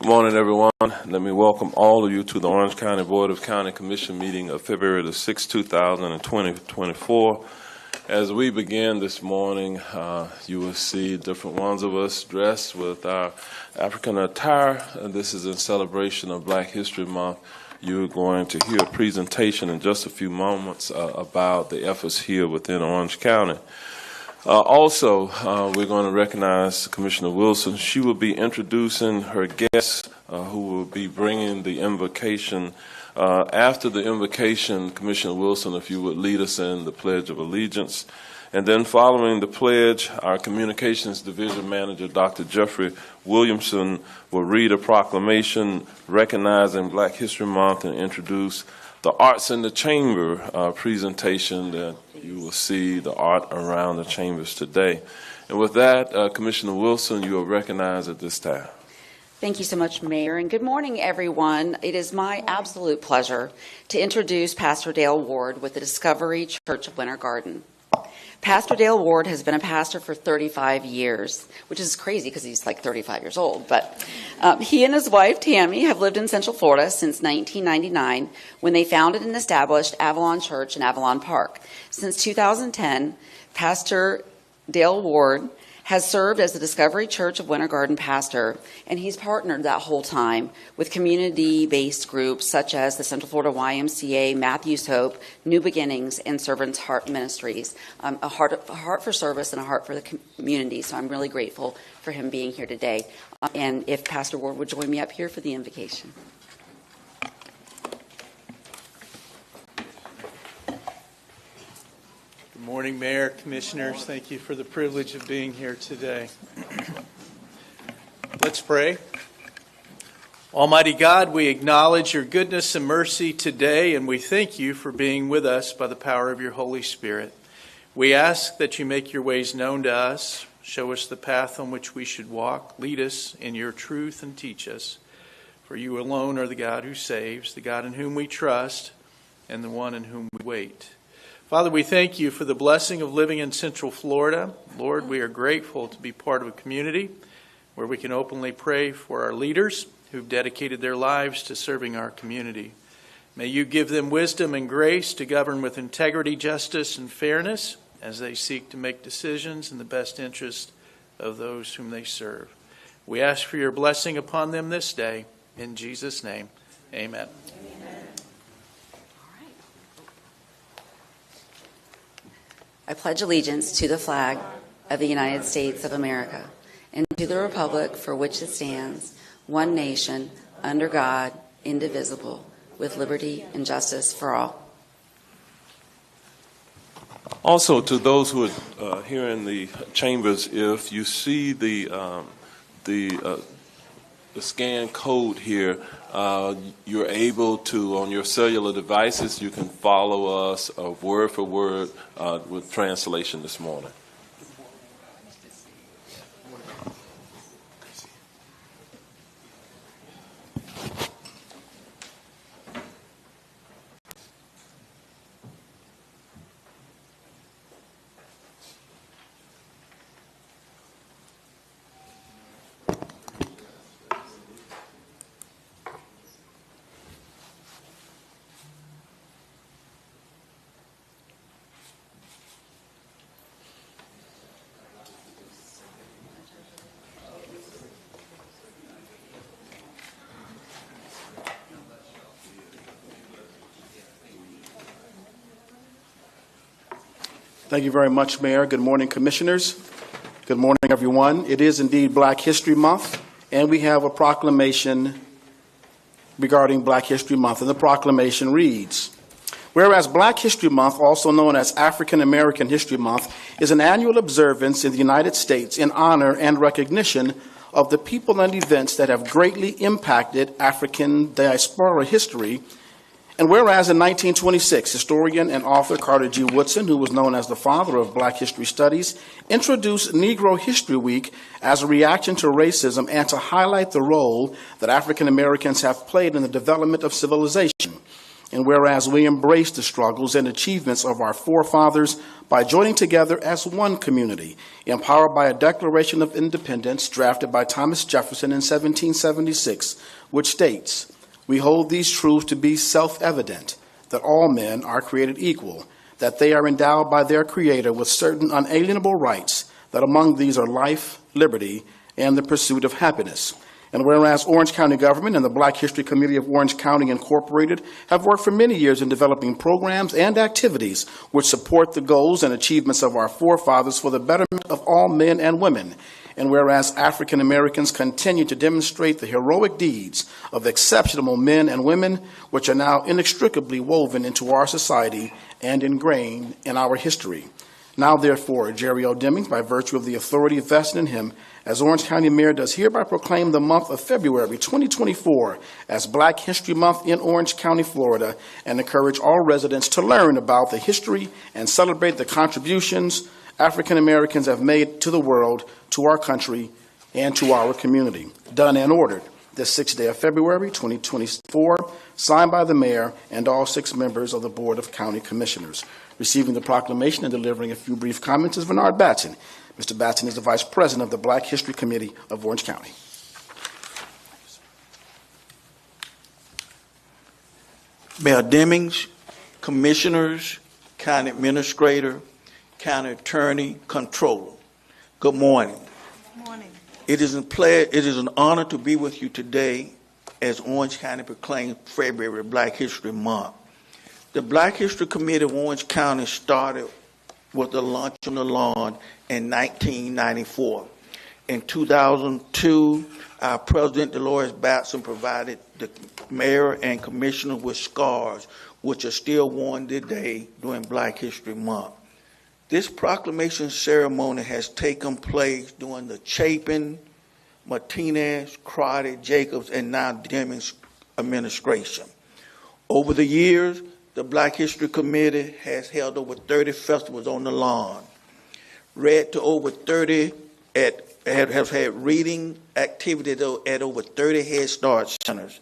Good morning, everyone. Let me welcome all of you to the Orange County Board of County Commission meeting of February the 6th, 2024. As we begin this morning, you will see different ones of us dressed with our African attire. This is in celebration of Black History Month. You're going to hear a presentation in just a few moments about the efforts here within Orange County. Also, we're going to recognize Commissioner Wilson. She will be introducing her guests who will be bringing the invocation. After the invocation, Commissioner Wilson, if you would lead us in the Pledge of Allegiance. And then following the pledge, our Communications Division Manager, Dr. Jeffrey Williamson, will read a proclamation recognizing Black History Month and introduce the Arts in the Chamber presentation that you will see the art around the chambers today. And with that, Commissioner Wilson, you are recognized at this time. Thank you so much, Mayor, and good morning, everyone. It is my absolute pleasure to introduce Pastor Dale Ward with the Discovery Church of Winter Garden. Pastor Dale Ward has been a pastor for 35 years, which is crazy because he's like 35 years old. But he and his wife, Tammy, have lived in Central Florida since 1999 when they founded and established Avalon Church in Avalon Park. Since 2010, Pastor Dale Ward has served as the Discovery Church of Winter Garden pastor, and he's partnered that whole time with community-based groups such as the Central Florida YMCA, Matthew's Hope, New Beginnings, and Servant's Heart Ministries. A heart for service and a heart for the community, so I'm really grateful for him being here today. And if Pastor Ward would join me up here for the invocation. Good morning, Mayor, Commissioners. Thank you for the privilege of being here today. Let's pray. Almighty God, we acknowledge your goodness and mercy today, and we thank you for being with us by the power of your Holy Spirit. We ask that you make your ways known to us, show us the path on which we should walk, lead us in your truth, and teach us. For you alone are the God who saves, the God in whom we trust, and the one in whom we wait. Father, we thank you for the blessing of living in Central Florida. Lord, we are grateful to be part of a community where we can openly pray for our leaders who've dedicated their lives to serving our community. May you give them wisdom and grace to govern with integrity, justice, and fairness as they seek to make decisions in the best interest of those whom they serve. We ask for your blessing upon them this day. In Jesus' name, amen. I pledge allegiance to the flag of the United States of America and to the republic for which it stands, one nation, under God, indivisible, with liberty and justice for all. Also, to those who are here in the chambers, if you see the scan code here, you're able to, on your cellular devices, you can follow us word for word with translation this morning. Thank you very much, Mayor. Good morning, Commissioners. Good morning, everyone. It is indeed Black History Month, and we have a proclamation regarding Black History Month, and the proclamation reads, whereas Black History Month, also known as African American History Month, is an annual observance in the United States in honor and recognition of the people and events that have greatly impacted African diaspora history. And whereas in 1926, historian and author Carter G. Woodson, who was known as the father of Black history studies, introduced Negro History Week as a reaction to racism and to highlight the role that African Americans have played in the development of civilization. And whereas we embrace the struggles and achievements of our forefathers by joining together as one community, empowered by a Declaration of Independence drafted by Thomas Jefferson in 1776, which states, "We hold these truths to be self-evident, that all men are created equal, that they are endowed by their Creator with certain unalienable rights, that among these are life, liberty, and the pursuit of happiness." And whereas Orange County government and the Black History Committee of Orange County Incorporated have worked for many years in developing programs and activities which support the goals and achievements of our forefathers for the betterment of all men and women. And whereas African Americans continue to demonstrate the heroic deeds of exceptional men and women, which are now inextricably woven into our society and ingrained in our history. Now, therefore, Jerry L. Demings, by virtue of the authority vested in him as Orange County Mayor, does hereby proclaim the month of February 2024 as Black History Month in Orange County, Florida, and encourage all residents to learn about the history and celebrate the contributions African Americans have made to the world, to our country, and to our community. Done and ordered this 6th day of February 2024, signed by the Mayor and all 6 members of the Board of County Commissioners. Receiving the proclamation and delivering a few brief comments is Bernard Batson. Mr. Batson is the Vice President of the Black History Committee of Orange County. Mayor Demings, Commissioners, County Administrator, County Attorney, Controller, good morning. Good morning. It is an honor to be with you today as Orange County proclaims February Black History Month. The Black History Committee of Orange County started with the Lunch on the Lawn in 1994. In 2002, our President Dolores Batson provided the mayor and commissioner with scarves, which are still worn today during Black History Month. This proclamation ceremony has taken place during the Chapin, Martinez, Crotty, Jacobs, and now Demings administration. Over the years, the Black History Committee has held over 30 festivals on the lawn, read to over 30 have had reading activities at over 30 Head Start centers,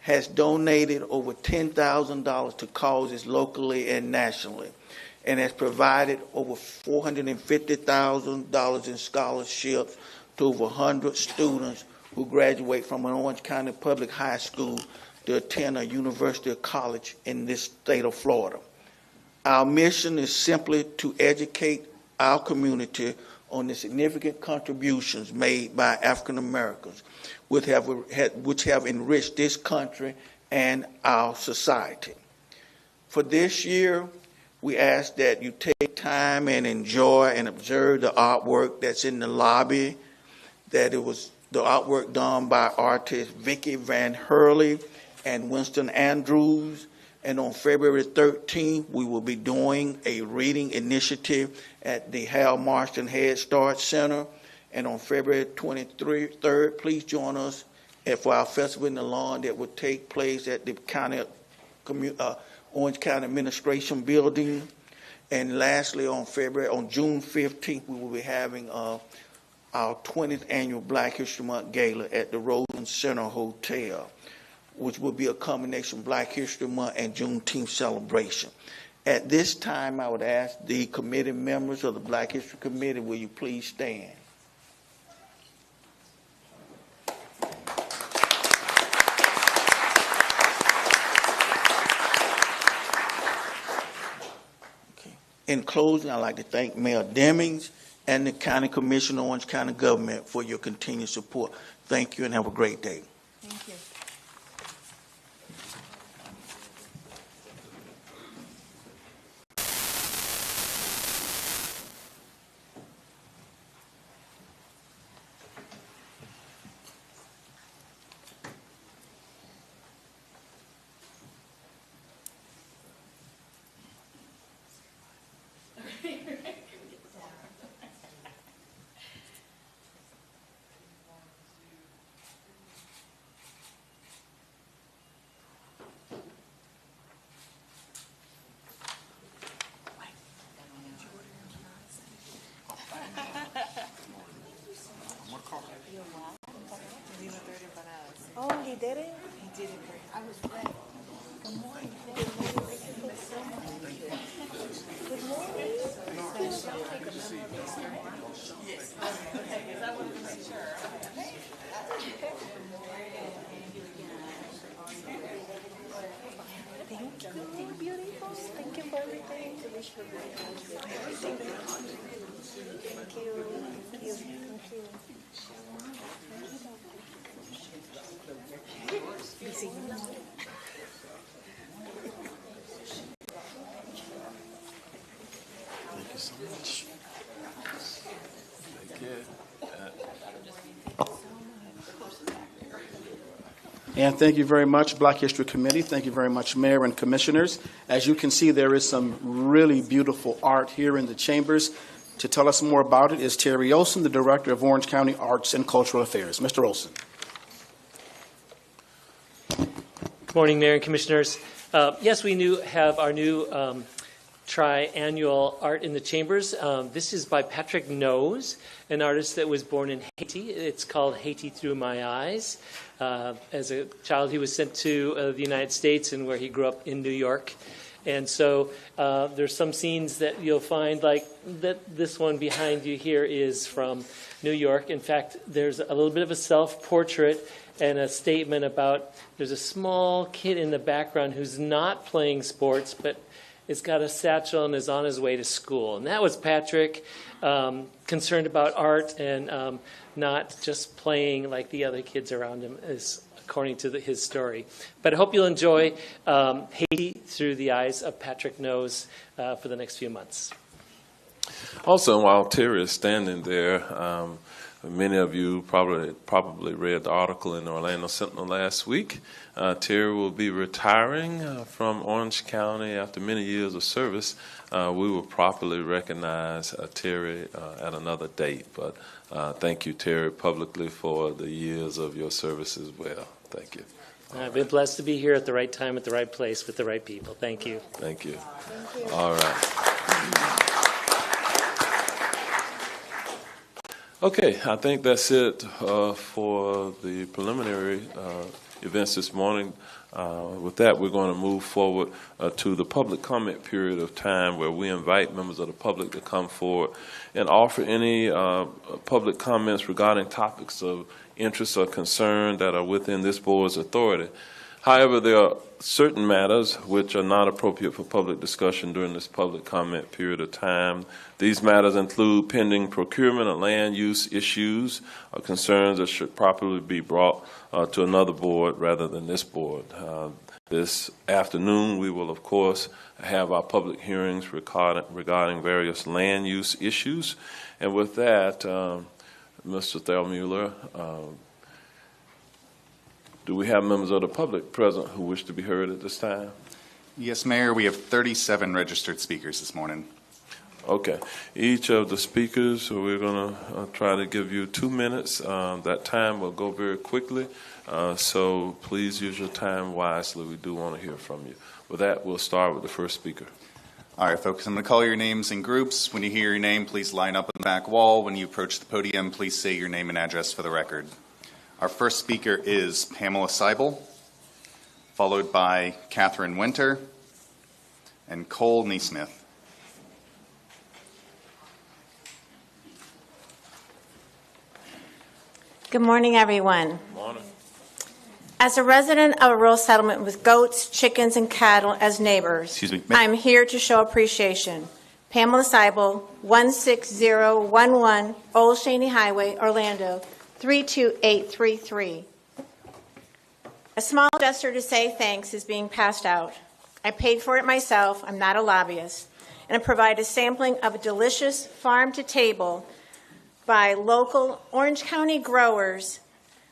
has donated over $10,000 to causes locally and nationally, and has provided over $450,000 in scholarships to over 100 students who graduate from an Orange County Public High School to attend a university or college in this state of Florida. Our mission is simply to educate our community on the significant contributions made by African Americans, which have enriched this country and our society. For this year, we ask that you take time and enjoy and observe the artwork that's in the lobby, that it was the artwork done by artists Vicky Van Hurley and Winston Andrews. And on February 13th, we will be doing a reading initiative at the Hal Marston Head Start Center. And on February 23rd, please join us for our Festival in the Lawn that will take place at the Orange County Administration Building. And lastly, on June 15th, we will be having our 20th annual Black History Month Gala at the Rosen Center Hotel, which will be a combination of Black History Month and Juneteenth celebration. At this time, I would ask the committee members of the Black History Committee, will you please stand? Okay. In closing, I'd like to thank Mayor Demings and the County Commission of Orange County Government for your continued support. Thank you and have a great day. Thank you. Oh, he did it? He did it great. I was ready. And thank you very much, Black History Committee. Thank you very much, Mayor and Commissioners. As you can see, there is some really beautiful art here in the chambers. To tell us more about it is Terry Olson, the Director of Orange County Arts and Cultural Affairs. Mr. Olson. Good morning, Mayor and Commissioners. Yes, we have our new triannual Art in the Chambers. This is by Patrick Nose, an artist that was born in Haiti. It's called Haiti Through My Eyes. As a child, he was sent to the United States, and where he grew up in New York. And so there's some scenes that you'll find, like that. This one behind you here is from New York. In fact, there's a little bit of a self-portrait and a statement about there's a small kid in the background who's not playing sports, but has got a satchel and is on his way to school. And that was Patrick, concerned about art and not just playing like the other kids around him, is according to his story. But I hope you'll enjoy Haiti Through the Eyes of Patrick Nose for the next few months. Also, while Terry is standing there, many of you probably read the article in the Orlando Sentinel last week. Terry will be retiring from Orange County after many years of service. We will properly recognize Terry at another date. But thank you, Terry, publicly for the years of your service as well. Thank you. I've been blessed to be here at the right time, at the right place, with the right people. Thank you. Thank you. Thank you. All right. Okay, I think that's it for the preliminary events this morning. With that, we're going to move forward to the public comment period of time, where we invite members of the public to come forward and offer any public comments regarding topics of interest or concern that are within this board's authority. However, there are certain matters which are not appropriate for public discussion during this public comment period of time. These matters include pending procurement or land use issues or concerns that should properly be brought to another board rather than this board. This afternoon, we will, of course, have our public hearings regarding various land use issues. And with that, Mr. Thelmuller, do we have members of the public present who wish to be heard at this time? Yes, Mayor. We have 37 registered speakers this morning. Okay. Each of the speakers, so we're going to try to give you 2 minutes. That time will go very quickly, so please use your time wisely. We do want to hear from you. With that, we'll start with the first speaker. All right, folks, I'm going to call your names in groups. When you hear your name, please line up on the back wall. When you approach the podium, please say your name and address for the record. Our first speaker is Pamela Seibel, followed by Catherine Winter and Cole Neesmith. Good morning, everyone. Good morning. As a resident of a rural settlement with goats, chickens, and cattle as neighbors, I'm here to show appreciation. Pamela Seibel, 16011 Old Cheney Highway, Orlando, 32833. A small gesture to say thanks is being passed out. I paid for it myself. I'm not a lobbyist. And I provide a sampling of a delicious farm-to-table by local Orange County growers,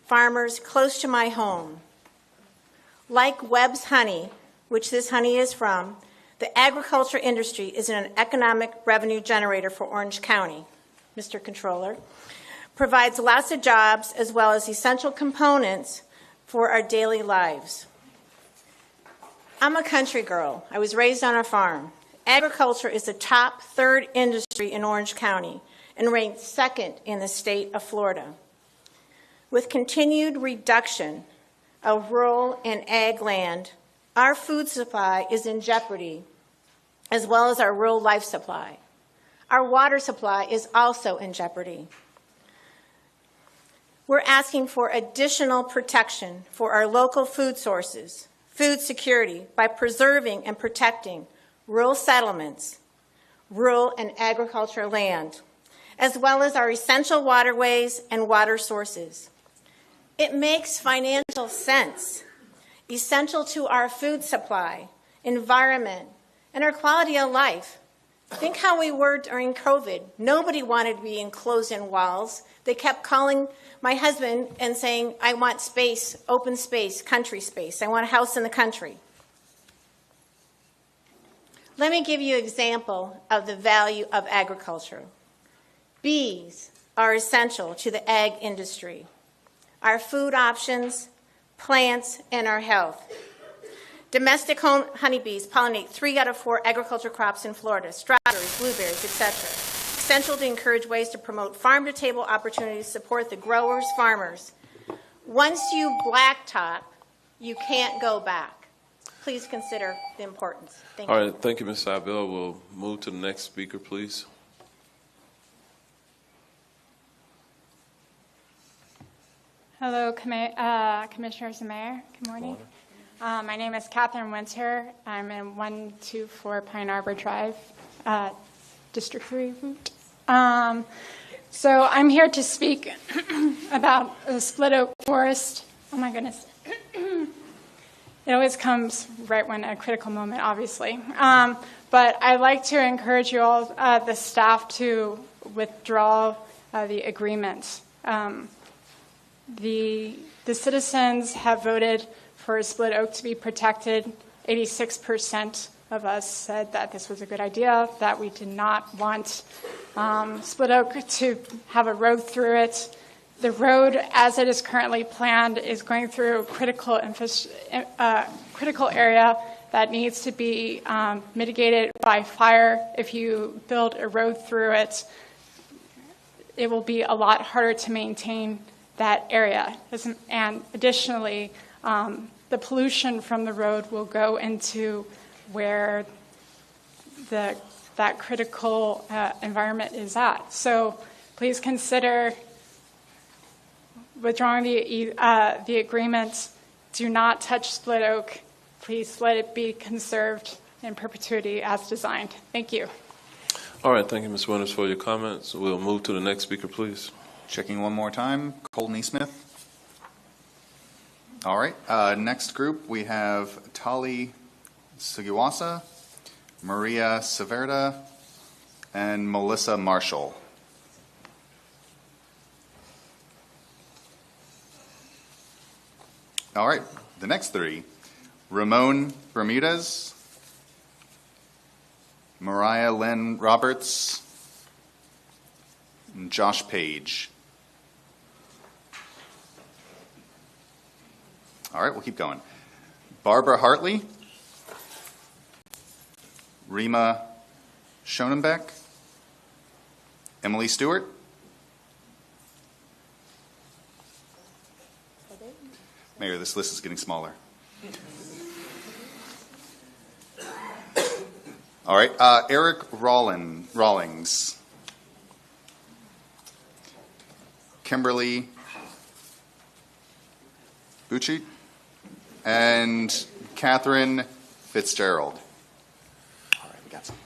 farmers close to my home. Like Webb's honey, which this honey is from, the agriculture industry is an economic revenue generator for Orange County. Mr. Controller, provides lots of jobs as well as essential components for our daily lives. I'm a country girl. I was raised on a farm. Agriculture is the top third industry in Orange County and ranked second in the state of Florida. With continued reduction of rural and ag land Our food supply is in jeopardy, as well as our rural life supply. Our water supply is also in jeopardy. We're asking for additional protection for our local food sources, food security, by preserving and protecting rural settlements, rural and agricultural land, as well as our essential waterways and water sources. It makes financial sense, essential to our food supply, environment, and our quality of life. Think how we were during COVID. Nobody wanted to be enclosed in walls. They kept calling my husband and saying, I want space, open space, country space. I want a house in the country. Let me give you an example of the value of agriculture. Bees are essential to the ag industry, our food options, plants, and our health. Domestic honeybees pollinate 3 out of 4 agriculture crops in Florida, strawberries, blueberries, etc. Essential to encourage ways to promote farm-to-table opportunities, support the growers, farmers. Once you blacktop, you can't go back. Please consider the importance. Thank you. All right, thank you, Ms. Seibel. We'll move to the next speaker, please. Hello, Commissioners and Mayor. Good morning. My name is Catherine Winter. I'm in 124 Pine Arbor Drive, District 3 route. So I'm here to speak about the split oak forest. Oh my goodness. It always comes right when a critical moment, obviously. But I'd like to encourage you all, the staff, to withdraw the agreement. The citizens have voted for split oak to be protected. 86% of us said that this was a good idea, that we did not want split oak to have a road through it. The road, as it is currently planned, is going through a critical area that needs to be mitigated by fire. If you build a road through it, it will be a lot harder to maintain that area. And additionally, the pollution from the road will go into where that critical environment is at. So please consider withdrawing the agreement. Do not touch split oak. Please let it be conserved in perpetuity as designed. Thank you. All right, thank you, Ms. Winters, for your comments. We'll move to the next speaker, please. Checking one more time. Colton E. Smith. All right. Next group, we have Tali Sugiwasa, Maria Severda, and Melissa Marshall. All right. The next 3, Ramon Bermudez, Mariah Lynn Roberts, and Josh Page. All right, we'll keep going. Barbara Hartley, Rima Schonenbeck, Emily Stewart, Mayor, this list is getting smaller. All right, Eric Rawlings, Kimberly Bucci, and Catherine Fitzgerald. All right, we got some.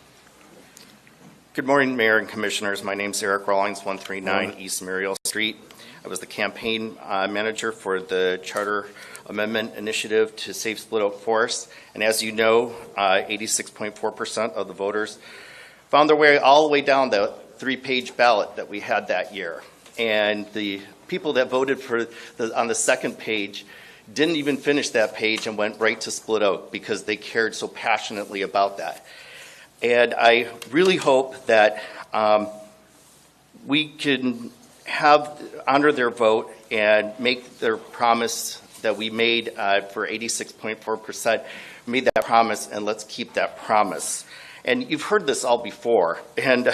Good morning, Mayor and Commissioners. My name is Eric Rawlings, 139 East Muriel Street. I was the campaign manager for the Charter Amendment Initiative to Save Split Oak Forest. And as you know, 86.4% of the voters found their way all the way down the 3-page ballot that we had that year. And the people that voted for on the second page didn't even finish that page and went right to split oak because they cared so passionately about that. And I really hope that we can honor their vote and make their promise that we made for 86.4%, made that promise, and let's keep that promise. And you've heard this all before, and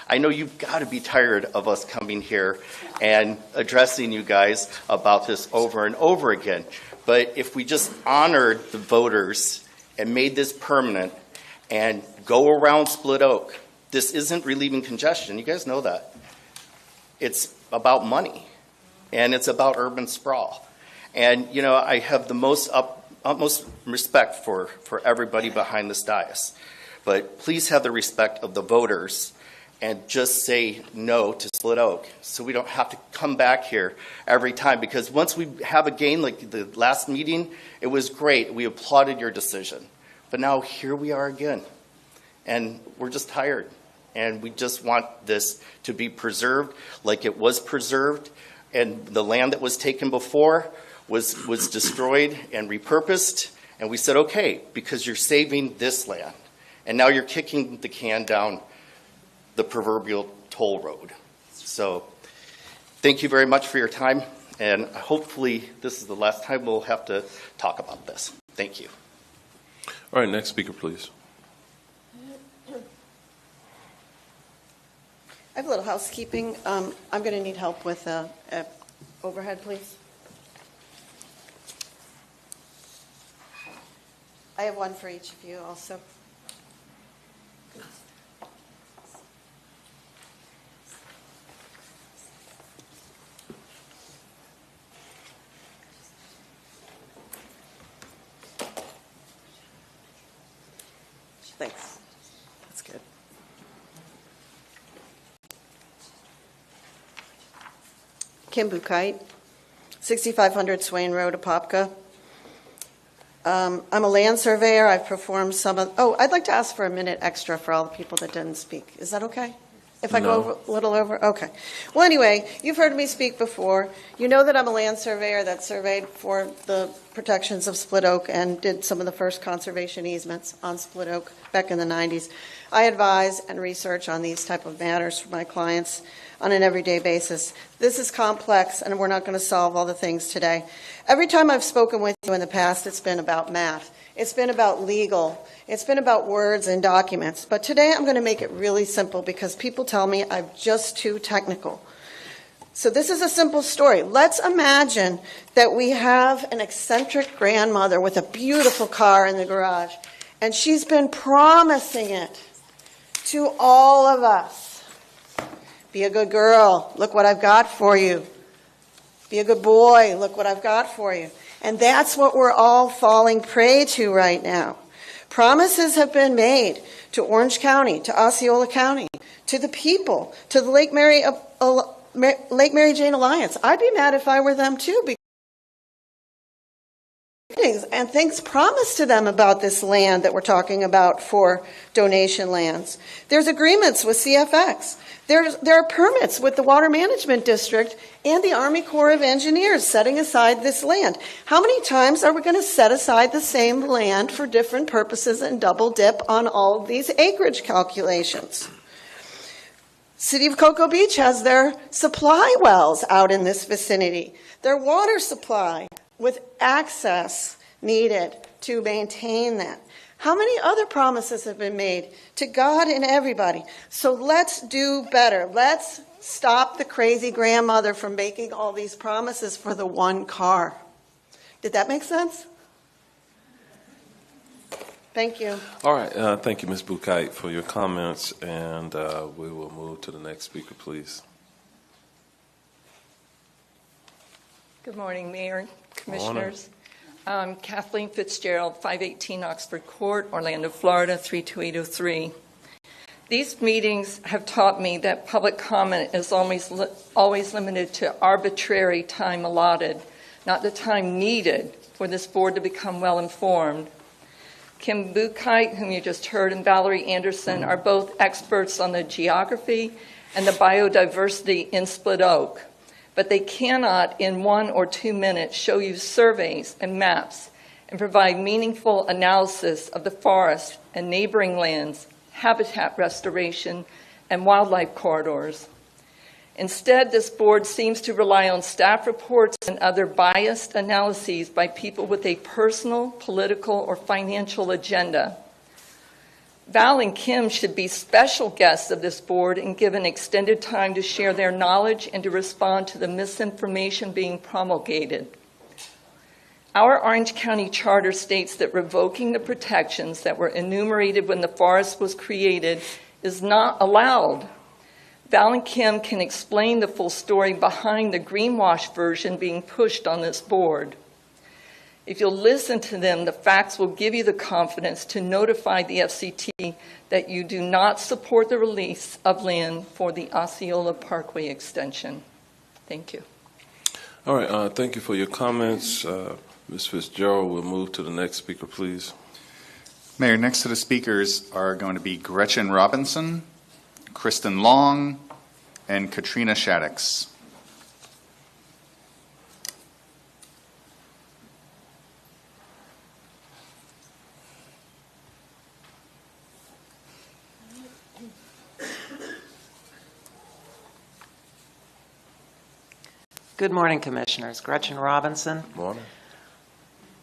I know you've got to be tired of us coming here and addressing you guys about this over and over again. But if we just honored the voters and made this permanent and go around Split Oak, this isn't relieving congestion. You guys know that. It's about money, and it's about urban sprawl. And, you know, I have the utmost respect for everybody behind this dais. But please have the respect of the voters and just say no to Split Oak so we don't have to come back here every time. Because once we have a gain, like the last meeting, it was great. We applauded your decision. But now here we are again. And we're just tired. And we just want this to be preserved like it was preserved. And the land that was taken before was destroyed and repurposed. And we said, okay, because you're saving this land. And now you're kicking the can down the proverbial toll road. So thank you very much for your time. And hopefully this is the last time we'll have to talk about this. Thank you. All right, next speaker, please. I have a little housekeeping. I'm going to need help with overhead, please. I have one for each of you also. Thanks. That's good. Kim Bukite, 6500 Swain Road, Apopka. I'm a land surveyor. I've performed I'd like to ask for a minute extra for all the people that didn't speak. Is that okay? If I go a little over? Okay. Well, anyway, you've heard me speak before. You know that I'm a land surveyor that surveyed for the protections of Split Oak and did some of the first conservation easements on Split Oak back in the 90s. I advise and research on these type of matters for my clients on an everyday basis. This is complex, and we're not going to solve all the things today. Every time I've spoken with you in the past, it's been about math. It's been about legal. It's been about words and documents. But today I'm going to make it really simple because people tell me I'm just too technical. So this is a simple story. Let's imagine that we have an eccentric grandmother with a beautiful car in the garage, and she's been promising it to all of us. Be a good girl. Look what I've got for you. Be a good boy. Look what I've got for you. And that's what we're all falling prey to right now. Promises have been made to Orange County, to Osceola County, to the people, to the Lake Mary Jane Alliance. I'd be mad if I were them too, and things promised to them about this land that we're talking about for donation lands. There's agreements with CFX. There are permits with the Water Management District and the Army Corps of Engineers setting aside this land. How many times are we going to set aside the same land for different purposes and double dip on all of these acreage calculations? City of Cocoa Beach has their supply wells out in this vicinity. Their water supply with access needed to maintain that. How many other promises have been made to God and everybody? So let's do better. Let's stop the crazy grandmother from making all these promises for the one car. Did that make sense? Thank you. All right. Thank you, Ms. Bukite, for your comments, and we will move to the next speaker, please. Good morning, Mayor, Commissioners. Kathleen Fitzgerald, 518 Oxford Court, Orlando, Florida, 32803. These meetings have taught me that public comment is always limited to arbitrary time allotted, not the time needed for this board to become well-informed. Kim Bukite, whom you just heard, and Valerie Anderson are both experts on the geography and the biodiversity in Split Oak. But they cannot, in 1 or 2 minutes, show you surveys and maps and provide meaningful analysis of the forest and neighboring lands, habitat restoration, and wildlife corridors. Instead, this board seems to rely on staff reports and other biased analyses by people with a personal, political, or financial agenda. Val and Kim should be special guests of this board and given extended time to share their knowledge and to respond to the misinformation being promulgated. Our Orange County Charter states that revoking the protections that were enumerated when the forest was created is not allowed. Val and Kim can explain the full story behind the greenwash version being pushed on this board. If you'll listen to them, the facts will give you the confidence to notify the FCT that you do not support the release of land for the Osceola Parkway extension. Thank you. All right, thank you for your comments. Ms. Fitzgerald, we'll move to the next speaker, please. Mayor, next to the speakers are going to be Gretchen Robinson, Kristen Long, and Katrina Shaddix. Good morning, Commissioners. Gretchen Robinson. Morning.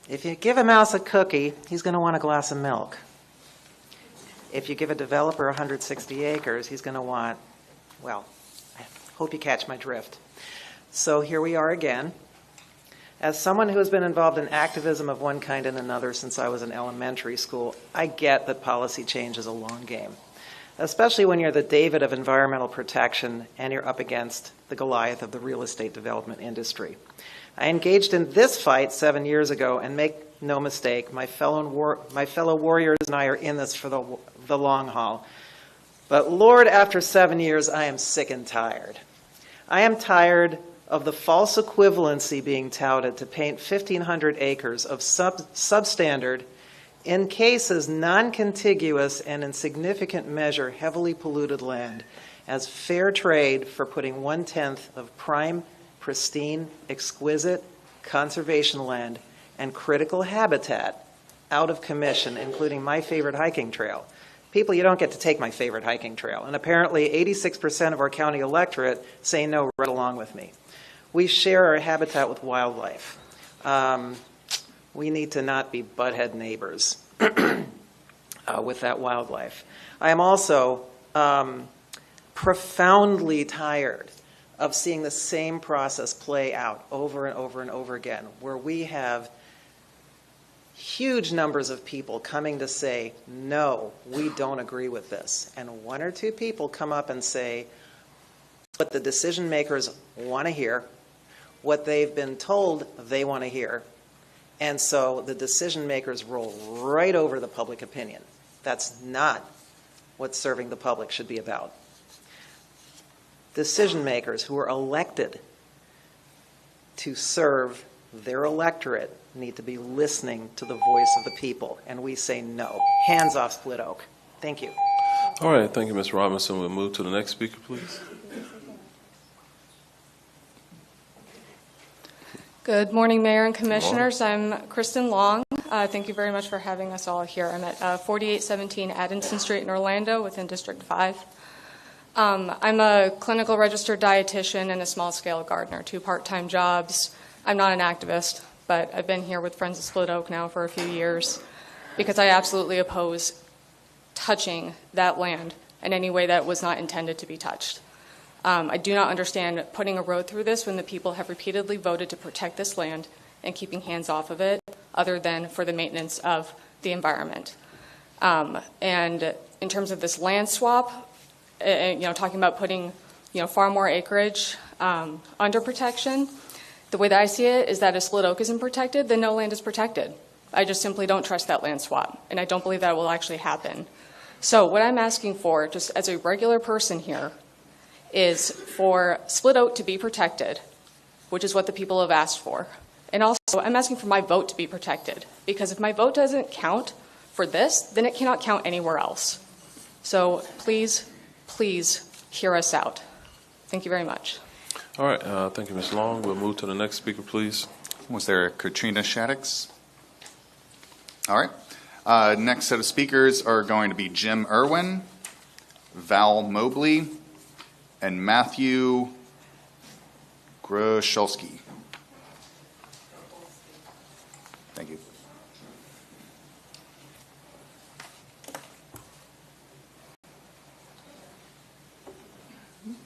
If you give a mouse a cookie, he's going to want a glass of milk. If you give a developer 160 acres, he's going to want, well, I hope you catch my drift. So here we are again. As someone who has been involved in activism of one kind and another since I was in elementary school, I get that policy change is a long game, especially when you're the David of environmental protection and you're up against the Goliath of the real estate development industry. I engaged in this fight 7 years ago, and make no mistake, my fellow warriors and I are in this for the long haul. But Lord, after 7 years, I am sick and tired. I am tired of the false equivalency being touted to paint 1,500 acres of substandard, in cases non-contiguous and in significant measure heavily polluted land as fair trade for putting 1/10 of prime, pristine, exquisite conservation land and critical habitat out of commission, including my favorite hiking trail. People, you don't get to take my favorite hiking trail. And apparently 86% of our county electorate say no right along with me. We share our habitat with wildlife. We need to not be butthead neighbors with that wildlife. I am also profoundly tired of seeing the same process play out over and over and over again, where we have huge numbers of people coming to say, no, we don't agree with this. And one or two people come up and say what the decision makers want to hear, what they've been told they want to hear. And so the decision makers roll right over the public opinion. That's not what serving the public should be about. Decision makers who are elected to serve their electorate need to be listening to the voice of the people. And we say no. Hands off Split Oak. Thank you. All right, thank you, Ms. Robinson. We'll move to the next speaker, please. Good morning, Mayor and Commissioners. I'm Kristen Long. Thank you very much for having us all here. I'm at 4817 Addison Street in Orlando within District 5. I'm a clinical registered dietitian and a small-scale gardener, 2 part-time jobs. I'm not an activist, but I've been here with Friends of Split Oak now for a few years because I absolutely oppose touching that land in any way that was not intended to be touched. I do not understand putting a road through this when the people have repeatedly voted to protect this land and keeping hands off of it, other than for the maintenance of the environment. And in terms of this land swap, talking about putting, far more acreage under protection, the way that I see it is that if Split Oak isn't protected, then no land is protected. I just simply don't trust that land swap, and I don't believe that will actually happen. So what I'm asking for, just as a regular person here, is for Split Oak to be protected, which is what the people have asked for. And also, I'm asking for my vote to be protected, because if my vote doesn't count for this, then it cannot count anywhere else. So please, please hear us out. Thank you very much. All right, thank you, Ms. Long. We'll move to the next speaker, please. Was there a Katrina Shaddix? All right. Next set of speakers are going to be Jim Irwin, Val Mobley, and Matthew Groszolski. Thank you.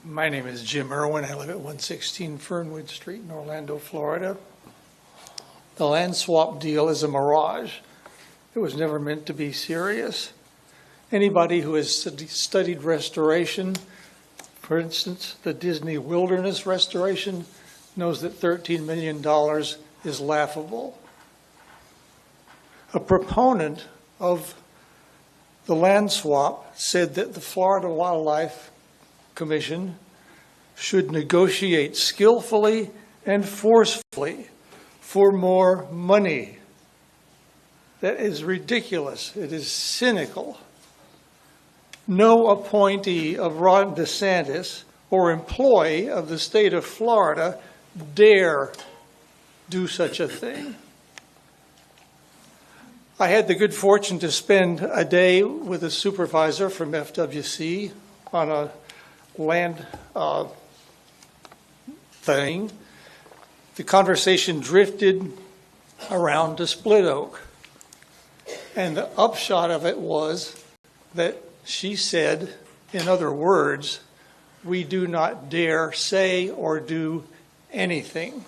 My name is Jim Irwin. I live at 116 Fernwood Street in Orlando, Florida. the land swap deal is a mirage. It was never meant to be serious. Anybody who has studied restoration, for instance, the Disney Wilderness restoration, knows that $13 million is laughable. A proponent of the land swap said that the Florida Wildlife Commission should negotiate skillfully and forcefully for more money. That is ridiculous. It is cynical. No appointee of Ron DeSantis or employee of the state of Florida dare do such a thing. I had the good fortune to spend a day with a supervisor from FWC on a land thing. The conversation drifted around to Split Oak. And the upshot of it was that she said, in other words, we do not dare say or do anything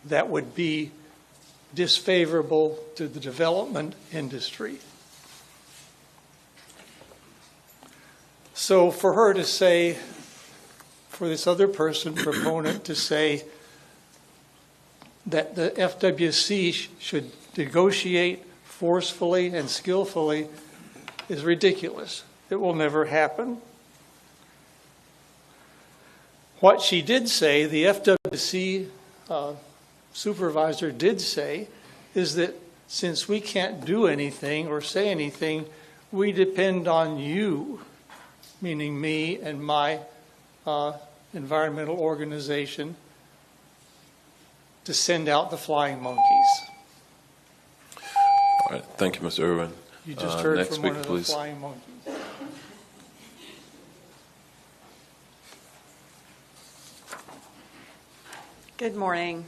that would be disfavorable to the development industry. So for her to say, for this other person, proponent, to say that the FWC should negotiate forcefully and skillfully is ridiculous. It will never happen. What she did say, the FWC supervisor did say, is that since we can't do anything or say anything, we depend on you, meaning me and my environmental organization, to send out the flying monkeys. All right, thank you, Mr. Irwin. You just heard next from one speaker, of the please. flying monkeys. Good morning.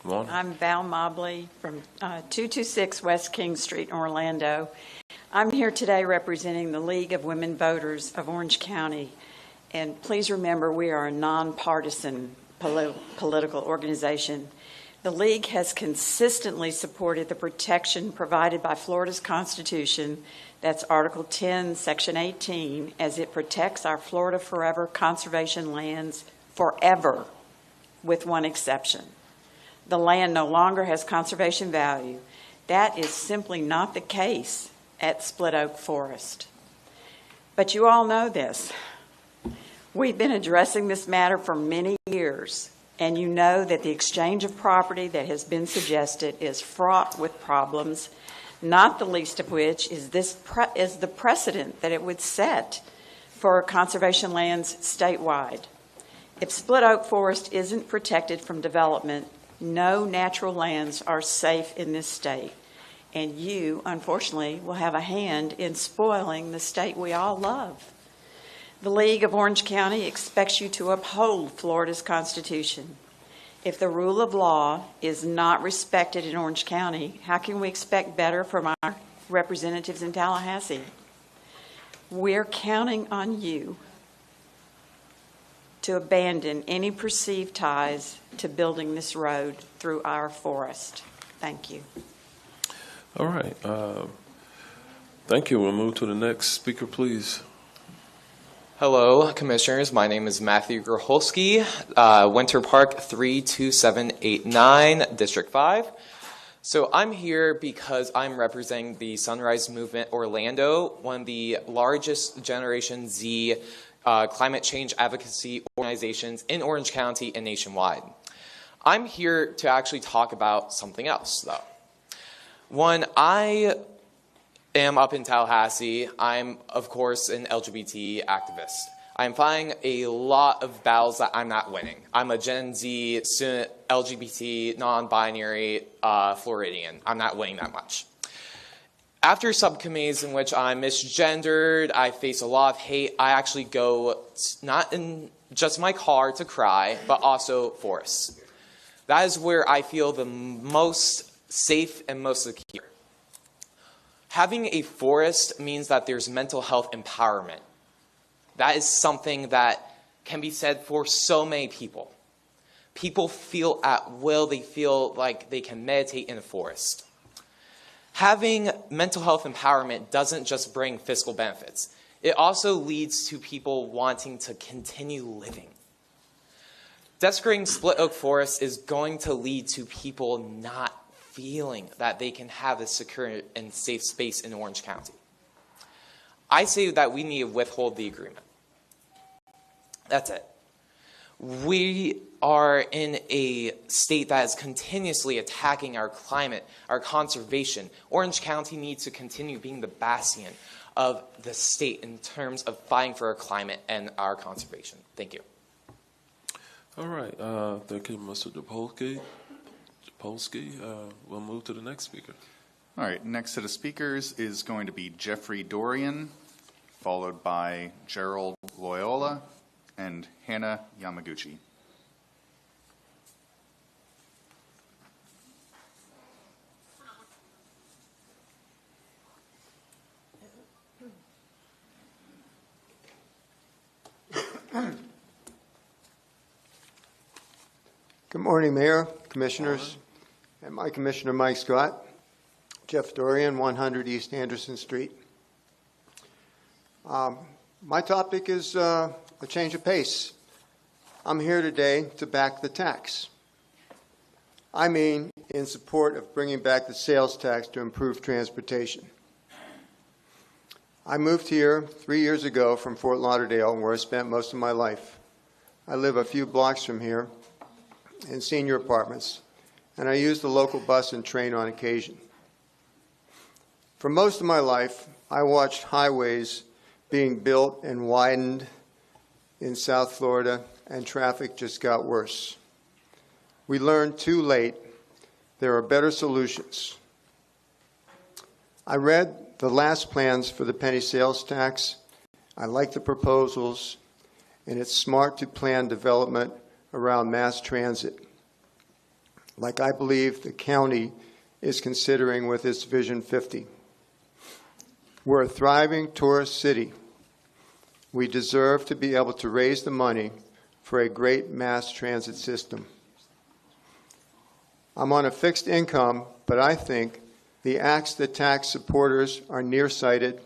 Good morning. I'm Val Mobley from 226 West King Street in Orlando. I'm here today representing the League of Women Voters of Orange County. And please remember, we are a nonpartisan political organization. The League has consistently supported the protection provided by Florida's Constitution, that's Article 10, Section 18, as it protects our Florida Forever conservation lands forever, with one exception. The land no longer has conservation value. That is simply not the case at Split Oak Forest. But you all know this. We've been addressing this matter for many years, and you know that the exchange of property that has been suggested is fraught with problems, not the least of which is the precedent that it would set for conservation lands statewide. If Split Oak Forest isn't protected from development, no natural lands are safe in this state. And you, unfortunately, will have a hand in spoiling the state we all love. The League of Orange County expects you to uphold Florida's Constitution. If the rule of law is not respected in Orange County, how can we expect better from our representatives in Tallahassee? We're counting on you to abandon any perceived ties to building this road through our forest. Thank you. All right. Thank you. We'll move to the next speaker, please. Hello, Commissioners. My name is Matthew Grholski, Winter Park 32789, District 5. So I'm here because I'm representing the Sunrise Movement Orlando, one of the largest Generation Z climate change advocacy organizations in Orange County and nationwide. I'm here to actually talk about something else, though. One, I am up in Tallahassee. I'm, of course, an LGBT activist. I'm fighting a lot of battles that I'm not winning. I'm a Gen Z, student, LGBT, non-binary Floridian. I'm not winning that much. After subcommittees in which I'm misgendered, I face a lot of hate, I actually go not in just my car to cry, but also forests. That is where I feel the most safe and most secure. Having a forest means that there's mental health empowerment. That is something that can be said for so many people. People feel at will. They feel like they can meditate in the forest. Having mental health empowerment doesn't just bring fiscal benefits. It also leads to people wanting to continue living. Desecrating split oak forest is going to lead to people not feeling that they can have a secure and safe space in Orange County. I say that we need to withhold the agreement. That's it. We are in a state that is continuously attacking our climate, our conservation. Orange County needs to continue being the bastion of the state in terms of fighting for our climate and our conservation. Thank you. All right. Thank you, Mr. Japolsky. We'll move to the next speaker. All right, next set of speakers is going to be Jeffrey Dorian, followed by Gerald Loyola and Hannah Yamaguchi. Good morning, Mayor, Commissioners, and my Commissioner Mike Scott. Jeff Dorian, 100 East Anderson Street. My topic is a change of pace. I'm here today to back the tax. I mean, in support of bringing back the sales tax to improve transportation. I moved here 3 years ago from Fort Lauderdale, where I spent most of my life. I live a few blocks from here in senior apartments, and I use the local bus and train on occasion. For most of my life, I watched highways being built and widened in South Florida, and traffic just got worse. We learned too late there are better solutions. I read the last plans for the penny sales tax. I like the proposals, and it's smart to plan development around mass transit, like I believe the county is considering with its Vision 50. We're a thriving tourist city. We deserve to be able to raise the money for a great mass transit system. I'm on a fixed income, but I think the acts that tax supporters are nearsighted.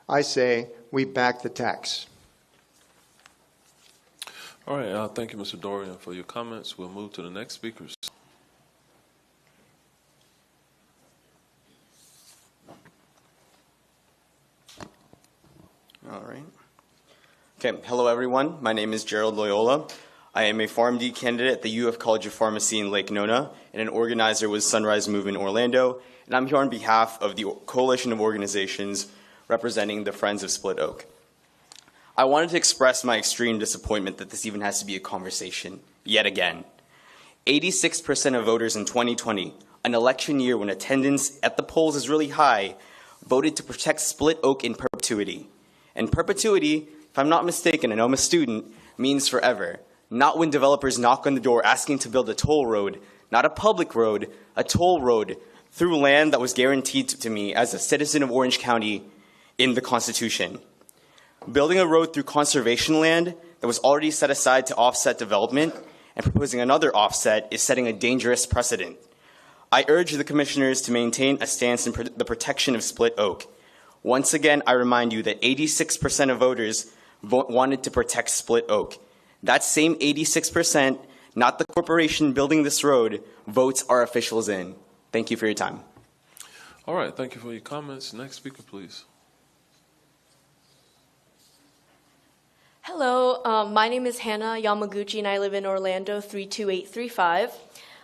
I say we back the tax. All right. Thank you, Mr. Dorian, for your comments. We'll move to the next speakers. All right. Okay, hello everyone. My name is Gerald Loyola. I am a PharmD candidate at the UF College of Pharmacy in Lake Nona and an organizer with Sunrise Movement Orlando. And I'm here on behalf of the coalition of organizations representing the Friends of Split Oak. I wanted to express my extreme disappointment that this even has to be a conversation, yet again. 86% of voters in 2020, an election year when attendance at the polls is really high, voted to protect Split Oak in perpetuity. And perpetuity, if I'm not mistaken, and I'm a student, means forever. Not when developers knock on the door asking to build a toll road, not a public road, a toll road through land that was guaranteed to me as a citizen of Orange County in the Constitution. Building a road through conservation land that was already set aside to offset development and proposing another offset is setting a dangerous precedent. I urge the commissioners to maintain a stance in the protection of Split Oak. Once again, I remind you that 86% of voters wanted to protect Split Oak. That same 86%, not the corporation building this road, votes our officials in. Thank you for your time. All right. Thank you for your comments. Next speaker, please. Hello, my name is Hannah Yamaguchi, and I live in Orlando 32835.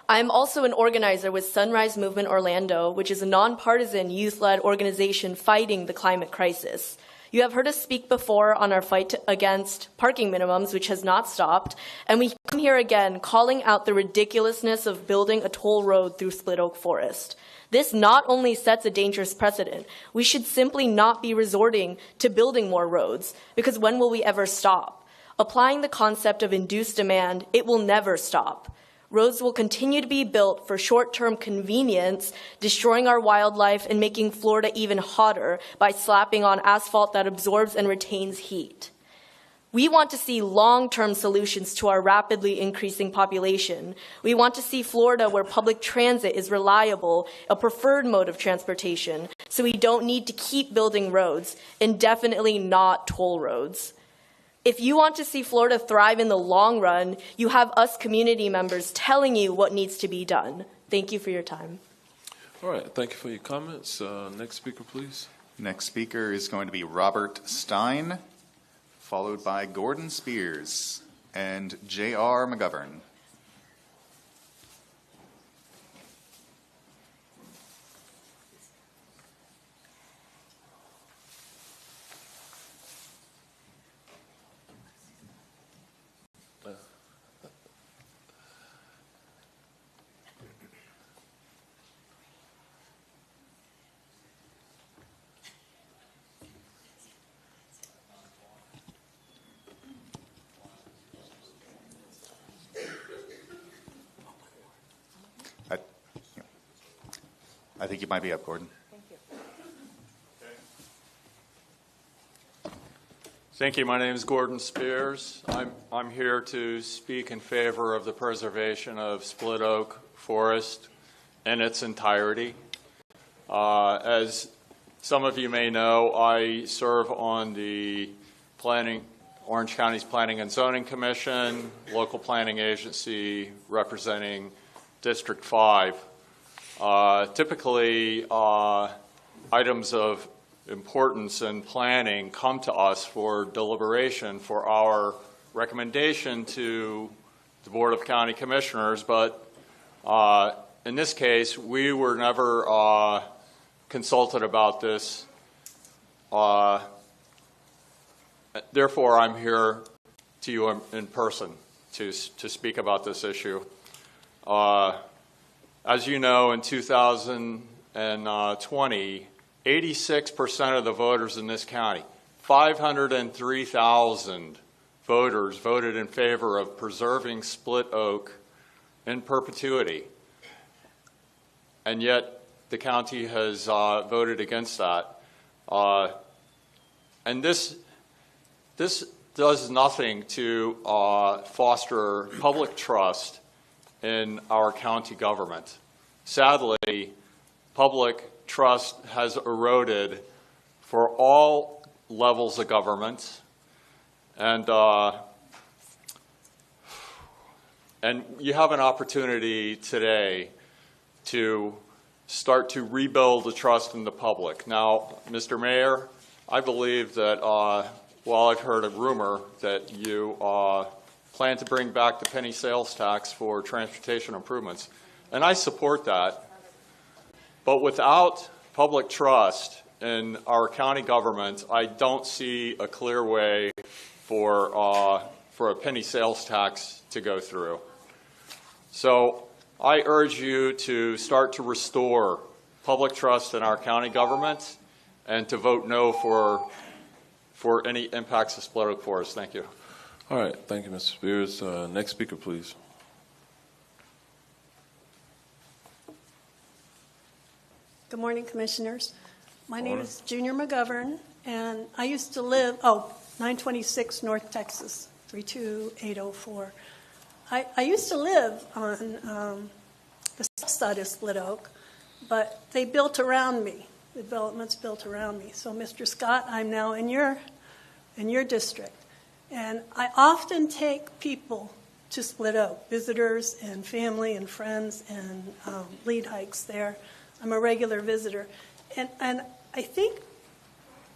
I'm also an organizer with Sunrise Movement Orlando, which is a nonpartisan youth-led organization fighting the climate crisis. You have heard us speak before on our fight against parking minimums, which has not stopped, and we come here again calling out the ridiculousness of building a toll road through Split Oak Forest. This not only sets a dangerous precedent, we should simply not be resorting to building more roads, because when will we ever stop? Applying the concept of induced demand, it will never stop. Roads will continue to be built for short-term convenience, destroying our wildlife and making Florida even hotter by slapping on asphalt that absorbs and retains heat. We want to see long-term solutions to our rapidly increasing population. We want to see Florida where public transit is reliable, a preferred mode of transportation, so we don't need to keep building roads, and definitely not toll roads. If you want to see Florida thrive in the long run, you have us community members telling you what needs to be done. Thank you for your time. All right, thank you for your comments. Next speaker, please. Next speaker is going to be Robert Stein, followed by Gordon Spears and J.R. McGovern. I think you might be up, Gordon. Thank you. My name is Gordon Spears. I'm here to speak in favor of the preservation of Split Oak Forest in its entirety. As some of you may know, I serve on the Orange County's Planning and Zoning Commission, local planning agency representing District 5. Typically, items of importance in planning come to us for deliberation for our recommendation to the Board of County Commissioners, but in this case, we were never consulted about this. Therefore, I'm here to you in person to speak about this issue. As you know, in 2020, 86% of the voters in this county, 503,000 voters voted in favor of preserving Split Oak in perpetuity. And yet the county has voted against that. And this does nothing to foster public trust in our county government. Sadly, public trust has eroded for all levels of government, and you have an opportunity today to start to rebuild the trust in the public. Now, Mr. Mayor, I believe that while I've heard a rumor that you plan to bring back the penny sales tax for transportation improvements, and I support that. But without public trust in our county government, I don't see a clear way for a penny sales tax to go through. So I urge you to start to restore public trust in our county government and to vote no for any impacts of Split Oak Forest. Thank you. All right, thank you, Mr. Spears. Next speaker, please. Good morning, Commissioners. My name is Junior McGovern, and I used to live, 926 North Texas, 32804. I used to live on the south side of Split Oak, but they built around me. The developments built around me. So, Mr. Scott, I'm now in your district, and I often take people to Split Oak, visitors and family and friends, and lead hikes there. I'm a regular visitor. And I think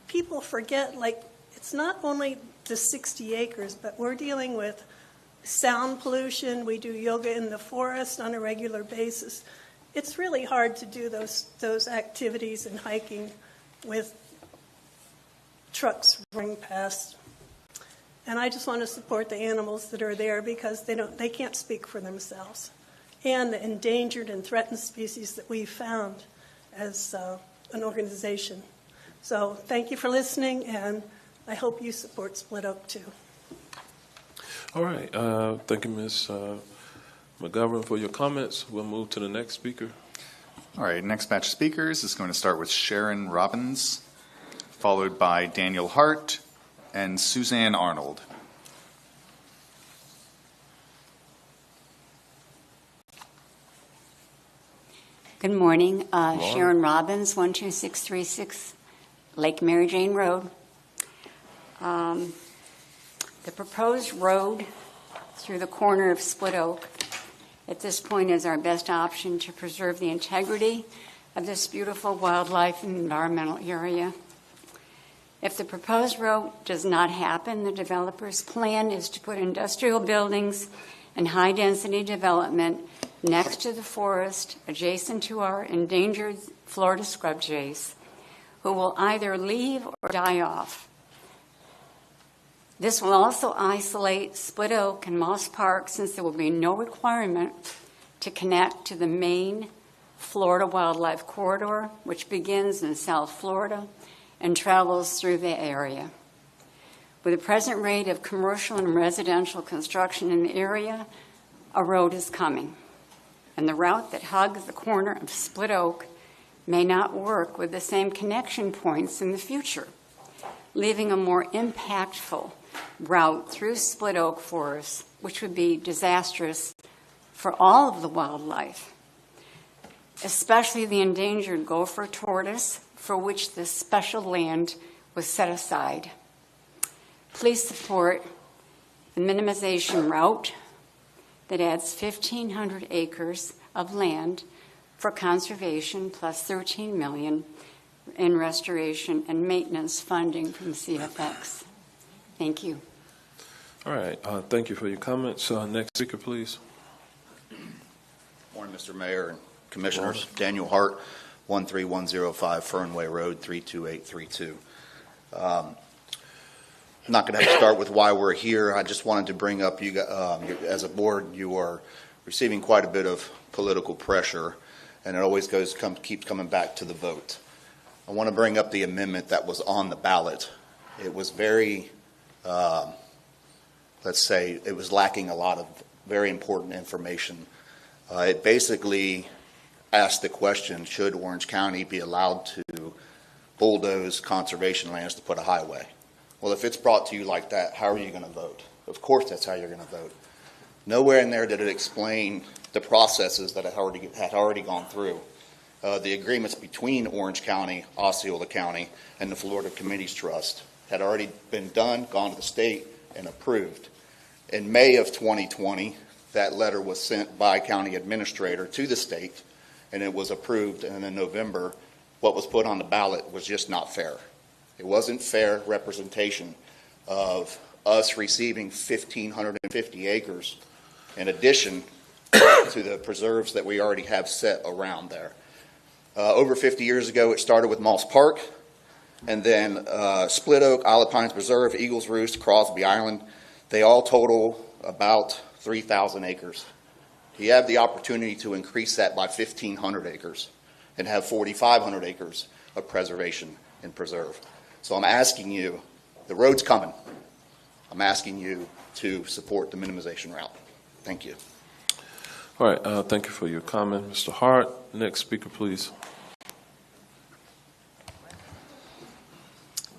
people forget, it's not only the 60 acres, but we're dealing with sound pollution. We do yoga in the forest on a regular basis. It's really hard to do those activities and hiking with trucks running past. And I just want to support the animals that are there because they can't speak for themselves. And the endangered and threatened species that we've found as an organization. So thank you for listening, and I hope you support Split Oak too. All right, thank you, Ms. McGovern, for your comments. We'll move to the next speaker. All right, next batch of speakers is going to start with Sharon Robbins, followed by Daniel Hart and Suzanne Arnold. Good morning. morning. Sharon Robbins, 12636 Lake Mary Jane Road. The proposed road through the corner of Split Oak at this point is our best option to preserve the integrity of this beautiful wildlife and environmental area. If the proposed road does not happen, the developer's plan is to put industrial buildings and high-density development next to the forest adjacent to our endangered Florida scrub jays, who will either leave or die off. This will also isolate Split Oak and Moss Park, since there will be no requirement to connect to the main Florida Wildlife Corridor, which begins in South Florida and travels through the area. With the present rate of commercial and residential construction in the area, a road is coming, and the route that hugs the corner of Split Oak may not work with the same connection points in the future, leaving a more impactful route through Split Oak Forest, which would be disastrous for all of the wildlife, especially the endangered gopher tortoise, for which this special land was set aside. Please support the minimization route that adds 1,500 acres of land for conservation plus $13 million in restoration and maintenance funding from CFX. Thank you. All right, thank you for your comments. Next speaker, please. Morning, Mr. Mayor and Commissioners. Daniel Hart, 13105 Fernway Road, 32832. I'm not going to have to start with why we're here. I just wanted to bring up, you as a board, you are receiving quite a bit of political pressure, and it always keeps coming back to the vote. I want to bring up the amendment that was on the ballot. It was very, let's say, it was lacking a lot of very important information. It basically asked the question, should Orange County be allowed to bulldoze conservation lands to put a highway? Well, if it's brought to you like that, how are you going to vote? Of course that's how you're going to vote. Nowhere in there did it explain the processes that had already gone through. The agreements between Orange County, Osceola County, and the Florida Communities Trust had already been done, gone to the state, and approved. In May of 2020, that letter was sent by county administrator to the state, and it was approved. And in November, what was put on the ballot was just not fair. It wasn't fair representation of us receiving 1,550 acres in addition to the preserves that we already have set around there. Over 50 years ago, it started with Moss Park, and then Split Oak, Isle of Pines Preserve, Eagles Roost, Crosby Island. They all total about 3,000 acres. You have the opportunity to increase that by 1,500 acres and have 4,500 acres of preservation and preserve. So I'm asking you, the road's coming. I'm asking you to support the minimization route. Thank you. All right, thank you for your comment, Mr. Hart. Next speaker, please.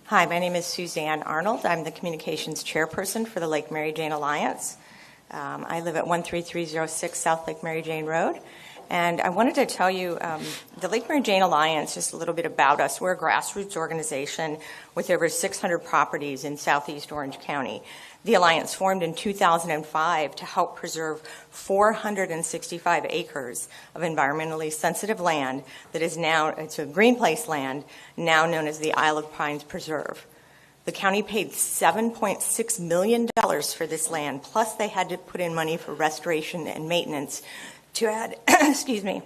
Hi, my name is Suzanne Arnold. I'm the communications chairperson for the Lake Mary Jane Alliance. I live at 13306 South Lake Mary Jane Road. And I wanted to tell you, the Lake Mary Jane Alliance, just a little bit about us. We're a grassroots organization with over 600 properties in southeast Orange County. The Alliance formed in 2005 to help preserve 465 acres of environmentally sensitive land that is now, it's a green place land, now known as the Isle of Pines Preserve. The county paid $7.6 million for this land, plus they had to put in money for restoration and maintenance to add, excuse me,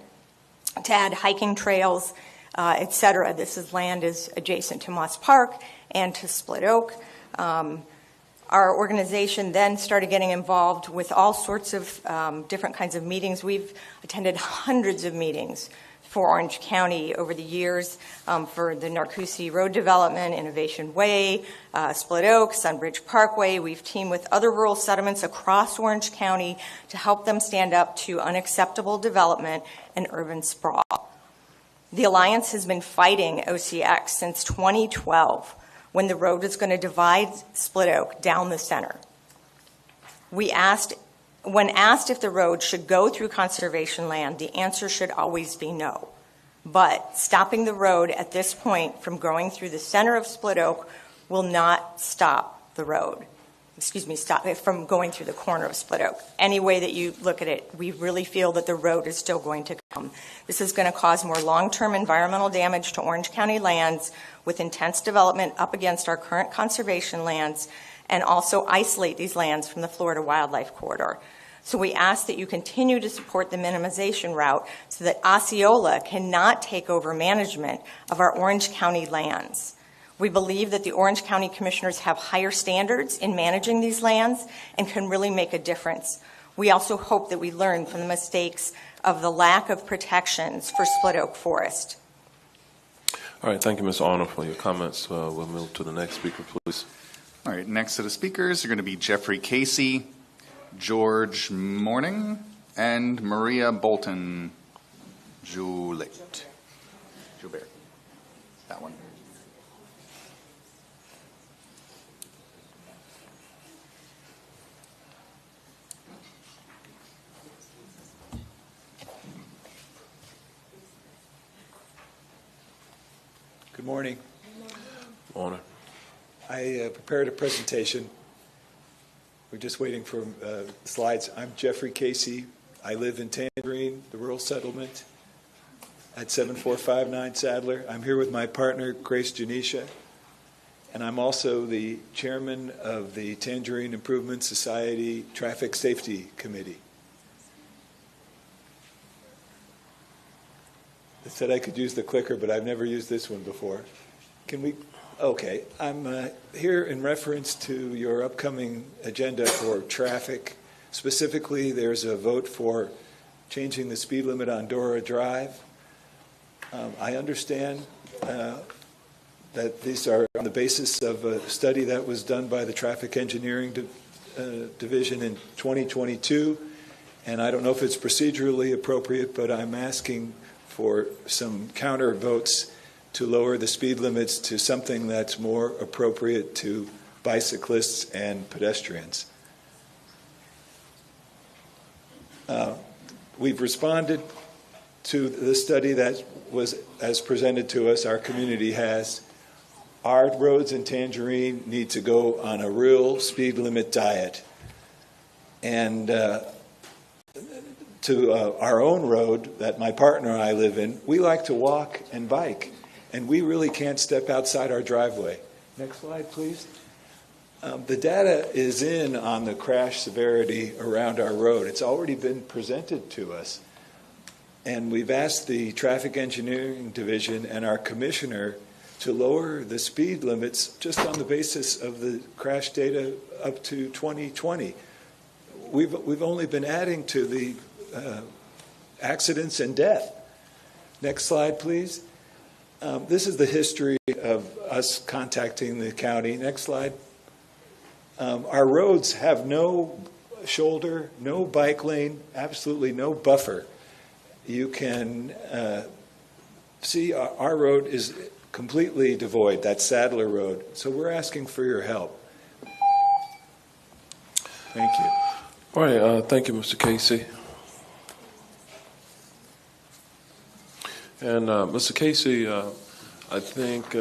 to add hiking trails, et cetera. This land is adjacent to Moss Park and to Split Oak. Our organization then started getting involved with all sorts of different kinds of meetings. We've attended hundreds of meetings for Orange County over the years, for the Narcoossee Road Development, Innovation Way, Split Oak, Sunbridge Parkway. We've teamed with other rural settlements across Orange County to help them stand up to unacceptable development and urban sprawl. The Alliance has been fighting OCX since 2012, when the road was going to divide Split Oak down the center. We asked When asked if the road should go through conservation land, the answer should always be no. But stopping the road at this point from going through the center of Split Oak will not stop the road. Stop it from going through the corner of Split Oak. Any way that you look at it, we really feel that the road is still going to come. This is going to cause more long-term environmental damage to Orange County lands with intense development up against our current conservation lands, and also isolate these lands from the Florida Wildlife Corridor. So we ask that you continue to support the minimization route so that Osceola cannot take over management of our Orange County lands. We believe that the Orange County Commissioners have higher standards in managing these lands and can really make a difference. We also hope that we learn from the mistakes of the lack of protections for Split Oak Forest. All right, thank you, Ms. Arnold, for your comments. We'll move to the next speaker, please. All right, next to the speakers are going to be Jeffrey Casey, George Morning, and Maria Bolton Joubert. That one. Good morning. Morning. I prepared a presentation. We're just waiting for slides. I'm Jeffrey Casey. I live in Tangerine, the rural settlement, at 7459 Sadler. I'm here with my partner, Grace Janisha, and I'm also the chairman of the Tangerine Improvement Society Traffic Safety Committee. They said I could use the clicker, but I've never used this one before. Can we? Okay. I'm here in reference to your upcoming agenda for traffic. Specifically, there's a vote for changing the speed limit on Dora Drive. I understand that these are on the basis of a study that was done by the Traffic Engineering Division in 2022, and I don't know if it's procedurally appropriate, but I'm asking for some counter votes to lower the speed limits to something that's more appropriate to bicyclists and pedestrians. We've responded to the study that was as presented to us, our community has. Our roads in Tangerine need to go on a real speed limit diet. And to our own road that my partner and I live in, we like to walk and bike, and we really can't step outside our driveway. Next slide, please. The data is in on the crash severity around our road. It's already been presented to us. And we've asked the Traffic Engineering Division and our commissioner to lower the speed limits just on the basis of the crash data up to 2020. We've only been adding to the accidents and death. Next slide, please. This is the history of us contacting the county. Next slide. Our roads have no shoulder, no bike lane, absolutely no buffer. You can see our road is completely devoid, that's Sadler Road. So we're asking for your help. Thank you. All right, thank you, Mr. Casey. And Mr. Casey, I think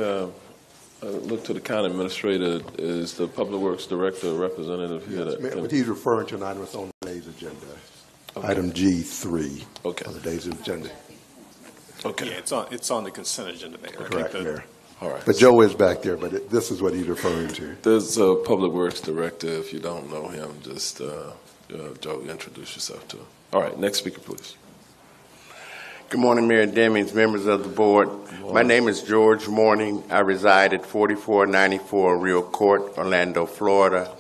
look to the county administrator is the Public Works Director representative here. Yes, what he's referring to now was on today's agenda. Okay. Item G3 on today's agenda. Okay. Yeah, it's on the consent agenda, Mayor. Correct, Mayor. All right. But Joe is back there, but this is what he's referring to. There's a Public Works Director. If you don't know him, just Joe, introduce yourself to him. All right, next speaker, please. Good morning, Mayor Demings, members of the board. My name is George Morning. I reside at 4494 Real Court, Orlando, Florida,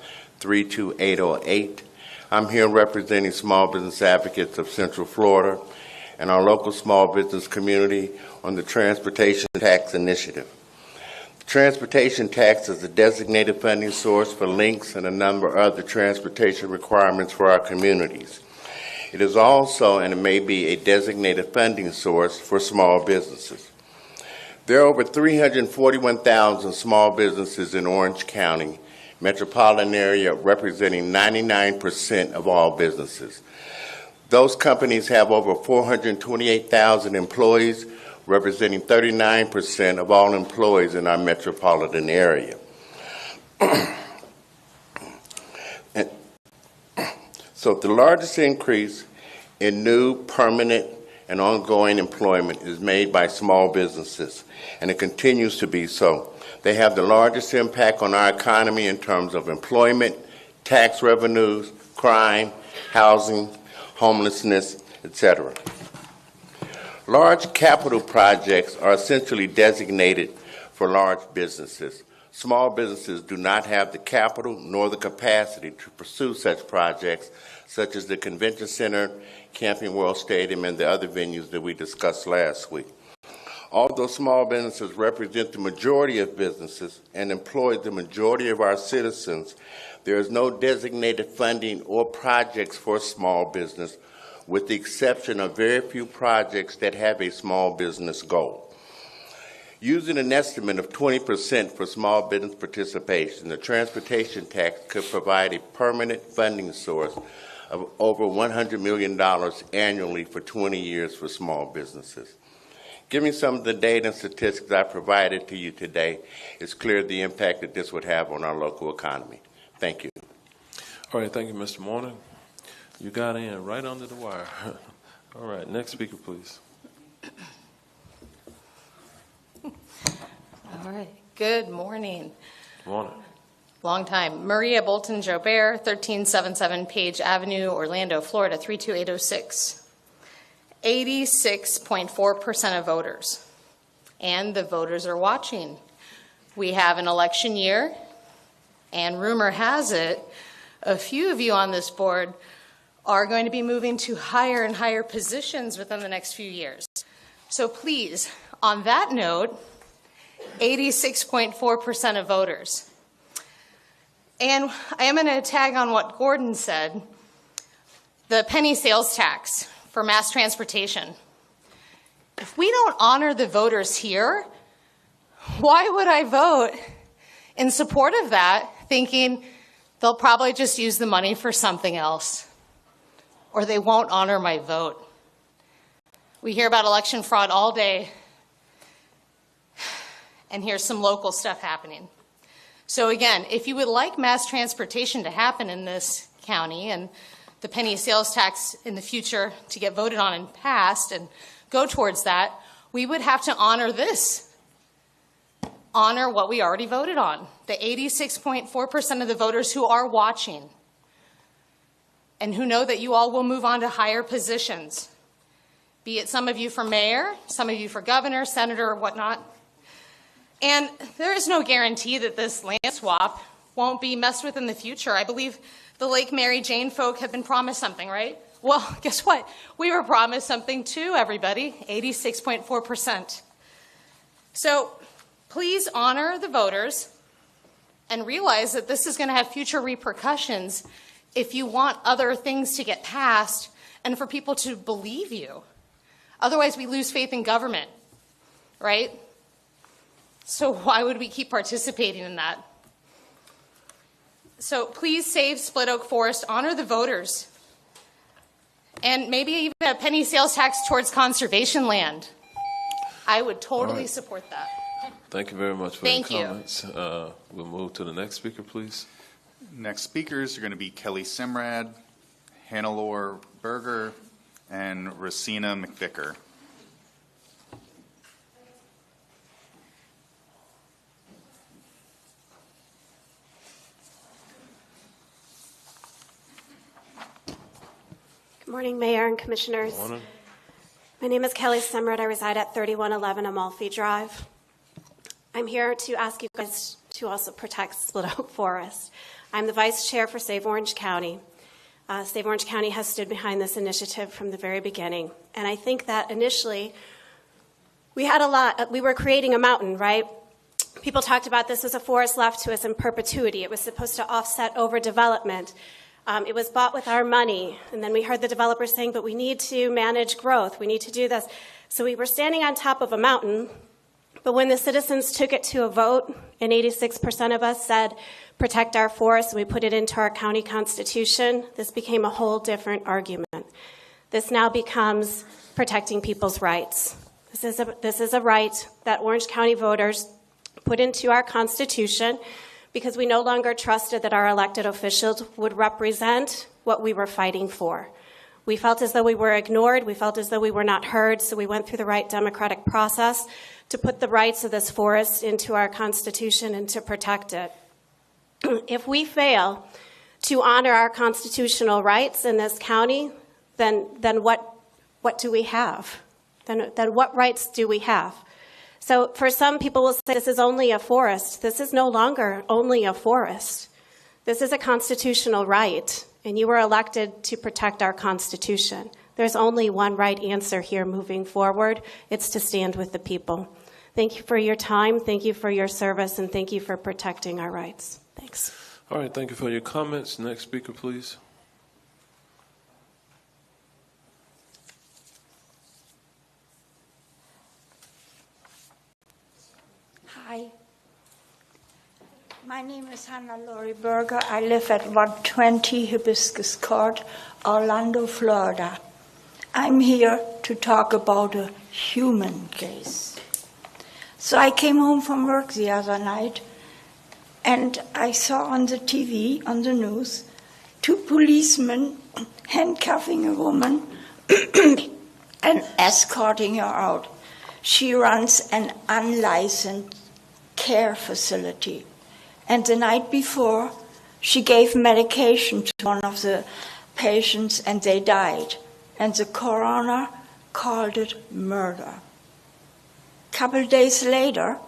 32808. I'm here representing small business advocates of Central Florida and our local small business community on the Transportation Tax Initiative. The Transportation Tax is a designated funding source for links and a number of other transportation requirements for our communities. It is also, and it may be, a designated funding source for small businesses. There are over 341,000 small businesses in Orange County, metropolitan area representing 99% of all businesses. Those companies have over 428,000 employees, representing 39% of all employees in our metropolitan area. So the largest increase in new, permanent, and ongoing employment is made by small businesses, and it continues to be so. They have the largest impact on our economy in terms of employment, tax revenues, crime, housing, homelessness, etc. Large capital projects are essentially designated for large businesses. Small businesses do not have the capital nor the capacity to pursue such projects, such as the Convention Center, Camping World Stadium, and the other venues that we discussed last week. Although small businesses represent the majority of businesses and employ the majority of our citizens, there is no designated funding or projects for small business, with the exception of very few projects that have a small business goal. Using an estimate of 20% for small business participation, the transportation tax could provide a permanent funding source of over $100 million annually for 20 years for small businesses. Given some of the data and statistics I provided to you today, it's clear the impact that this would have on our local economy. Thank you. All right, thank you, Mr. Morning. You got in right under the wire. All right, next speaker, please. All right. Good morning. Morning. Long time. Maria Bolton Jobert, 1377 Page Avenue, Orlando, Florida, 32806. 86.4% of voters. And the voters are watching. We have an election year, and rumor has it, a few of you on this board are going to be moving to higher and higher positions within the next few years. So please, on that note, 86.4% of voters. And I am going to tag on what Gordon said, the penny sales tax for mass transportation. If we don't honor the voters here, why would I vote in support of that, thinking they'll probably just use the money for something else, or they won't honor my vote? We hear about election fraud all day, and here's some local stuff happening. So again, if you would like mass transportation to happen in this county and the penny sales tax in the future to get voted on and passed and go towards that, we would have to honor this. Honor what we already voted on. The 86.4% of the voters who are watching and who know that you all will move on to higher positions. Be it some of you for mayor, some of you for governor, senator, or whatnot. And there is no guarantee that this land swap won't be messed with in the future. I believe the Lake Mary Jane folk have been promised something, right? Well, guess what? We were promised something too, everybody, 86.4%. So please honor the voters and realize that this is going to have future repercussions if you want other things to get passed and for people to believe you. Otherwise, we lose faith in government, right? So why would we keep participating in that? So please save Split Oak Forest, honor the voters, and maybe even a penny sales tax towards conservation land. I would totally support that. Thank you very much for Thank your you. comments. We'll move to the next speaker, please. Next speakers are going to be Kelly Simrad, Hannelore Berger, and Racina McVicker. Good morning, Mayor and Commissioners. Morning. My name is Kelly Simrad. I reside at 3111 Amalfi Drive. I'm here to ask you guys to also protect Split Oak Forest. I'm the Vice Chair for Save Orange County. Save Orange County has stood behind this initiative from the very beginning. And I think that initially we were creating a mountain, right? People talked about this as a forest left to us in perpetuity. It was supposed to offset overdevelopment. It was bought with our money. And then we heard the developers saying, but we need to manage growth. We need to do this. So we were standing on top of a mountain, But when the citizens took it to a vote, and 86% of us said, protect our forests, and we put it into our county constitution, this became a whole different argument. This now becomes protecting people's rights. This is a right that Orange County voters put into our constitution because we no longer trusted that our elected officials would represent what we were fighting for. We felt as though we were ignored. We felt as though we were not heard, so we went through the right democratic process to put the rights of this forest into our constitution and to protect it. If we fail to honor our constitutional rights in this county, then what do we have? Then what rights do we have? So for some people will say this is only a forest. This is no longer only a forest. This is a constitutional right, and you were elected to protect our Constitution. There's only one right answer here moving forward. It's to stand with the people. Thank you for your time, thank you for your service, and thank you for protecting our rights. Thanks. All right, thank you for your comments. Next speaker, please. Hi. My name is Hannah Laurie Berger. I live at 120 Hibiscus Court, Orlando, Florida. I'm here to talk about a human case. So I came home from work the other night, and I saw on the TV, on the news, 2 policemen handcuffing a woman and escorting her out. She runs an unlicensed care facility. And the night before, she gave medication to one of the patients and they died. And the coroner called it murder. A couple days later,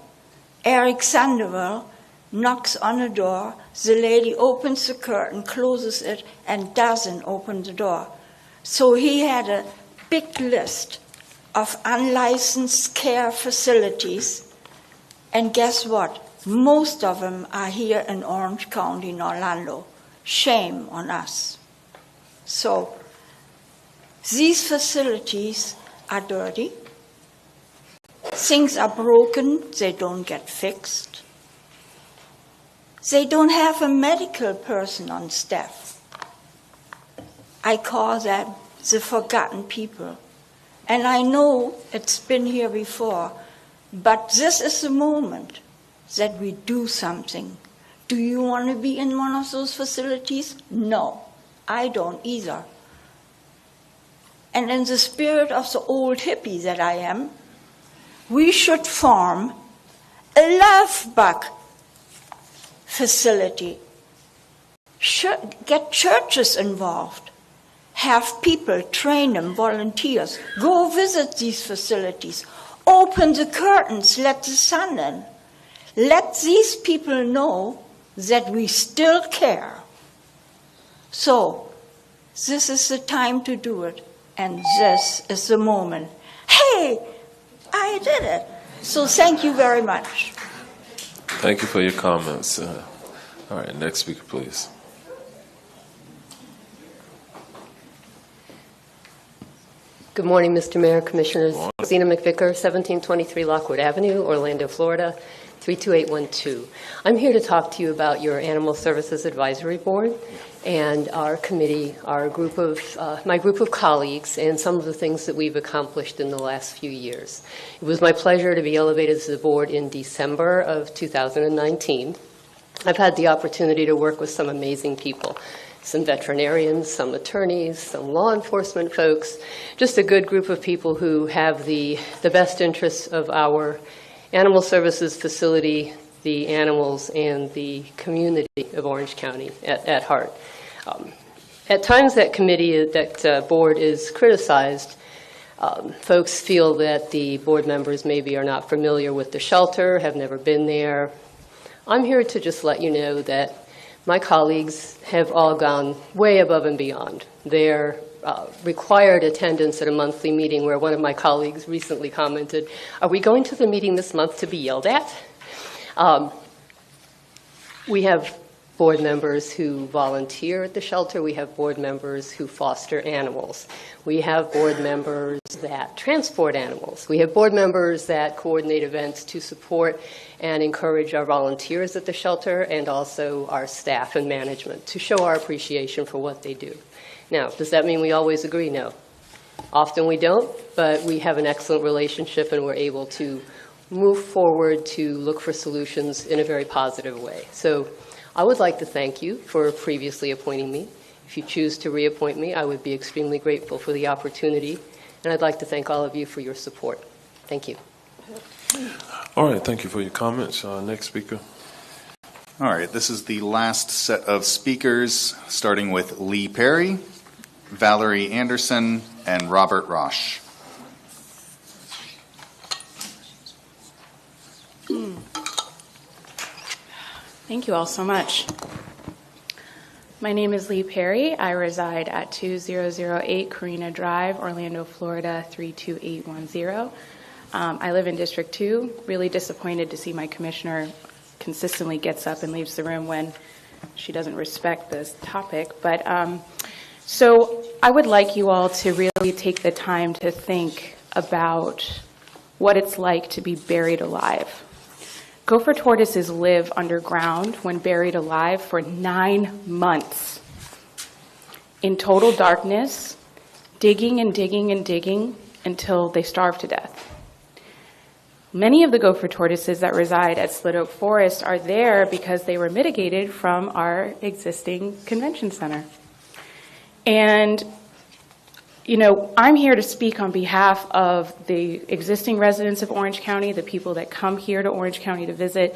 Eric Sandoval knocks on the door. The lady opens the curtain, closes it, and doesn't open the door. So he had a big list of unlicensed care facilities. And guess what? Most of them are here in Orange County in Orlando. Shame on us. So these facilities are dirty. Things are broken, they don't get fixed. They don't have a medical person on staff. I call them the forgotten people. And I know it's been here before, but this is the moment that we do something. Do you want to be in one of those facilities? No, I don't either. And in the spirit of the old hippie that I am, we should form a love bug facility. Get churches involved. Have people, train them, volunteers. Go visit these facilities. Open the curtains, let the sun in. Let these people know that we still care. So, this is the time to do it, and this is the moment. Hey, I did it. So thank you very much. Thank you for your comments. All right, next speaker, please. Good morning, Mr. Mayor, Commissioners. Zena McVicker, 1723 Lockwood Avenue, Orlando, Florida, 32812. I'm here to talk to you about your Animal Services Advisory Board and our committee, my group of colleagues, and some of the things that we've accomplished in the last few years. It was my pleasure to be elevated to the board in December of 2019. I've had the opportunity to work with some amazing people. Some veterinarians, some attorneys, some law enforcement folks, just a good group of people who have the best interests of our animal services facility, the animals, and the community of Orange County at heart. At times that board is criticized. Folks feel that the board members maybe are not familiar with the shelter, have never been there. I'm here to just let you know that my colleagues have all gone way above and beyond. Their required attendance at a monthly meeting, where one of my colleagues recently commented, "Are we going to the meeting this month to be yelled at?" We have board members who volunteer at the shelter. We have board members who foster animals. We have board members that transport animals. We have board members that coordinate events to support and encourage our volunteers at the shelter and also our staff and management to show our appreciation for what they do. Now, does that mean we always agree? No. Often we don't, but we have an excellent relationship and we're able to move forward to look for solutions in a very positive way. So I would like to thank you for previously appointing me. If you choose to reappoint me, I would be extremely grateful for the opportunity, and I'd like to thank all of you for your support. Thank you. All right, thank you for your comments. Next speaker. All right, this is the last set of speakers, starting with Lee Perry, Valerie Anderson, and Robert Roche. Thank you all so much. My name is Lee Perry. I reside at 2008 Carina Drive, Orlando, Florida 32810. I live in District 2. Really disappointed to see my commissioner consistently gets up and leaves the room when she doesn't respect this topic. But so I would like you all to really take the time to think about what it's like to be buried alive. Gopher tortoises live underground when buried alive for 9 months in total darkness, digging and digging and digging until they starve to death. Many of the gopher tortoises that reside at Split Oak Forest are there because they were mitigated from our existing convention center. And you know, I'm here to speak on behalf of the existing residents of Orange County, the people that come here to Orange County to visit.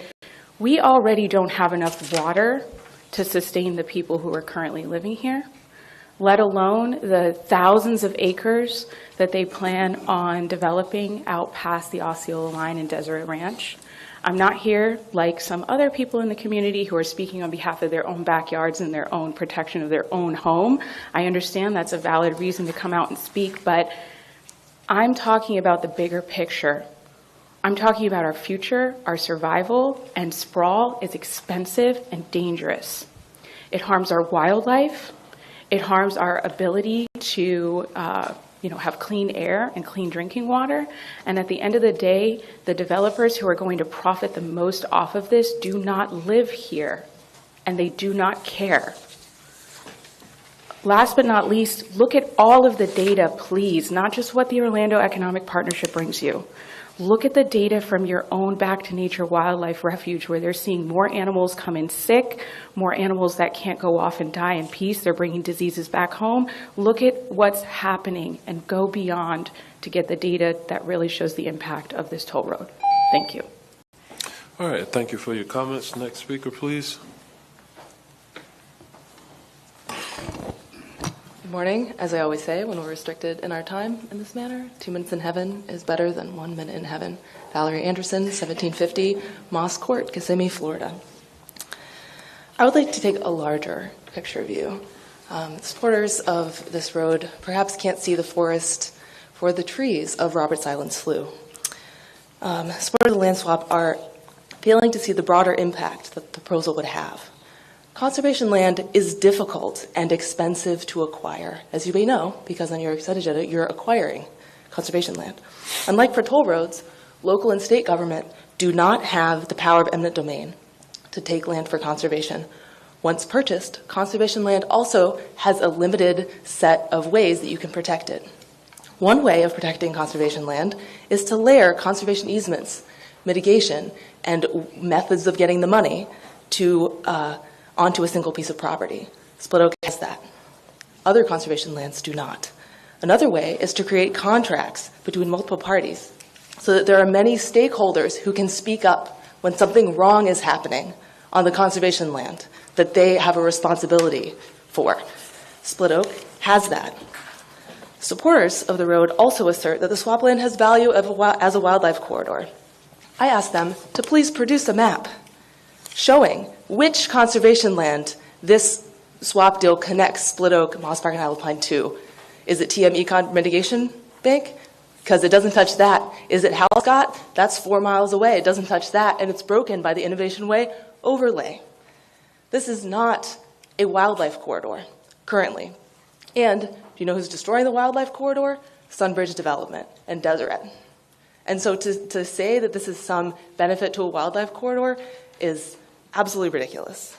We already don't have enough water to sustain the people who are currently living here, let alone the thousands of acres that they plan on developing out past the Osceola line and Deseret Ranch. I'm not here like some other people in the community who are speaking on behalf of their own backyards and their own protection of their own home. I understand that's a valid reason to come out and speak, but I'm talking about the bigger picture. I'm talking about our future, our survival, and sprawl is expensive and dangerous. It harms our wildlife. It harms our ability to have clean air and clean drinking water. And at the end of the day, the developers who are going to profit the most off of this do not live here, and they do not care. Last but not least, look at all of the data, please, not just what the Orlando Economic Partnership brings you. Look at the data from your own Back to Nature Wildlife Refuge, where they're seeing more animals come in sick, more animals that can't go off and die in peace. They're bringing diseases back home. Look at what's happening and go beyond to get the data that really shows the impact of this toll road. Thank you. All right, thank you for your comments. Next speaker, please. Good morning. As I always say, when we're restricted in our time in this manner, 2 minutes in heaven is better than 1 minute in heaven. Valerie Anderson, 1750, Moss Court, Kissimmee, Florida. I would like to take a larger picture view. Supporters of this road perhaps can't see the forest for the trees of Roberts Island Slough. Supporters of the land swap are failing to see the broader impact that the proposal would have. Conservation land is difficult and expensive to acquire, as you may know, because on your consent agenda, you're acquiring conservation land. Unlike for toll roads, local and state government do not have the power of eminent domain to take land for conservation. Once purchased, conservation land also has a limited set of ways that you can protect it. One way of protecting conservation land is to layer conservation easements, mitigation, and methods of getting the money to onto a single piece of property. Split Oak has that. Other conservation lands do not. Another way is to create contracts between multiple parties so that there are many stakeholders who can speak up when something wrong is happening on the conservation land that they have a responsibility for. Split Oak has that. Supporters of the road also assert that the swampland has value as a wildlife corridor. I asked them to please produce a map showing which conservation land this swap deal connects Split Oak, Moss Park, and Isle of Pine to. Is it TM Econ Mitigation Bank? Because it doesn't touch that. Is it Halscott? That's 4 miles away. It doesn't touch that, and it's broken by the Innovation Way overlay. This is not a wildlife corridor currently. And do you know who's destroying the wildlife corridor? Sunbridge Development and Deseret. And so to say that this is some benefit to a wildlife corridor is absolutely ridiculous.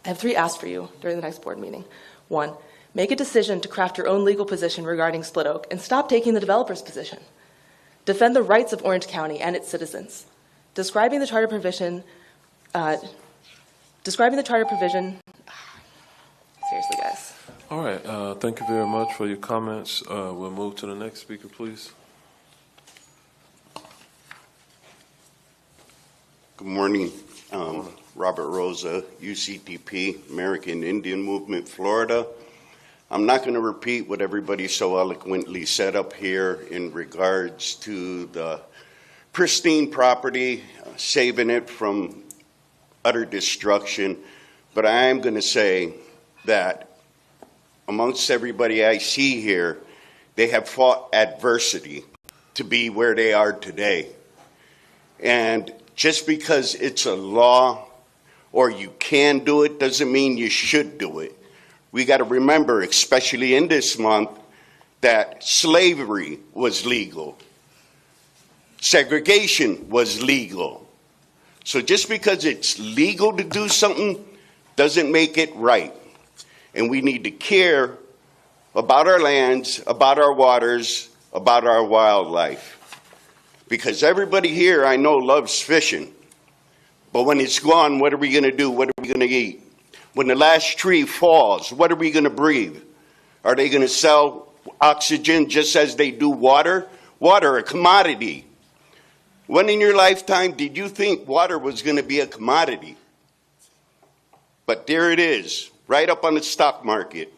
I have 3 asks for you during the next board meeting. 1, make a decision to craft your own legal position regarding Split Oak and stop taking the developer's position. Defend the rights of Orange County and its citizens. Describing the charter provision, seriously, guys. All right, thank you very much for your comments. We'll move to the next speaker, please. Good morning. Robert Rosa, UCTP, American Indian Movement, Florida. I'm not going to repeat what everybody so eloquently said up here in regards to the pristine property, saving it from utter destruction, but I am going to say that amongst everybody I see here, they have fought adversity to be where they are today. And just because it's a law or you can do it doesn't mean you should do it. We got to remember, especially in this month, that slavery was legal. Segregation was legal. So just because it's legal to do something doesn't make it right. And we need to care about our lands, about our waters, about our wildlife. Because everybody here I know loves fishing. But when it's gone, what are we going to do? What are we going to eat? When the last tree falls, what are we going to breathe? Are they going to sell oxygen just as they do water? Water, a commodity. When in your lifetime did you think water was going to be a commodity? But there it is, right up on the stock market.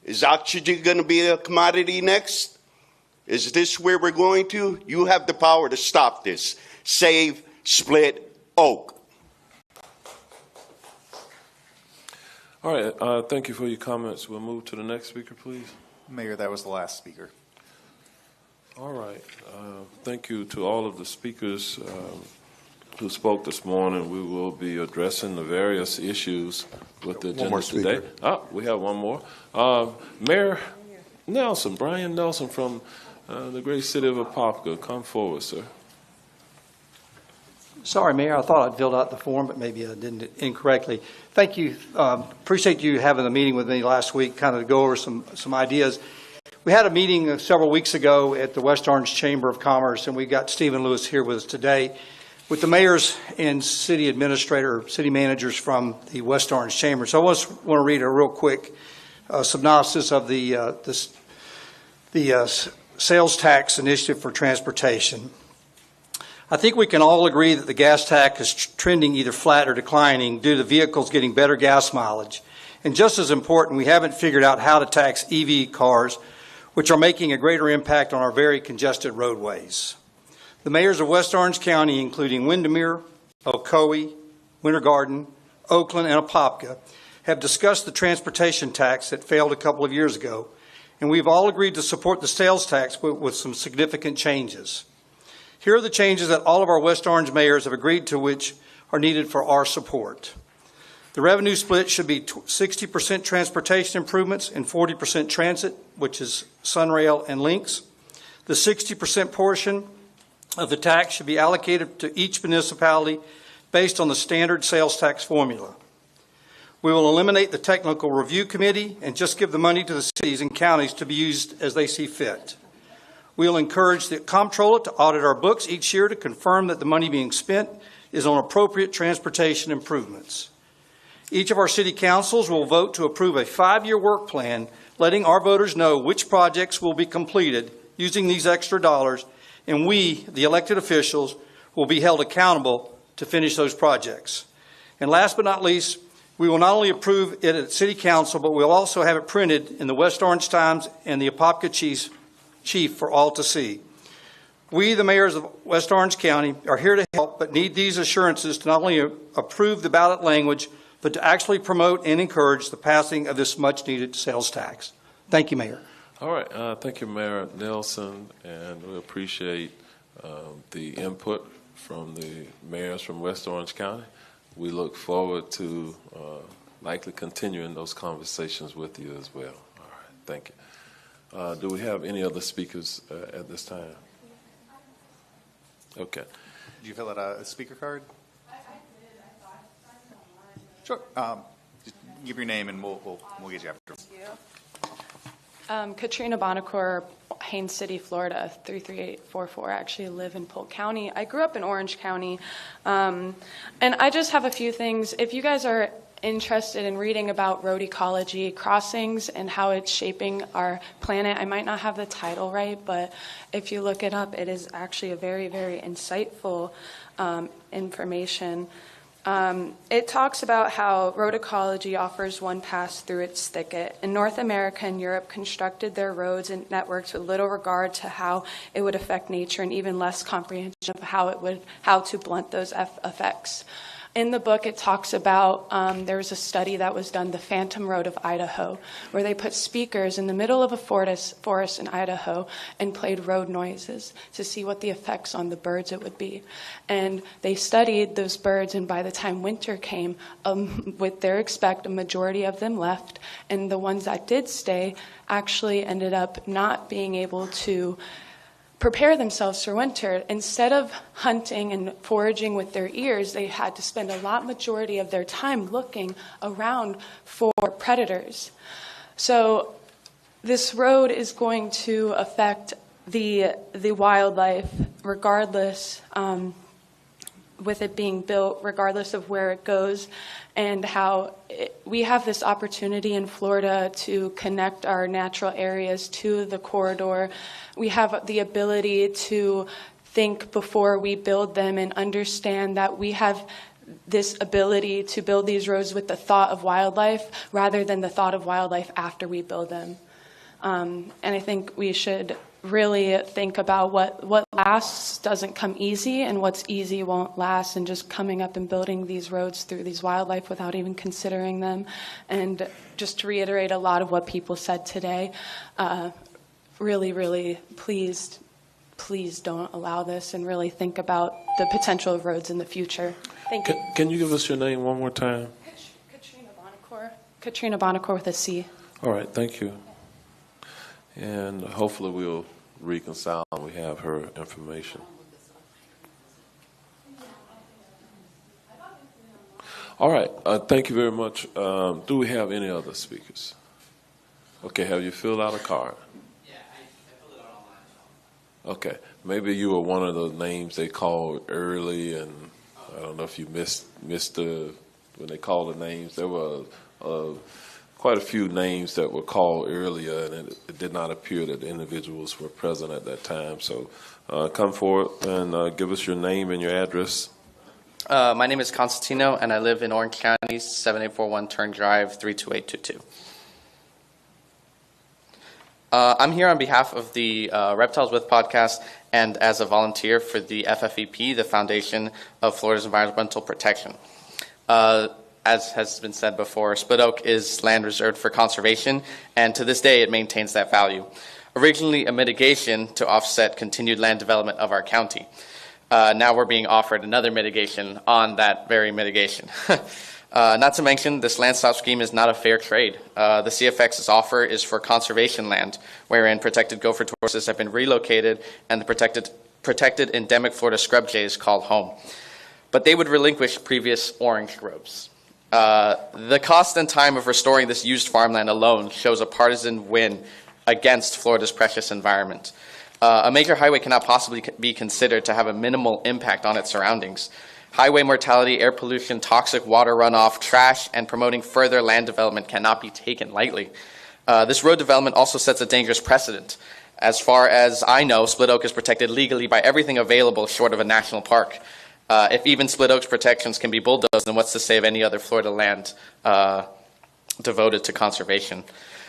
Is oxygen going to be a commodity next? Is this where we're going to? You have the power to stop this. Save Split Oak. All right, thank you for your comments. We'll move to the next speaker, please. Mayor, that was the last speaker. All right. Thank you to all of the speakers who spoke this morning. We will be addressing the various issues with the agenda today. We have one more. Mayor Nelson, Brian Nelson from the great city of Apopka. Come forward, sir. Sorry, Mayor, I thought I'd filled out the form, but maybe I didn't incorrectly. Thank you. Appreciate you having a meeting with me last week, kind of to go over some ideas. We had a meeting several weeks ago at the West Orange Chamber of Commerce, and we got Stephen Lewis here with us today with the mayors and city administrator, city managers from the West Orange Chamber. So I just want to read a real quick synopsis of the sales tax initiative for transportation. I think we can all agree that the gas tax is trending either flat or declining due to vehicles getting better gas mileage. And just as important, we haven't figured out how to tax EV cars, which are making a greater impact on our very congested roadways. The mayors of West Orange County, including Windermere, Ocoee, Winter Garden, Oakland, and Apopka, have discussed the transportation tax that failed a couple of years ago, and we've all agreed to support the sales tax with some significant changes. Here are the changes that all of our West Orange mayors have agreed to, which are needed for our support. The revenue split should be 60% transportation improvements and 40% transit, which is Sunrail and Lynx. The 60% portion of the tax should be allocated to each municipality based on the standard sales tax formula. We will eliminate the technical review committee and just give the money to the cities and counties to be used as they see fit. We will encourage the comptroller to audit our books each year to confirm that the money being spent is on appropriate transportation improvements. Each of our city councils will vote to approve a 5-year work plan, letting our voters know which projects will be completed using these extra dollars, and we, the elected officials, will be held accountable to finish those projects. And last but not least, we will not only approve it at City Council, but we'll also have it printed in the West Orange Times and the Apopka Chief for all to see. We, the mayors of West Orange County, are here to help, but need these assurances to not only approve the ballot language, but to actually promote and encourage the passing of this much-needed sales tax. Thank you, Mayor. All right. Thank you, Mayor Nelson, and we appreciate the input from the mayors from West Orange County. we look forward to likely continuing those conversations with you as well. All right, thank you. Do we have any other speakers at this time? Okay. Did you fill out a speaker card? I did. I thought Sure. Just give your name and we'll get you after. Thank you. Katrina Bonacore, Haines City, Florida, 33844. I actually live in Polk County. I grew up in Orange County. And I just have a few things. If you guys are interested in reading about road ecology crossings and how it's shaping our planet, I might not have the title right, but if you look it up, it is actually a very, very insightful information. It talks about how road ecology offers one pass through its thicket. In North America and Europe constructed their roads and networks with little regard to how it would affect nature and even less comprehension of how to blunt those effects. In the book, it talks about, there was a study that was done, the Phantom Road of Idaho, where they put speakers in the middle of a forest in Idaho and played road noises to see what the effects on the birds it would be. And they studied those birds, and by the time winter came, with their expect, a majority of them left, and the ones that did stay actually ended up not being able to prepare themselves for winter. Instead of hunting and foraging with their ears, they had to spend a majority of their time looking around for predators. So this road is going to affect the wildlife regardless, with it being built, regardless of where it goes, and how we have this opportunity in Florida to connect our natural areas to the corridor. We have the ability to think before we build them and understand that we have this ability to build these roads with the thought of wildlife rather than the thought of wildlife after we build them. And I think we should really think about what lasts doesn't come easy, and what's easy won't last, and just coming up and building these roads through these wildlife without even considering them. And just to reiterate a lot of what people said today, really, really, please don't allow this, and really think about the potential of roads in the future. Thank you. Can you give us your name one more time? Katrina Bonacore. Katrina Bonacore with a C. All right, thank you. And hopefully we'll reconcile and we have her information. All right, thank you very much. Do we have any other speakers? Okay, have you filled out a card? Yeah, I filled it out online. Okay, maybe you were one of the names they called early, and I don't know if you missed when they called the names. There were quite a few names that were called earlier, and it did not appear that the individuals were present at that time. So come forward and give us your name and your address. My name is Constantino, and I live in Orange County, 7841 Turn Drive, 32822. I'm here on behalf of the Reptiles With podcast and as a volunteer for the FFEP, the Foundation of Florida's Environmental Protection. As has been said before, Split Oak is land reserved for conservation, and to this day it maintains that value. Originally a mitigation to offset continued land development of our county. Now we're being offered another mitigation on that very mitigation. Not to mention, this land swap scheme is not a fair trade. The CFX's offer is for conservation land, wherein protected gopher tortoises have been relocated and the protected endemic Florida scrub jay is called home. But they would relinquish previous orange groves. The cost and time of restoring this used farmland alone shows a partisan win against Florida's precious environment. A major highway cannot possibly be considered to have a minimal impact on its surroundings. Highway mortality, air pollution, toxic water runoff, trash, and promoting further land development cannot be taken lightly. This road development also sets a dangerous precedent. As far as I know, Split Oak is protected legally by everything available short of a national park. If even Split Oak's protections can be bulldozed, then what's to say of any other Florida land devoted to conservation?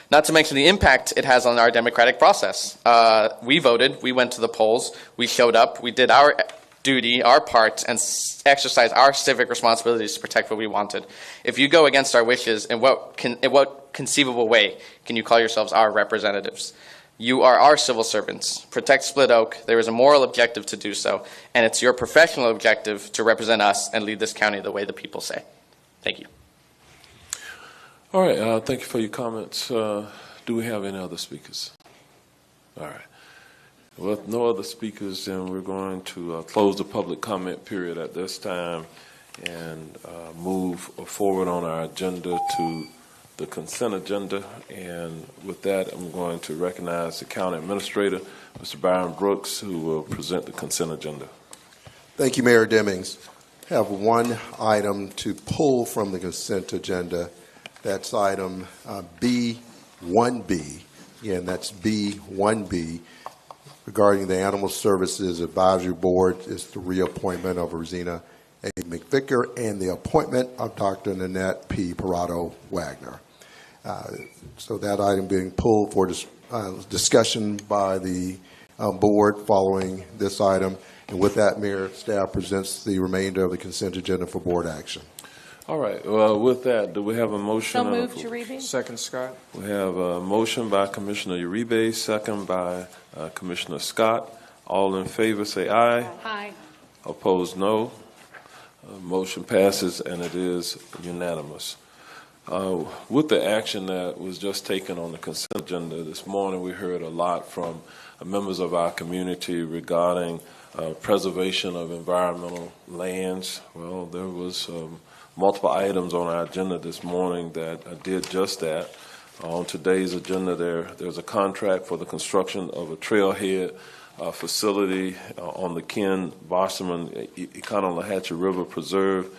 Not to mention the impact it has on our democratic process. We voted, we went to the polls, we showed up, we did our duty, our part, and exercised our civic responsibilities to protect what we wanted. If you go against our wishes, in what conceivable way can you call yourselves our representatives? You are our civil servants. Protect Split Oak. There is a moral objective to do so, and it's your professional objective to represent us and lead this county the way the people say. Thank you. All right, thank you for your comments. Do we have any other speakers? All right. With no other speakers, then we're going to close the public comment period at this time and move forward on our agenda to the consent agenda. And with that, I'm going to recognize the county administrator, Mr. Byron Brooks, who will present the consent agenda. Thank you, Mayor Demings. I have one item to pull from the consent agenda. That's item B1B. Again, that's B1B. Regarding the Animal Services Advisory Board, is the reappointment of Rosina A. McVicker and the appointment of Dr. Nanette P. Parado Wagner. So that item being pulled for discussion by the board following this item. And with that, Mayor, staff presents the remainder of the consent agenda for board action. All right. Well, with that, do we have a motion? So moved, Uribe. Second, Scott. We have a motion by Commissioner Uribe, second by Commissioner Scott. All in favor say aye. Aye. Opposed, no. Motion passes, and it is unanimous. With the action that was just taken on the consent agenda this morning, we heard a lot from members of our community regarding preservation of environmental lands. Well, there was multiple items on our agenda this morning that did just that. On today's agenda, there's a contract for the construction of a trailhead facility on the Ken Bosserman Econo-Lahatchie River Preserve.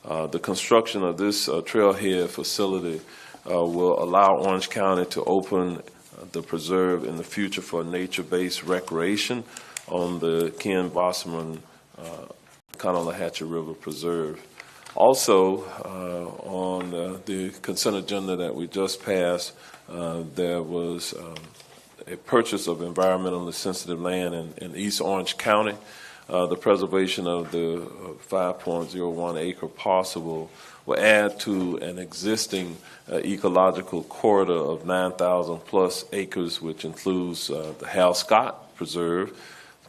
The construction of this trailhead facility will allow Orange County to open the preserve in the future for nature-based recreation on the Ken Bosserman Econo-Lahatchie River Preserve. Also, on the consent agenda that we just passed, there was a purchase of environmentally sensitive land in East Orange County. The preservation of the 5.01 acre parcel will add to an existing ecological corridor of 9,000 plus acres, which includes the Hal Scott Preserve,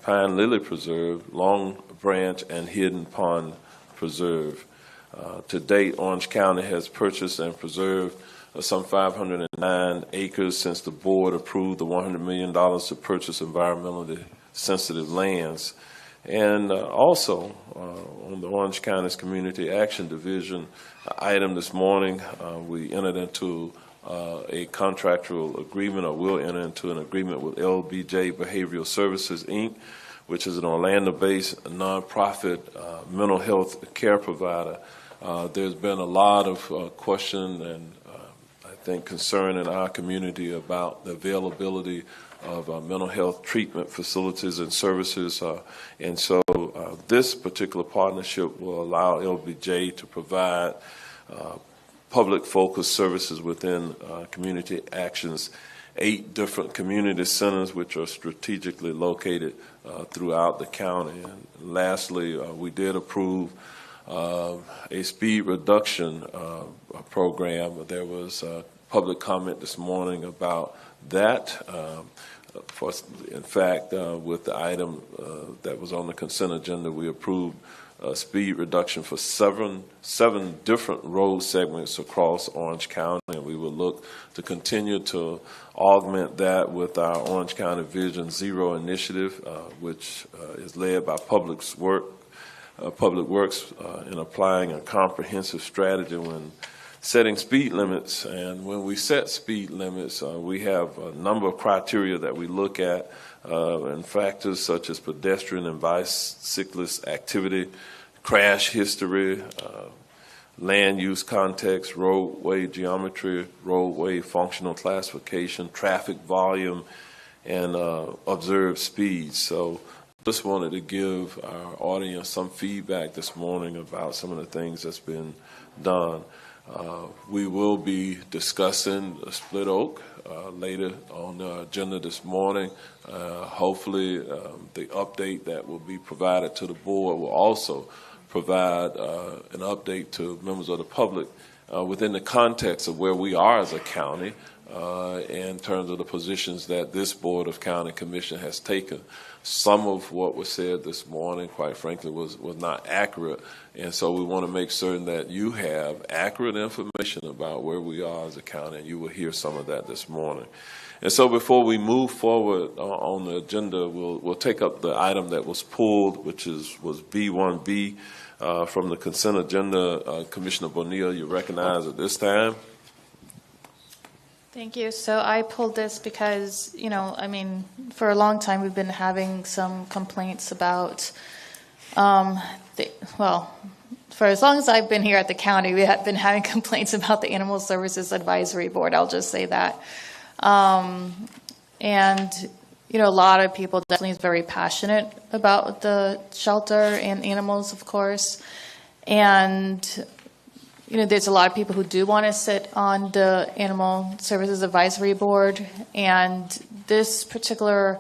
Pine Lily Preserve, Long Branch, and Hidden Pond Preserve. To date, Orange County has purchased and preserved some 509 acres since the board approved the $100 million to purchase environmentally sensitive lands. And also, on the Orange County's Community Action Division item this morning, we entered into a contractual agreement, or will enter into an agreement with LBJ Behavioral Services, Inc., which is an Orlando-based nonprofit mental health care provider. There's been a lot of question and I think concern in our community about the availability of mental health treatment facilities and services. And so this particular partnership will allow LBJ to provide public-focused services within Community Action's 8 different community centers, which are strategically located throughout the county. And lastly, we did approve a speed reduction program. There was public comment this morning about that. In fact, with the item that was on the consent agenda, we approved speed reduction for seven different road segments across Orange County, and we will look to continue to augment that with our Orange County Vision Zero initiative, which is led by Public Works in applying a comprehensive strategy when setting speed limits. And when we set speed limits, we have a number of criteria that we look at, and factors such as pedestrian and bicyclist activity, crash history, land use context, roadway geometry, roadway functional classification, traffic volume, and observed speeds. So just wanted to give our audience some feedback this morning about some of the things that's been done. We will be discussing Split Oak later on the agenda this morning. Hopefully the update that will be provided to the board will also provide an update to members of the public within the context of where we are as a county, in terms of the positions that this Board of County Commission has taken. Some of what was said this morning, quite frankly, was not accurate, and so we want to make certain that you have accurate information about where we are as a county, and you will hear some of that this morning. And so before we move forward on the agenda, we'll take up the item that was pulled, which was B1B from the consent agenda. Commissioner Bonilla, you recognize at this time. Thank you. So I pulled this because, for a long time we've been having some complaints about, for as long as I've been here at the county, we have been having complaints about the Animal Services Advisory Board. I'll just say that. A lot of people definitely is very passionate about the shelter and animals, of course. And there's a lot of people who do want to sit on the Animal Services Advisory Board, and this particular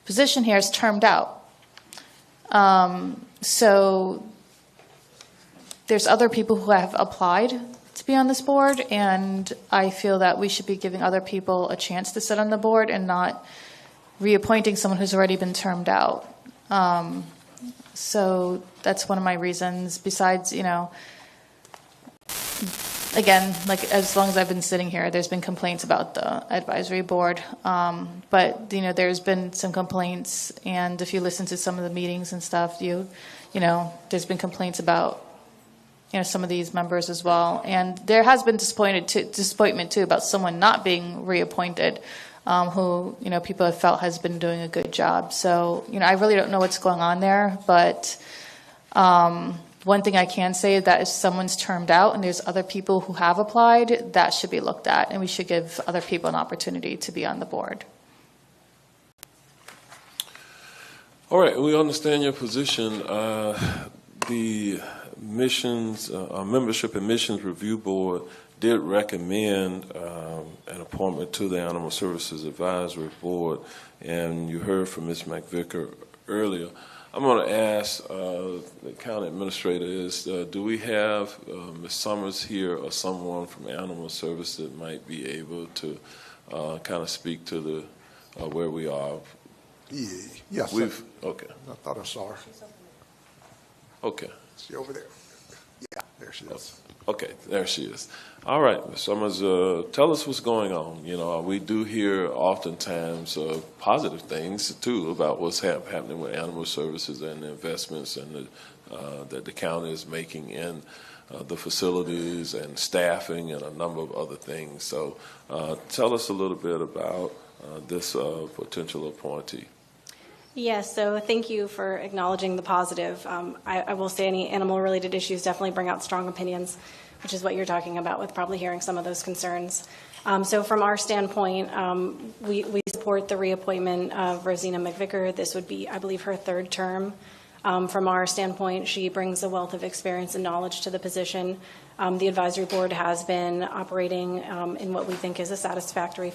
position here is termed out. So there's other people who have applied to be on this board, and I feel that we should be giving other people a chance to sit on the board and not reappointing someone who's already been termed out. So that's one of my reasons. Besides, again, as long as I've been sitting here, there's been complaints about the advisory board. But there's been some complaints, and if you listen to some of the meetings and stuff, there's been complaints about some of these members as well. And there has been disappointment too about someone not being reappointed, who people have felt has been doing a good job. So I really don't know what's going on there, but one thing I can say is that if someone's termed out and there's other people who have applied, that should be looked at, and we should give other people an opportunity to be on the board. All right, we understand your position. The Membership and Missions Review Board did recommend an appointment to the Animal Services Advisory Board, and you heard from Ms. McVicker earlier. I'm going to ask the county administrator do we have Ms. Summers here or someone from Animal Services that might be able to kind of speak to the where we are? Yes. Okay. I thought I saw her. Okay. Is she over there? Yeah, there she is. Okay, there she is. All right, Ms. Summers, tell us what's going on. We do hear oftentimes positive things, too, about what's happening with animal services and the investments and that the county is making in the facilities and staffing and a number of other things. So tell us a little bit about this potential appointee. Yes, so thank you for acknowledging the positive. I will say any animal-related issues definitely bring out strong opinions, which is what you're talking about with probably hearing some of those concerns. So from our standpoint, we support the reappointment of Rosina McVicker. This would be, I believe, her third term. From our standpoint, she brings a wealth of experience and knowledge to the position. The advisory board has been operating in what we think is a satisfactory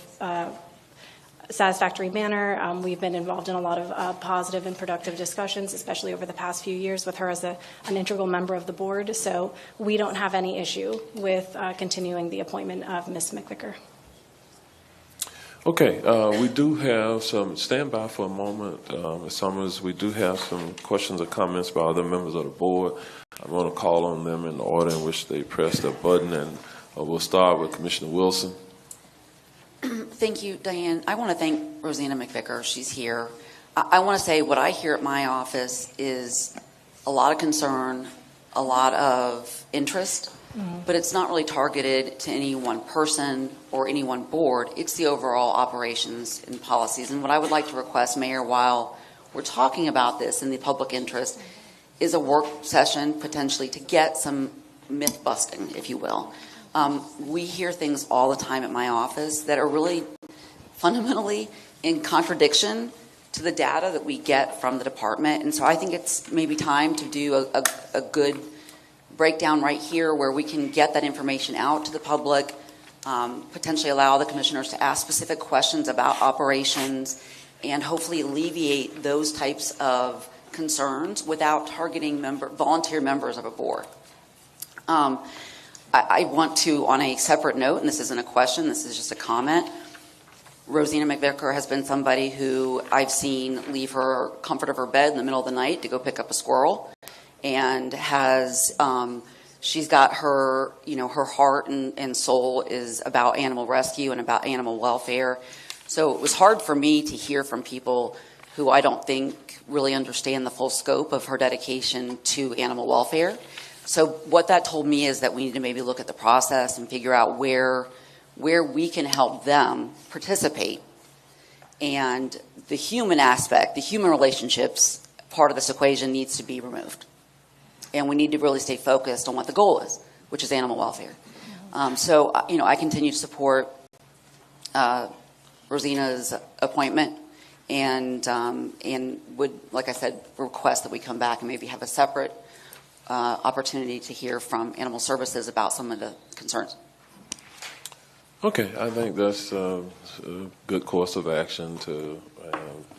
manner. We've been involved in a lot of positive and productive discussions, especially over the past few years with her as an integral member of the board. So we don't have any issue with continuing the appointment of Ms. McVicker. Okay, we do have some, stand by for a moment, Ms. Summers. We do have some questions or comments by other members of the board. I'm going to call on them in the order in which they press their button, and we'll start with Commissioner Wilson. Thank you, Diane. I want to thank Rosina McVicker. She's here. I want to say what I hear at my office is a lot of concern, a lot of interest, but it's not really targeted to any one person or any one board. It's the overall operations and policies. And what I would like to request, Mayor, while we're talking about this in the public interest, is a work session potentially to get some myth busting, if you will. We hear things all the time at my office that are really fundamentally in contradiction to the data that we get from the department. And so I think it's maybe time to do a good breakdown right here where we can get that information out to the public, potentially allow the commissioners to ask specific questions about operations, and hopefully alleviate those types of concerns without targeting volunteer members of a board. I want to, on a separate note, and this isn't a question, this is just a comment, Rosina McVicker has been somebody who I've seen leave her comfort of her bed in the middle of the night to go pick up a squirrel, and has she's got her, her heart and soul is about animal rescue and about animal welfare. So it was hard for me to hear from people who I don't think really understand the full scope of her dedication to animal welfare. So what that told me is that we need to maybe look at the process and figure out where we can help them participate. And the human aspect, the human relationships part of this equation needs to be removed. And we need to really stay focused on what the goal is, which is animal welfare. So I continue to support Rosina's appointment, and would, like I said, request that we come back and maybe have a separate opportunity to hear from Animal Services about some of the concerns. Okay, I think that's a good course of action to,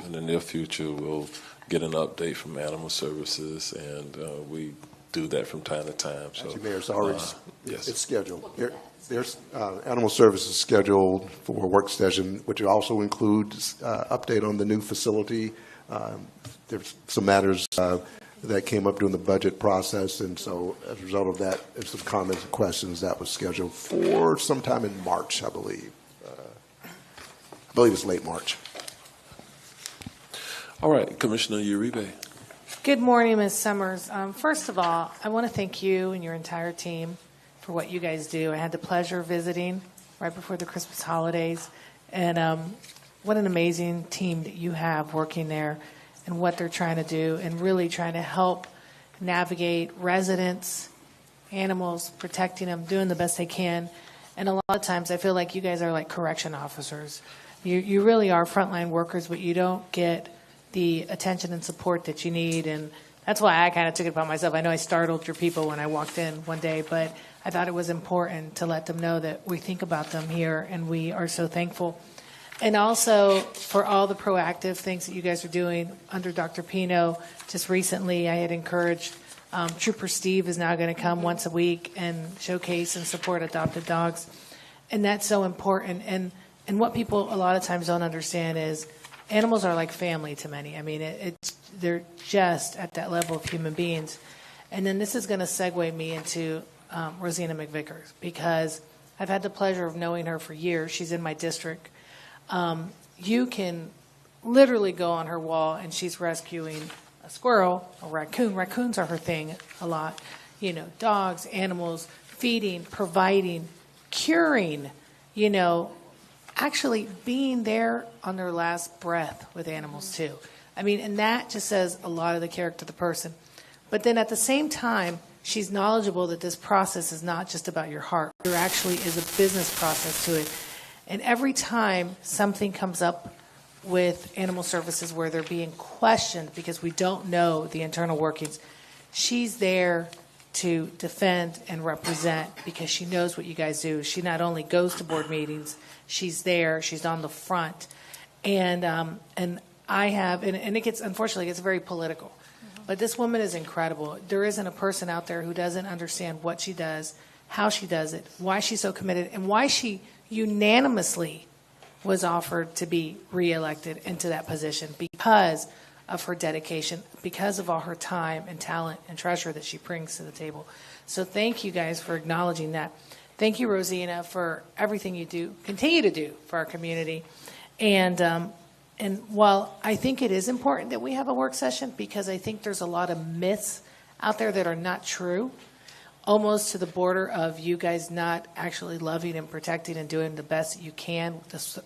in the near future, we'll get an update from Animal Services, and we do that from time to time. So, Actually, Mayor, it's already yes. it's scheduled. There's Animal Services scheduled for a work session, which also includes update on the new facility. There's some matters that came up during the budget process, and so as a result of that, there's some comments and questions that was scheduled for sometime in March, I believe. I believe it's late March. All right, Commissioner Uribe. Good morning, Ms. Summers. First of all, I want to thank you and your entire team for what you guys do. I had the pleasure of visiting right before the Christmas holidays, and what an amazing team that you have working there, and what they're trying to do, and really trying to help navigate residents, animals, protecting them, doing the best they can. And a lot of times I feel like you guys are like correction officers. You really are frontline workers, but you don't get the attention and support that you need. And that's why I kind of took it upon myself. I know I startled your people when I walked in one day, but I thought it was important to let them know that we think about them here, and we are so thankful. And also for all the proactive things that you guys are doing under Dr. Pino. Just recently, I had encouraged Trooper Steve is now going to come once a week and showcase and support adopted dogs. And that's so important. And what people a lot of times don't understand is animals are like family to many. I mean, they're just at that level of human beings. And then this is going to segue me into Rosina McVicker, because I've had the pleasure of knowing her for years. She's in my district. You can literally go on her wall and she's rescuing a squirrel, a raccoon. Raccoons are her thing a lot. Dogs, animals, feeding, providing, curing, actually being there on their last breath with animals too. I mean, and that just says a lot of the character of the person. But then at the same time, she's knowledgeable that this process is not just about your heart. There actually is a business process to it. And every time something comes up with Animal Services where they're being questioned because we don't know the internal workings, she's there to defend and represent, because she knows what you guys do. She not only goes to board meetings, she's there, she's on the front. And I have, and it gets, unfortunately, it's very political. But this woman is incredible. There isn't a person out there who doesn't understand what she does, how she does it, why she's so committed, and why she unanimously was offered to be reelected into that position because of her dedication, because of all her time and talent and treasure that she brings to the table. So thank you guys for acknowledging that. Thank you, Rosina, for everything you do, continue to do for our community. And while I think it is important that we have a work session, because I think there's a lot of myths out there that are not true, almost to the border of you guys not actually loving and protecting and doing the best that you can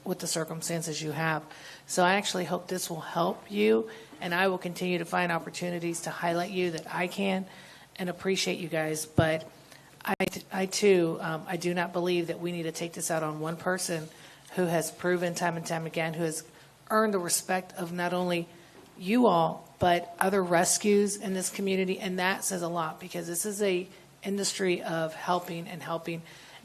with the circumstances you have. So I actually hope this will help you, and I will continue to find opportunities to highlight you that I can, and appreciate you guys. But I too, I do not believe that we need to take this out on one person who has proven time and time again, who has earned the respect of not only you all, but other rescues in this community. And that says a lot, because this is a industry of helping,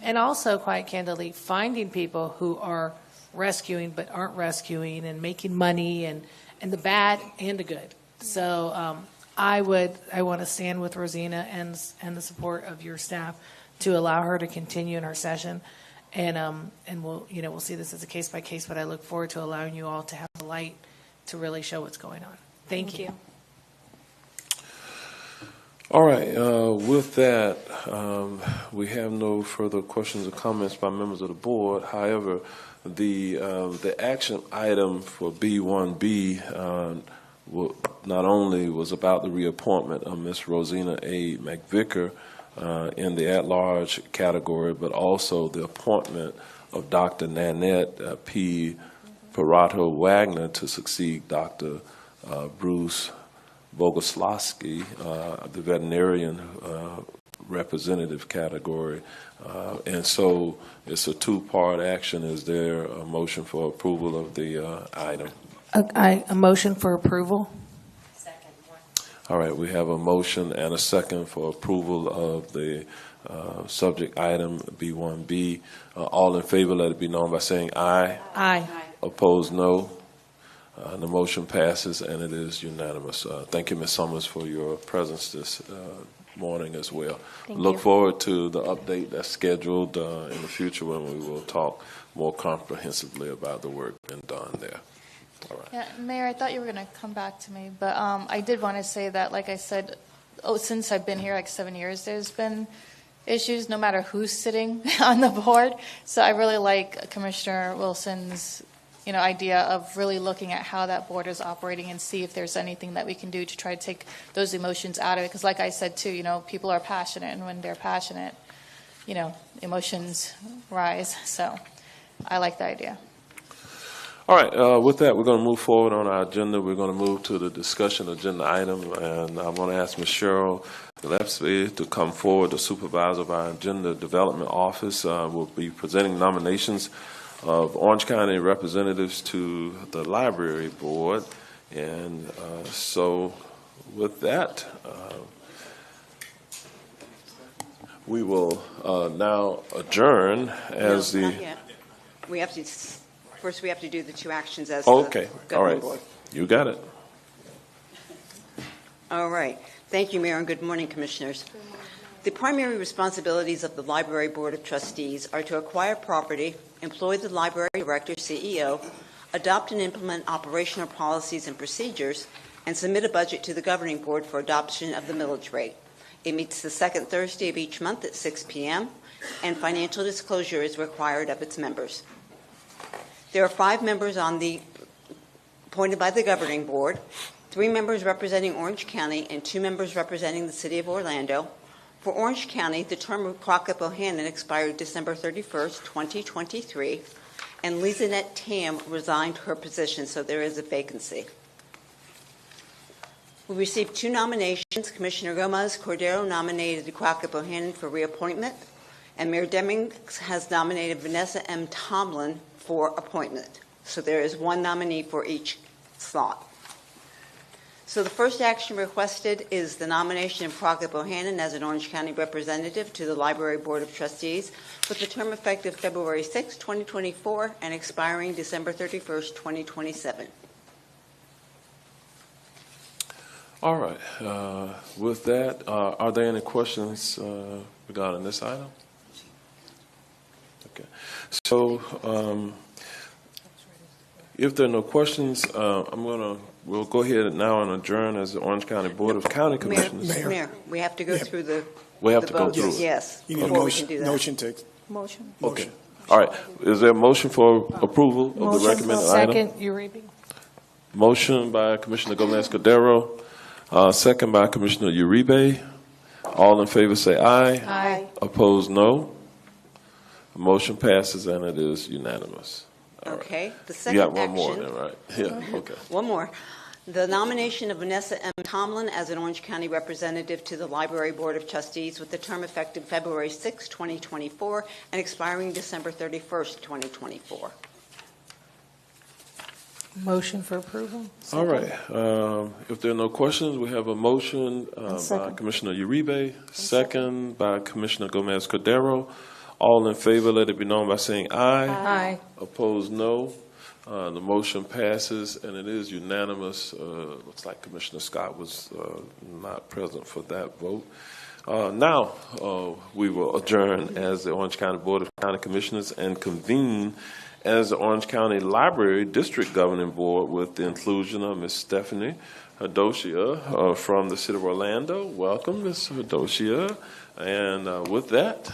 and also, quite candidly, finding people who are rescuing but aren't rescuing, and making money, and the bad and the good. So I want to stand with Rosina and the support of your staff to allow her to continue in her session. And we'll see this as a case by case, but I look forward to allowing you all to have the light to really show what's going on. Thank you. All right, with that, we have no further questions or comments by members of the board. However, the action item for B1B not only was about the reappointment of Ms. Rosina A. McVicker in the at-large category, but also the appointment of Dr. Nanette P. Parato Wagner to succeed Dr. Bruce Bogoslawski, the veterinarian representative category. And so it's a two-part action. Is there a motion for approval of the item? A motion for approval. All right, we have a motion and a second for approval of the subject item B1B. All in favor, let it be known by saying aye. Aye. Opposed, no. The motion passes and it is unanimous. Thank you, Ms. Summers, for your presence this morning as well. Look forward to the update that's scheduled in the future when we will talk more comprehensively about the work being done there. All right. Yeah, Mayor, I thought you were going to come back to me, but I did want to say that, like I said, since I've been here like 7 years, there's been issues no matter who's sitting on the board. So I really like Commissioner Wilson's idea of really looking at how that board is operating and see if there's anything that we can do to try to take those emotions out of it. Because like I said, too, people are passionate, and when they're passionate, emotions rise. So I like the idea. All right, with that, we're going to move forward on our agenda. We're going to move to the discussion agenda item, and I'm going to ask Ms. Cheryl Gillespie to come forward. The supervisor of our Agenda Development Office will be presenting nominations of Orange County representatives to the Library Board. And so with that, we will now adjourn as No, the... not yet. We have to, first we have to do the two actions as Okay, the all right. governing board. You got it. All right. Thank you, Mayor, and good morning, Commissioners. The primary responsibilities of the Library Board of Trustees are to acquire property, employ the library director, CEO, adopt and implement operational policies and procedures, and submit a budget to the governing board for adoption of the millage rate. It meets the second Thursday of each month at 6 p.m., and financial disclosure is required of its members. There are 5 members appointed by the governing board, 3 members representing Orange County and 2 members representing the city of Orlando. For Orange County, the term of Crockett Bohannon expired December 31st, 2023, and Lizanette Tam resigned her position, so there is a vacancy. We received 2 nominations. Commissioner Gomez Cordero nominated Crockett Bohannon for reappointment, and Mayor Deming has nominated Vanessa M. Tomlin for appointment. So there is 1 nominee for each slot. So the first action requested is the nomination of Crockett Bohannon as an Orange County representative to the Library Board of Trustees with the term effective February 6, 2024 and expiring December 31st, 2027. All right. With that, are there any questions regarding this item? Okay. So if there are no questions, we'll go ahead now and adjourn as the Orange County Board of County Commissioners. Mayor, we have to go through the We have the to go votes. through it. Yes. You need a before we can do that. motion. Okay. All right. Is there a motion for approval of the recommended item? Second, Uribe. Motion by Commissioner Gomez Cordero, second by Commissioner Uribe. All in favor say aye. Aye. Opposed, no. The motion passes and it is unanimous. Okay. The You second got one more action- then, right? Yeah, okay. One more. The nomination of Vanessa M. Tomlin as an Orange County representative to the Library Board of Trustees with the term effective February 6, 2024 and expiring December 31st, 2024. Motion for approval. All right. If there are no questions, we have a motion by Commissioner Uribe, second by Commissioner Gomez Cordero. All in favor, let it be known by saying aye. Aye. Opposed, no. The motion passes, and it is unanimous. Looks like Commissioner Scott was not present for that vote. Now, we will adjourn as the Orange County Board of County Commissioners and convene as the Orange County Library District Governing Board with the inclusion of Ms. Stephanie Hadoshia from the City of Orlando. Welcome, Ms. Hadoshia. And with that,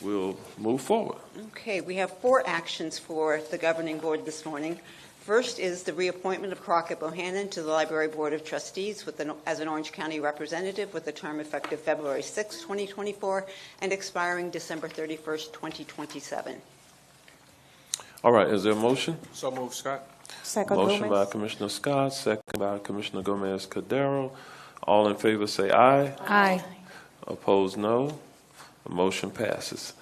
we'll move forward. Okay, we have 4 actions for the governing board this morning. First is the reappointment of Crockett Bohannon to the Library Board of Trustees as an Orange County representative with a term effective February 6, 2024, and expiring December 31st, 2027. All right, is there a motion? So moved, Scott. Second Motion Gomez. by Commissioner Scott, second by Commissioner Gomez Cordero. All in favor say aye. Aye. Opposed, no. The motion passes.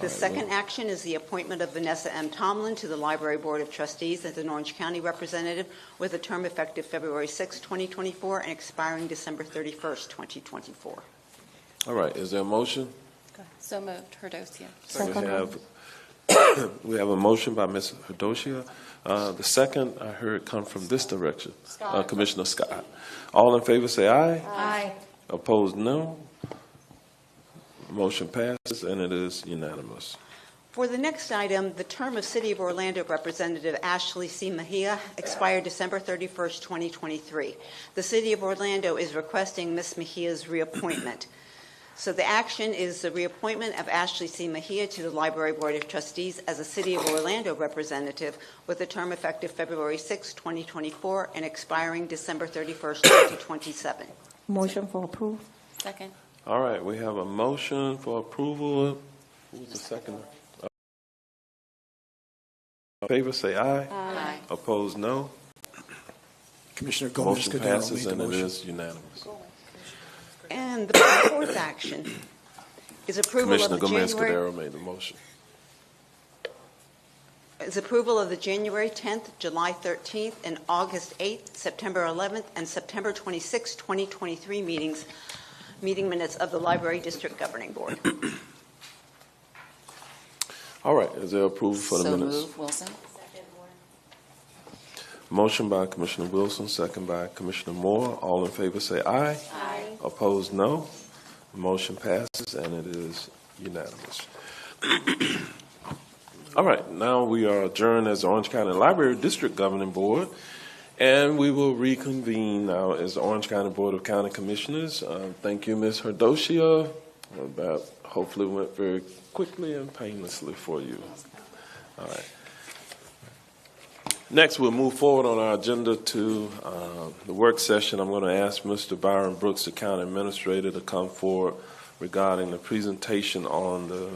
The second action is the appointment of Vanessa M. Tomlin to the Library Board of Trustees as an Orange County representative with a term effective February 6, 2024, and expiring December 31st, 2024. All right, is there a motion? So moved. Herdosia. We have a motion by Ms. Hadoshia. The second I heard come from this direction, Commissioner Scott. All in favor say aye. Aye. Opposed, no. Motion passes, and it is unanimous. For the next item, the term of City of Orlando Representative Ashley C. Mejia expired December 31st, 2023. The City of Orlando is requesting Ms. Mejia's reappointment. So the action is the reappointment of Ashley C. Mejia to the Library Board of Trustees as a City of Orlando representative with a term effective February 6, 2024, and expiring December 31st, 2027. Motion for approval. Second. All right, we have a motion for approval. Who was the second? In favor say aye. Aye. Opposed, no. Commissioner Gomez Motion Cordero passes, made the and it motion. is unanimous. And the fourth action is approval Commissioner of the Gomez January... Cordero made the motion. Is approval of the January 10th, July 13th, and August 8th, September 11th, and September 26th, 2023 meeting minutes of the Library District Governing Board. All right, is there approval for the So minutes? moved. Wilson. Motion by Commissioner Wilson, second by Commissioner Moore. All in favor say aye. Aye. Opposed, no. Motion passes, and it is unanimous. All right, now we are adjourned as the Orange County Library District Governing Board, and we will reconvene now as the Orange County Board of County Commissioners. Thank you, Ms. Hadoshia. That hopefully went very quickly and painlessly for you. All right. Next, we'll move forward on our agenda to the work session. I'm going to ask Mr. Byron Brooks, the County Administrator, to come forward regarding the presentation on the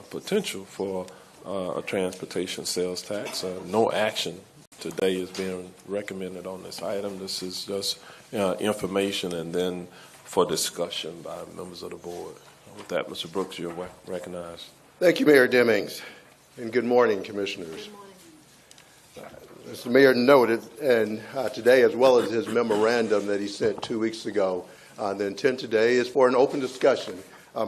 potential for a transportation sales tax. No action today is being recommended on this item. This is just information and then for discussion by members of the board. With that, Mr. Brooks, you're recognized. Thank you, Mayor Demings, and good morning, Commissioners. As the Mayor noted, and today, as well as his memorandum that he sent 2 weeks ago, the intent today is for an open discussion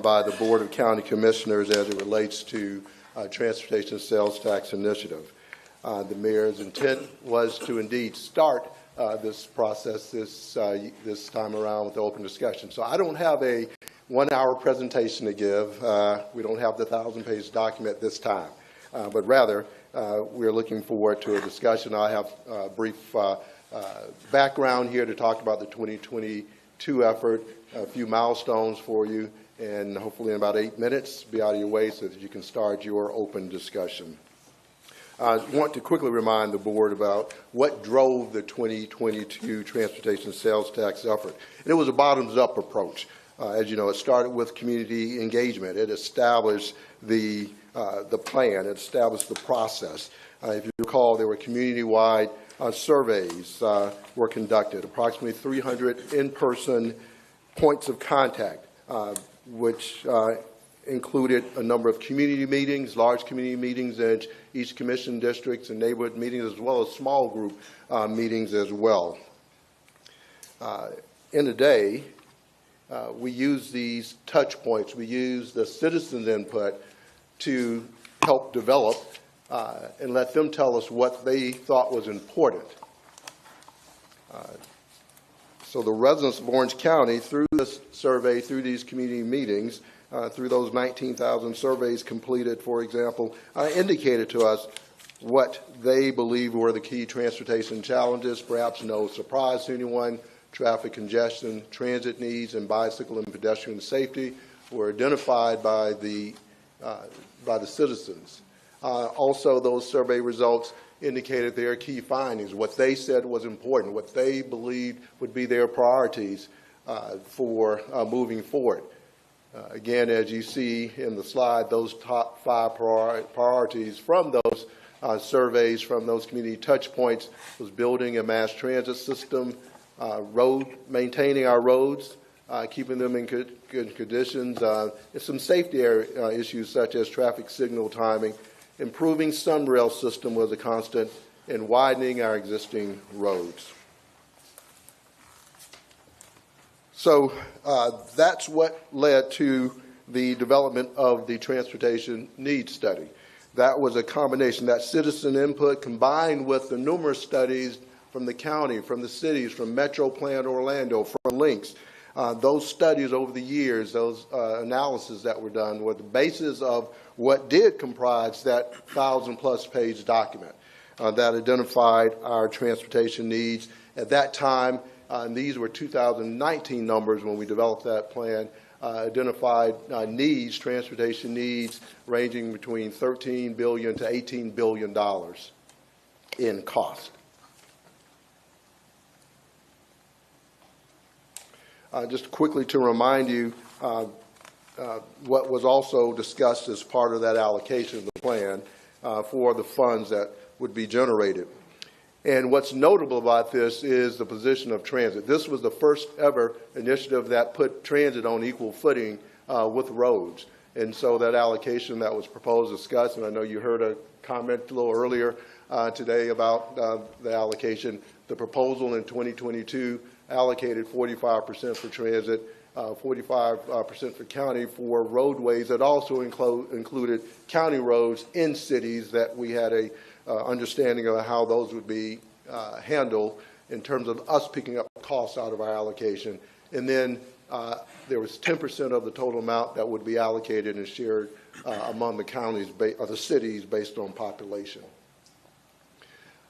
by the Board of County Commissioners as it relates to transportation sales tax initiative. The Mayor's intent was to indeed start this process this time around with the open discussion. So I don't have a 1-hour presentation to give. We don't have the 1,000-page document this time, but rather we're looking forward to a discussion. I have a brief background here to talk about the 2022 effort, a few milestones for you, and hopefully in about 8 minutes be out of your way so that you can start your open discussion. I want to quickly remind the board about what drove the 2022 transportation sales tax effort. And it was a bottoms-up approach. As you know, it started with community engagement. It established the plan. It established the process. If you recall, there were community-wide surveys were conducted, approximately 300 in-person points of contact, which included a number of community meetings, large community meetings in each commission districts and neighborhood meetings, as well as small group meetings as well. In a day, we use these touch points. We use the citizens' input to help develop and let them tell us what they thought was important. So the residents of Orange County, through this survey, through these community meetings, through those 19,000 surveys completed, for example, indicated to us what they believe were the key transportation challenges. Perhaps no surprise to anyone, traffic congestion, transit needs, and bicycle and pedestrian safety were identified by the citizens. Also, those survey results indicated their key findings, what they said was important, what they believed would be their priorities for moving forward. Again, as you see in the slide, those top 5 priorities from those surveys, from those community touch points, was building a mass transit system, maintaining our roads, keeping them in good conditions, and some safety issues such as traffic signal timing. Improving some rail system was a constant, and widening our existing roads. So that's what led to the development of the transportation needs study. That was a combination, that citizen input combined with the numerous studies from the county, from the cities, from Metro Plan Orlando, from Links. Those studies over the years, those analyses that were done were the basis of what did comprise that 1,000-plus page document that identified our transportation needs. At that time, and these were 2019 numbers when we developed that plan, identified needs, transportation needs, ranging between $13 billion to $18 billion in cost. Just quickly to remind you, what was also discussed as part of that allocation of the plan for the funds that would be generated. And what's notable about this is the position of transit. This was the first ever initiative that put transit on equal footing with roads. And so that allocation that was proposed, discussed, and I know you heard a comment a little earlier today about the allocation. The proposal in 2022 allocated 45% for transit, 45% for county for roadways that also included county roads in cities that we had a understanding of how those would be handled in terms of us picking up costs out of our allocation. And then there was 10% of the total amount that would be allocated and shared among the counties or the cities based on population.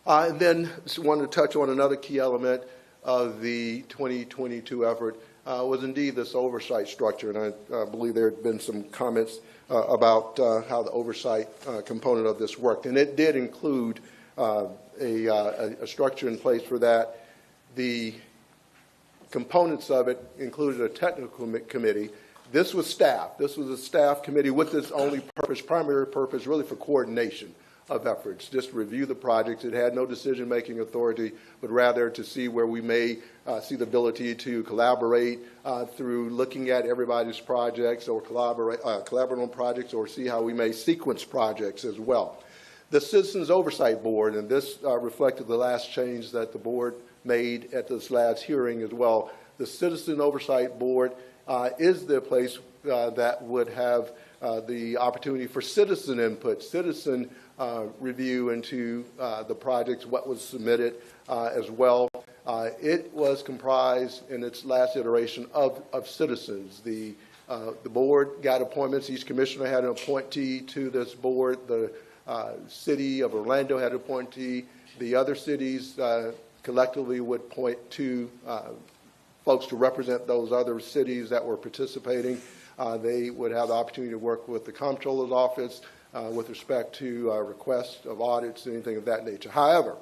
And then just wanted to touch on another key element of the 2022 effort was indeed this oversight structure, and I believe there had been some comments about how the oversight component of this worked, and it did include a structure in place for that. The components of it included a technical committee. This was staff. This was a staff committee with its only purpose, primary purpose, really for coordination of efforts, just review the projects. It had no decision-making authority, but rather to see where we may see the ability to collaborate through looking at everybody's projects or collaborate on projects, or see how we may sequence projects as well. The Citizens Oversight Board, and this reflected the last change that the board made at this last hearing as well. The Citizen Oversight Board is the place that would have the opportunity for citizen input, citizen review into the projects, what was submitted as well. It was comprised in its last iteration of citizens. The board got appointments. Each commissioner had an appointee to this board. The city of Orlando had an appointee. The other cities collectively would point to folks to represent those other cities that were participating. They would have the opportunity to work with the comptroller's office with respect to requests of audits, anything of that nature. However,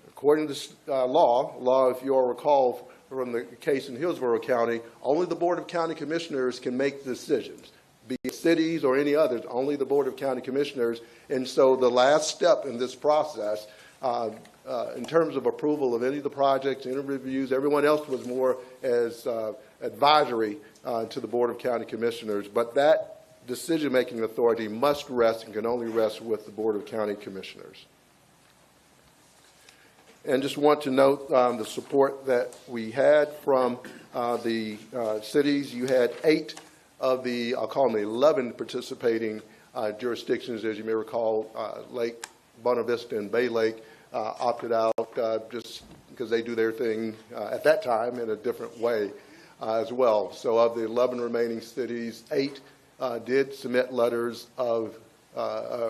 according to this law, if you all recall from the case in Hillsborough County, only the Board of County Commissioners can make decisions, be it cities or any others, only the Board of County Commissioners. And so the last step in this process, in terms of approval of any of the projects, any reviews, everyone else was more as advisory to the Board of County Commissioners. But that decision-making authority must rest and can only rest with the Board of County Commissioners. And just want to note the support that we had from the cities. You had 8 of the, I'll call them 11 participating jurisdictions, as you may recall, Lake Buena Vista and Bay Lake opted out just because they do their thing at that time in a different way as well. So of the 11 remaining cities, 8 did submit letters of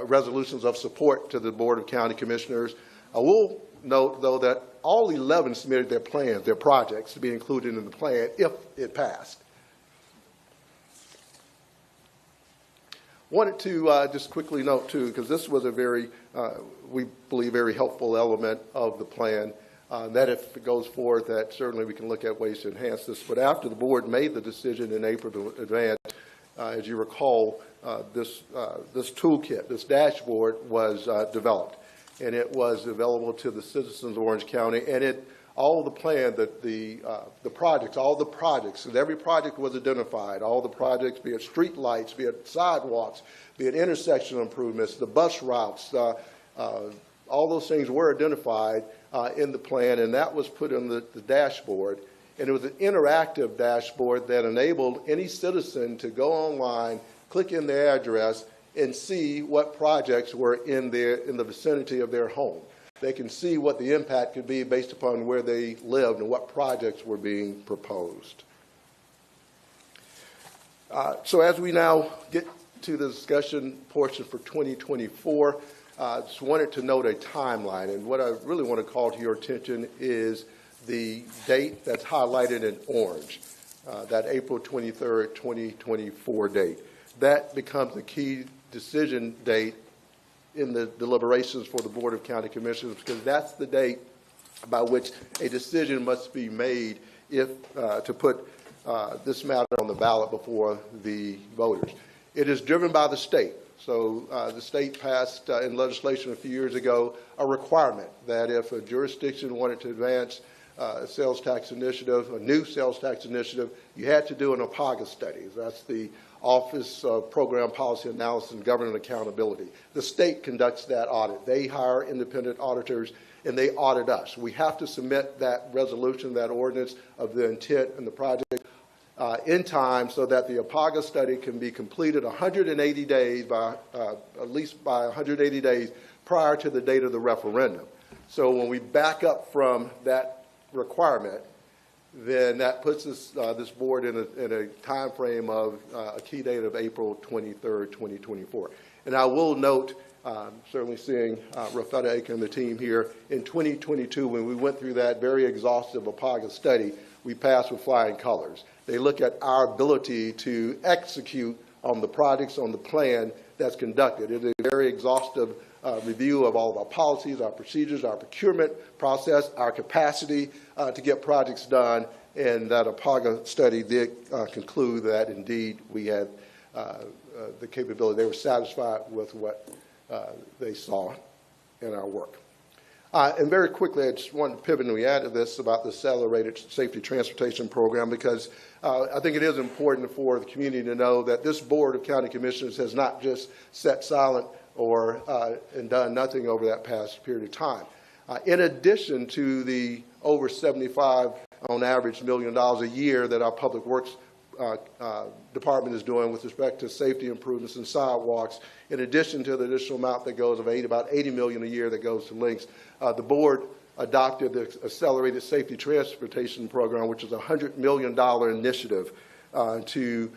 resolutions of support to the Board of County Commissioners. I will note, though, that all 11 submitted their plans, their projects, to be included in the plan if it passed. Wanted to just quickly note, too, because this was a very, we believe, very helpful element of the plan, that if it goes forward, that certainly we can look at ways to enhance this. But after the board made the decision in April to advance, as you recall, this toolkit, this dashboard was developed, and it was available to the citizens of Orange County, and all the plan, the projects, all the projects, and every project was identified, all the projects, be it street lights, be it sidewalks, be it intersection improvements, the bus routes, all those things were identified in the plan, and that was put on the dashboard. And it was an interactive dashboard that enabled any citizen to go online, click in their address, and see what projects were in the vicinity of their home. They can see what the impact could be based upon where they lived and what projects were being proposed. So as we now get to the discussion portion for 2024, I just wanted to note a timeline. And what I really want to call to your attention is the date that's highlighted in orange, that April 23rd, 2024 date. That becomes a key decision date in the deliberations for the Board of County Commissioners, because that's the date by which a decision must be made if to put this matter on the ballot before the voters. It is driven by the state. So the state passed in legislation a few years ago a requirement that if a jurisdiction wanted to advance a sales tax initiative, a new sales tax initiative, you had to do an APAGA study. That's the Office of Program Policy Analysis and Government Accountability. The state conducts that audit. They hire independent auditors, and they audit us. We have to submit that resolution, that ordinance of the intent and the project in time so that the APAGA study can be completed 180 days at least by 180 days prior to the date of the referendum. So when we back up from that requirement, then that puts us, this board in a time frame of a key date of April 23rd, 2024. And I will note, certainly seeing Rafetta Aiken and the team here, in 2022, when we went through that very exhaustive APAGA study, we passed with flying colors. They look at our ability to execute on the projects, on the plan that's conducted. It is a very exhaustive review of all of our policies, our procedures, our procurement process, our capacity to get projects done, and that APAGA study did conclude that indeed we had the capability. They were satisfied with what they saw in our work. And very quickly, I just wanted to pivot and react to this about the Accelerated Safety Transportation Program, because I think it is important for the community to know that this Board of County Commissioners has not just sat silent or and done nothing over that past period of time. In addition to the over $75 on average $1 million a year that our Public Works Department is doing with respect to safety improvements and sidewalks, in addition to the additional amount that goes of about $80 million a year that goes to links, the board adopted the Accelerated Safety Transportation Program, which is a $100 million initiative to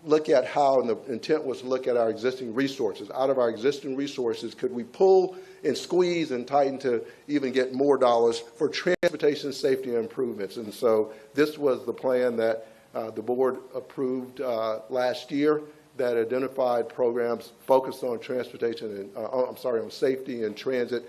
look at how, and the intent was to look at our existing resources. Out of our existing resources, could we pull and squeeze and tighten to even get more dollars for transportation safety improvements? And so this was the plan that the board approved last year that identified programs focused on transportation and, on safety and transit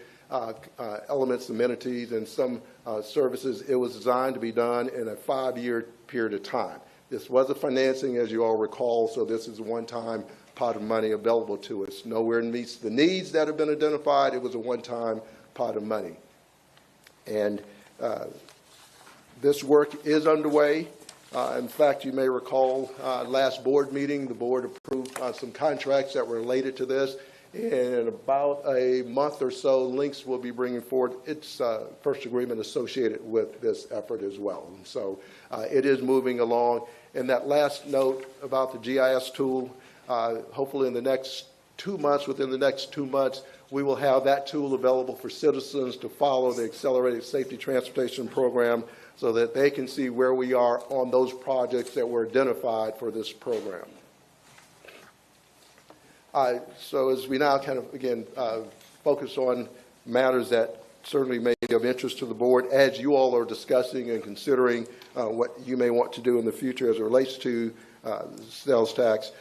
elements, amenities, and some services. It was designed to be done in a 5-year period of time. This was a financing, as you all recall, so this is a one-time pot of money available to us. Nowhere meets the needs that have been identified. It was a one-time pot of money. And this work is underway. In fact, you may recall last board meeting, the board approved some contracts that were related to this. And in about a month or so, Links will be bringing forward its first agreement associated with this effort as well. And so it is moving along. And that last note about the GIS tool, Hopefully in the next 2 months, within the next 2 months, we will have that tool available for citizens to follow the Accelerated Safety Transportation Program so that they can see where we are on those projects that were identified for this program. So as we now kind of, again, focus on matters that certainly may be of interest to the board, as you all are discussing and considering what you may want to do in the future as it relates to sales tax,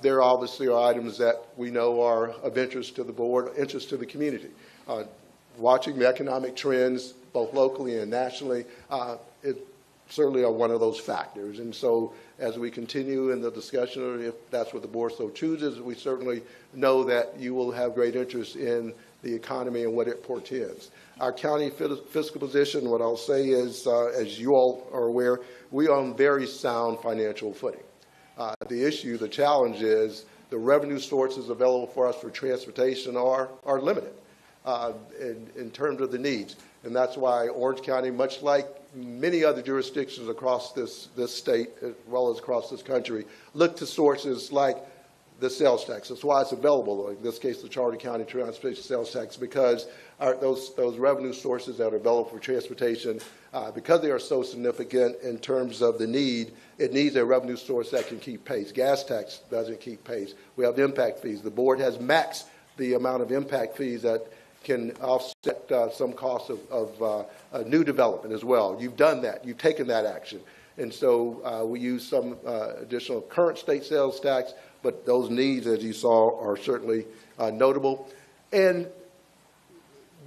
there obviously are items that we know are of interest to the board, interest to the community. Watching the economic trends, both locally and nationally, it certainly are one of those factors. And so as we continue in the discussion, or if that's what the board so chooses, we certainly know that you will have great interest in the economy and what it portends. Our county fiscal position, what I'll say is, as you all are aware, we are on very sound financial footing. The issue, the challenge is the revenue sources available for us for transportation are limited in terms of the needs. And that's why Orange County, much like many other jurisdictions across this state, as well as across this country, look to sources like the sales tax. That's why it's available, in this case, the Charter County Transportation Sales Tax, because those revenue sources that are available for transportation, because they are so significant in terms of the need, it needs a revenue source that can keep pace. Gas tax doesn't keep pace. We have the impact fees. The board has maxed the amount of impact fees that can offset some costs of new development as well. You've done that. You've taken that action. And so we use some additional current state sales tax, but those needs, as you saw, are certainly notable. And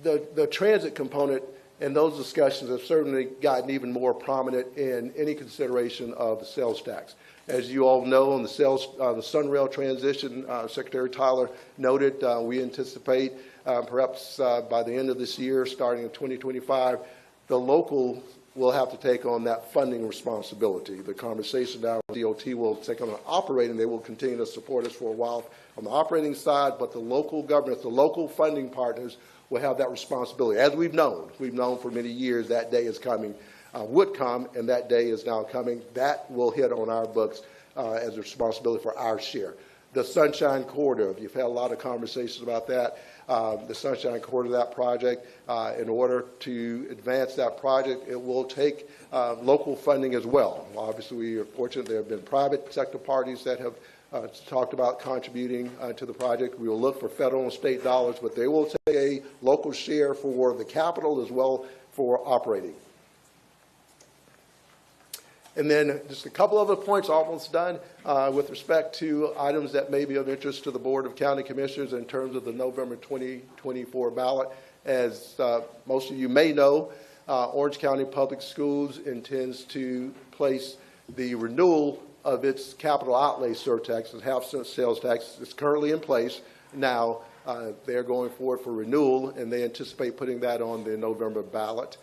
the transit component and those discussions have certainly gotten even more prominent in any consideration of the sales tax. As you all know, on the Sunrail transition, Secretary Tyler noted, we anticipate perhaps by the end of this year, starting in 2025, the local will have to take on that funding responsibility. The conversation now, DOT will take on an operating. They will continue to support us for a while on the operating side, but the local governments, the local funding partners will have that responsibility. As we've known for many years that day is coming, would come, and that day is now coming. That will hit on our books as a responsibility for our share. The Sunshine Corridor, you've had a lot of conversations about that. The Sunshine Corridor, that project, in order to advance that project, it will take local funding as well. Obviously, we are fortunate there have been private sector parties that have talked about contributing to the project. We will look for federal and state dollars, but they will take a local share for the capital as well for operating. And then just a couple other points, almost done, with respect to items that may be of interest to the Board of County Commissioners in terms of the November 2024 ballot. As most of you may know, Orange County Public Schools intends to place the renewal of its capital outlay surtax, the half-cent sales tax. It's currently in place now. They're going forward for renewal, and they anticipate putting that on the November ballot.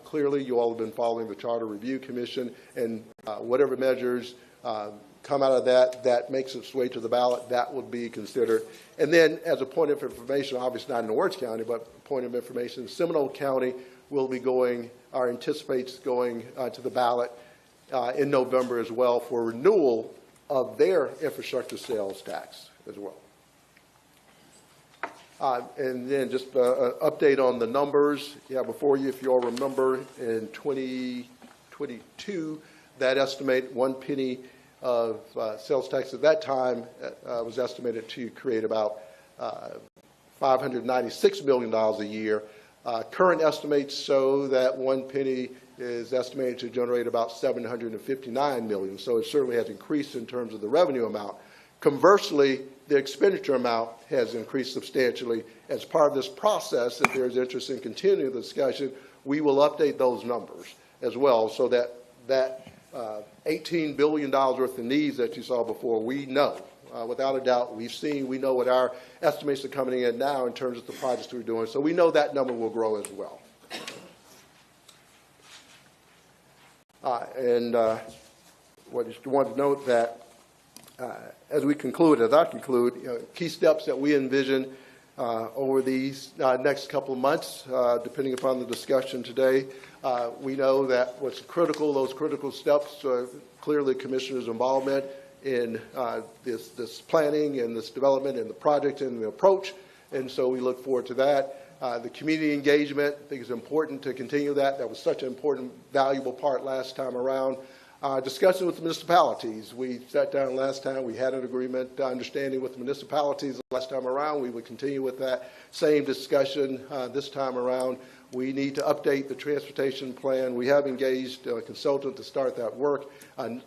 Clearly, you all have been following the Charter Review Commission, and whatever measures come out of that makes its way to the ballot, that would be considered. And then, as a point of information, obviously not in Orange County, but a point of information, Seminole County will be going, or anticipates going to the ballot in November as well for renewal of their infrastructure sales tax as well. And then just an update on the numbers. Before you, if you all remember, in 2022, that estimate 1 penny of sales tax at that time was estimated to create about $596 million a year. Current estimates show that 1 penny is estimated to generate about $759 million. So it certainly has increased in terms of the revenue amount. Conversely, the expenditure amount has increased substantially. As part of this process, if there's interest in continuing the discussion, we will update those numbers as well so that $18 billion worth of needs that you saw before, we know. Without a doubt, we know what our estimates are coming in now in terms of the projects we're doing. So we know that number will grow as well. What I just wanted to note that as I conclude, key steps that we envision over these next couple of months, depending upon the discussion today. We know that what's critical, those critical steps, clearly Commissioner's involvement in this planning and this development and the project and the approach, and so we look forward to that. The community engagement, I think it's important to continue that. That was such an important, valuable part last time around. Discussion with the municipalities. We sat down last time. We had an agreement, understanding with the municipalities last time around. We would continue with that same discussion this time around. We need to update the transportation plan. We have engaged a consultant to start that work.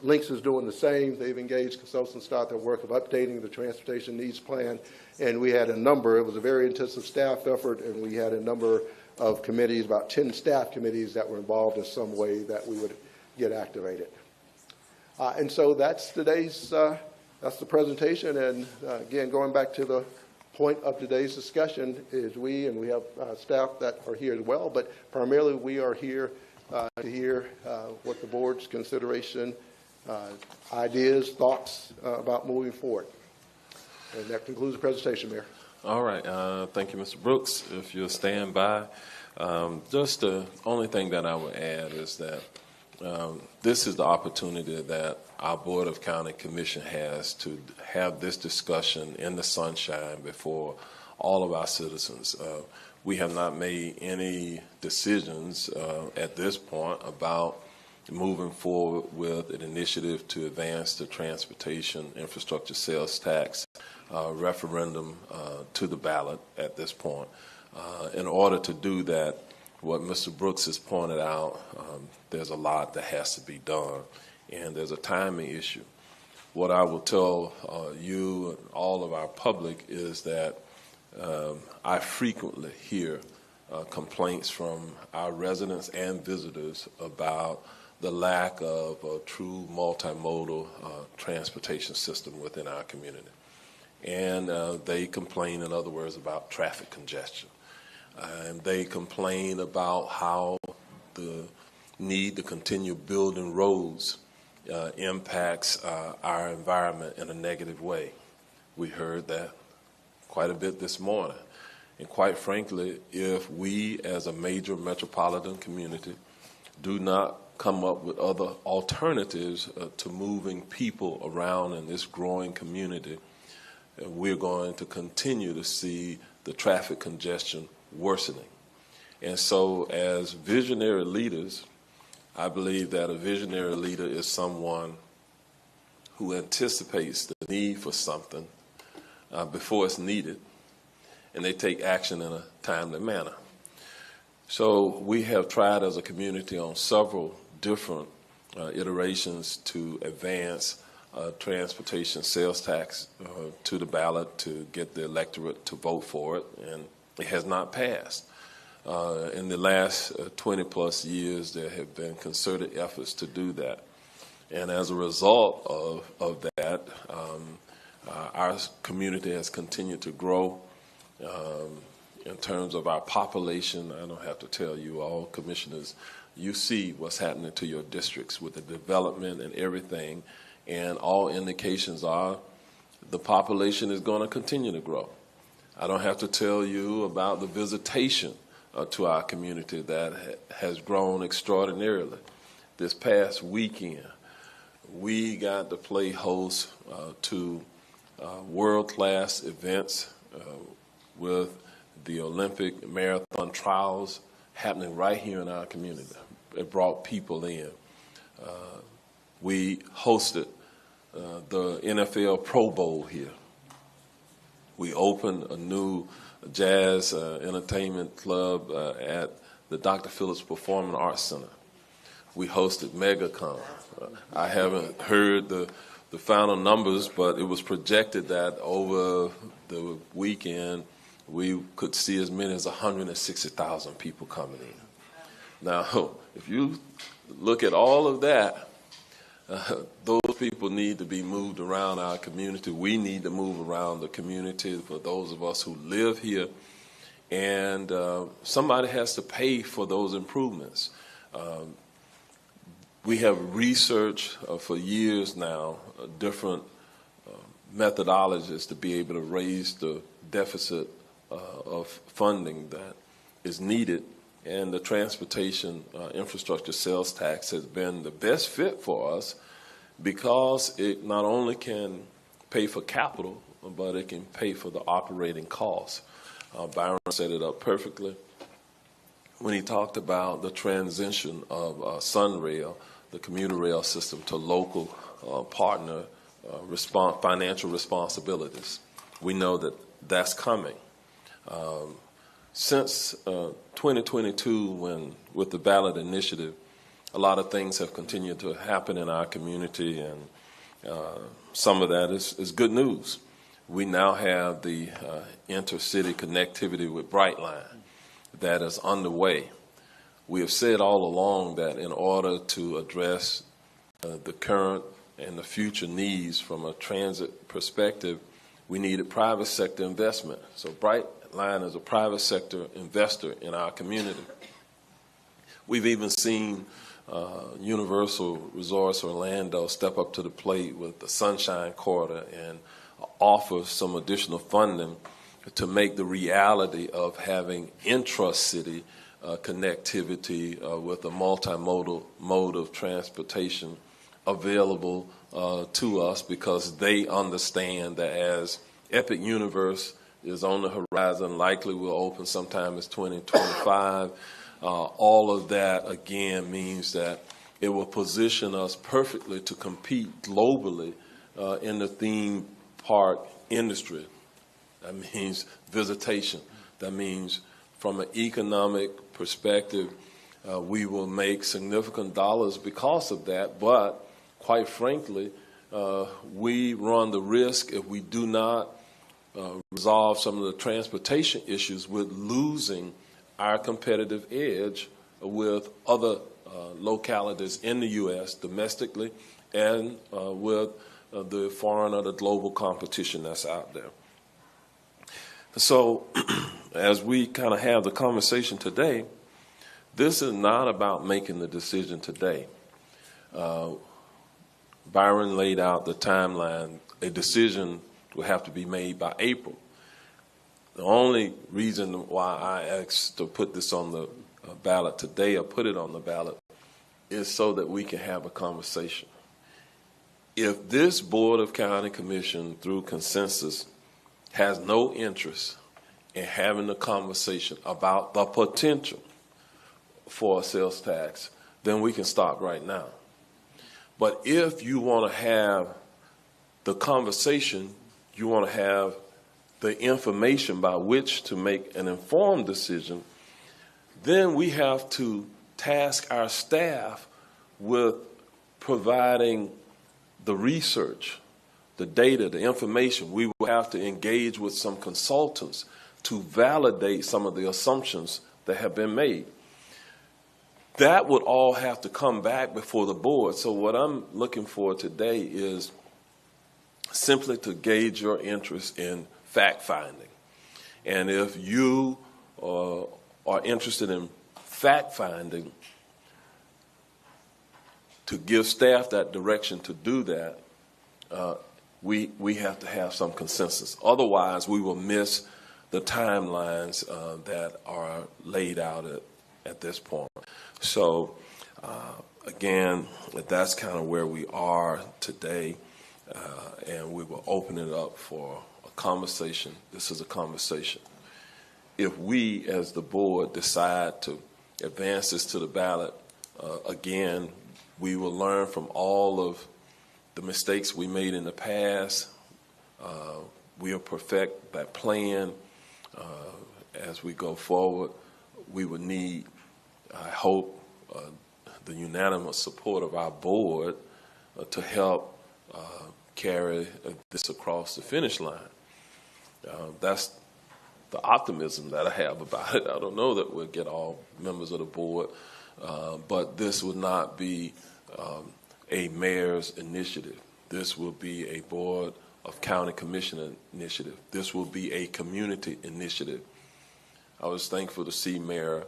Lynx is doing the same. They've engaged consultants to start their work of updating the transportation needs plan. And we had a number, it was a very intensive staff effort, and we had a number of committees, about 10 staff committees that were involved in some way that we would get activated. And so that's today's, that's the presentation. And again, going back to the point of today's discussion is we have staff that are here as well, but primarily we are here to hear what the board's consideration, ideas, thoughts about moving forward. And that concludes the presentation, Mayor. All right. Thank you, Mr. Brooks. If you'll stand by. Just the only thing that I would add is that this is the opportunity that our Board of County Commission has to have this discussion in the sunshine before all of our citizens. We have not made any decisions at this point about moving forward with an initiative to advance the transportation infrastructure sales tax referendum to the ballot at this point. In order to do that, what Mr. Brooks has pointed out, there's a lot that has to be done, and there's a timing issue. What I will tell you and all of our public is that I frequently hear complaints from our residents and visitors about the lack of a true multimodal transportation system within our community. And they complain, in other words, about traffic congestion. And they complain about how the need to continue building roads impacts our environment in a negative way. We heard that quite a bit this morning. And quite frankly, if we as a major metropolitan community do not come up with other alternatives to moving people around in this growing community, we're going to continue to see the traffic congestion worsening. And so as visionary leaders, I believe that a visionary leader is someone who anticipates the need for something before it's needed, and they take action in a timely manner. So we have tried as a community on several different iterations to advance transportation sales tax to the ballot to get the electorate to vote for it, and it has not passed. In the last 20 plus years, there have been concerted efforts to do that. And as a result of that, our community has continued to grow. In terms of our population, I don't have to tell you all, commissioners, you see what's happening to your districts with the development and everything, and all indications are the population is going to continue to grow. I don't have to tell you about the visitation to our community that has grown extraordinarily. This past weekend, we got to play host to world-class events with the Olympic marathon trials happening right here in our community. It brought people in. We hosted the NFL Pro Bowl here. We opened a new jazz entertainment club at the Dr. Phillips Performing Arts Center. We hosted MegaCon. I haven't heard the final numbers, but it was projected that over the weekend we could see as many as 160,000 people coming in. Now, if you look at all of that, those people need to be moved around our community. We need to move around the community for those of us who live here. And somebody has to pay for those improvements. We have researched for years now different methodologies to be able to raise the deficit of funding that is needed. And the transportation infrastructure sales tax has been the best fit for us because it not only can pay for capital, but it can pay for the operating costs. Byron set it up perfectly when he talked about the transition of Sunrail, the commuter rail system, to local partner financial responsibilities. We know that that's coming. Since 2022, when with the ballot initiative, a lot of things have continued to happen in our community, and some of that is good news. We now have the intercity connectivity with Brightline that is underway. We have said all along that in order to address the current and the future needs from a transit perspective, we needed private sector investment. So Brightline is a private sector investor in our community. We've even seen Universal Resorts Orlando step up to the plate with the Sunshine Corridor and offer some additional funding to make the reality of having intra-city connectivity with a multimodal mode of transportation available to us, because they understand that as Epic Universe is on the horizon, likely will open sometime as 2025. All of that, again, means that it will position us perfectly to compete globally in the theme park industry. That means visitation. That means from an economic perspective, we will make significant dollars because of that, but quite frankly, we run the risk, if we do not resolve some of the transportation issues, with losing our competitive edge with other localities in the U.S. domestically and with the foreign or the global competition that's out there. So as we kind of have the conversation today, this is not about making the decision today. Byron laid out the timeline. A decision will have to be made by April. The only reason why I asked to put this on the ballot today, or put it on the ballot, is so that we can have a conversation. If this Board of County Commission, through consensus, has no interest in having a conversation about the potential for a sales tax, then we can stop right now. But if you want to have the conversation, you want to have the information by which to make an informed decision, then we have to task our staff with providing the research, the data, the information. We will have to engage with some consultants to validate some of the assumptions that have been made. That would all have to come back before the board. So what I'm looking for today is simply to gauge your interest in fact-finding. And if you are interested in fact-finding, to give staff that direction to do that, we have to have some consensus. Otherwise, we will miss the timelines that are laid out at this point. So, again, that's kind of where we are today, and we will open it up for a conversation. This is a conversation. If we, as the board, decide to advance this to the ballot, again, we will learn from all of the mistakes we made in the past. We'll perfect that plan as we go forward. We would need, I hope, the unanimous support of our board to help carry this across the finish line. That's the optimism that I have about it. I don't know that we'll get all members of the board, but this would not be a mayor's initiative. This will be a Board of County Commissioner initiative. This will be a community initiative. I was thankful to see Mayor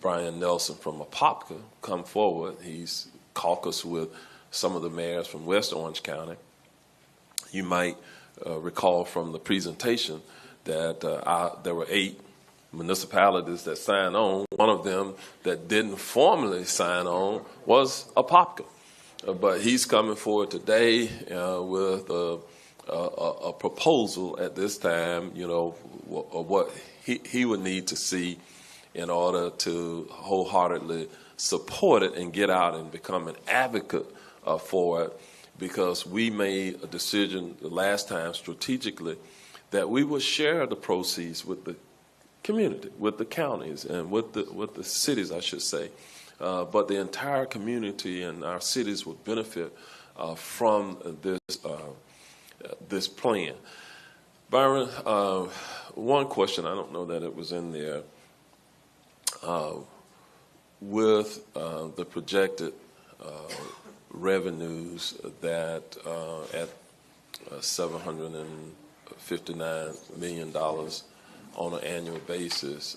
Brian Nelson from Apopka come forward. He's caucused with some of the mayors from West Orange County. You might recall from the presentation that there were 8 municipalities that signed on. One of them that didn't formally sign on was Apopka. but he's coming forward today with a proposal at this time, of what he would need to see in order to wholeheartedly support it and get out and become an advocate for it, because we made a decision the last time strategically that we would share the proceeds with the community, with the counties, and with the cities, I should say. But the entire community and our cities would benefit from this plan. Byron, one question, I don't know that it was in there, with the projected revenues that at $759 million on an annual basis,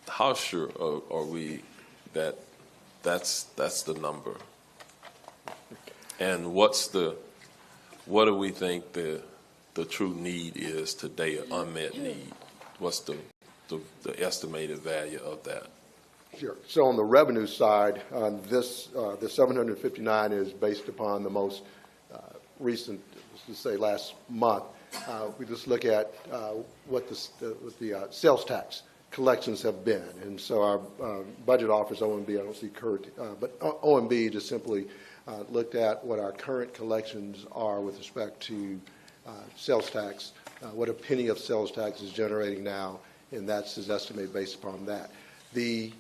how sure are we that that's the number? And what do we think the true need is today, an unmet need? What's the estimated value of that? Sure. So on the revenue side, the 759 is based upon the most recent, let's say last month. We just look at what the sales tax collections have been. And so our budget office, OMB, I don't see Kurt, but OMB just simply looked at what our current collections are with respect to sales tax, what a penny of sales tax is generating now, and that's his estimate based upon that. The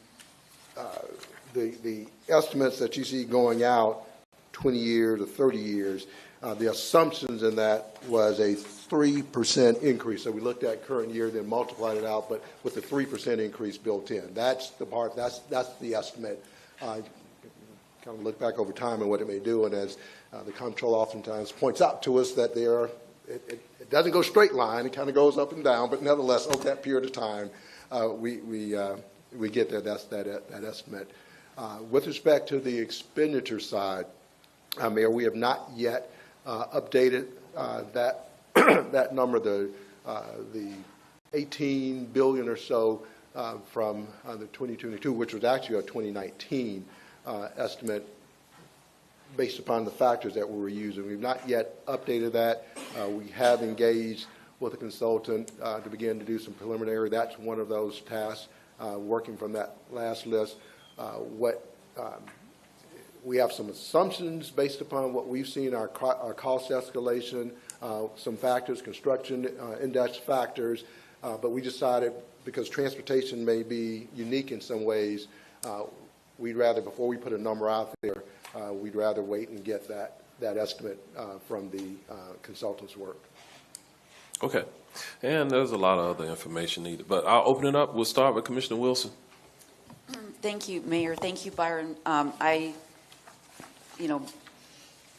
estimates that you see going out 20 years or 30 years, the assumptions in that was a 3% increase. So we looked at current year, then multiplied it out, but with the 3% increase built in. That's the part, that's the estimate. Kind of look back over time and what it may do, and as the comptroller oftentimes points out to us that it doesn't go straight line, it kind of goes up and down, but nevertheless, over that period of time, we get there, that's that estimate. With respect to the expenditure side, Mayor, we have not yet updated that that number, the 18 billion or so from the 2022, which was actually a 2019 estimate based upon the factors that we were using. We've not yet updated that. We have engaged with a consultant to begin to do some preliminary. That's one of those tasks, working from that last list. We have some assumptions based upon what we've seen, our cost escalation, some factors, construction index factors, but we decided because transportation may be unique in some ways, we'd rather, before we put a number out there, we'd rather wait and get that estimate from the consultant's work. Okay. And there's a lot of other information needed, but I'll open it up. We'll start with Commissioner Wilson. Thank you, Mayor. Thank you, Byron. I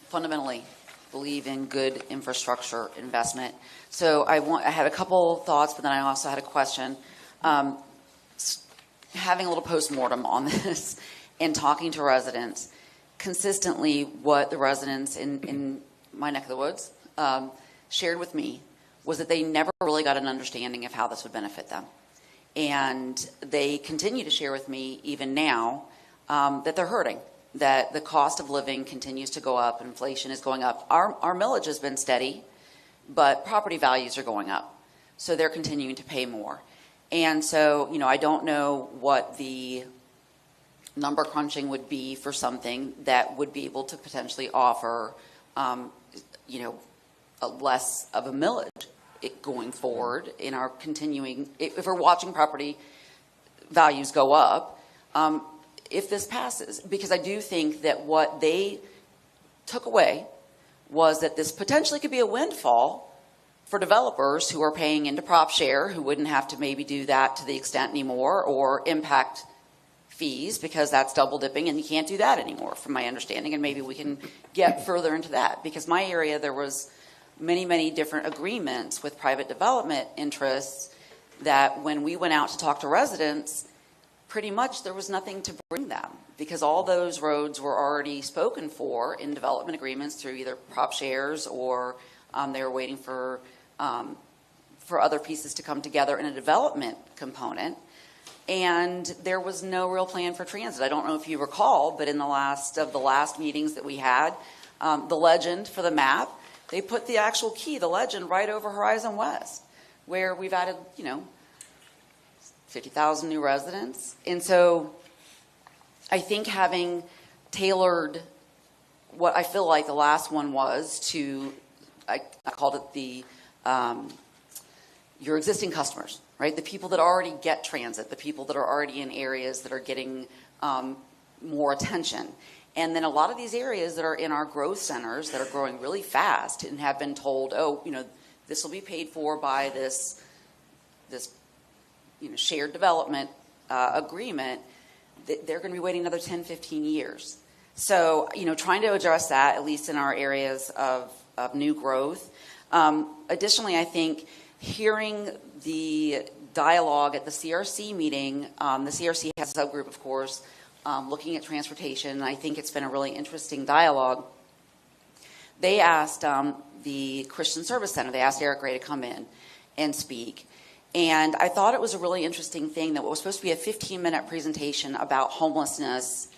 fundamentally believe in good infrastructure investment. So I had a couple thoughts, but then I also had a question. Having a little postmortem on this and talking to residents, consistently what the residents in my neck of the woods shared with me was that they never really got an understanding of how this would benefit them. And they continue to share with me, even now, that they're hurting, that the cost of living continues to go up, inflation is going up. Our millage has been steady, but property values are going up. So they're continuing to pay more. And so, I don't know what the number crunching would be for something that would be able to potentially offer, less of a millage going forward in our continuing, if we're watching property values go up, if this passes. Because I do think that what they took away was that this potentially could be a windfall for developers who are paying into prop share, who wouldn't have to maybe do that to the extent anymore, or impact fees, because that's double dipping and you can't do that anymore from my understanding. And maybe we can get further into that, because my area, there was many different agreements with private development interests that when we went out to talk to residents, pretty much there was nothing to bring them, because all those roads were already spoken for in development agreements through either prop shares or they were waiting for other pieces to come together in a development component. and there was no real plan for transit. I don't know if you recall, but in the last meetings that we had, the legend for the map, they put the actual key, the legend, right over Horizon West, where we've added, 50,000 new residents. And so I think having tailored what I feel like the last one was to, I called it your existing customers, right? The people that already get transit, the people that are already in areas that are getting more attention. And then a lot of these areas that are in our growth centers that are growing really fast and have been told, this will be paid for by this shared development agreement, they're going to be waiting another 10, 15 years. So, trying to address that, at least in our areas of new growth. Additionally, I think hearing the dialogue at the CRC meeting, the CRC has a subgroup, of course, looking at transportation, and I think it's been a really interesting dialogue. They asked the Christian Service Center, they asked Eric Ray to come in and speak. And I thought it was a really interesting thing that what was supposed to be a 15-minute presentation about homelessness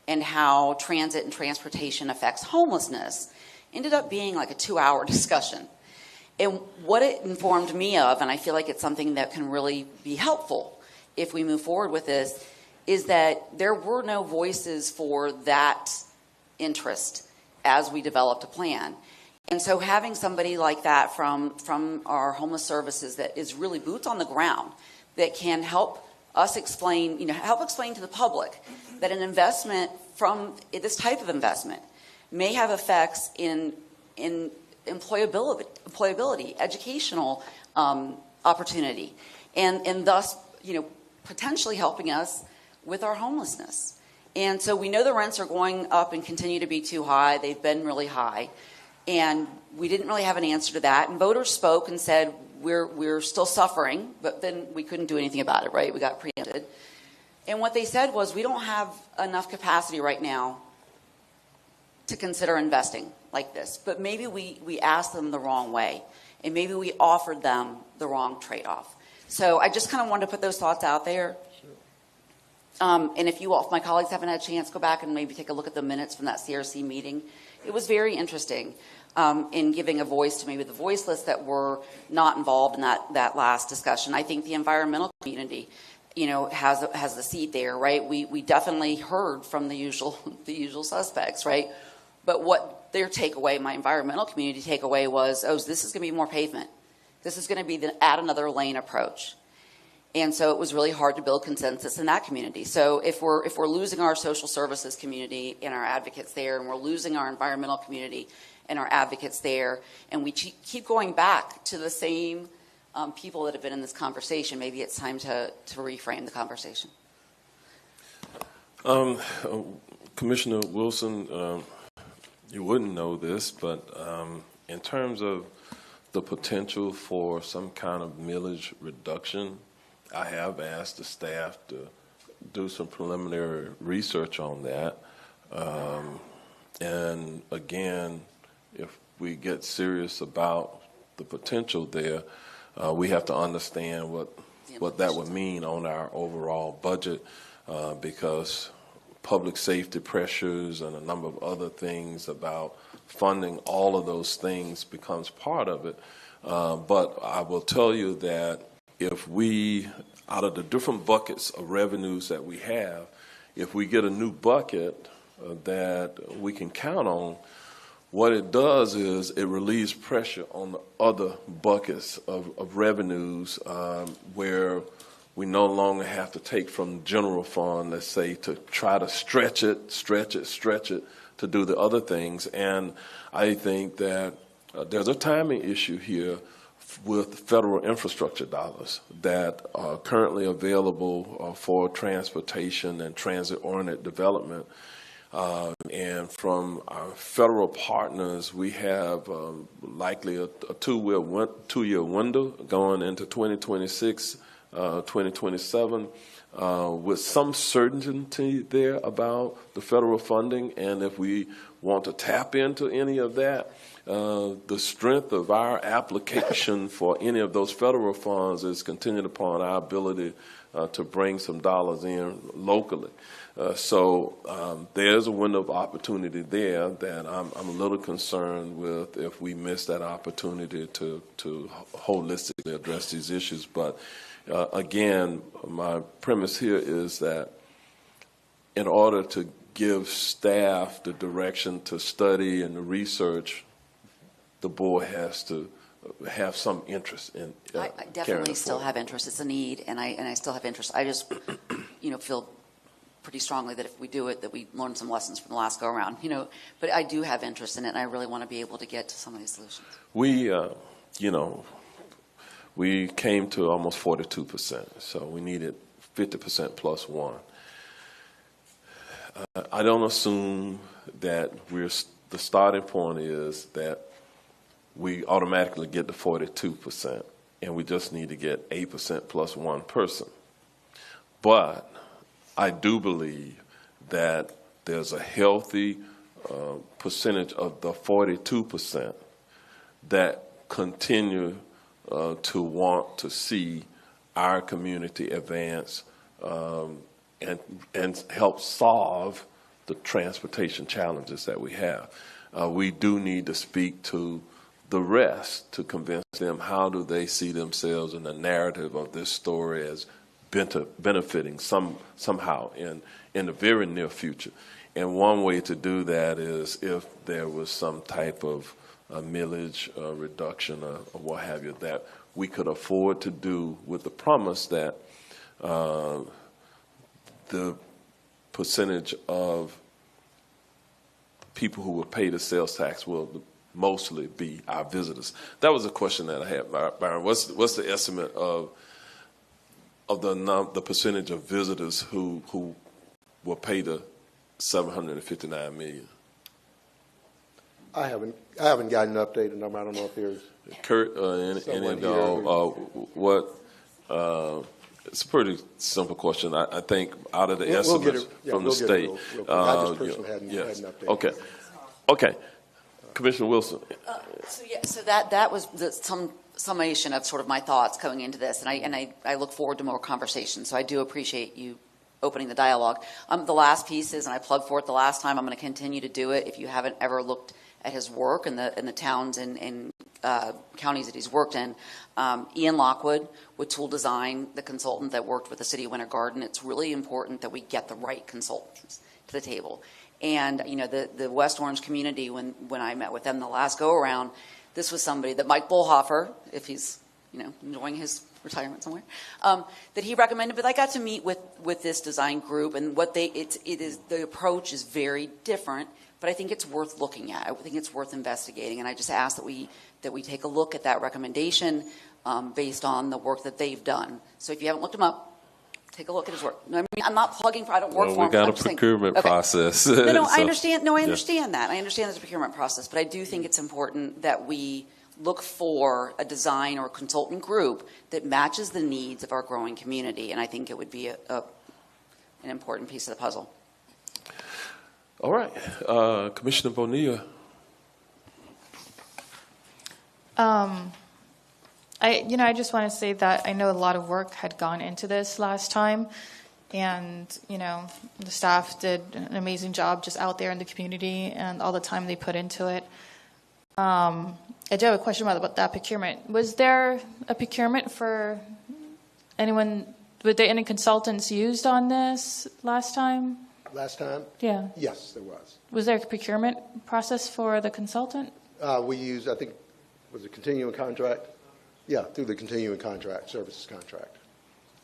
and how transit and transportation affects homelessness ended up being like a 2-hour discussion. And what it informed me of, and I feel like it's something that can really be helpful if we move forward with this, is that there were no voices for that interest as we developed a plan. And so having somebody like that from our homeless services that is really boots on the ground, that can help us explain, help explain to the public that an investment from this type of investment may have effects in employability, educational opportunity, and thus, potentially helping us with our homelessness. And so we know the rents are going up and continue to be too high. They've been really high. And we didn't really have an answer to that. And voters spoke and said, we're still suffering, but then we couldn't do anything about it, right? We got preempted. And what they said was, we don't have enough capacity right now to consider investing like this. But maybe we asked them the wrong way, and maybe we offered them the wrong trade-off. So I just kind of wanted to put those thoughts out there. And if my colleagues haven't had a chance, go back and maybe take a look at the minutes from that CRC meeting. It was very interesting in giving a voice to maybe the voiceless that were not involved in that last discussion. I think the environmental community, has the seat there, right? We definitely heard from the usual suspects, right? But what their takeaway, my environmental community takeaway was, this is going to be more pavement. This is going to be the add another lane approach. And so it was really hard to build consensus in that community. So if we're losing our social services community and our advocates there, and we're losing our environmental community and our advocates there, and we keep going back to the same people that have been in this conversation, maybe it's time to reframe the conversation. Commissioner Wilson, you wouldn't know this, but in terms of the potential for some kind of millage reduction, I have asked the staff to do some preliminary research on that. And again, if we get serious about the potential there, we have to understand what that would mean on our overall budget, because public safety pressures and a number of other things about funding all of those things becomes part of it. But I will tell you that if we, out of the different buckets of revenues that we have, if we get a new bucket that we can count on, what it does is it relieves pressure on the other buckets of revenues where we no longer have to take from the general fund, let's say, to try to stretch it to do the other things. And I think that there's a timing issue here with federal infrastructure dollars that are currently available for transportation and transit-oriented development. And from our federal partners, we have likely a two-year window going into 2026, 2027, with some certainty there about the federal funding. And if we want to tap into any of that, the strength of our application for any of those federal funds is contingent upon our ability to bring some dollars in locally. So there's a window of opportunity there that I'm a little concerned with if we miss that opportunity to holistically address these issues. But again, my premise here is that in order to give staff the direction to study and to research, the board has to have some interest in I carrying definitely it still forward. have interest. It's a need, and I still have interest. I just, feel pretty strongly that if we do it, that we learn some lessons from the last go around. But I do have interest in it, and I really want to be able to get to some of these solutions. We came to almost 42%, so we needed 50% plus one. I don't assume that the starting point is that we automatically get to 42%, and we just need to get 8% plus one person. But I do believe that there's a healthy percentage of the 42% that continue to want to see our community advance and help solve the transportation challenges that we have. We do need to speak to the rest to convince them how do they see themselves in the narrative of this story as benefiting somehow in the very near future. And one way to do that is if there was some type of millage reduction or what have you that we could afford to do with the promise that the percentage of people who will pay the sales tax will mostly be our visitors. That was a question that I had, Byron. What's the estimate of the percentage of visitors who will pay the $759 million? I haven't gotten an updated number. I don't know if there's Kurt, any of y'all, it's a pretty simple question. I think out of the estimates from the state. I just personally hadn't updated. Okay. Commissioner Wilson. So that was some summation of sort of my thoughts going into this, and I look forward to more conversation. So I do appreciate you opening the dialogue. The last piece is, and I plugged for it the last time, I'm going to continue to do it. If you haven't ever looked at his work in the towns and counties that he's worked in, Ian Lockwood with Tool Design, the consultant that worked with the City of Winter Garden, it's really important that we get the right consultants to the table. And the West Orange community, when I met with them the last go around, this was somebody that Mike Bullhofer, if he's enjoying his retirement somewhere, that he recommended. But I got to meet with this design group, and the approach is very different. But I think it's worth looking at. I think it's worth investigating, and I just ask that we take a look at that recommendation based on the work that they've done. So if you haven't looked them up, take a look at his work. I'm not plugging for. I don't work for him. We got a procurement process. No, I understand. No, I understand that. I understand there's a procurement process, but I do think it's important that we look for a design or consultant group that matches the needs of our growing community, and I think it would be an important piece of the puzzle. All right, Commissioner Bonilla. I just want to say that I know a lot of work had gone into this last time, and the staff did an amazing job just out there in the community and all the time they put into it. I do have a question about that procurement. Was there a procurement for anyone? Were there any consultants used on this last time? Last time? Yeah. Yes, there was. Was there a procurement process for the consultant? We used, I think, was it continuing contract? Yeah, through the continuing contract, services contract.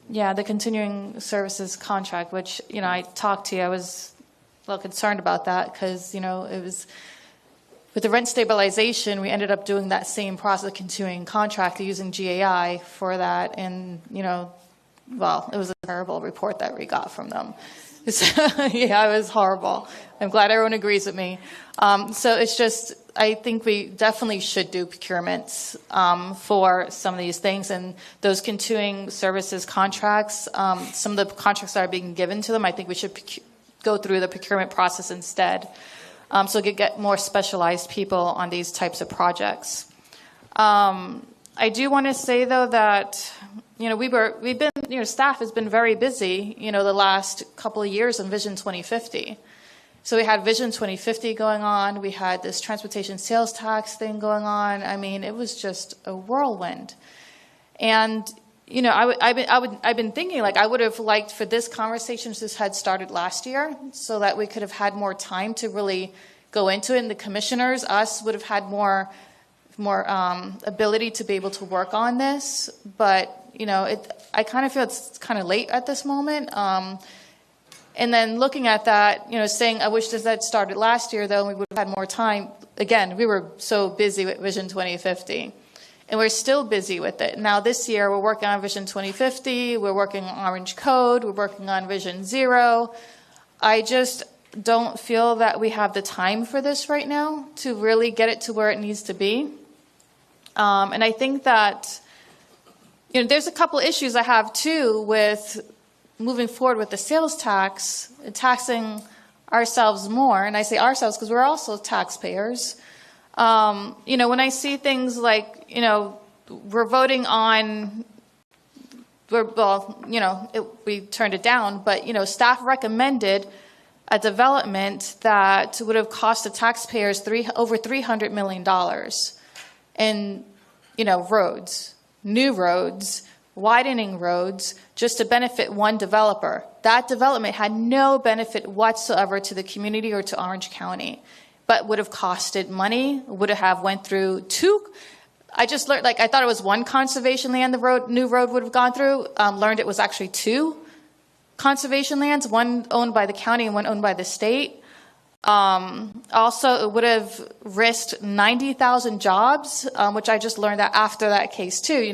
Yeah, the continuing services contract, which, I talked to you. I was a little concerned about that because, it was with the rent stabilization, we ended up doing that same process, continuing contract, using GAI for that. And, it was a terrible report that we got from them. Yeah, it was horrible. I'm glad everyone agrees with me. So it's just, I think we definitely should do procurements for some of these things, and those continuing services contracts, some of the contracts that are being given to them, I think we should go through the procurement process instead, so we could get more specialized people on these types of projects. I do want to say though that we've been been, staff has been very busy, the last couple of years on Vision 2050. So we had Vision 2050 going on. We had this transportation sales tax thing going on. I mean, it was just a whirlwind. And, I've been thinking, like, I would have liked for this conversation to had started last year so that we could have had more time to really go into it. And the commissioners, us, would have had more ability to be able to work on this. But, I kind of feel it's kind of late at this moment. And then looking at that, saying, I wish this had started last year, though, and we would have had more time. Again, we were so busy with Vision 2050, and we're still busy with it. Now, this year, we're working on Vision 2050, we're working on Orange Code, we're working on Vision Zero. I just don't feel that we have the time for this right now to really get it to where it needs to be. And I think that, there's a couple issues I have, too, with moving forward with the sales tax, taxing ourselves more. And I say ourselves because we're also taxpayers. When I see things like, we're voting on, we turned it down, but, staff recommended a development that would have cost the taxpayers over $300 million in, roads, new roads, widening roads, just to benefit one developer. That development had no benefit whatsoever to the community or to Orange County, but would have costed money, would have went through two. I just learned, I thought it was one conservation land new road would have gone through. Learned it was actually two conservation lands, one owned by the county and one owned by the state. Also, it would have risked 90,000 jobs, which I just learned that after that case too.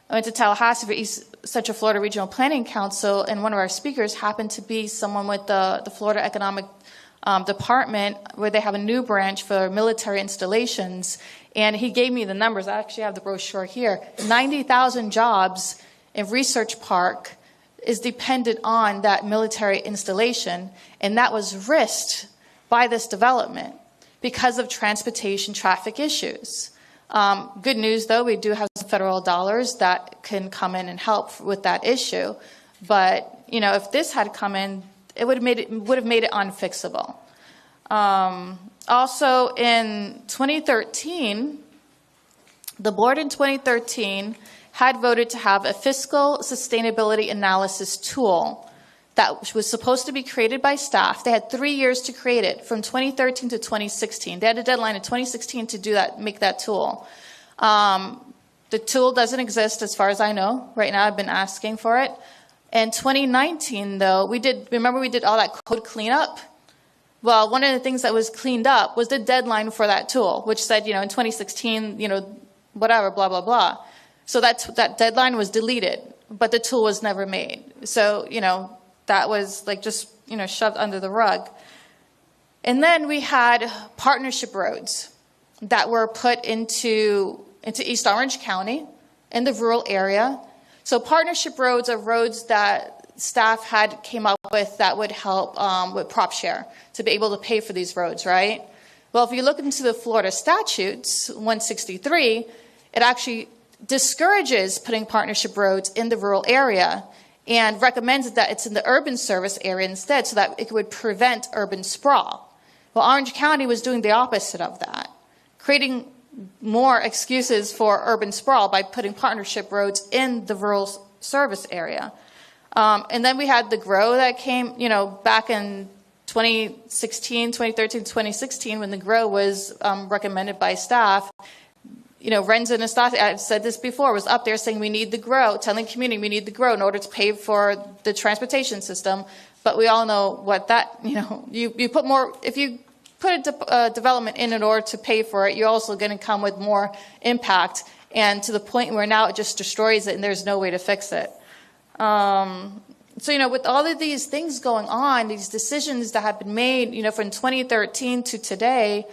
I went to Tallahassee for East Central Florida Regional Planning Council, and one of our speakers happened to be someone with the Florida Economic Department, where they have a new branch for military installations, and he gave me the numbers. I actually have the brochure here. 90,000 jobs in Research Park is dependent on that military installation, and that was risked by this development because of transportation traffic issues. Good news, though, we do have some federal dollars that can come in and help with that issue. But, if this had come in, it would have made it unfixable. Also, in 2013, the board in 2013 had voted to have a fiscal sustainability analysis tool that was supposed to be created by staff. They had 3 years to create it, from 2013 to 2016. They had a deadline in 2016 to do that, make that tool. The tool doesn't exist as far as I know. Right now, I've been asking for it. In 2019, though, we did all that code cleanup. Well, one of the things that was cleaned up was the deadline for that tool, which said, in 2016, whatever, blah, blah, blah. So that deadline was deleted, but the tool was never made. So, that was just, shoved under the rug. And then we had partnership roads that were put into East Orange County in the rural area. So partnership roads are roads that staff came up with that would help with prop share to be able to pay for these roads, right? Well, if you look into the Florida statutes, 163, it actually discourages putting partnership roads in the rural area and recommends that it's in the urban service area instead, so that it would prevent urban sprawl. Well, Orange County was doing the opposite of that, creating more excuses for urban sprawl by putting partnership roads in the rural service area. And then we had the GROW that came, back in 2013, 2016, when the GROW was recommended by staff. Renz and Estasi, I've said this before, was up there saying we need the GROW, telling the community we need the GROW in order to pay for the transportation system. But we all know what that, you put more, if you put a development in order to pay for it, you're also going to come with more impact, and to the point where now it just destroys it and there's no way to fix it. So, with all of these things going on, these decisions that have been made, from 2013 to today,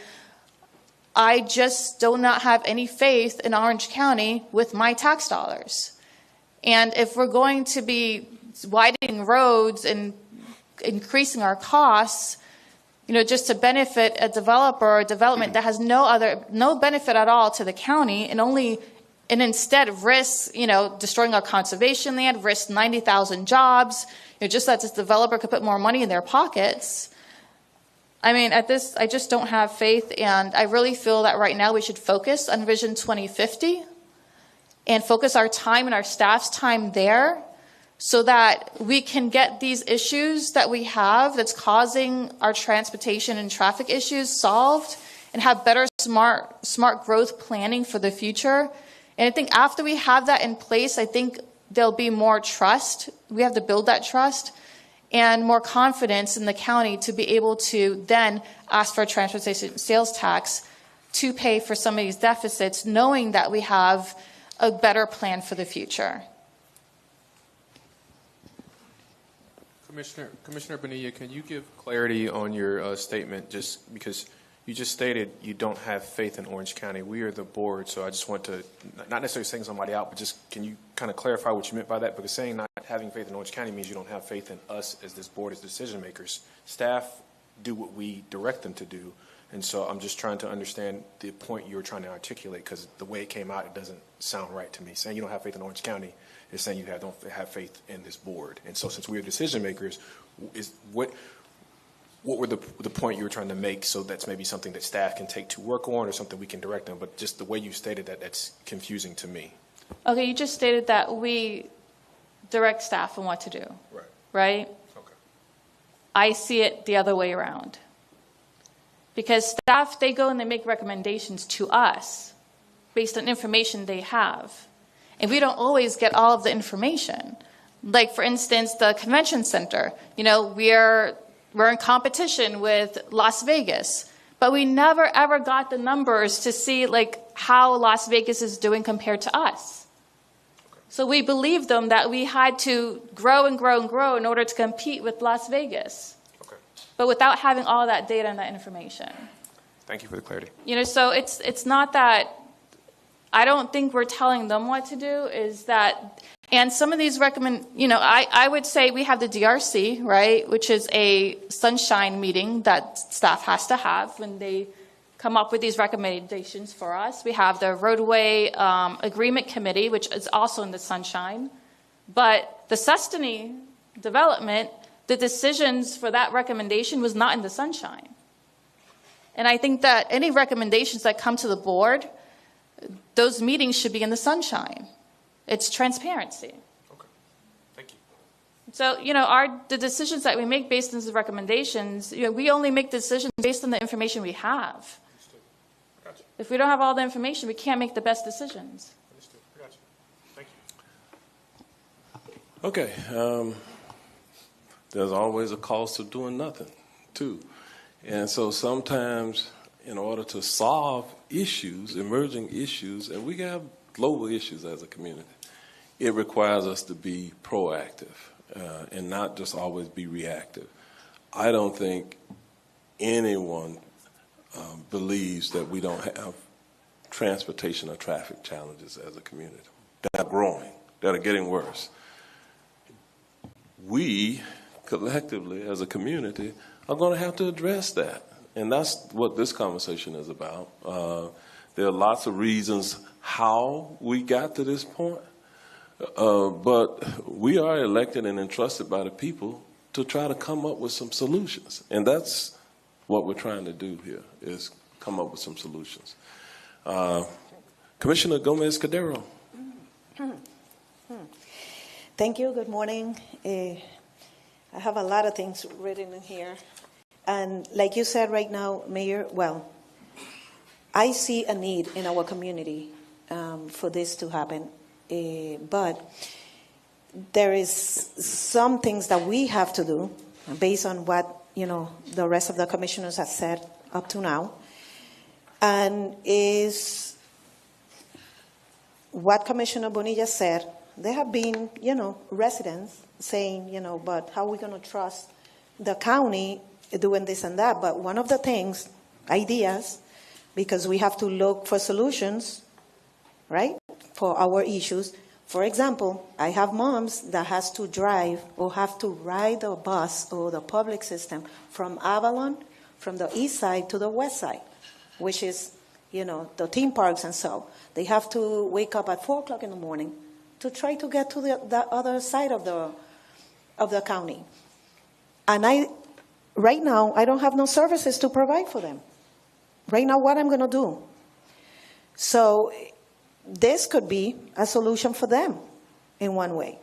I just do not have any faith in Orange County with my tax dollars. And if we're going to be widening roads and increasing our costs, just to benefit a developer or a development that has no benefit at all to the county and only and instead risk, destroying our conservation land, risk 90,000 jobs, just that this developer could put more money in their pockets. I mean, at this, I just don't have faith, and I really feel that right now we should focus on Vision 2050 and focus our time and our staff's time there so that we can get these issues that we have that's causing our transportation and traffic issues solved and have better smart growth planning for the future. And I think after we have that in place, I think there'll be more trust. We have to build that trust and more confidence in the county to be able to then ask for a transportation sales tax to pay for some of these deficits, knowing that we have a better plan for the future. Commissioner Bonilla, can you give clarity on your statement, just because you just stated you don't have faith in Orange County? We are the board, so I just want to, not necessarily saying somebody out, but just can you kind of clarify what you meant by that? Because saying not having faith in Orange County means you don't have faith in us as this board, as decision makers. Staff do what we direct them to do, and so I'm just trying to understand the point you were trying to articulate, because the way it came out, it doesn't sound right to me. Saying you don't have faith in Orange County is saying you don't have faith in this board. And so since we are decision makers, what were the point you were trying to make, so that's maybe something that staff can take to work on or something we can direct them? But just the way you stated that, that's confusing to me. Okay, you just stated that we direct staff on what to do. Right? Okay. I see it the other way around. Because staff, they go and they make recommendations to us based on information they have. And we don't always get all of the information. Like, for instance, the convention center. We're in competition with Las Vegas, but we never ever got the numbers to see how Las Vegas is doing compared to us. So we believed them that we had to grow and grow and grow in order to compete with Las Vegas. Okay. But without having all that data and that information. Thank you for the clarity. So it's not that I don't think we're telling them what to do, is that, and some of these I would say we have the DRC, right, which is a sunshine meeting that staff has to have when they come up with these recommendations for us. We have the roadway agreement committee, which is also in the sunshine. But the Sestany development, the decisions for that recommendation was not in the sunshine. And I think that any recommendations that come to the board, those meetings should be in the sunshine. It's transparency. Okay. Thank you. So, the decisions that we make based on the recommendations, we only make decisions based on the information we have. Gotcha. If we don't have all the information, we can't make the best decisions. Understood. Gotcha. Thank you. Okay. There's always a cost of doing nothing, too. And so sometimes, in order to solve issues, emerging issues, and we have global issues as a community, it requires us to be proactive and not just always be reactive. I don't think anyone believes that we don't have transportation or traffic challenges as a community that are growing, that are getting worse. We, collectively, as a community, are going to have to address that. And that's what this conversation is about. There are lots of reasons how we got to this point, but we are elected and entrusted by the people to try to come up with some solutions. And that's what we're trying to do here, is come up with some solutions. Commissioner Gomez-Cadero. Thank you. Good morning. I have a lot of things written in here. And like you said right now, Mayor, I see a need in our community for this to happen. But there is some things that we have to do based on what, the rest of the commissioners have said up to now. And is what Commissioner Bonilla said. There have been, residents saying, but how are we going to trust the county doing this and that? But one of the things, ideas, because we have to look for solutions, right, for our issues. For example, I have moms that has to drive or have to ride the bus or the public system from Avalon, from the east side to the west side, which is, the theme parks and so. They have to wake up at 4 o'clock in the morning to try to get to the other side of the county. And right now, I don't have no services to provide for them. Right now, what I'm going to do? So this could be a solution for them in one way.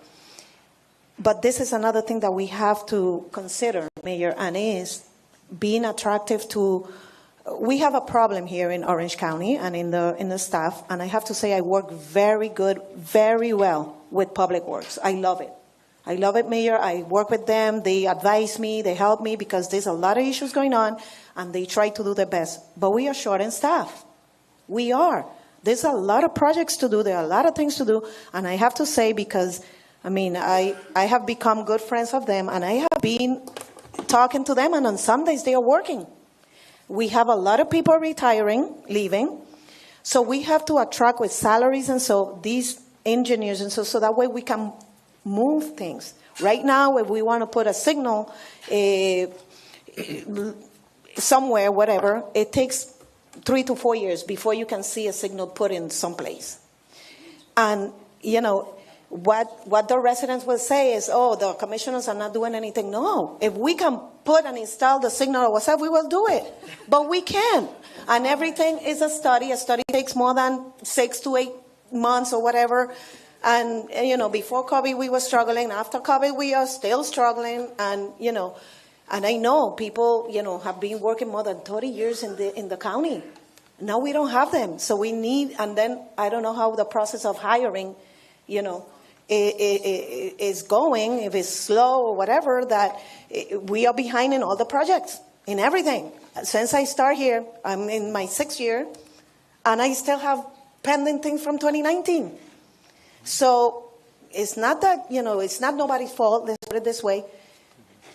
But this is another thing that we have to consider, Mayor, and is being attractive to. We have a problem here in Orange County and in the staff, and I have to say I work very well with Public Works. I love it. I love it, Mayor. I work with them. They advise me. They help me because there's a lot of issues going on, and they try to do their best. But we are short in staff. We are. There's a lot of projects to do. There are a lot of things to do. And I have to say, because, I have become good friends of them, and I have been talking to them, and on some days they are working. We have a lot of people retiring, leaving. So we have to attract with salaries, and so these engineers, and so that way we can move things. Right now, if we want to put a signal somewhere, whatever, it takes 3 to 4 years before you can see a signal put in someplace. And, what the residents will say is, oh, the commissioners are not doing anything. No, if we can put and install the signal or whatever, we will do it. But we can. And everything is a study. A study takes more than 6 to 8 months or whatever. And, before COVID, we were struggling. After COVID, we are still struggling. And, and I know people, have been working more than 30 years in the county. Now we don't have them. So we need, and then I don't know how the process of hiring, is going, if it's slow or whatever, that we are behind in all the projects, in everything. Since I start here, I'm in my 6th year, and I still have pending things from 2019. So it's not that, it's not nobody's fault, let's put it this way.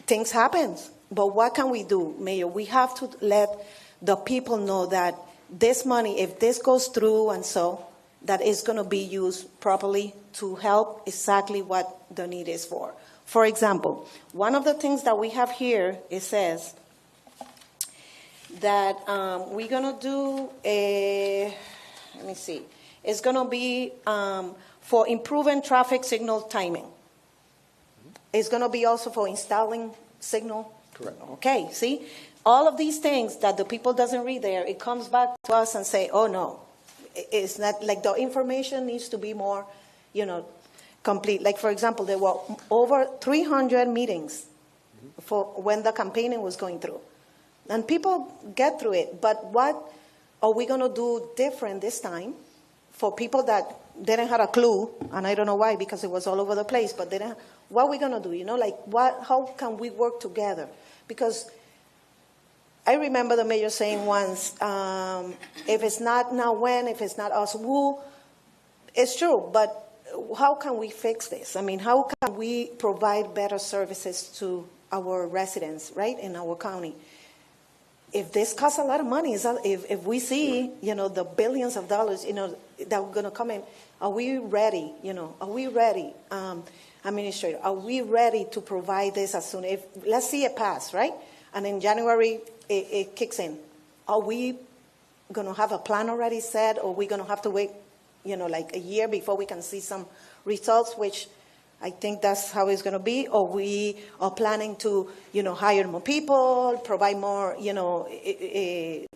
Things happen. But what can we do, Mayor? We have to let the people know that this money, if this goes through and so, that is going to be used properly to help exactly what the need is for. For example, one of the things that we have here, it says that we're going to do let me see, it's going to be for improving traffic signal timing. It's going to be also for installing signal. Correct. Okay, see? All of these things that the people doesn't read there, it comes back to us and say, oh no, it's not, like the information needs to be more, complete. Like, for example, there were over 300 meetings for when the campaigning was going through. And people get through it, but what are we going to do different this time for people that didn't have a clue, and I don't know why, because it was all over the place, but they didn't, what are we going to do? How can we work together? Because I remember the mayor saying once, if it's not now when, if it's not us who, it's true, but how can we fix this? How can we provide better services to our residents, right, in our county? If this costs a lot of money, if we see, the billions of dollars, that are going to come in, are we ready, are we ready, Administrator, are we ready to provide this as soon, let's see it pass, right? And in January, it kicks in. Are we going to have a plan already set, or are we going to have to wait, like a year before we can see some results, which I think that's how it's going to be, or we are planning to, hire more people, provide more,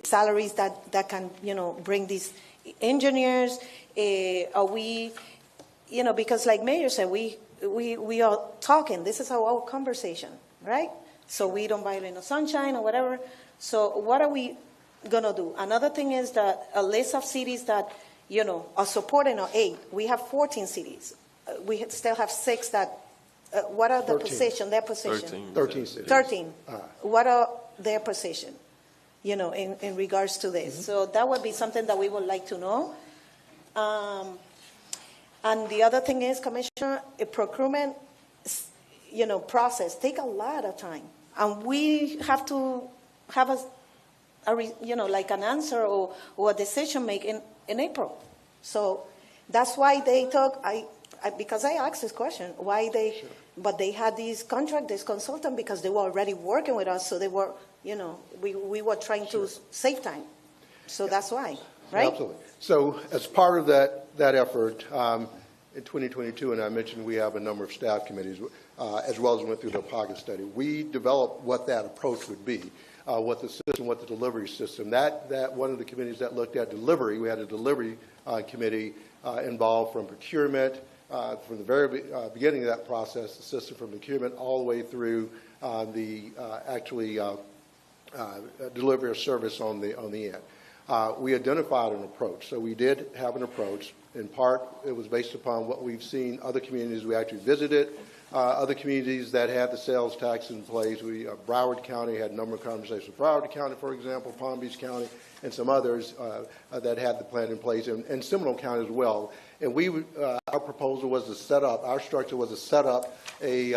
salaries that can, bring these engineers. Are we, because like Mayor said, we are talking. This is our conversation, right? So we don't violate no sunshine or whatever. So what are we going to do? Another thing is that a list of cities that, are supporting our aid. We have 14 cities. We still have 6 that, what are the 13. position, their position? 13 cities. 13. What are their position, in regards to this? Mm-hmm. So that would be something that we would like to know. And the other thing is, Commissioner, a procurement, process take a lot of time. And we have to have like an answer or a decision making in April. So that's why they took, because I asked this question, why they, sure. But they had this contract, this consultant, because they were already working with us, so they were, we were trying to save time. So that's why. right? Absolutely. So as part of that effort, in 2022, and I mentioned we have a number of staff committees, as well as went through the pocket study. We developed what that approach would be, what the system, what the delivery system. That one of the committees that looked at delivery, we had a delivery committee involved from procurement, from the very beginning of that process, the system from procurement all the way through the delivery of service on the end. We identified an approach. So we did have an approach. In part, it was based upon what we've seen other communities we actually visited, other communities that had the sales tax in place. Broward County had a number of conversations with Broward County, for example, Palm Beach County, and some others that had the plan in place, and Seminole County as well. And our proposal was to set up, our structure was to set up it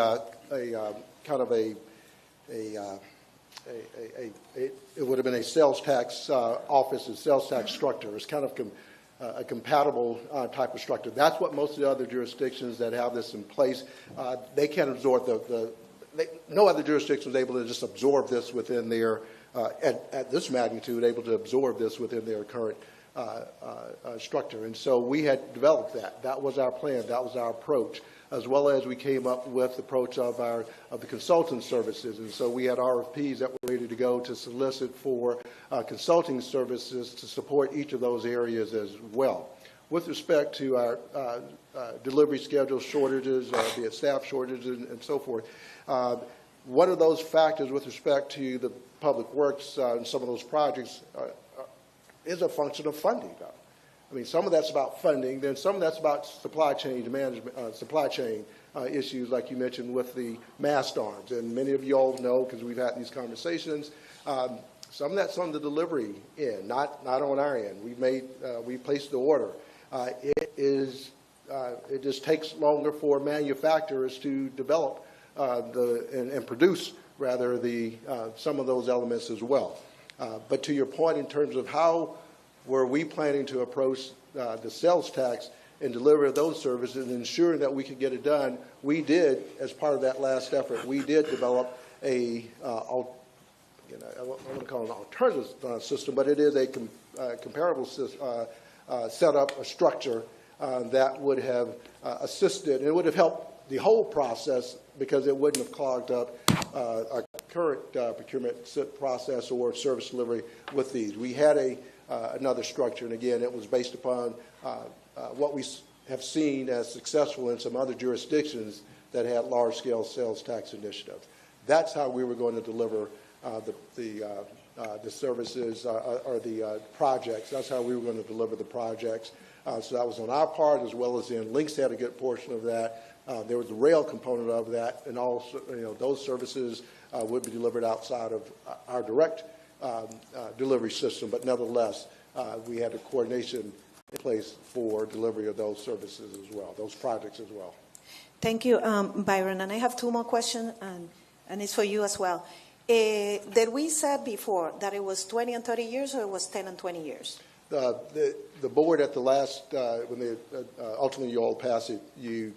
would have been a sales tax office and sales tax structure. It's kind of a compatible type of structure. That's what most of the other jurisdictions that have this in place, they can't absorb no other jurisdiction is able to just absorb this within their, at this magnitude, able to absorb this within their current structure. And so we had developed that. That was our plan. That was our approach, as well as we came up with the approach of the consultant services. And so we had RFPs that were ready to go to solicit for consulting services to support each of those areas as well. With respect to our delivery schedule shortages, be it staff shortages and so forth, one of those factors with respect to the public works and some of those projects is a function of funding, though. I mean, some of that's about funding, then some of that's about supply chain management, supply chain issues, like you mentioned with the mast arms. And many of you all know, because we've had these conversations, some of that's on the delivery end, not on our end. We placed the order. It just takes longer for manufacturers to develop and produce, rather, some of those elements as well. But to your point, in terms of how were we planning to approach the sales tax and deliver those services and ensuring that we could get it done, we did, as part of that last effort, we did develop I wouldn't call it an alternative system, but it is a comparable setup, a structure that would have assisted, and it would have helped the whole process because it wouldn't have clogged up our current procurement process or service delivery with these. We had another structure, and again, it was based upon what we have seen as successful in some other jurisdictions that had large-scale sales tax initiatives. That's how we were going to deliver the services or the projects. That's how we were going to deliver the projects. So that was on our part, as well as in Links had a good portion of that. There was the rail component of that, and also those services would be delivered outside of our direct delivery system. But nevertheless, we had a coordination in place for delivery of those services as well, those projects as well. Thank you, Byron. And I have two more questions, and it's for you as well. Did we said before that it was 20 and 30 years, or it was 10 and 20 years? The board at the last, when they ultimately you all passed it, you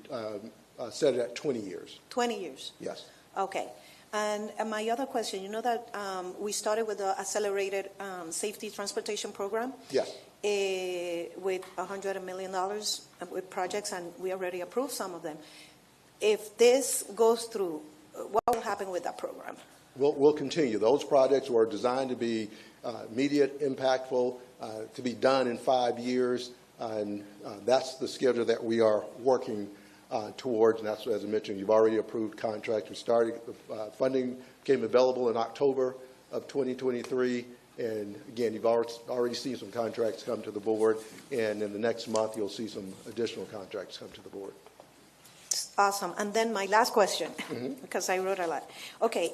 set it at 20 years. 20 years? Yes. Okay. And my other question, you know that we started with the Accelerated Safety Transportation Program? Yes. With $100 million with projects, and we already approved some of them. If this goes through, what will happen with that program? We'll continue. Those projects were designed to be immediate, impactful, to be done in 5 years, and that's the schedule that we are working towards, and that's, as I mentioned, you've already approved contracts. We started, funding became available in October of 2023, and again, you've already seen some contracts come to the board, and in the next month, you'll see some additional contracts come to the board. Awesome. And then my last question, because I wrote a lot. Okay,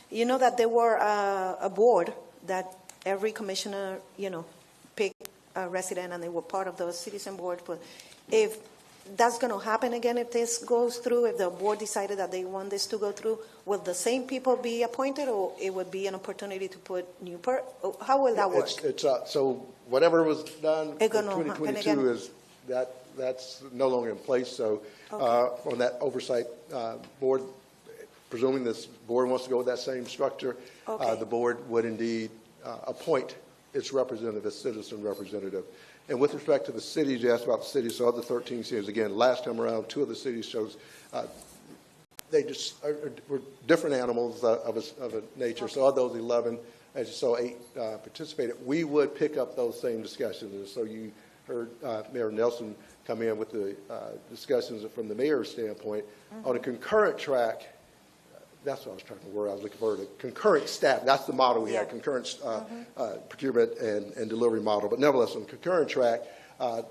you know that there were a board that every commissioner, picked a resident, and they were part of the citizen board. But if that's going to happen again, if this goes through, if the board decided that they want this to go through, will the same people be appointed, or it would be an opportunity to put new how will that work? So whatever was done in 2022 is that's no longer in place. So on that oversight board, presuming this board wants to go with that same structure, the board would indeed appoint its representative, its citizen representative. And with respect to the cities, you asked about the cities, so other 13 cities, again, last time around, 2 of the cities chose, they just were different animals of a nature. So of those 11, as you saw, 8 participated. We would pick up those same discussions. And so you heard Mayor Nelson come in with the discussions from the mayor's standpoint. On a concurrent track, that's what I was trying to word. I was looking for the concurrent staff. That's the model we had, concurrent procurement and delivery model. But nevertheless, on concurrent track,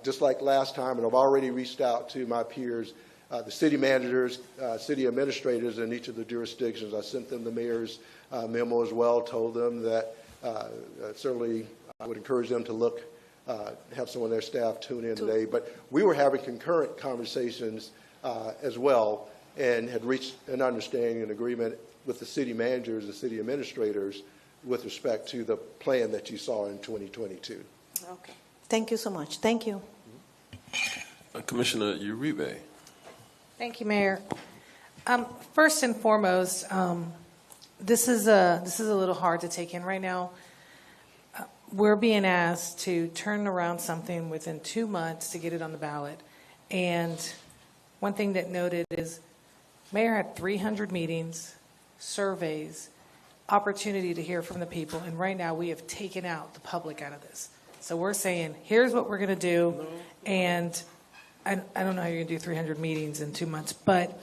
just like last time, and I've already reached out to my peers, the city managers, city administrators in each of the jurisdictions. I sent them the mayor's memo as well, told them that certainly I would encourage them to look, have some of their staff tune in today. But we were having concurrent conversations as well, and had reached an understanding and agreement with the city managers, the city administrators, with respect to the plan that you saw in 2022. Okay. Thank you so much. Thank you. Commissioner Uribe. Thank you, Mayor. First and foremost, this is a little hard to take in right now. We're being asked to turn around something within 2 months to get it on the ballot. And one thing that noted is Mayor had 300 meetings, surveys, opportunity to hear from the people, and right now we have taken out the public out of this. So we're saying, here's what we're going to do, and I don't know how you're going to do 300 meetings in 2 months, but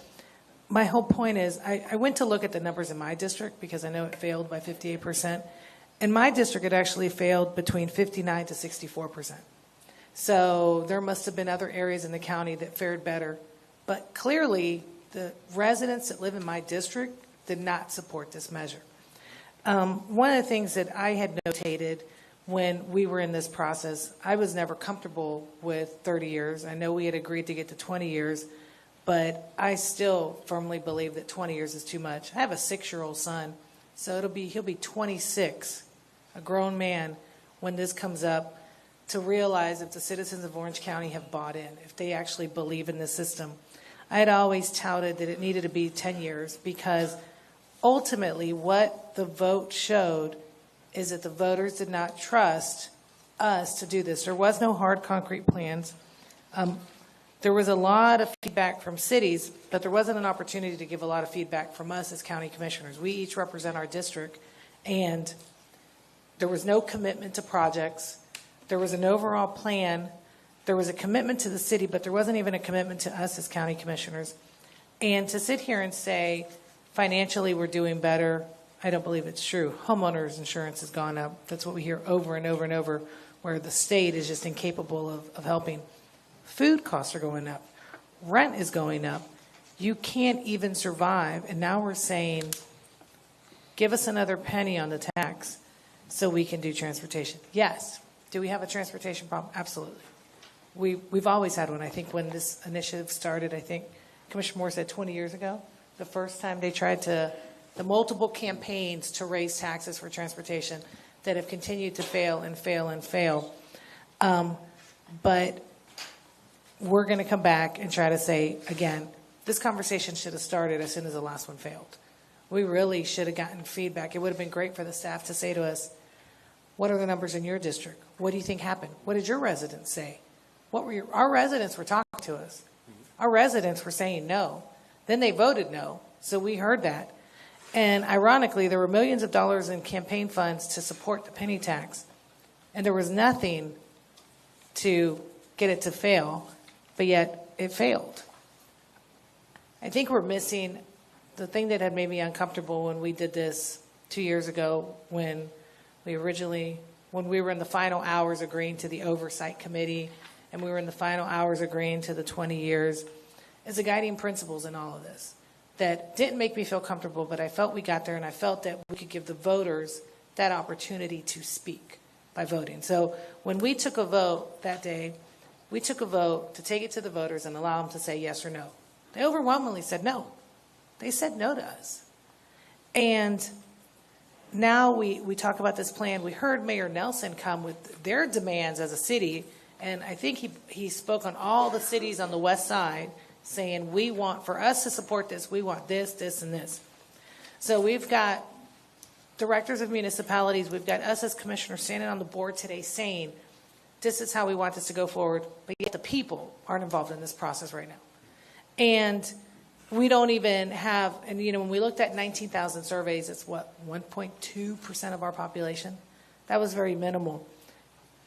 my whole point is I went to look at the numbers in my district because I know it failed by 58%. In my district, it actually failed between 59 to 64%. So there must have been other areas in the county that fared better, but clearly the residents that live in my district did not support this measure. One of the things that I had notated when we were in this process, I was never comfortable with 30 years. I know we had agreed to get to 20 years, but I still firmly believe that 20 years is too much. I have a 6-year-old son, so he'll be 26, a grown man, when this comes up, to realize if the citizens of Orange County have bought in, if they actually believe in the system. I had always touted that it needed to be 10 years because ultimately what the vote showed is that the voters did not trust us to do this. There was no hard concrete plans. There was a lot of feedback from cities, but there wasn't an opportunity to give a lot of feedback from us as county commissioners. We each represent our district, and there was no commitment to projects. There was an overall plan. There was a commitment to the city, but there wasn't even a commitment to us as county commissioners. And to sit here and say, financially, we're doing better, I don't believe it's true. Homeowners insurance has gone up. That's what we hear over and over and over, where the state is just incapable of helping. Food costs are going up. Rent is going up. You can't even survive. And now we're saying, give us another penny on the tax so we can do transportation. Yes. Do we have a transportation problem? Absolutely. We've always had one. I think when this initiative started, I think Commissioner Moore said 20 years ago, the first time they tried the multiple campaigns to raise taxes for transportation that have continued to fail and fail and fail. But we're going to come back and try to say, again, this conversation should have started as soon as the last one failed. We really should have gotten feedback. It would have been great for the staff to say to us, what are the numbers in your district? What do you think happened? What did your residents say? Our residents were talking to us. Our residents were saying no. Then they voted no, so we heard that. And ironically, there were millions of dollars in campaign funds to support the penny tax, and there was nothing to get it to fail, but yet it failed. I think we're missing the thing that had made me uncomfortable when we did this 2 years ago, when we were in the final hours agreeing to the oversight committee, and we were in the final hours agreeing to the 20 years, is the guiding principles in all of this that didn't make me feel comfortable, but I felt we got there, and I felt that we could give the voters that opportunity to speak by voting. So when we took a vote that day, we took a vote to take it to the voters and allow them to say yes or no. They overwhelmingly said no. They said no to us. And now we talk about this plan. We heard Mayor Nelson come with their demands as a city, and I think he spoke on all the cities on the west side saying, we want, for us to support this, we want this, this, and this. So we've got directors of municipalities, we've got us as commissioners standing on the board today saying, this is how we want this to go forward, but yet the people aren't involved in this process right now. And we don't even have, and when we looked at 19,000 surveys, it's what, 1.2% of our population? That was very minimal.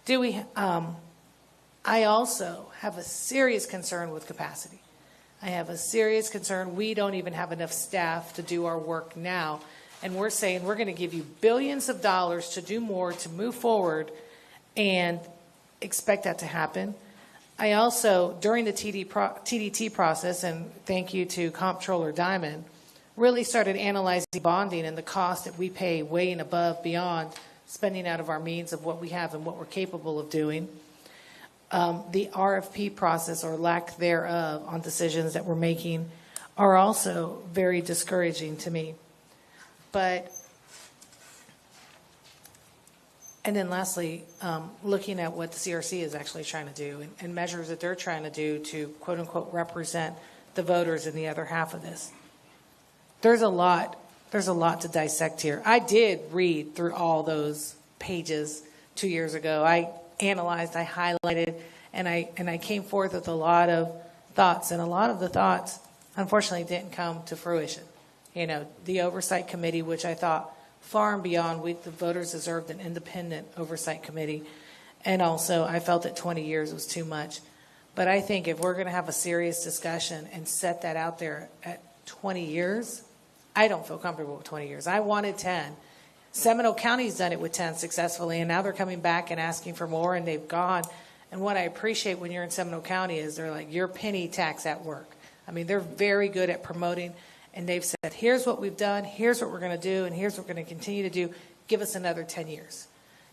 I also have a serious concern with capacity. I have a serious concern. We don't even have enough staff to do our work now. And we're saying we're going to give you billions of dollars to do more, to move forward, and expect that to happen. I also, during the TDT process, and thank you to Comptroller Diamond, really started analyzing bonding and the cost that we pay way and above beyond spending out of our means of what we have and what we're capable of doing. The RFP process, or lack thereof, on decisions that we're making are also very discouraging to me. And then lastly, looking at what the CRC is actually trying to do and measures that they're trying to do to quote unquote represent the voters in the other half of this. There's a lot to dissect here. I did read through all those pages 2 years ago. I analyzed, I highlighted, and I came forth with a lot of thoughts, and a lot of the thoughts unfortunately didn't come to fruition. The oversight committee, which I thought far and beyond, the voters deserved an independent oversight committee, and also I felt that 20 years was too much. But I think if we're going to have a serious discussion and set that out there at 20 years, I don't feel comfortable with 20 years. I wanted 10. Seminole County's done it with 10 successfully, and now they're coming back and asking for more, and they've gone. And what I appreciate when you're in Seminole County is they're like, your penny tax at work. I mean, they're very good at promoting, and they've said, here's what we've done, here's what we're going to do, and here's what we're going to continue to do. Give us another 10 years.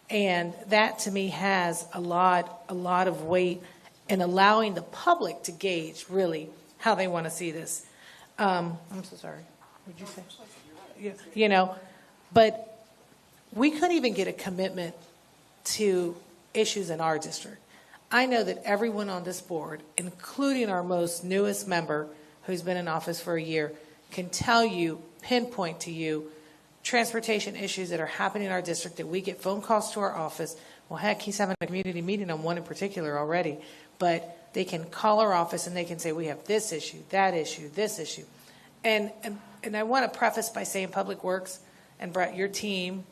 And that, to me, has a lot of weight in allowing the public to gauge, really, how they want to see this. I'm so sorry. Would you say? But we couldn't even get a commitment to issues in our district. I know that everyone on this board, including our most newest member who's been in office for a year, can tell you, pinpoint to you, transportation issues that are happening in our district that we get phone calls to our office. Well, heck, he's having a community meeting on one in particular already. But they can call our office and they can say, we have this issue, that issue, this issue. And I want to preface by saying Public Works, and Brett, your team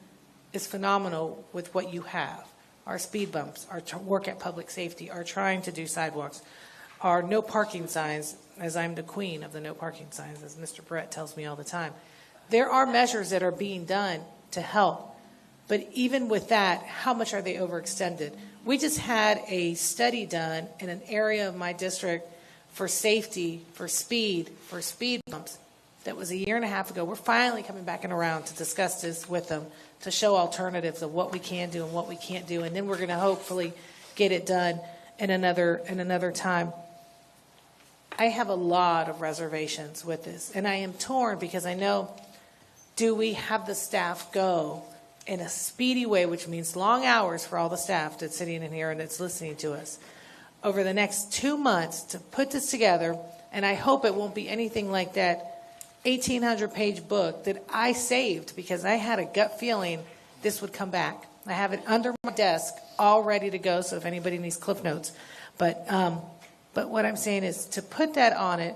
is phenomenal with what you have. Our speed bumps, our work at public safety, our trying to do sidewalks, our no parking signs, as I'm the queen of the no parking signs, as Mr. Brett tells me all the time. There are measures that are being done to help. But even with that, how much are they overextended? We just had a study done in an area of my district for safety, for speed bumps. That was a year and a half ago. We're finally coming back around to discuss this with them, to show alternatives of what we can do and what we can't do. And then we're going to hopefully get it done in another time. I have a lot of reservations with this. And I am torn because I know, do we have the staff go in a speedy way, which means long hours for all the staff that's sitting in here and that's listening to us, over the next 2 months to put this together? And I hope it won't be anything like that 1,800-page book that I saved because I had a gut feeling this would come back. I have it under my desk all ready to go, so if anybody needs Cliff Notes. But what I'm saying is to put that on it,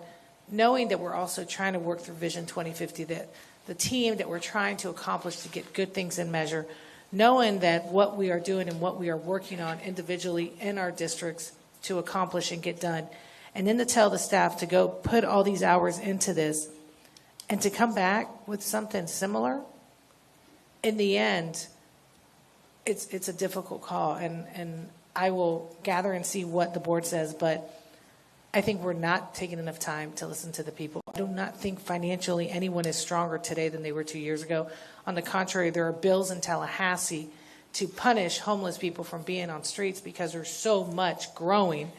knowing that we're also trying to work through Vision 2050, that the team that we're trying to accomplish to get good things in measure, knowing that what we are doing and what we are working on individually in our districts to accomplish and get done, and then to tell the staff to go put all these hours into this, and to come back with something similar, in the end, it's a difficult call. And I will gather and see what the board says, but I think we're not taking enough time to listen to the people. I do not think financially anyone is stronger today than they were 2 years ago. On the contrary, there are bills in Tallahassee to punish homeless people from being on streets because there's so much growing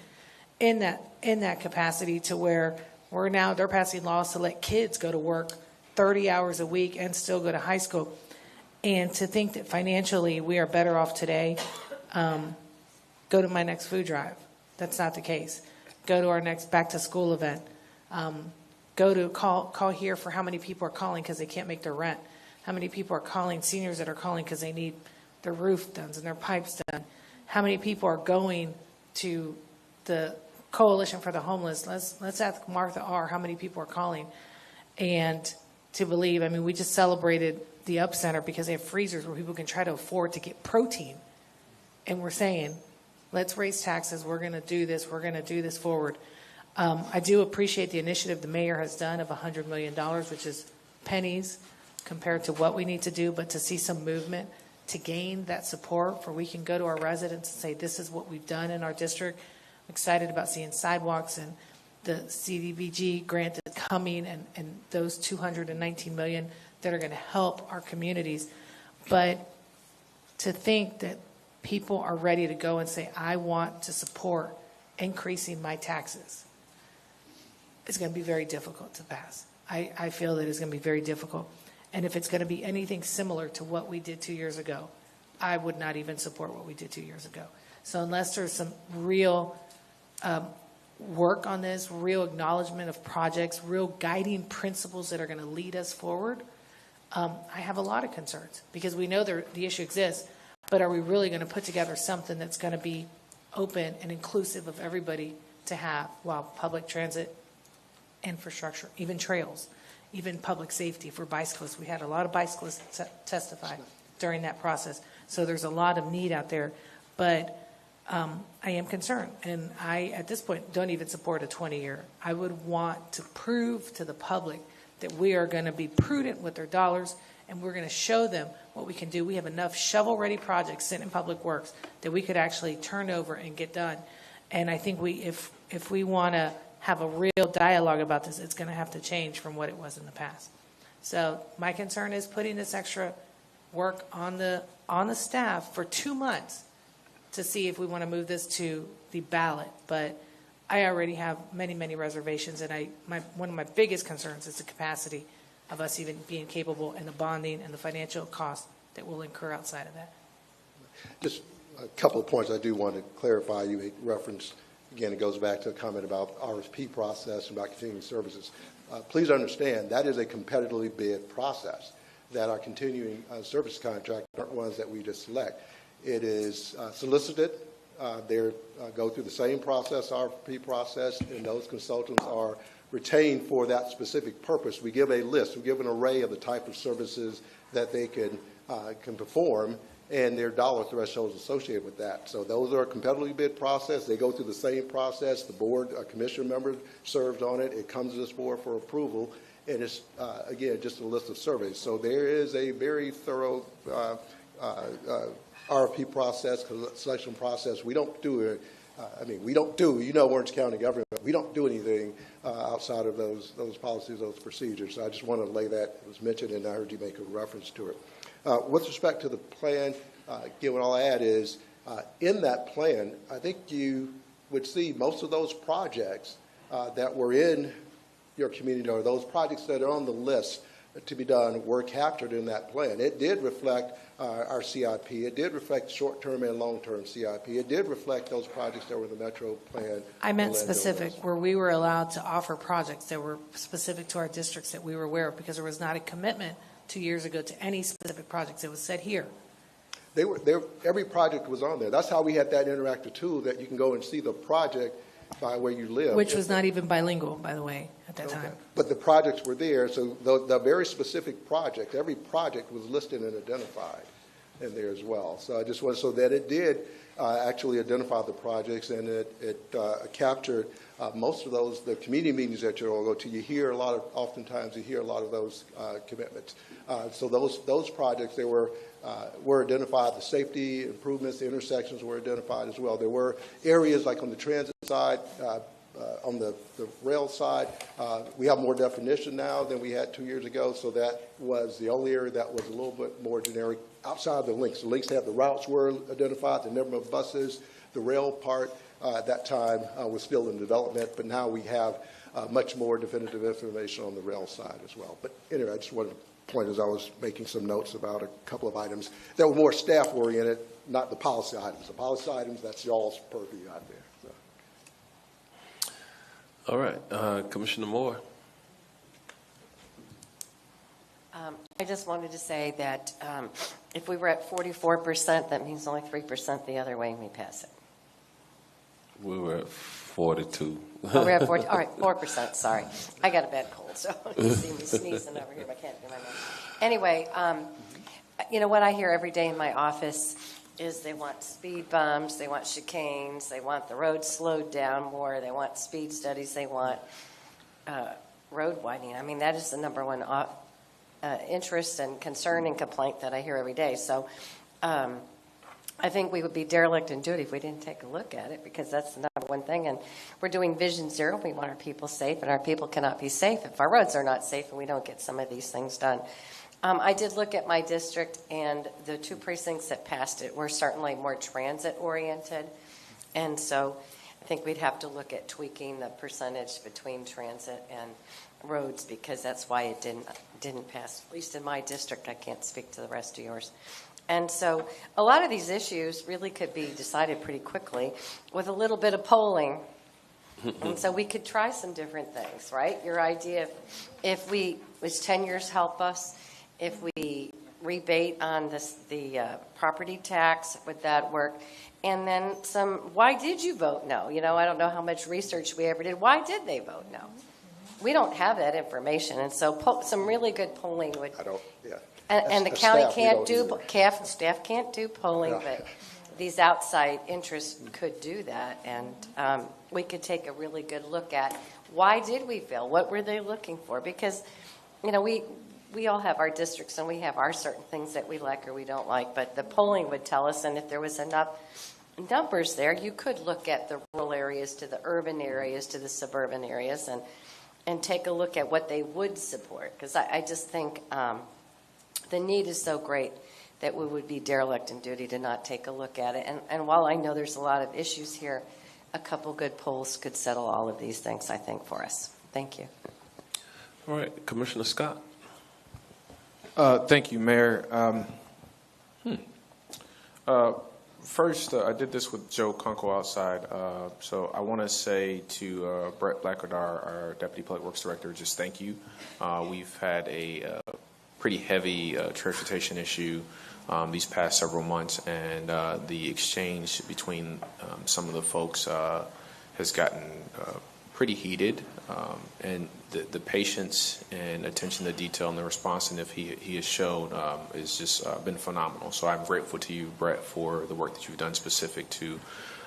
in that capacity to where they're passing laws to let kids go to work 30 hours a week and still go to high school. And to think that financially we are better off today, go to my next food drive. That's not the case. Go to our next back to school event. Go to call here for how many people are calling because they can't make their rent. How many people are calling, seniors that are calling because they need their roof done and their pipes done? How many people are going to the Coalition for the Homeless? Let's ask Martha R. how many people are calling. And to believe, I mean, we just celebrated the Up Center because they have freezers where people can try to afford to get protein. And we're saying, let's raise taxes. We're going to do this. We're going to do this forward. I do appreciate the initiative the mayor has done of $100 million, which is pennies compared to what we need to do, but to see some movement to gain that support for we can go to our residents and say, this is what we've done in our district. I'm excited about seeing sidewalks and the CDBG grant that's coming and those $219 million that are going to help our communities. But to think that people are ready to go and say, I want to support increasing my taxes, it's going to be very difficult to pass. I feel that it's going to be very difficult. And if it's going to be anything similar to what we did 2 years ago, I would not even support what we did 2 years ago. So unless there's some real work on this, real acknowledgement of projects, real guiding principles that are going to lead us forward, I have a lot of concerns because we know the issue exists, but are we really going to put together something that's going to be open and inclusive of everybody to have, while public transit, infrastructure, even trails, even public safety for bicyclists. We had a lot of bicyclists testify during that process. So there's a lot of need out there, but I am concerned. And I, at this point, don't even support a 20-year. I would want to prove to the public that we are going to be prudent with their dollars and we're going to show them what we can do. We have enough shovel-ready projects sitting in Public Works that we could actually turn over and get done. And I think if we want to have a real dialogue about this, it's going to have to change from what it was in the past. So my concern is putting this extra work on the staff for 2 months to see if we want to move this to the ballot. But I already have many, many reservations, and one of my biggest concerns is the capacity of us even being capable, and the bonding and the financial cost that will incur outside of that. Just a couple of points I do want to clarify. You made reference, again, it goes back to a comment about RFP process and about continuing services. Please understand that is a competitively bid process, that our continuing service contracts aren't ones that we just select. It is solicited. They go through the same process, RFP process, and those consultants are retained for that specific purpose. We give a list, we give an array of the type of services that they can perform, and their dollar thresholds associated with that. So those are a competitively bid process. They go through the same process. The board, a commission member serves on it. It comes to this board for approval, and it's, again, just a list of surveys. So there is a very thorough RFP process, selection process. We don't do it. Orange County government, we don't do anything outside of those policies, those procedures. So I just want to lay that, it was mentioned, and I heard you make a reference to it. With respect to the plan, again, what I'll add is, in that plan, I think you would see most of those projects that were in your community, or those projects that are on the list to be done, were captured in that plan. It did reflect our CIP. It did reflect short-term and long-term CIP. It did reflect those projects that were in the Metro plan. I meant specific, where we were allowed to offer projects that were specific to our districts that we were aware of, because there was not a commitment 2 years ago to any specific projects. It was said here. Every project was on there. That's how we had that interactive tool that you can go and see the project by where you live. Which was not even bilingual, by the way, at that time. But the projects were there, so the very specific project, every project was listed and identified in there as well. So I just wanted, so that it did actually identify the projects, and it captured most of those, the community meetings that you'll go to. You hear oftentimes you hear a lot of those commitments. So those projects, they were identified. The safety improvements, the intersections were identified as well. There were areas like on the transit side, on the rail side, we have more definition now than we had 2 years ago, so that was the only area that was a little bit more generic outside of the links. The links have the routes were identified, the number of buses, the rail part at that time was still in development, but now we have much more definitive information on the rail side as well. But anyway, I just wanted to point, as I was making some notes about a couple of items that were more staff-oriented, not the policy items. The policy items, that's y'all's purview out there. So. All right, Commissioner Moore. I just wanted to say that if we were at 44%, that means only 3% the other way and we pass it. We were at 42. Oh, we're at 40. All right, 4%. Sorry, I got a bad cold, so you see me sneezing over here. I can't do my mouth. Anyway, you know what I hear every day in my office is they want speed bumps, they want chicanes, they want the roads slowed down more, they want speed studies, they want road widening. I mean, that is the number one interest and concern and complaint that I hear every day. So I think we would be derelict in duty if we didn't take a look at it, because that's the number one thing. And we're doing Vision Zero. We want our people safe, and our people cannot be safe if our roads are not safe and we don't get some of these things done. I did look at my district, and the 2 precincts that passed it were certainly more transit-oriented. And so I think we'd have to look at tweaking the percentage between transit and roads, because that's why it didn't pass, at least in my district. I can't speak to the rest of yours. And so a lot of these issues really could be decided pretty quickly with a little bit of polling. And so we could try some different things, right? Your idea, if was 10 years help us? If we rebate on the property tax, would that work? And then why did you vote no? You know, I don't know how much research we ever did. Why did they vote no? We don't have that information. And so some really good polling would. I don't, yeah. And the county can't do, staff can't do polling, but these outside interests could do that. And we could take a really good look at why did we fail? What were they looking for? Because, you know, we all have our districts and we have our certain things that we like or we don't like, but the polling would tell us, and if there was enough numbers there, you could look at the rural areas to the urban areas to the suburban areas and take a look at what they would support. Because I just think the need is so great that we would be derelict in duty to not take a look at it. And while I know there's a lot of issues here, a couple good polls could settle all of these things, I think, for us. Thank you. All right, Commissioner Scott. Thank you, Mayor. First, I did this with Joe Kunkel outside, so I want to say to Brett Blackard, our Deputy Public Works Director, just thank you. We've had a pretty heavy transportation issue these past several months, and the exchange between some of the folks has gotten pretty heated, and the patience and attention to detail and the responsiveness he has shown has just been phenomenal. So I'm grateful to you, Brett, for the work that you've done specific to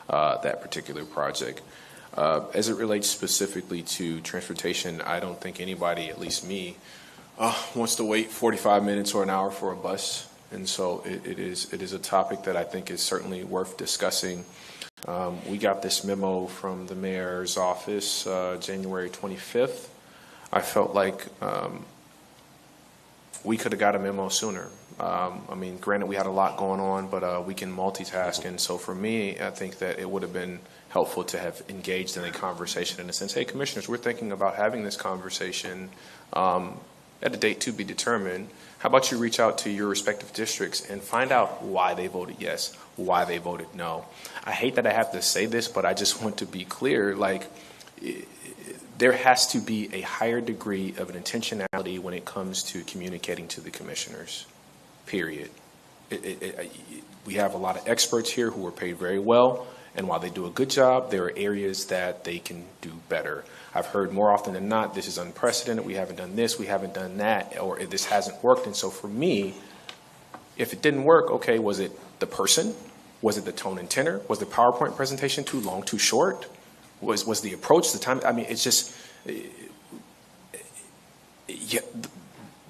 that particular project. As it relates specifically to transportation, I don't think anybody, at least me, wants to wait 45 minutes or an hour for a bus. And so it is a topic that I think is certainly worth discussing. We got this memo from the mayor's office January 25th. I felt like we could have got a memo sooner. I mean, granted, we had a lot going on, but we can multitask. And so for me, I think that it would have been helpful to have engaged in a conversation in a sense. Hey, commissioners, we're thinking about having this conversation at a date to be determined. How about you reach out to your respective districts and find out why they voted yes, why they voted no. I hate that I have to say this, but I just want to be clear, like, there has to be a higher degree of an intentionality when it comes to communicating to the commissioners, period. We have a lot of experts here who are paid very well, and while they do a good job, there are areas that they can do better. I've heard more often than not, this is unprecedented, we haven't done this, we haven't done that, or this hasn't worked. And so for me, if it didn't work, okay, was it the person? Was it the tone and tenor? Was the PowerPoint presentation too long, too short? Was the approach, the time? I mean, it's just,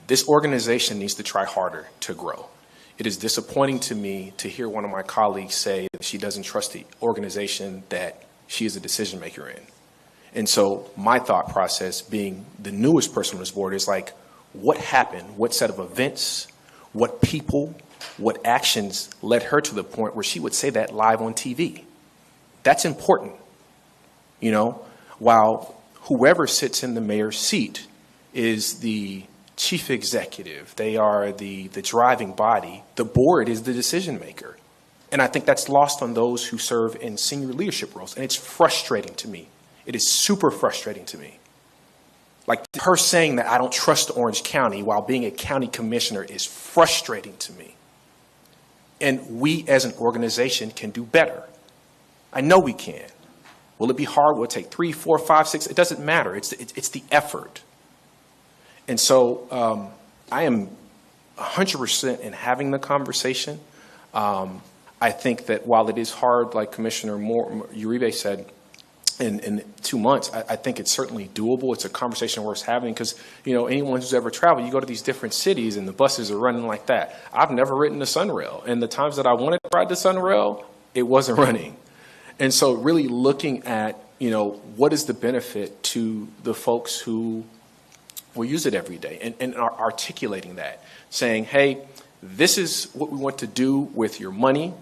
this organization needs to try harder to grow. It is disappointing to me to hear one of my colleagues say that she doesn't trust the organization that she is a decision maker in. And so my thought process, being the newest person on this board, is like, what happened? What set of events, what people, what actions led her to the point where she would say that live on TV? That's important. You know, while whoever sits in the mayor's seat is the chief executive, they are the driving body, the board is the decision maker. And I think that's lost on those who serve in senior leadership roles. And it's frustrating to me. It is super frustrating to me. Like her saying that I don't trust Orange County while being a county commissioner is frustrating to me. And we as an organization can do better. I know we can. Will it be hard? Will it take 3, 4, 5, 6? It doesn't matter. It's the effort. And so I am 100% in having the conversation. I think that while it is hard, like Commissioner Uribe said, in 2 months, I think it's certainly doable. It's a conversation worth having because, you know, anyone who's ever traveled, you go to these different cities and the buses are running like that. I've never ridden the Sunrail, and the times that I wanted to ride the Sunrail, it wasn't running. And so really looking at, you know, what is the benefit to the folks who will use it every day and are articulating that, saying, hey, this is what we want to do with your money.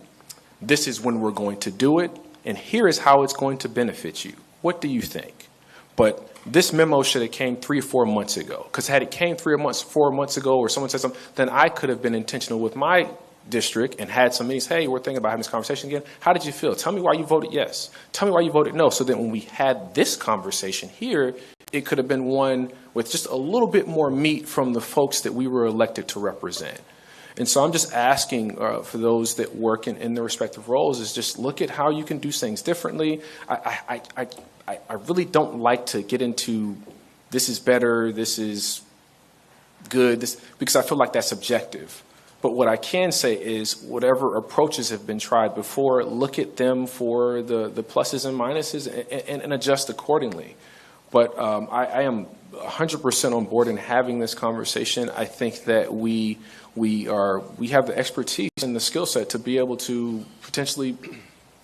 This is when we're going to do it. And here is how it's going to benefit you. What do you think? But this memo should have came 3 or 4 months ago. Because had it came 4 months ago, or someone said something, then I could have been intentional with my district and had some meetings. Hey, we're thinking about having this conversation again. How did you feel? Tell me why you voted yes. Tell me why you voted no. So that when we had this conversation here, it could have been one with just a little bit more meat from the folks that we were elected to represent. And so I'm just asking for those that work in their respective roles is just look at how you can do things differently. I really don't like to get into this is better, this is good, because I feel like that's subjective. But what I can say is whatever approaches have been tried before, look at them for the pluses and minuses and adjust accordingly. But I am 100% on board in having this conversation. I think that we have the expertise and the skill set to be able to potentially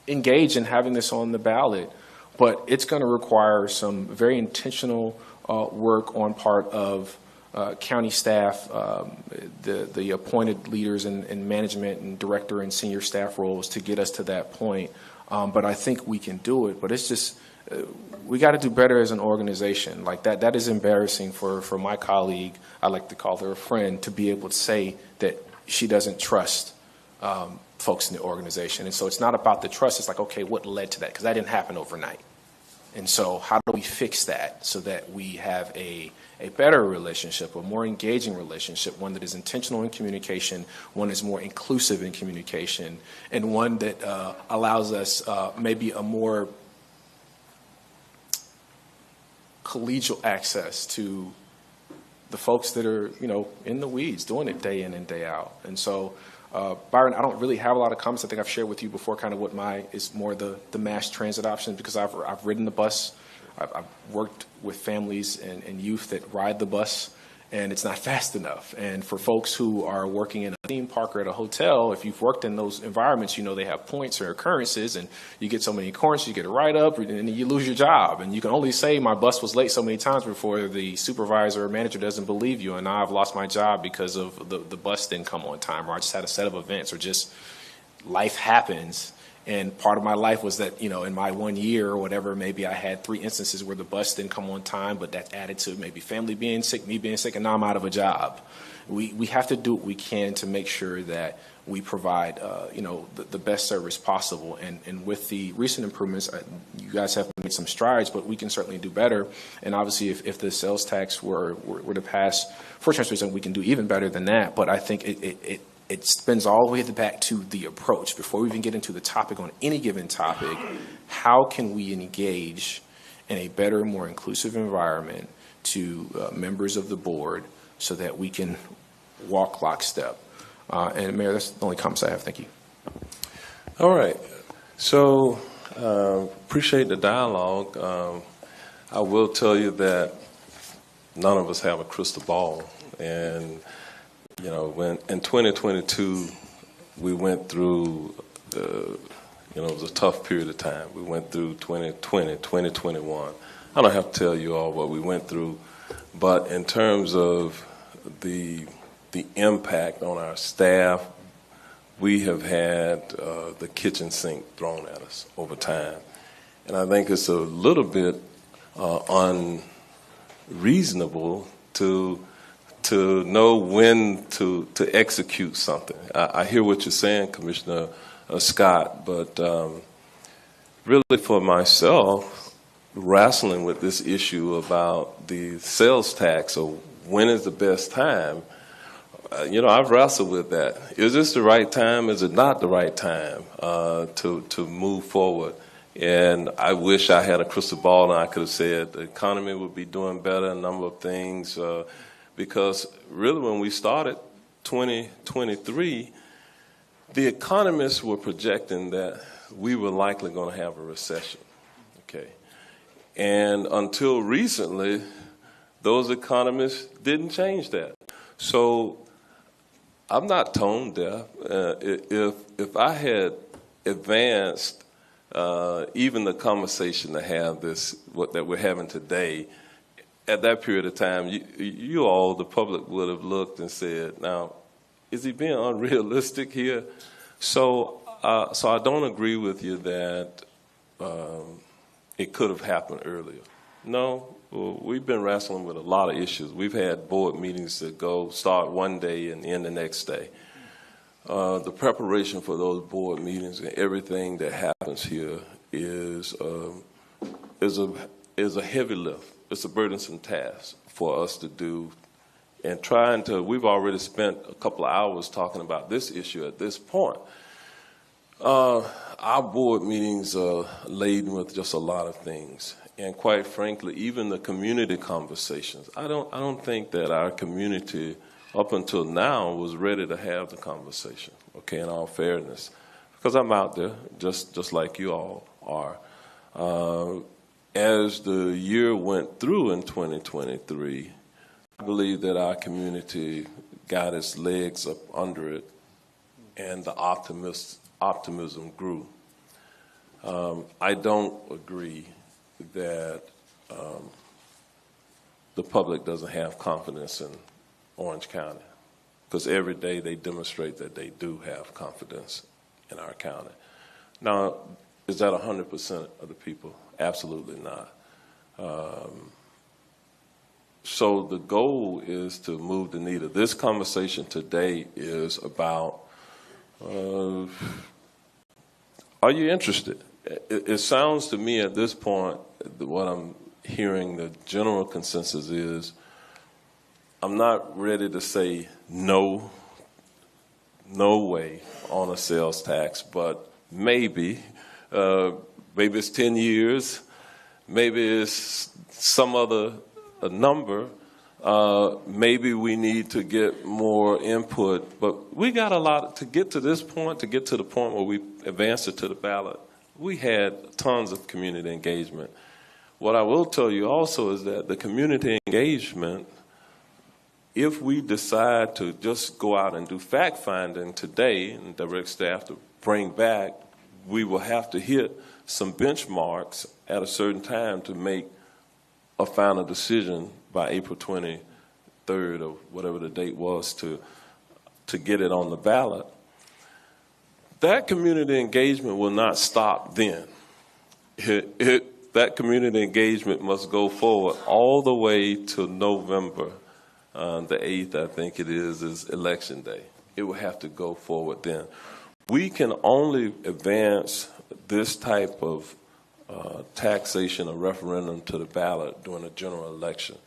engage in having this on the ballot. But it's going to require some very intentional work on part of county staff, the appointed leaders and management and director and senior staff roles to get us to that point. But I think we can do it. But it's just we got to do better as an organization. Like that is embarrassing for my colleague. I like to call her a friend, to be able to say that she doesn't trust folks in the organization. And so it's not about the trust. It's like, okay, what led to that? Because that didn't happen overnight. And so how do we fix that so that we have a better relationship, a more engaging relationship, one that is intentional in communication, one that's more inclusive in communication, and one that allows us maybe a more collegial access to the folks that are, you know, in the weeds, doing it day in and day out. And so, Byron, I don't really have a lot of comments. I think I've shared with you before kind of what is more the mass transit option, because I've ridden the bus. I've worked with families and youth that ride the bus, and it's not fast enough. And for folks who are working in a theme park or at a hotel, if you've worked in those environments, you know they have points or occurrences, and you get so many occurrences, you get a write-up, and then you lose your job. And you can only say my bus was late so many times before the supervisor or manager doesn't believe you, and now I've lost my job because of the bus didn't come on time, or I just had a set of events, or just life happens. And part of my life was that, you know, in my 1 year or whatever, maybe I had 3 instances where the bus didn't come on time, but that added to maybe family being sick, me being sick, and now I'm out of a job. We have to do what we can to make sure that we provide, you know, the best service possible. And with the recent improvements, you guys have made some strides, but we can certainly do better. And obviously, if the sales tax were to pass for transportation, we can do even better than that. But I think it spins all the way back to the approach. Before we even get into the topic on any given topic, how can we engage in a better, more inclusive environment to members of the board so that we can walk lockstep? And Mayor, that's the only comments I have. Thank you. All right. So appreciate the dialogue. I will tell you that none of us have a crystal ball. And you know, when in 2022, we went through, you know, it was a tough period of time. We went through 2020, 2021. I don't have to tell you all what we went through, but in terms of the impact on our staff, we have had the kitchen sink thrown at us over time. And I think it's a little bit unreasonable to know when to execute something. I hear what you're saying, Commissioner Scott, but really for myself, wrestling with this issue about the sales tax, or when is the best time. I've wrestled with that. Is this the right time? Is it not the right time to move forward? And I wish I had a crystal ball and I could have said the economy would be doing better, a number of things, because really when we started 2023, the economists were projecting that we were likely going to have a recession. Okay. And until recently, those economists didn't change that. So I'm not tone deaf. If I had advanced even the conversation to have that we're having today, at that period of time, you all, the public, would have looked and said, now, is he being unrealistic here? So I don't agree with you that it could have happened earlier. No, we've been wrestling with a lot of issues. We've had board meetings that start one day and end the next day. The preparation for those board meetings and everything that happens here is a heavy lift. It's a burdensome task for us to do. And we've already spent a couple of hours talking about this issue at this point. Our board meetings are laden with just a lot of things. And quite frankly, even the community conversations, I don't think that our community up until now was ready to have the conversation, okay, in all fairness. Because I'm out there, just like you all are. As the year went through in 2023, I believe that our community got its legs up under it and the optimism grew. I don't agree that the public doesn't have confidence in Orange County, because every day they demonstrate that they do have confidence in our county. Now, is that 100% of the people? Absolutely not. So the goal is to move the needle. This conversation today is about, are you interested? It sounds to me at this point, what I'm hearing, the general consensus is, I'm not ready to say no way on a sales tax, but maybe it's 10 years, maybe it's some other number. Maybe we need to get more input, but we got a lot to get to this point, to get to the point where we advance it to the ballot. We had tons of community engagement. What I will tell you also is that the community engagement, if we decide to just go out and do fact-finding today and direct staff to bring back, we will have to hit some benchmarks at a certain time to make a final decision by April 23rd or whatever the date was to get it on the ballot. That community engagement will not stop then. That community engagement must go forward all the way to November the 8th, I think it is election day. It will have to go forward then. We can only advance this type of taxation or referendum to the ballot during a general election.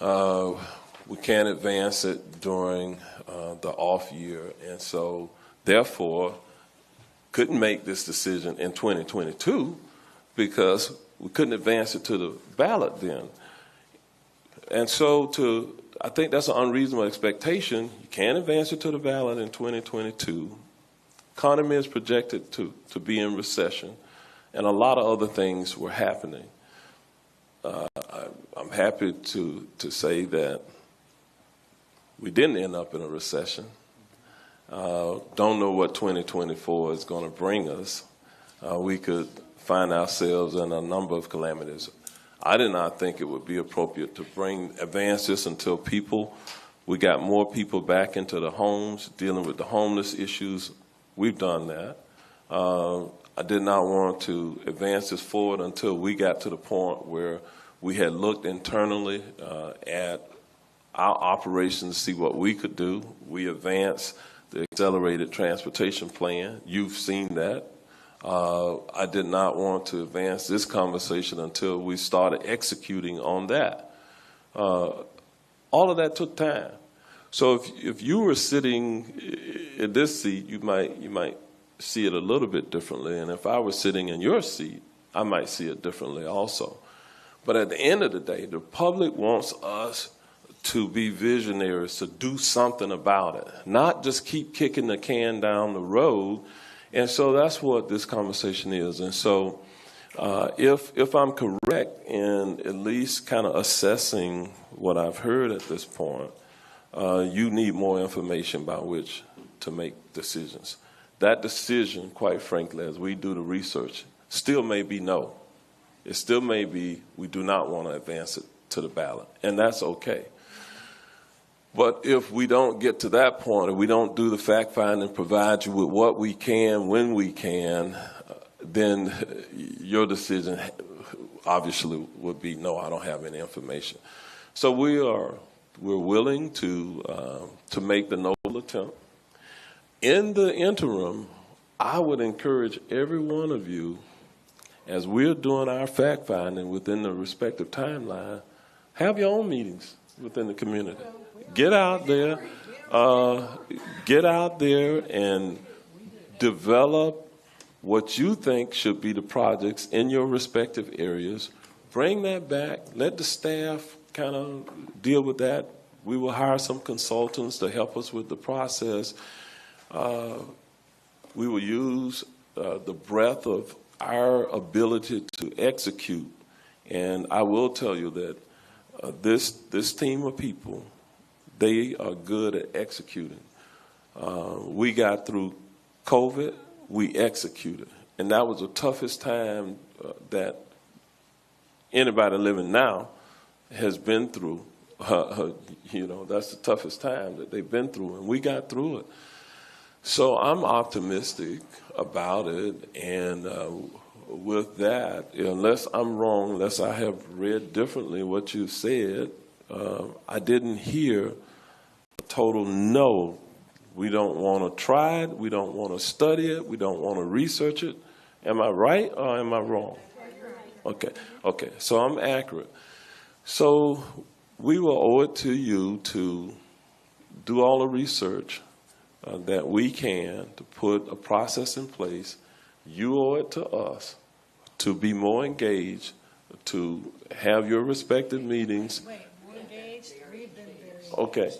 We can't advance it during the off year, and so therefore couldn't make this decision in 2022 because we couldn't advance it to the ballot then. And so I think that's an unreasonable expectation. You can't advance it to the ballot in 2022. Economy is projected to be in recession, and a lot of other things were happening. I'm happy to say that we didn't end up in a recession. Don't know what 2024 is going to bring us. We could find ourselves in a number of calamities. I did not think it would be appropriate to advance this until we got more people back into the homes, dealing with the homeless issues. We've done that. I did not want to advance this forward until we got to the point where we had looked internally at our operations to see what we could do. We advanced the accelerated transportation plan. You've seen that. I did not want to advance this conversation until we started executing on that. All of that took time. So if you were sitting in this seat, you might see it a little bit differently, and if I were sitting in your seat, I might see it differently also. But at the end of the day, the public wants us to be visionaries, to do something about it, not just keep kicking the can down the road. And so that's what this conversation is. And so if I'm correct in at least kind of assessing what I've heard at this point, you need more information by which to make decisions. That decision, quite frankly, as we do the research, still may be no. It still may be we do not want to advance it to the ballot, and that's okay. But if we don't get to that point, or we don't do the fact finding, provide you with what we can when we can, then your decision obviously would be no, I don't have any information. So we're willing to make the noble attempt. In the interim, I would encourage every one of you, as we're doing our fact finding within the respective timeline, have your own meetings within the community. Get out there and develop what you think should be the projects in your respective areas. Bring that back. Let the staff kind of deal with that. We will hire some consultants to help us with the process. We will use the breadth of our ability to execute. And I will tell you that this team of people, they are good at executing. We got through COVID, we executed. And that was the toughest time that anybody living now has been through. That's the toughest time that they've been through, and we got through it. So I'm optimistic about it, and with that, unless I'm wrong, unless I have read differently what you said, I didn't hear a total no. We don't want to try it. We don't want to study it. We don't want to research it. Am I right or am I wrong? Okay. So I'm accurate. So we will owe it to you to do all the research that we can to put a process in place. You owe it to us to be more engaged, to have your respective meetings. We're engaged. We've been very Okay.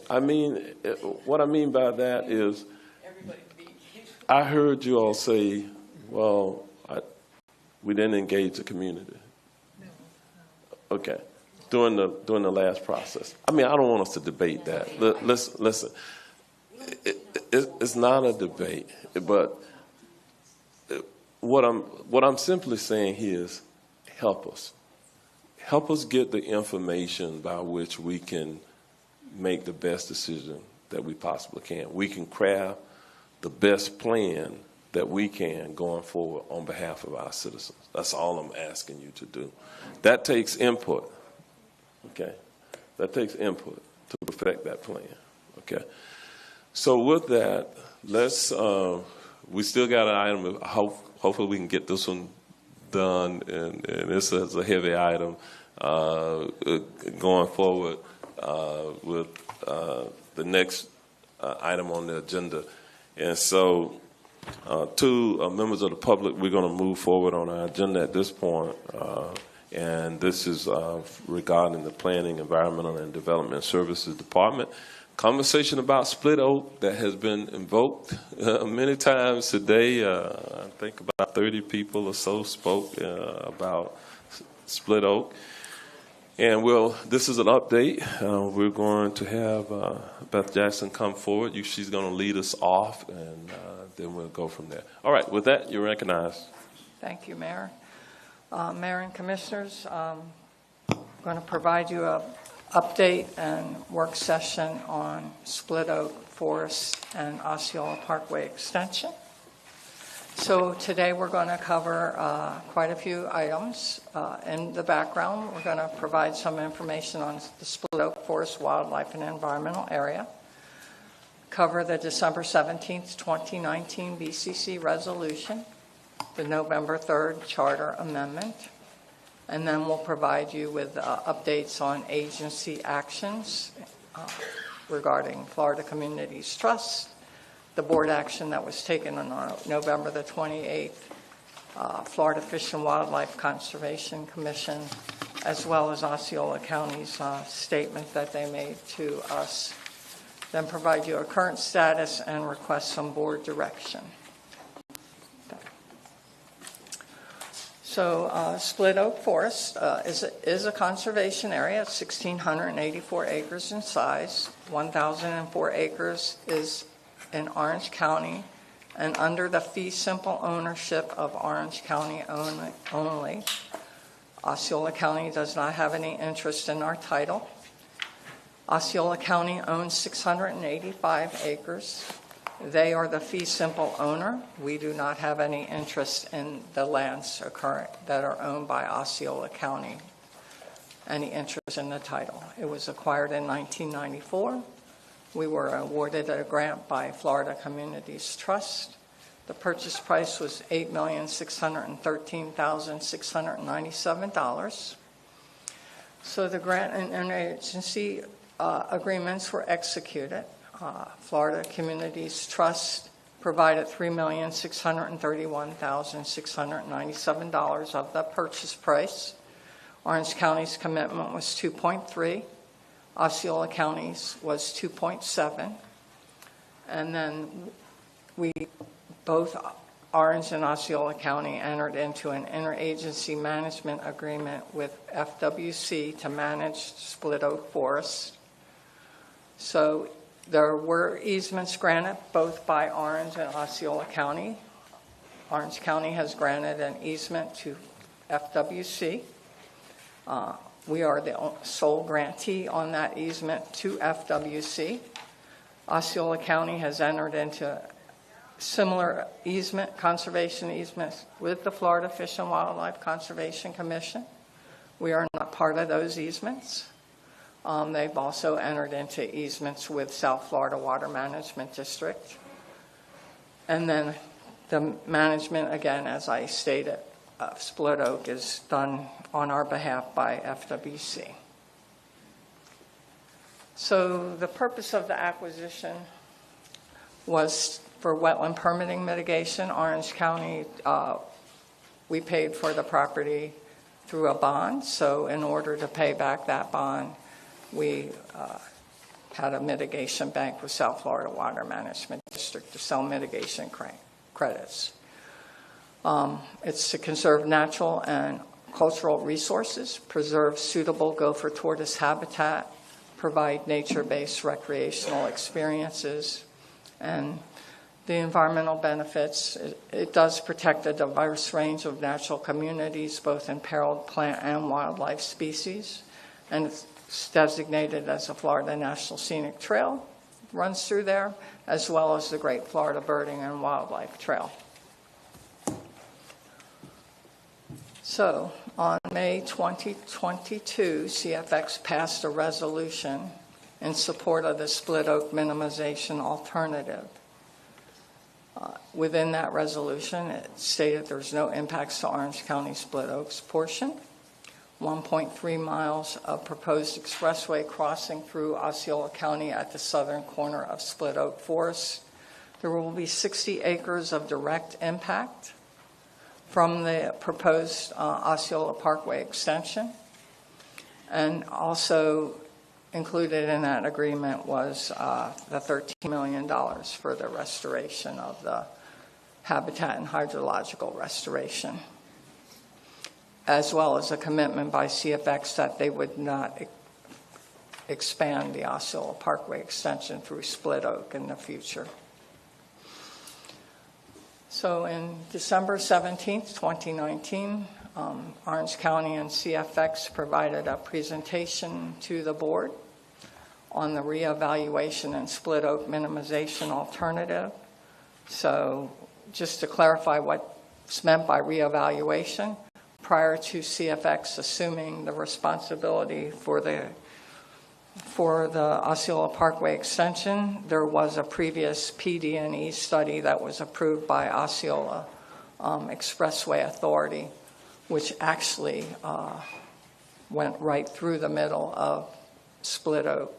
What I mean by that is, I heard you all say, well, we didn't engage the community. Okay. During the last process. I don't want us to debate that. Listen. It's not a debate, but what I'm simply saying here is help us get the information by which we can make the best decision that we possibly can. We can craft the best plan that we can going forward on behalf of our citizens. That's all I'm asking you to do. That takes input. Okay, that takes input to perfect that plan. Okay. So with that, let's, we still got an item. Hopefully we can get this one done, and this is a heavy item going forward with the next item on the agenda. And so to members of the public, we're going to move forward on our agenda at this point. And this is regarding the Planning, Environmental, and Development Services Department. Conversation about Split Oak that has been invoked many times today. I think about 30 people or so spoke about Split Oak. And this is an update. We're going to have Beth Jackson come forward. She's going to lead us off, and then we'll go from there. All right, with that, you're recognized. Thank you, Mayor. Mayor and Commissioners, I'm going to provide you an update and work session on Split Oak Forest and Osceola Parkway Extension. So today we're going to cover quite a few items. In the background, we're going to provide some information on the Split Oak Forest Wildlife and Environmental Area, cover the December 17th, 2019 BCC resolution, the November 3rd Charter Amendment, and then we'll provide you with updates on agency actions regarding Florida Communities Trust, the board action that was taken on November the 28th, Florida Fish and Wildlife Conservation Commission, as well as Osceola County's statement that they made to us. Then provide you a current status and request some board direction. So Split Oak Forest is a conservation area. It's 1,684 acres in size. 1,004 acres is in Orange County and under the fee simple ownership of Orange County only. Osceola County does not have any interest in our title. Osceola County owns 685 acres. They are the fee simple owner. We do not have any interest in the lands that are owned by Osceola County, any interest in the title. It was acquired in 1994. We were awarded a grant by Florida Communities Trust. The purchase price was $8,613,697. So the grant and interagency agreements were executed. Florida Communities Trust provided $3,631,697 of the purchase price. Orange County's commitment was 2.3. Osceola County's was 2.7. And then both Orange and Osceola County entered into an interagency management agreement with FWC to manage Split Oak Forest. So there were easements granted both by Orange and Osceola County. Orange County has granted an easement to FWC. We are the sole grantee on that easement to FWC. Osceola County has entered into similar conservation easements with the Florida Fish and Wildlife Conservation Commission. We are not part of those easements. They've also entered into easements with South Florida Water Management District. And then the management, again, as I stated, Split Oak is done on our behalf by FWC. So the purpose of the acquisition was for wetland permitting mitigation. Orange County, we paid for the property through a bond. So in order to pay back that bond, we had a mitigation bank with South Florida Water Management District to sell mitigation credits. It's to conserve natural and cultural resources, preserve suitable gopher tortoise habitat, provide nature-based recreational experiences, and the environmental benefits. It does protect a diverse range of natural communities, both imperiled plant and wildlife species, and it's designated as a Florida National Scenic Trail, runs through there, as well as the Great Florida Birding and Wildlife Trail. So on May 2022, CFX passed a resolution in support of the Split Oak minimization alternative. Within that resolution, it stated there's no impacts to Orange County Split Oak's portion. 1.3 miles of proposed expressway crossing through Osceola County at the southern corner of Split Oak Forest. There will be 60 acres of direct impact from the proposed Osceola Parkway extension. And also included in that agreement was the $13 million for the restoration of the habitat and hydrological restoration, as well as a commitment by CFX that they would not expand the Osceola Parkway extension through Split Oak in the future. So in December 17th, 2019, Orange County and CFX provided a presentation to the board on the reevaluation and Split Oak minimization alternative. So just to clarify what's meant by reevaluation, prior to CFX assuming the responsibility for the Osceola Parkway extension, there was a previous PD&E study that was approved by Osceola Expressway Authority, which actually went right through the middle of Split Oak.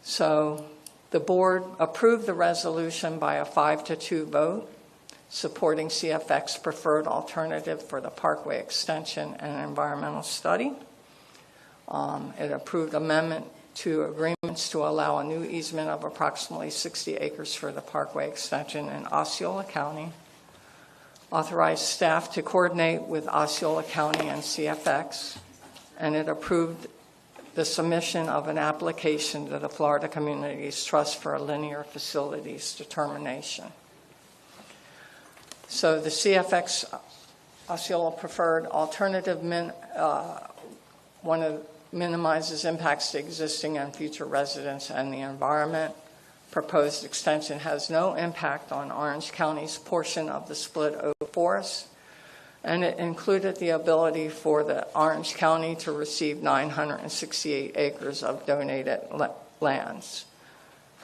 So the board approved the resolution by a 5-2 vote, supporting CFX preferred alternative for the Parkway extension and environmental study. It approved amendment to agreements to allow a new easement of approximately 60 acres for the Parkway extension in Osceola County. Authorized staff to coordinate with Osceola County and CFX, and it approved the submission of an application to the Florida Communities Trust for a linear facilities determination. So the CFX Osceola preferred alternative minimizes impacts to existing and future residents and the environment. Proposed extension has no impact on Orange County's portion of the Split Oak Forest, and it included the ability for the Orange County to receive 968 acres of donated lands.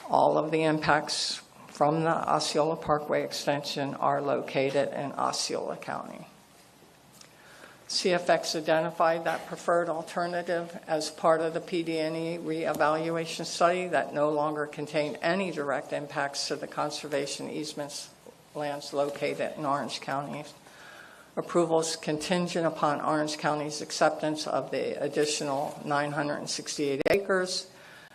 All of the impacts from the Osceola Parkway extension are located in Osceola County. CFX identified that preferred alternative as part of the PD&E reevaluation study that no longer contained any direct impacts to the conservation easements lands located in Orange County. Approval is contingent upon Orange County's acceptance of the additional 968 acres,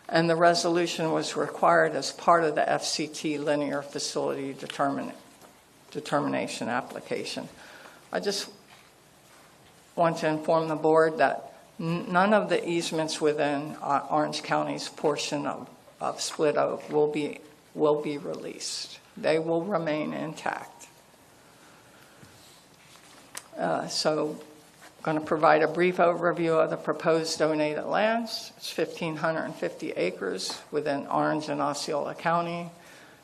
and the resolution was required as part of the FCT linear facility determination application. I just want to inform the board that none of the easements within Orange County's portion of Split Oak will be released. They will remain intact. So I'm going to provide a brief overview of the proposed donated lands. It's 1,550 acres within Orange and Osceola County,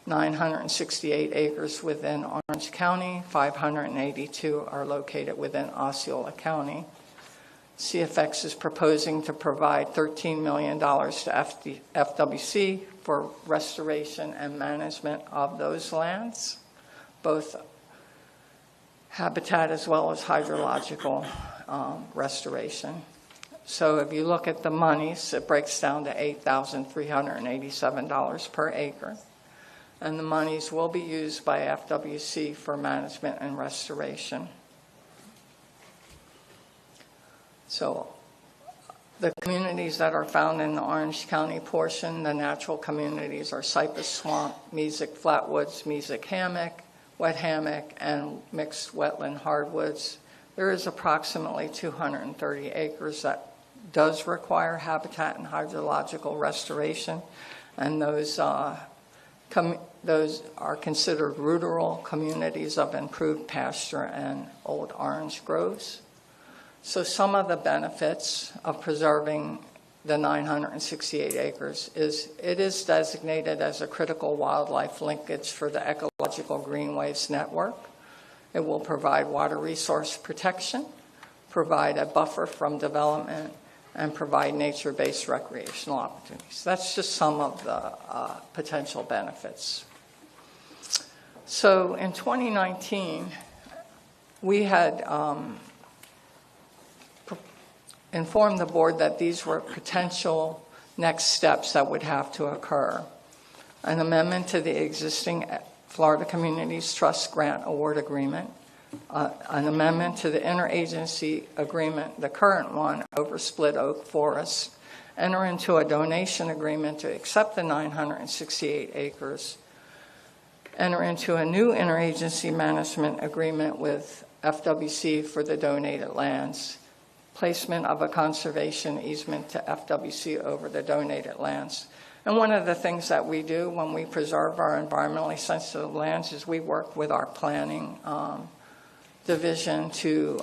968 acres within Orange County, 582 are located within Osceola County. CFX is proposing to provide $13 million to FWC for restoration and management of those lands, both habitat as well as hydrological restoration. So if you look at the monies, it breaks down to $8,387 per acre. And the monies will be used by FWC for management and restoration. So the communities that are found in the Orange County portion, the natural communities are Cypress Swamp, Mesic Flatwoods, Mesic Hammock, Wet Hammock, and mixed wetland hardwoods. There is approximately 230 acres that does require habitat and hydrological restoration, and those are considered ruderal communities of improved pasture and old orange groves. So some of the benefits of preserving the 968 acres is it is designated as a critical wildlife linkage for the ecological greenways network. It will provide water resource protection, provide a buffer from development, and provide nature-based recreational opportunities. That's just some of the potential benefits. So in 2019, we had informed the board that these were potential next steps that would have to occur. An amendment to the existing Florida Communities Trust Grant Award Agreement, an amendment to the interagency agreement, the current one over Split Oak Forest, enter into a donation agreement to accept the 968 acres, enter into a new interagency management agreement with FWC for the donated lands, placement of a conservation easement to FWC over the donated lands. And one of the things that we do when we preserve our environmentally sensitive lands is we work with our planning division to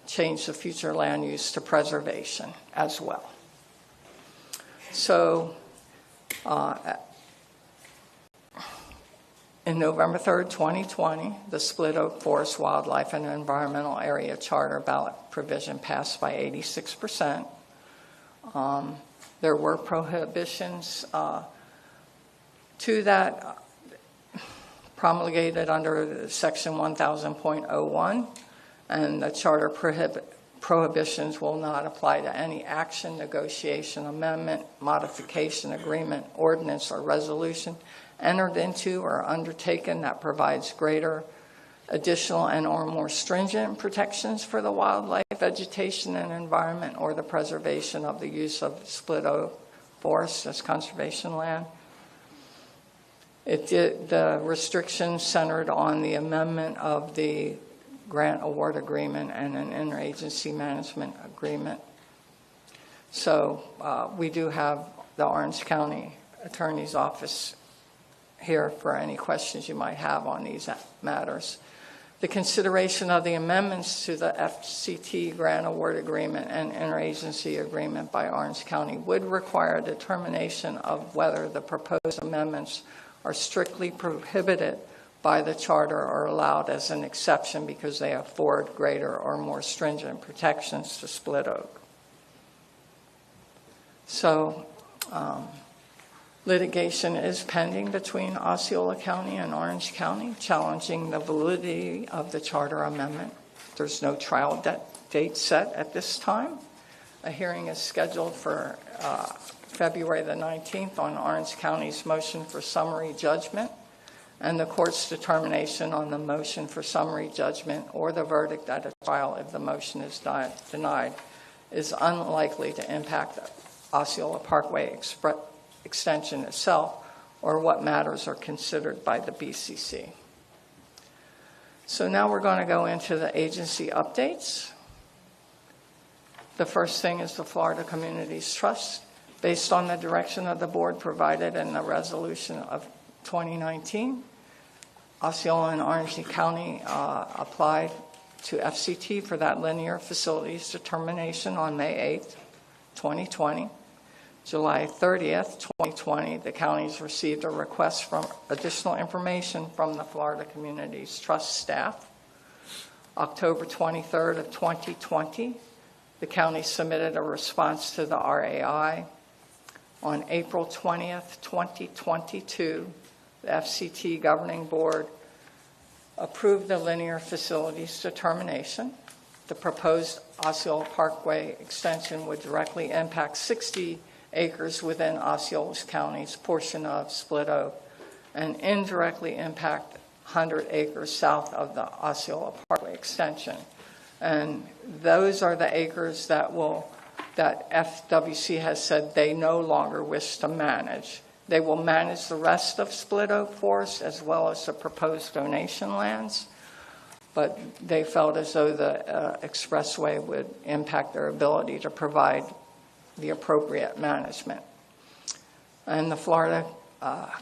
change the future land use to preservation as well. So in November 3rd, 2020, the Split Oak Forest Wildlife and Environmental Area Charter ballot provision passed by 86%. There were prohibitions to that promulgated under Section 1000.01, and the charter prohibitions will not apply to any action, negotiation, amendment, modification, agreement, ordinance, or resolution entered into or undertaken that provides greater, additional, and or more stringent protections for the wildlife, vegetation, and environment, or the preservation of the use of split oak forest as conservation land. The restrictions centered on the amendment of the grant award agreement and an interagency management agreement. So we do have the Orange County Attorney's Office here for any questions you might have on these matters. The consideration of the amendments to the FCT grant award agreement and interagency agreement by Orange County would require a determination of whether the proposed amendments are strictly prohibited by the charter or allowed as an exception because they afford greater or more stringent protections to split oak. So litigation is pending between Osceola County and Orange County, challenging the validity of the charter amendment. There's no trial date set at this time. A hearing is scheduled for February the 19th on Orange County's motion for summary judgment, and the court's determination on the motion for summary judgment or the verdict at a trial if the motion is denied is unlikely to impact Osceola Parkway extension itself or what matters are considered by the BCC. So now we're going to go into the agency updates. The first thing is the Florida Communities Trust. Based on the direction of the board provided in the resolution of 2019, Osceola and Orange County applied to FCT for that linear facilities determination on May 8th, 2020. July 30th, 2020, the counties received a request for additional information from the Florida Communities Trust staff. October 23rd of 2020, the county submitted a response to the RAI. On April 20th, 2022, the FCT Governing Board approved the linear facilities determination. The proposed Osceola Parkway extension would directly impact 60 acres within Osceola County's portion of Split Oak and indirectly impact 100 acres south of the Osceola Parkway extension. And those are the acres that FWC has said they no longer wish to manage. They will manage the rest of Split Oak Forest as well as the proposed donation lands, but they felt as though the expressway would impact their ability to provide the appropriate management. And the Florida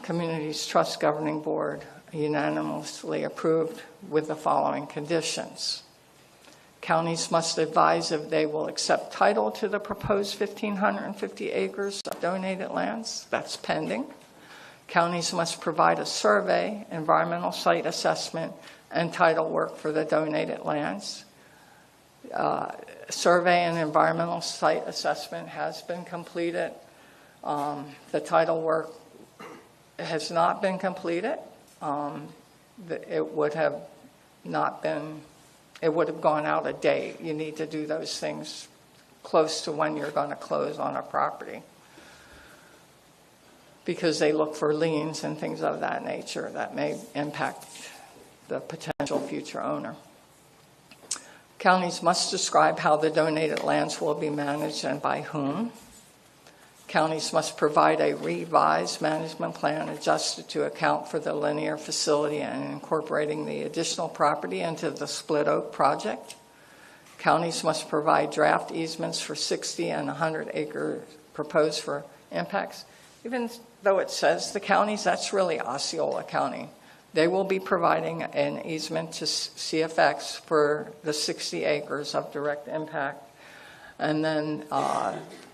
Communities Trust Governing Board unanimously approved with the following conditions. Counties must advise if they will accept title to the proposed 1,550 acres of donated lands. That's pending. Counties must provide a survey, environmental site assessment, and title work for the donated lands. Survey and environmental site assessment has been completed. The title work has not been completed. It would have gone out a date. You need to do those things close to when you're going to close on a property, because they look for liens and things of that nature that may impact the potential future owner. Counties must describe how the donated lands will be managed and by whom. Counties must provide a revised management plan adjusted to account for the linear facility and incorporating the additional property into the Split Oak project. Counties must provide draft easements for 60 and 100 acres proposed for impacts. Even though it says the counties, that's really Osceola County. They will be providing an easement to CFX for the 60 acres of direct impact. And then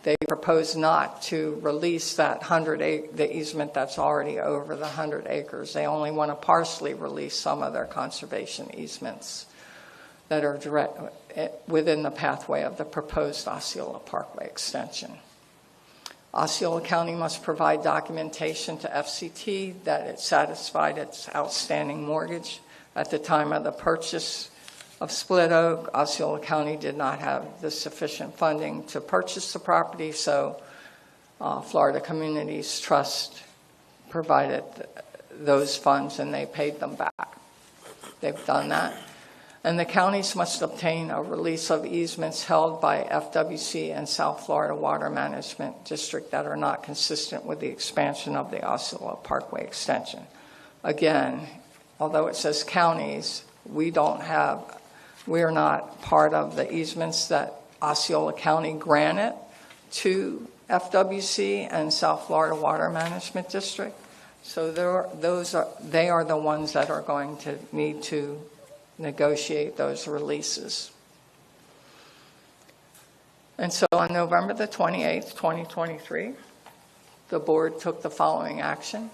they propose not to release that the easement that's already over the 100 acres. They only want to partially release some of their conservation easements that are direct within the pathway of the proposed Osceola Parkway extension. Osceola County must provide documentation to FCT that it satisfied its outstanding mortgage. At the time of the purchase of Split Oak, Osceola County did not have the sufficient funding to purchase the property, so Florida Communities Trust provided those funds and they paid them back. They've done that. And the counties must obtain a release of easements held by FWC and South Florida Water Management District that are not consistent with the expansion of the Osceola Parkway extension. Again, although it says counties, we are not part of the easements that Osceola County granted to FWC and South Florida Water Management District. So they are the ones that are going to need to negotiate those releases. And so on November the 28th, 2023, the board took the following action.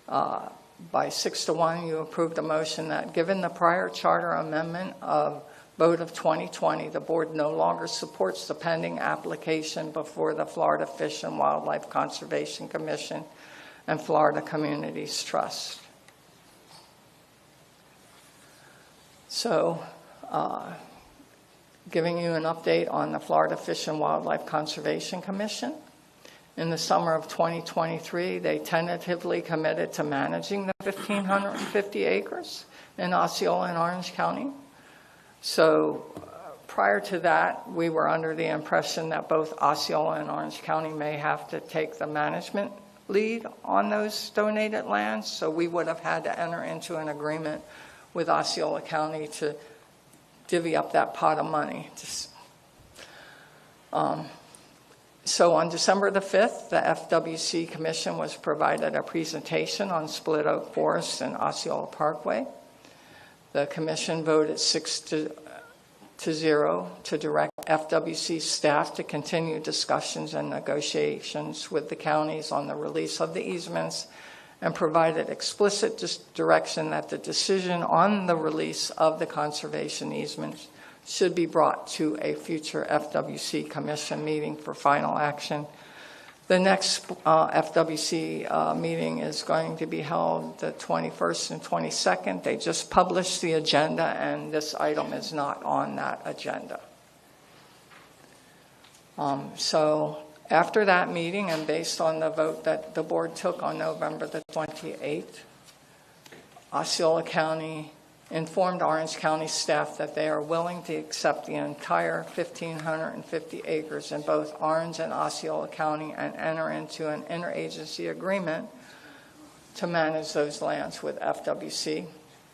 By 6-1, you approved a motion that given the prior charter amendment of vote of 2020, the board no longer supports the pending application before the Florida Fish and Wildlife Conservation Commission and Florida Communities Trust. So, giving you an update on the Florida Fish and Wildlife Conservation Commission. In the summer of 2023, they tentatively committed to managing the 1,550 acres in Osceola and Orange County. So, prior to that, we were under the impression that both Osceola and Orange County may have to take the management lead on those donated lands. So we would have had to enter into an agreement with Osceola County to divvy up that pot of money. So on December the 5th, the FWC Commission was provided a presentation on Split Oak Forest and Osceola Parkway. The Commission voted 6-0 to direct FWC staff to continue discussions and negotiations with the counties on the release of the easements and provided explicit direction that the decision on the release of the conservation easements should be brought to a future FWC Commission meeting for final action. The next FWC meeting is going to be held the 21st and 22nd. They just published the agenda, and this item is not on that agenda. So after that meeting, and based on the vote that the board took on November the 28th, Osceola County informed Orange County staff that they are willing to accept the entire 1,550 acres in both Orange and Osceola County and enter into an interagency agreement to manage those lands with FWC.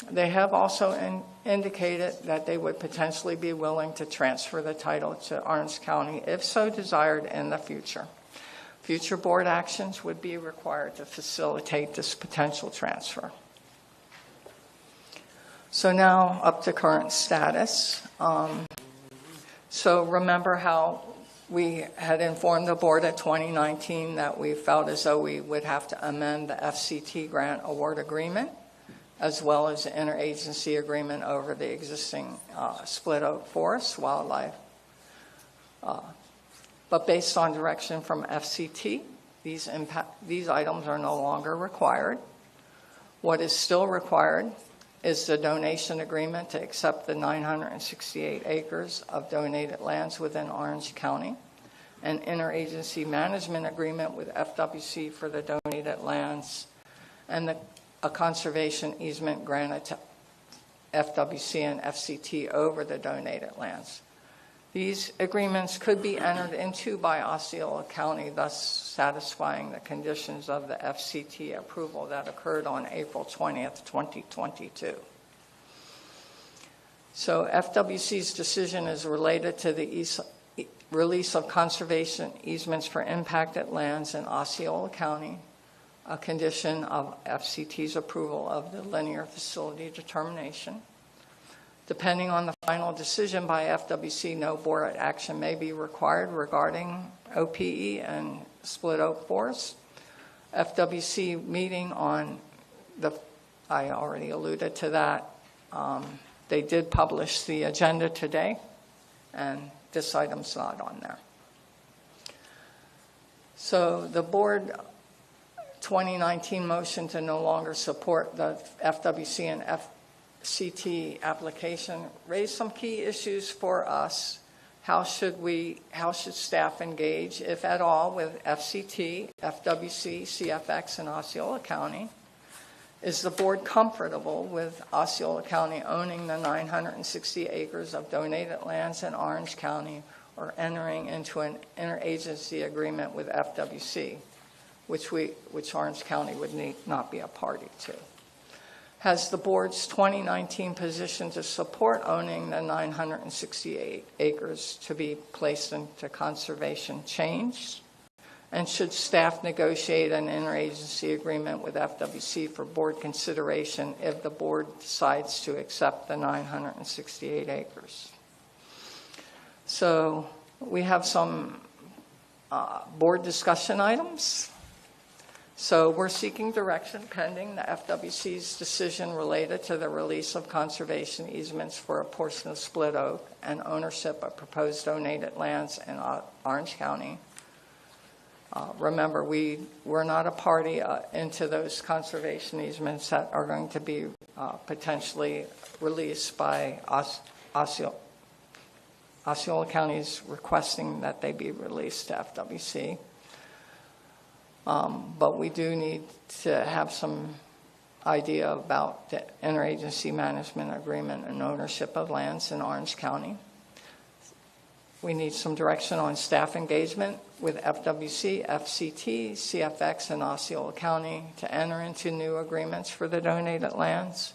They have also indicated that they would potentially be willing to transfer the title to Orange County if so desired in the future. Future board actions would be required to facilitate this potential transfer. So now up to current status. So remember how we had informed the board at 2019 that we felt as though we would have to amend the FCT grant award agreement as well as the interagency agreement over the existing Split Oak Forest wildlife. But based on direction from FCT, these items are no longer required. What is still required is the donation agreement to accept the 968 acres of donated lands within Orange County, an interagency management agreement with FWC for the donated lands, and a conservation easement granted to FWC and FCT over the donated lands. These agreements could be entered into by Osceola County, thus satisfying the conditions of the FCT approval that occurred on April 20th, 2022. So FWC's decision is related to the release of conservation easements for impacted lands in Osceola County, a condition of FCT's approval of the linear facility determination. Depending on the final decision by FWC, no board action may be required regarding OPE and Split Oak Forest. FWC meeting on I already alluded to that. They did publish the agenda today, and this item's not on there. So the board 2019 motion to no longer support the FWC and FCT application raised some key issues for us. How should staff engage, if at all, with FCT, FWC, CFX, and Osceola County? Is the board comfortable with Osceola County owning the 960 acres of donated lands in Orange County or entering into an interagency agreement with FWC, which Orange County would not be a party to? Has the board's 2019 position to support owning the 968 acres to be placed into conservation changed? And should staff negotiate an interagency agreement with FWC for board consideration if the board decides to accept the 968 acres? So we have some board discussion items. So we're seeking direction pending the FWC's decision related to the release of conservation easements for a portion of Split Oak and ownership of proposed donated lands in Orange County. Remember, we're not a party into those conservation easements that are going to be potentially released by Osceola County's requesting that they be released to FWC. But we do need to have some idea about the interagency management agreement and ownership of lands in Orange County. We need some direction on staff engagement with FWC, FCT, CFX, and Osceola County to enter into new agreements for the donated lands.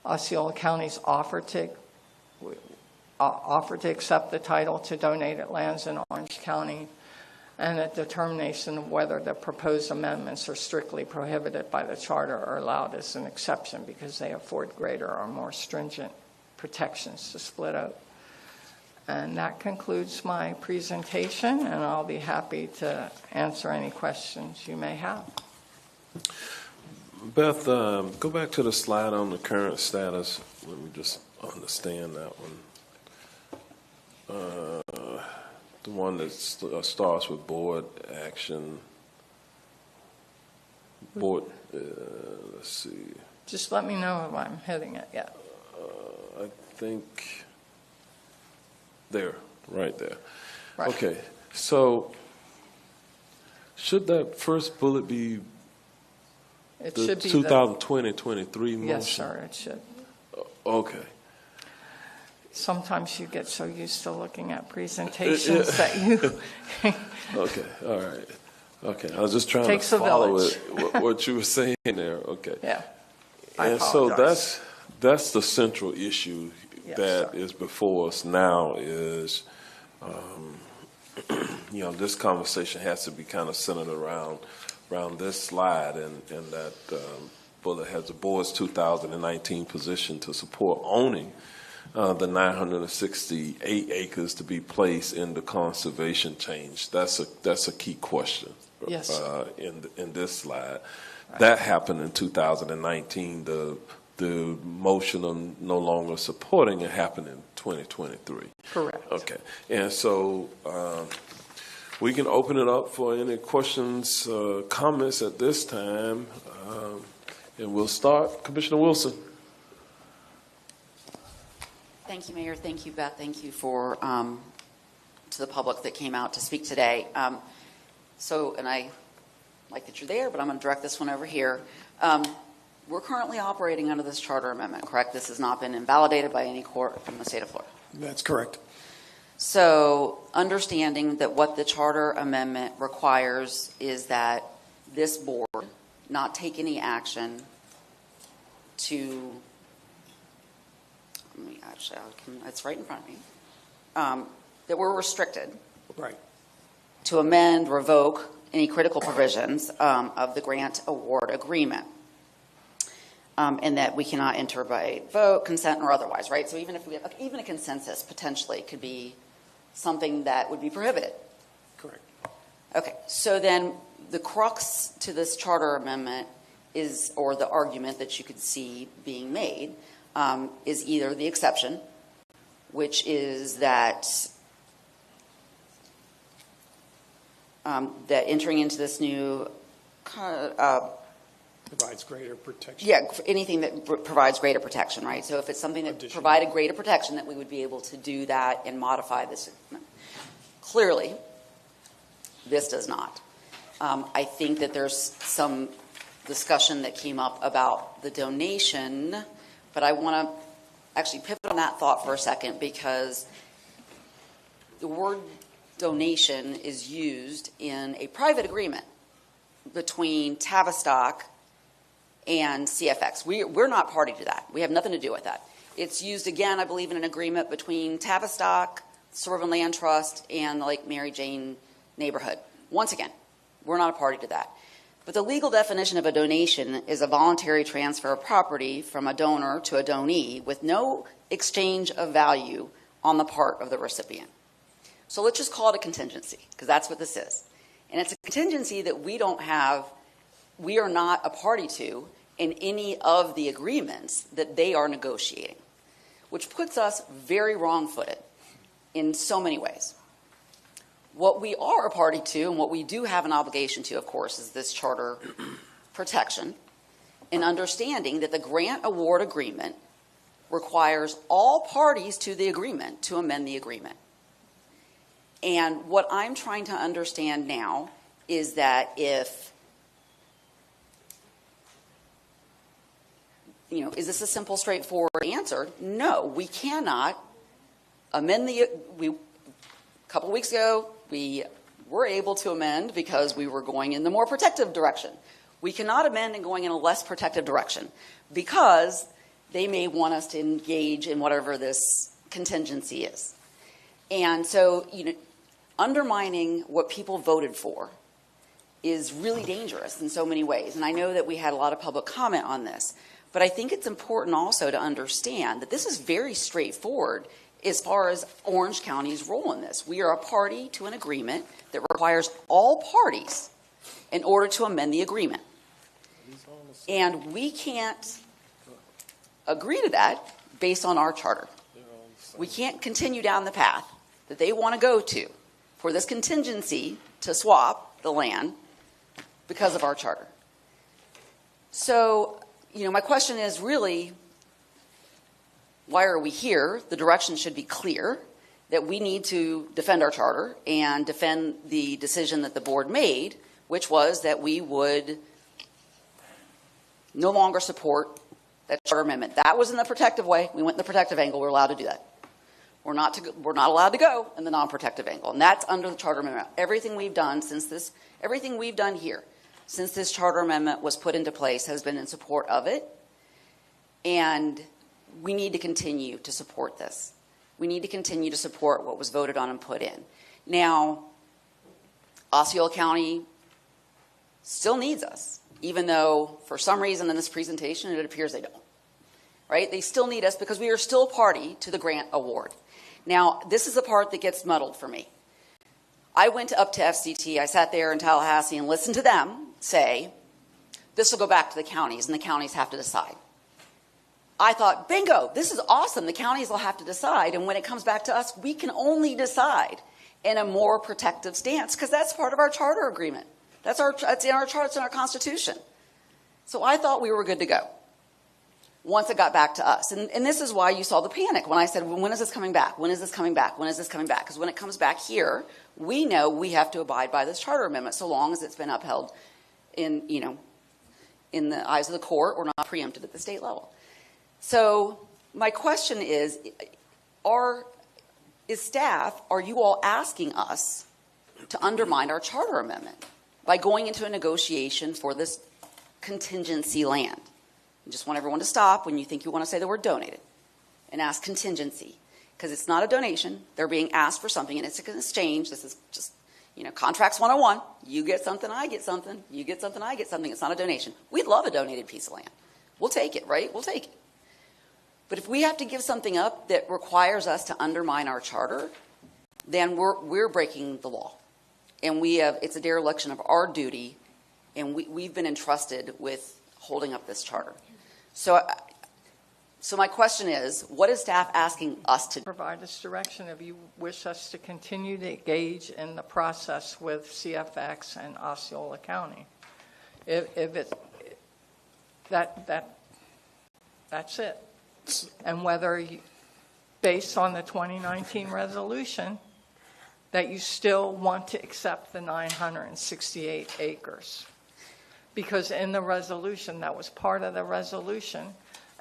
Osceola County's offer to accept the title to donated lands in Orange County, and a determination of whether the proposed amendments are strictly prohibited by the charter or allowed as an exception because they afford greater or more stringent protections to Split Oak. And that concludes my presentation, and I'll be happy to answer any questions you may have. Beth, go back to the slide on the current status. Let me just understand that one. The one that starts with board action. Board, let's see. Just let me know if I'm hitting it yet. I think there, right there. Right. Okay, so should that first bullet be It the should be 2020-23 motion? Yes, sir, it should. Okay. Sometimes you get so used to looking at presentations that you... Okay, all right. Okay, I was just trying Takes to a follow village. what you were saying there. Okay. Yeah. I And so apologize. that's the central issue Yes, that sir. is before us now is, this conversation has to be kind of centered around this slide, and that bullet has the board's 2019 position to support owning the 968 acres to be placed into conservation change. That's a key question. Yes, sir. In this slide. Right. That happened in 2019. The motion on no longer supporting it happened in 2023. Correct. Okay. And so we can open it up for any questions, comments at this time. And we'll start. Commissioner Wilson. Thank you, Mayor. Thank you, Beth. Thank you for to the public that came out to speak today. And I like that you're there, but I'm going to direct this one over here. We're currently operating under this charter amendment, correct? This has not been invalidated by any court from the state of Florida. That's correct. So understanding that what the charter amendment requires is that this board not take any action to, it's right in front of me, that we're restricted Right. to amend, revoke any critical provisions of the grant award agreement. And that we cannot enter by vote, consent, or otherwise, right? So even if we have, even a consensus potentially could be something that would be prohibited. Correct. Okay, so then the crux to this charter amendment is, or the argument that you could see being made, is either the exception, which is that that entering into this new Provides greater protection. yeah, anything that provides greater protection, right? So if it's something that provided greater protection, that we would be able to do that and modify this. Clearly, this does not. I think that there's some discussion that came up about the donation, but I want to actually pivot on that thought for a second, because the word donation is used in a private agreement between Tavistock and CFX. We're not party to that. We have nothing to do with that. It's used again, I believe, in an agreement between Tavistock, Suburban Land Trust, and the Lake Mary Jane neighborhood. Once again, we're not a party to that. But the legal definition of a donation is a voluntary transfer of property from a donor to a donee with no exchange of value on the part of the recipient. So let's just call it a contingency, because that's what this is. And it's a contingency that we are not a party to in any of the agreements that they are negotiating, which puts us very wrong-footed in so many ways. What we are a party to, and what we do have an obligation to, of course, is this charter protection, and understanding that the grant award agreement requires all parties to the agreement to amend the agreement. And what I'm trying to understand now is that if, is this a simple, straightforward answer? No, we cannot amend a couple weeks ago, we were able to amend because we were going in the more protective direction. We cannot amend and going in a less protective direction because they may want us to engage in whatever this contingency is. And so, undermining what people voted for is really dangerous in so many ways. And I know that we had a lot of public comment on this, but I think it's important also to understand that this is very straightforward as far as Orange County's role in this. We are a party to an agreement that requires all parties in order to amend the agreement. And we can't agree to that based on our charter. We can't continue down the path that they want to go to for this contingency to swap the land because of our charter. So, my question is really, why are we here? The direction should be clear, that we need to defend our charter and defend the decision that the board made, which was that we would no longer support that charter amendment. That was in the protective way. We went in the protective angle. We're allowed to do that. We're not allowed to go in the non-protective angle, and that's under the charter amendment. Everything we've done here since this charter amendment was put into place has been in support of it, and we need to continue to support this. We need to continue to support what was voted on and put in. Now, Osceola County still needs us, even though for some reason in this presentation it appears they don't. Right? They still need us because we are still party to the grant award. Now, this is the part that gets muddled for me. I went up to FCT, I sat there in Tallahassee and listened to them say, this will go back to the counties and the counties have to decide. I thought, bingo, this is awesome. The counties will have to decide. And when it comes back to us, we can only decide in a more protective stance because that's part of our charter agreement. That's in our charter, it's in our Constitution. So I thought we were good to go once it got back to us. And this is why you saw the panic when I said, well, when is this coming back? When is this coming back? When is this coming back? Because when it comes back here, we know we have to abide by this charter amendment so long as it's been upheld in the eyes of the court or not preempted at the state level. So my question is staff, are you all asking us to undermine our charter amendment by going into a negotiation for this contingency land? I just want everyone to stop when you think you want to say the word donated and ask contingency, because it's not a donation. They're being asked for something, and it's an exchange. This is just, contracts 101. You get something, I get something. You get something, I get something. It's not a donation. We'd love a donated piece of land. We'll take it, right? We'll take it. But if we have to give something up that requires us to undermine our charter, then we're breaking the law. And it's a dereliction of our duty, and we've been entrusted with holding up this charter. So So my question is, what is staff asking us to do? Provide us direction if you wish us to continue to engage in the process with CFX and Osceola County. If it, that's it. And whether, based on the 2019 resolution, that you still want to accept the 968 acres. Because in the resolution, that was part of the resolution,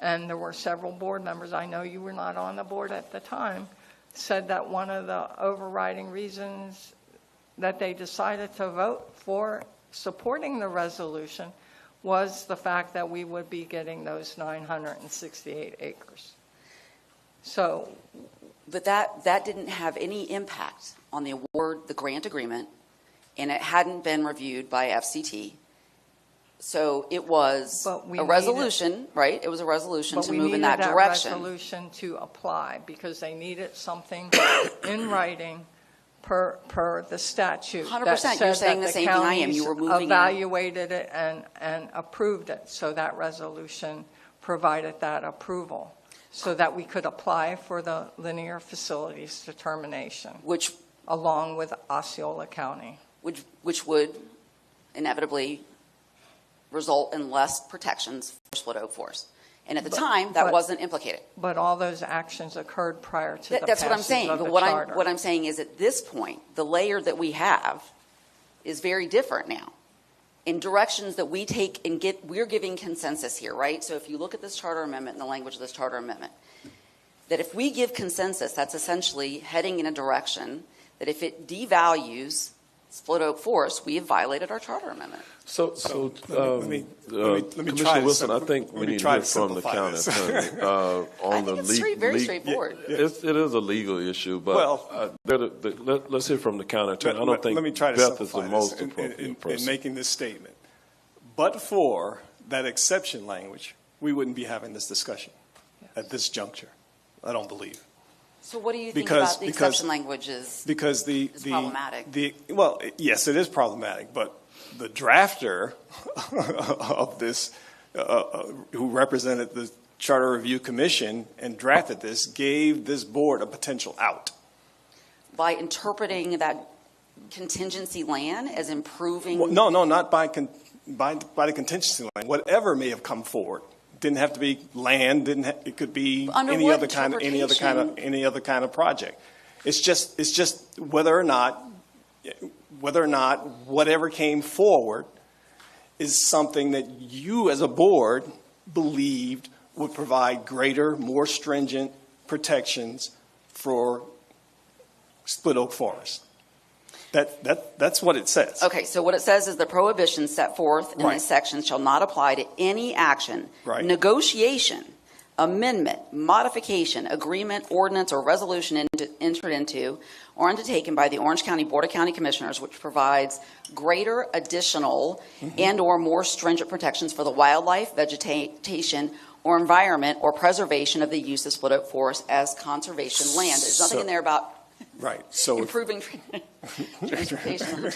and there were several board members, I know you were not on the board at the time, said that one of the overriding reasons that they decided to vote for supporting the resolution was the fact that we would be getting those 968 acres. So, But that didn't have any impact on the award, the grant agreement, and it hadn't been reviewed by FCT. So it was a resolution, right? It was a resolution to move in that direction. But we needed that resolution to apply because they needed something in writing per the statute. 100%. That said You're saying that the same thing I am. You were moving evaluated it and approved it. So that resolution provided that approval so that we could apply for the linear facilities determination, which along with Osceola County, which would inevitably result in less protections for split oak forest. And at the time, that wasn't implicated. But all those actions occurred prior to the That's what I'm passage saying. of But the what charter. I'm saying is at this point, the layer that we have is very different now. In directions that we take and we're giving consensus here, right? So if you look at this charter amendment and the language of this charter amendment, that if we give consensus, that's essentially heading in a direction that if it devalues split oak forest, we have violated our charter amendment. Let me Commissioner try Wilson, I think we need to hear from the county attorney on the very straightforward. It is a legal issue, but let's hear from the county attorney. I don't think let me try to Beth is the simplify most this appropriate in person. making this statement. But for that exception language, we wouldn't be having this discussion at this juncture. I don't believe. So what do you think about the exception language is problematic? Well, yes, it is problematic, but the drafter of this, who represented the Charter Review Commission and drafted this, gave this board a potential out. By interpreting that contingency land as improving? Well, no, not by the contingency land. Whatever may have come forward. Didn't have to be land. It could be any other kind of project. It's just whether or not whatever came forward is something that you as a board believed would provide greater, more stringent protections for split oak forest. That's what it says. Okay, so what it says is the prohibitions set forth in this section shall not apply to any action, negotiation, amendment, modification, agreement, ordinance, or resolution entered into or undertaken by the Orange County Board of County Commissioners which provides greater, additional, and or more stringent protections for the wildlife, vegetation, or environment or preservation of the use of split oak forest as conservation land. There's nothing in there about improving transportation.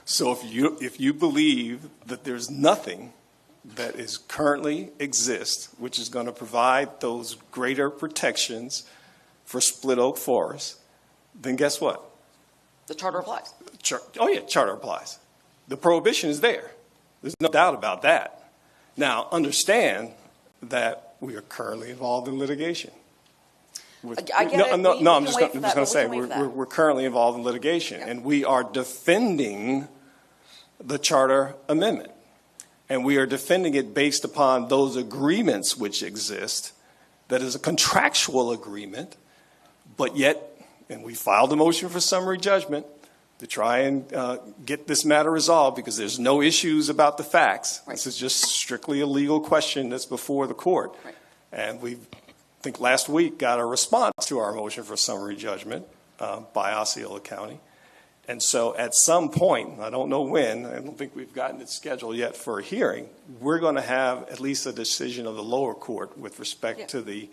So if you believe that there's nothing that is currently exists which is going to provide those greater protections for split oak forest, then guess what? The charter applies. Charter applies. The prohibition is there. There's no doubt about that. Now, understand that we are currently involved in litigation. I get it. I'm just going to say we're currently involved in litigation, and we are defending the charter amendment, and we are defending it based upon those agreements which exist. That is a contractual agreement, but yet, and we filed a motion for summary judgment to try and get this matter resolved because there's no issues about the facts. This is just strictly a legal question that's before the court, and we. I think last week got a response to our motion for summary judgment by Osceola County. And so at some point, I don't know when, I don't think we've gotten it scheduled yet for a hearing, we're going to have at least a decision of the lower court with respect to the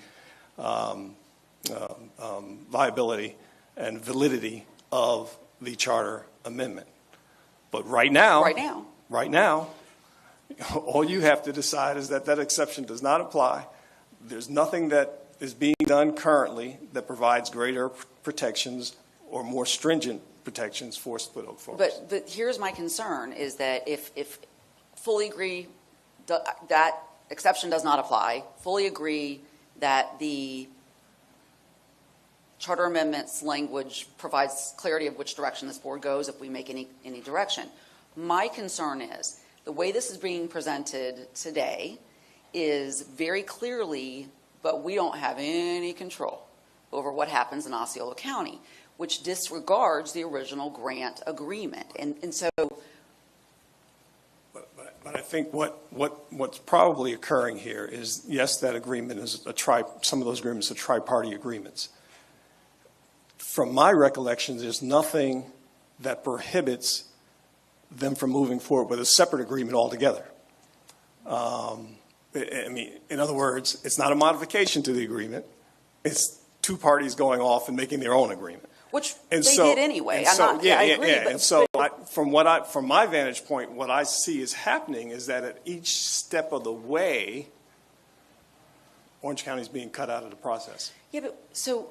viability and validity of the charter amendment. But right now, all you have to decide is that that exception does not apply. There's nothing that is being done currently that provides greater protections or more stringent protections for split oak forest. But here's my concern is that if fully agree that exception does not apply, fully agree that the charter amendments language provides clarity of which direction this board goes if we make any direction. My concern is the way this is being presented today is very clearly, but we don't have any control over what happens in Osceola County, which disregards the original grant agreement. And so. But I think what's probably occurring here is, yes, that agreement is some of those agreements are tri-party agreements. From my recollection, there's nothing that prohibits them from moving forward with a separate agreement altogether. I mean, in other words, it's not a modification to the agreement. It's two parties going off and making their own agreement. Which they did anyway. I agree. And so from my vantage point, what I see is happening is that at each step of the way, Orange County is being cut out of the process. Yeah, but so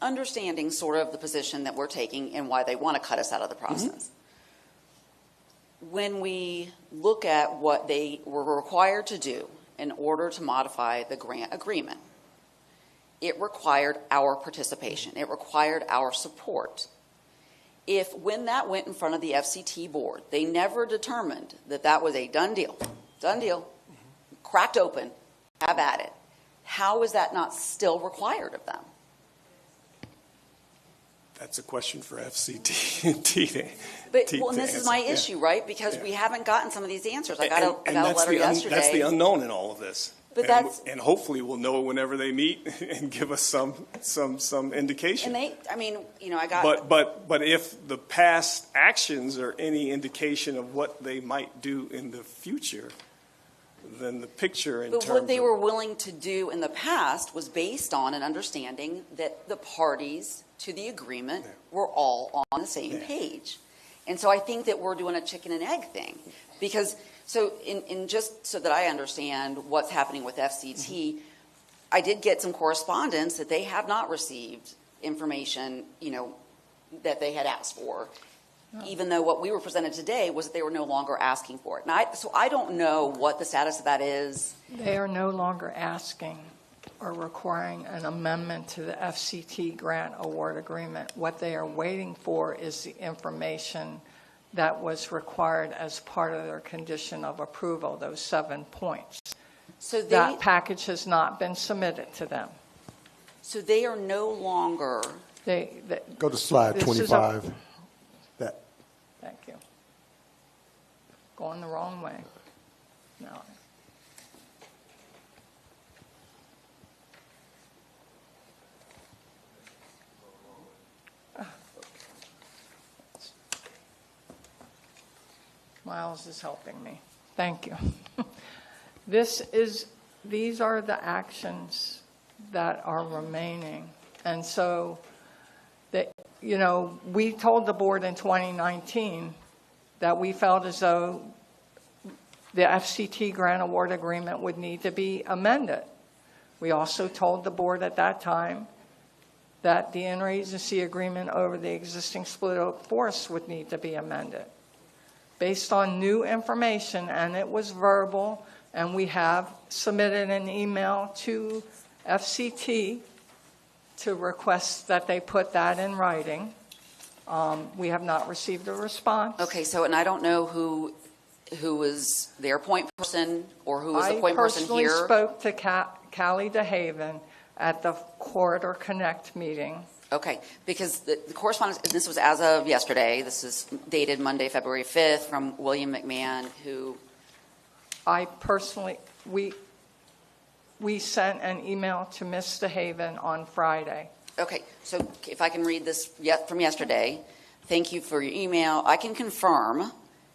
understanding sort of the position that we're taking and why they want to cut us out of the process. When we look at what they were required to do in order to modify the grant agreement, it required our participation. It required our support. If when that went in front of the FCT board, they never determined that that was a done deal, cracked open, have at it, how is that not still required of them? That's a question for FCT. And this is my issue, right? Because we haven't gotten some of these answers. I got a letter yesterday. That's the unknown in all of this. But and hopefully we'll know whenever they meet and give us some indication. And I got. But if the past actions are any indication of what they might do in the future, then the picture in terms of. But what they were willing to do in the past was based on an understanding that the parties to the agreement were all on the same page. And so I think that we're doing a chicken and egg thing because. So in just so that I understand what's happening with FCT, I did get some correspondence that they have not received information, that they had asked for, even though what we were presented today was that they were no longer asking for it. And so I don't know what the status of that is. They are no longer asking or requiring an amendment to the FCT grant award agreement. What they are waiting for is the information that was required as part of their condition of approval, those 7 points. So that package has not been submitted to them. So they are no longer. Go to slide 25. Thank you. Going the wrong way. No. Miles is helping me. Thank you. These are the actions that are remaining. And so, we told the board in 2019 that we felt as though the FCT grant award agreement would need to be amended. We also told the board at that time that the interagency agreement over the existing split oak forest would need to be amended. Based on new information, and it was verbal, and we have submitted an email to FCT to request that they put that in writing. We have not received a response. Okay, and I don't know who was their point person or who was the point person here. I personally spoke to Callie DeHaven at the Corridor Connect meeting. Okay, because the correspondence, this was as of yesterday, this is dated Monday, February 5th, from William McMahon, who... I personally, we sent an email to Ms. DeHaven on Friday. Okay, so if I can read this from yesterday, thank you for your email. I can confirm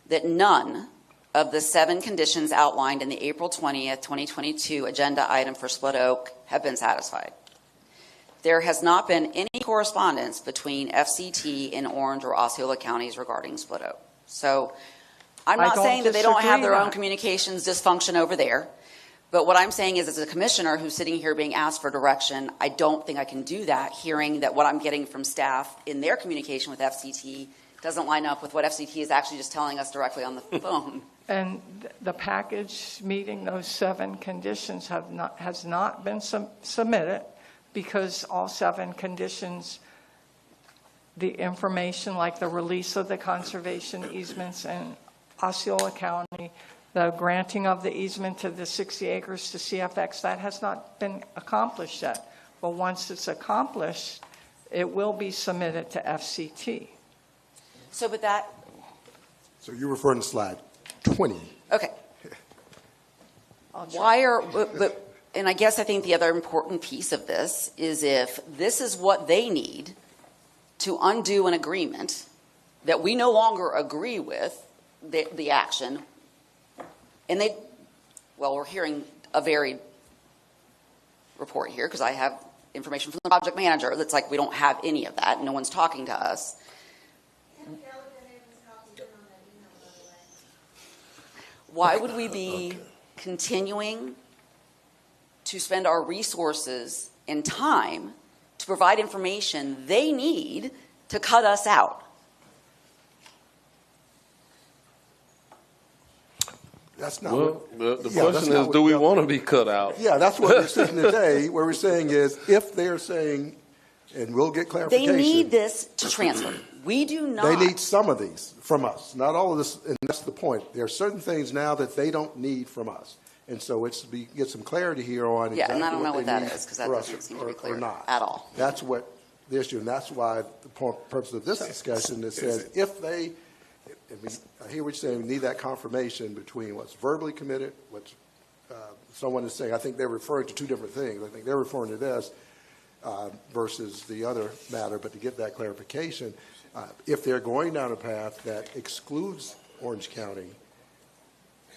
that none of the 7 conditions outlined in the April 20th, 2022 agenda item for Split Oak have been satisfied. There has not been any correspondence between FCT and Orange or Osceola counties regarding Split Oak. So I'm not saying that they don't have their own communications dysfunction over there, But what I'm saying is, as a commissioner who's sitting here being asked for direction, I don't think I can do that, hearing that what I'm getting from staff in their communication with FCT doesn't line up with what FCT is actually just telling us directly on the phone. And the package meeting those 7 conditions has not been submitted, because all 7 conditions, the information like the release of the conservation easements in Osceola County, the granting of the easement to the 60 acres to CFX, that has not been accomplished yet. But once it's accomplished, it will be submitted to FCT. So, but that... So you're referring to slide 20. Okay. And I guess I think the other important piece of this is, if this is what they need to undo an agreement that we no longer agree with, the action, and we're hearing a varied report here, because I have information from the project manager that's like, we don't have any of that, no one's talking to us. Why would we be continuing to spend our resources and time to provide information they need to cut us out? That's not the question is, do we want to be cut out? Yeah, that's what we're saying today. What we're saying is, if they're saying, and we'll get clarification. They need this to transfer. We do not. They need some of these from us, not all of this, and that's the point. There are certain things now that they don't need from us. And so it's to get some clarity here on exactly and I don't know what that need is, because that for doesn't us seem to be clear or not. at all. That's what the issue, and that's why the purpose of this discussion is says, if they, I hear what you're saying, we need that confirmation between what's verbally committed, what someone is saying. I think they're referring to 2 different things. I think they're referring to this versus the other matter, but to get that clarification, if they're going down a path that excludes Orange County,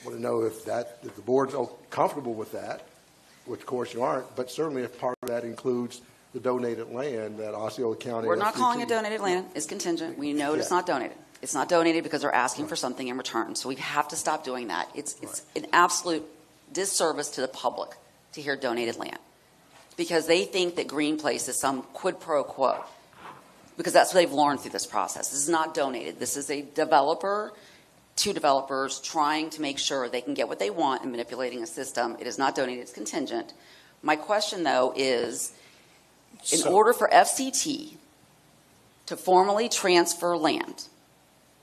I want to know if the board's comfortable with that, which of course you aren't, but certainly if part of that includes the donated land that Osceola County. We're not calling it donated land. It's contingent. We know it's not donated. It's not donated because they're asking for something in return. So we have to stop doing that. It's an absolute disservice to the public to hear donated land, because they think that Green Place is some quid pro quo, because that's what they've learned through this process. This is not donated. This is a developer, 2 developers trying to make sure they can get what they want and manipulating a system. It is not donated. It's contingent. My question, though, is, in order for FCT to formally transfer land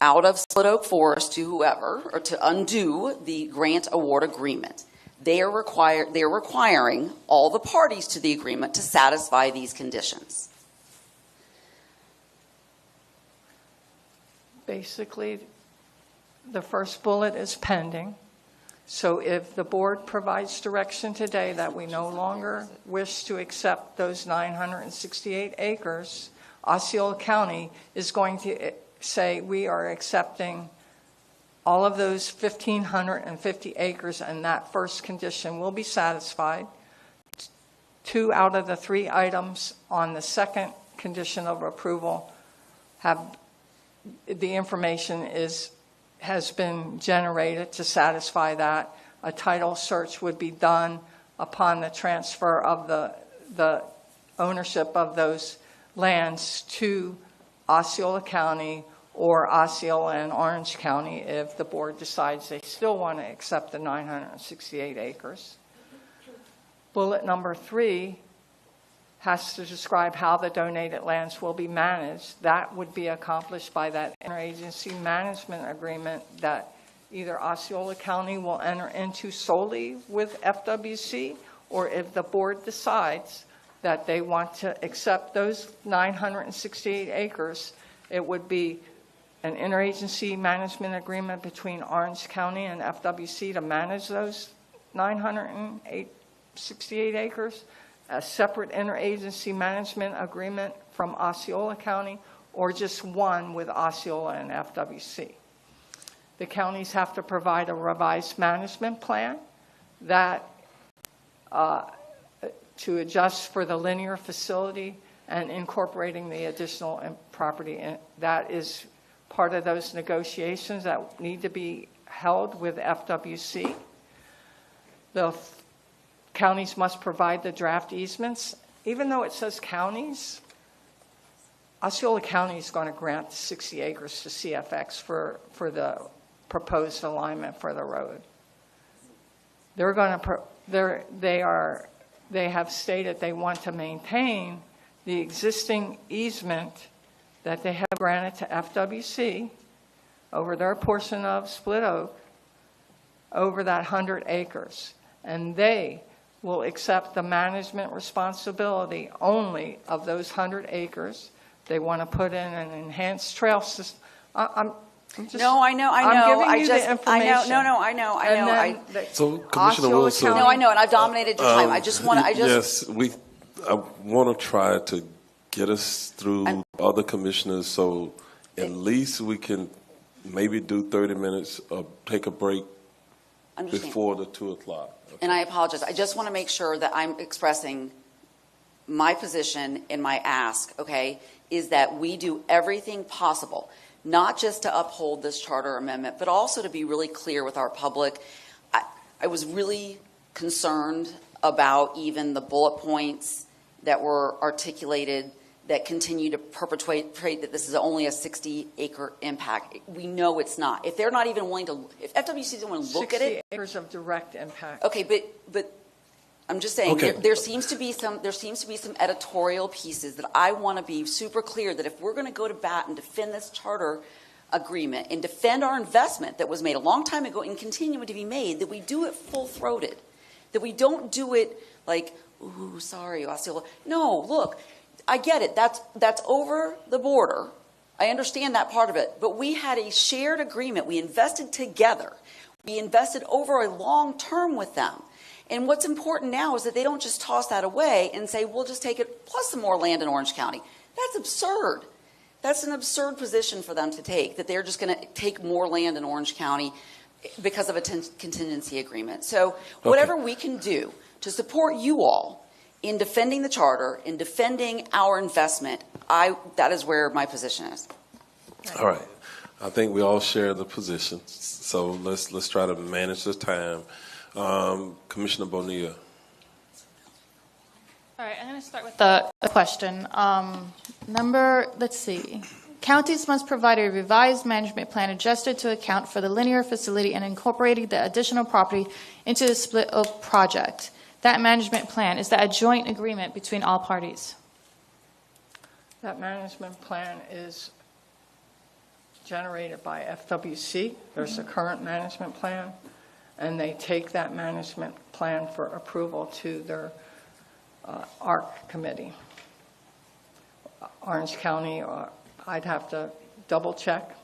out of Split Oak Forest to whoever, or to undo the grant award agreement, they are requiring all the parties to the agreement to satisfy these conditions. Basically, the first bullet is pending. So if the board provides direction today that we no longer wish to accept those 968 acres, Osceola County is going to say we are accepting all of those 1,550 acres, and that first condition will be satisfied. 2 out of the 3 items on the second condition of approval have the information has been generated to satisfy that. A title search would be done upon the transfer of the ownership of those lands to Osceola County or Osceola and Orange County if the board decides they still want to accept the 968 acres. Bullet number 3 has to describe how the donated lands will be managed. That would be accomplished by that interagency management agreement that either Osceola County will enter into solely with FWC, or if the board decides that they want to accept those 968 acres, it would be an interagency management agreement between Orange County and FWC to manage those 968 acres, a separate interagency management agreement from Osceola County, or just one with Osceola and FWC. The counties have to provide a revised management plan that to adjust for the linear facility and incorporating the additional property. And that is part of those negotiations that need to be held with FWC. The counties must provide the draft easements. Even though it says counties, Osceola County is going to grant 60 acres to CFX for the proposed alignment for the road. They're going to, they have stated they want to maintain the existing easement that they have granted to FWC over their portion of Split Oak over that 100 acres. And they will accept the management responsibility only of those 100 acres. They want to put in an enhanced trail system. I'm just, no, I know. I'm giving you the I know. information. No, I know. So, Commissioner Wilson. No, I know, and I've dominated your time. Yes, I want to try to get us through other commissioners, so at least we can maybe do 30 minutes or take a break before the 2 o'clock. Okay. And I apologize. I just want to make sure that I'm expressing my position in my ask, okay, is that we do everything possible, not just to uphold this charter amendment, but also to be really clear with our public. I was really concerned about even the bullet points that were articulated that continue to perpetuate that this is only a 60-acre impact. We know it's not. If they're not even willing to, if FWC doesn't want to look at it, 60 acres of direct impact. Okay, but I'm just saying there seems to be some editorial pieces that I want to be super clear that if we're going to go to bat and defend this charter agreement and defend our investment that was made a long time ago and continuing to be made, that we do it full-throated, that we don't do it like, ooh, sorry, Osceola. No, look. I get it. That's over the border. I understand that part of it. But we had a shared agreement. We invested together. We invested over a long term with them. And what's important now is that they don't just toss that away and say, we'll just take it plus some more land in Orange County. That's absurd. That's an absurd position for them to take, that they're just going to take more land in Orange County because of a contingency agreement. So whatever we can do to support you all in defending the charter, in defending our investment, that is where my position is. All right. I think we all share the position. So let's try to manage the time. Commissioner Bonilla. All right, I'm going to start with the question. Let's see. Counties must provide a revised management plan adjusted to account for the linear facility and incorporating the additional property into the Split Oak project. That management plan, is that a joint agreement between all parties? That management plan is generated by FWC. There's a current management plan, and they take that management plan for approval to their ARC committee. Orange County, I'd have to double check,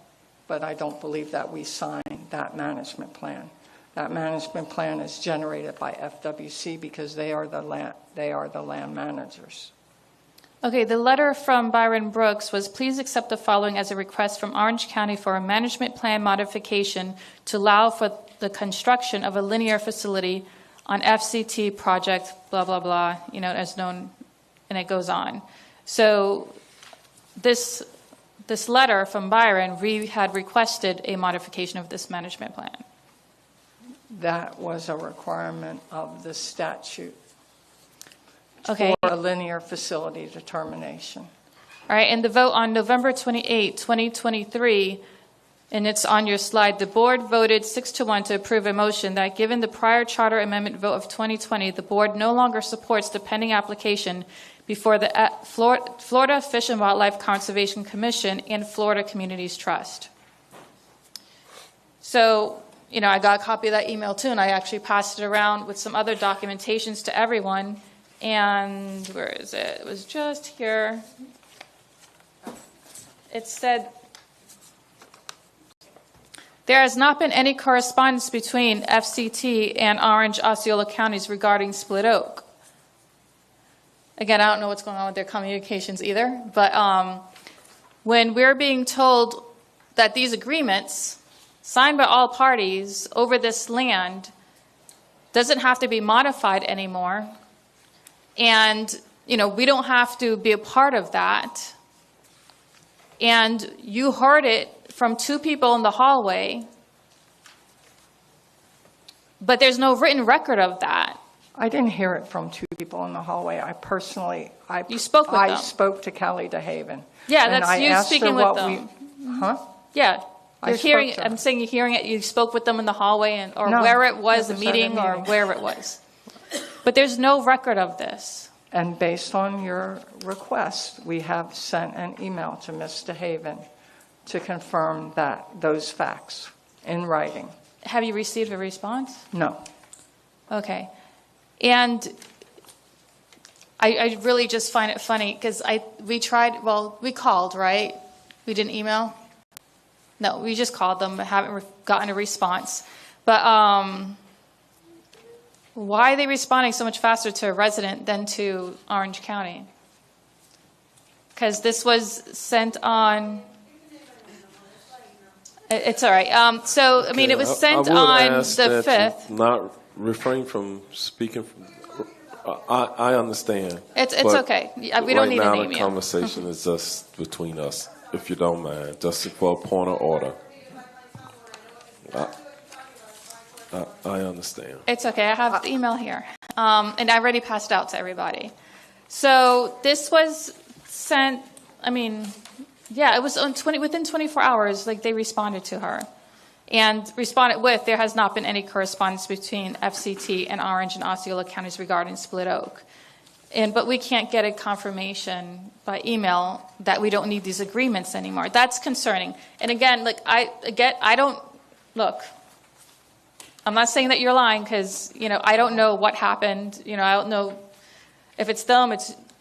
but I don't believe that we signed that management plan. That management plan is generated by FWC because they are the land managers. Okay, the letter from Byron Brooks was, please accept the following as a request from Orange County for a management plan modification to allow for the construction of a linear facility on FCT project, blah, blah, blah, as known, and it goes on. So this letter from Byron, we had requested a modification of this management plan. That was a requirement of the statute for a linear facility determination. All right, and the vote on November 28, 2023, and it's on your slide, the board voted 6-1 to approve a motion that given the prior charter amendment vote of 2020, the board no longer supports the pending application before the Florida Fish and Wildlife Conservation Commission and Florida Communities Trust. So, I got a copy of that email too, and I actually passed it around with some other documentations to everyone. And where is it? It was just here. It said, there has not been any correspondence between FCT and Orange Osceola counties regarding Split Oak. Again, I don't know what's going on with their communications either, but when we're being told that these agreements signed by all parties over this land doesn't have to be modified anymore, and we don't have to be a part of that, and you heard it from two people in the hallway, but there's no written record of that. I didn't hear it from two people in the hallway. You spoke with I them. spoke to Kelly DeHaven. Yeah, And that's I you asked speaking her with what them. Huh? Yeah. I You're spoke hearing, to her. I'm saying you're hearing it, you spoke with them in the hallway or No, where it was, it the was at a meeting or meeting. where it was. But there's no record of this. And based on your request, we have sent an email to Ms. DeHaven to confirm those facts in writing. Have you received a response? No. Okay. And I really just find it funny because we called, right? We didn't email? No, we just called them, but haven't gotten a response. But why are they responding so much faster to a resident than to Orange County? Because this was sent on... It's all right. So, I mean, it was sent on the 5th. Not refrain from speaking. I understand. It's but okay. We don't need to name Right now, you. the conversation is just between us, if you don't mind, just for a point of order. I understand. It's okay. I have the email here. And I already passed it out to everybody. So this was sent, it was within 24 hours, like they responded to her. And responded with, there has not been any correspondence between FCT and Orange and Osceola counties regarding Split Oak. But we can't get a confirmation by email that we don't need these agreements anymore. That's concerning. And again, I'm not saying that you're lying because, I don't know what happened. I don't know if it's them,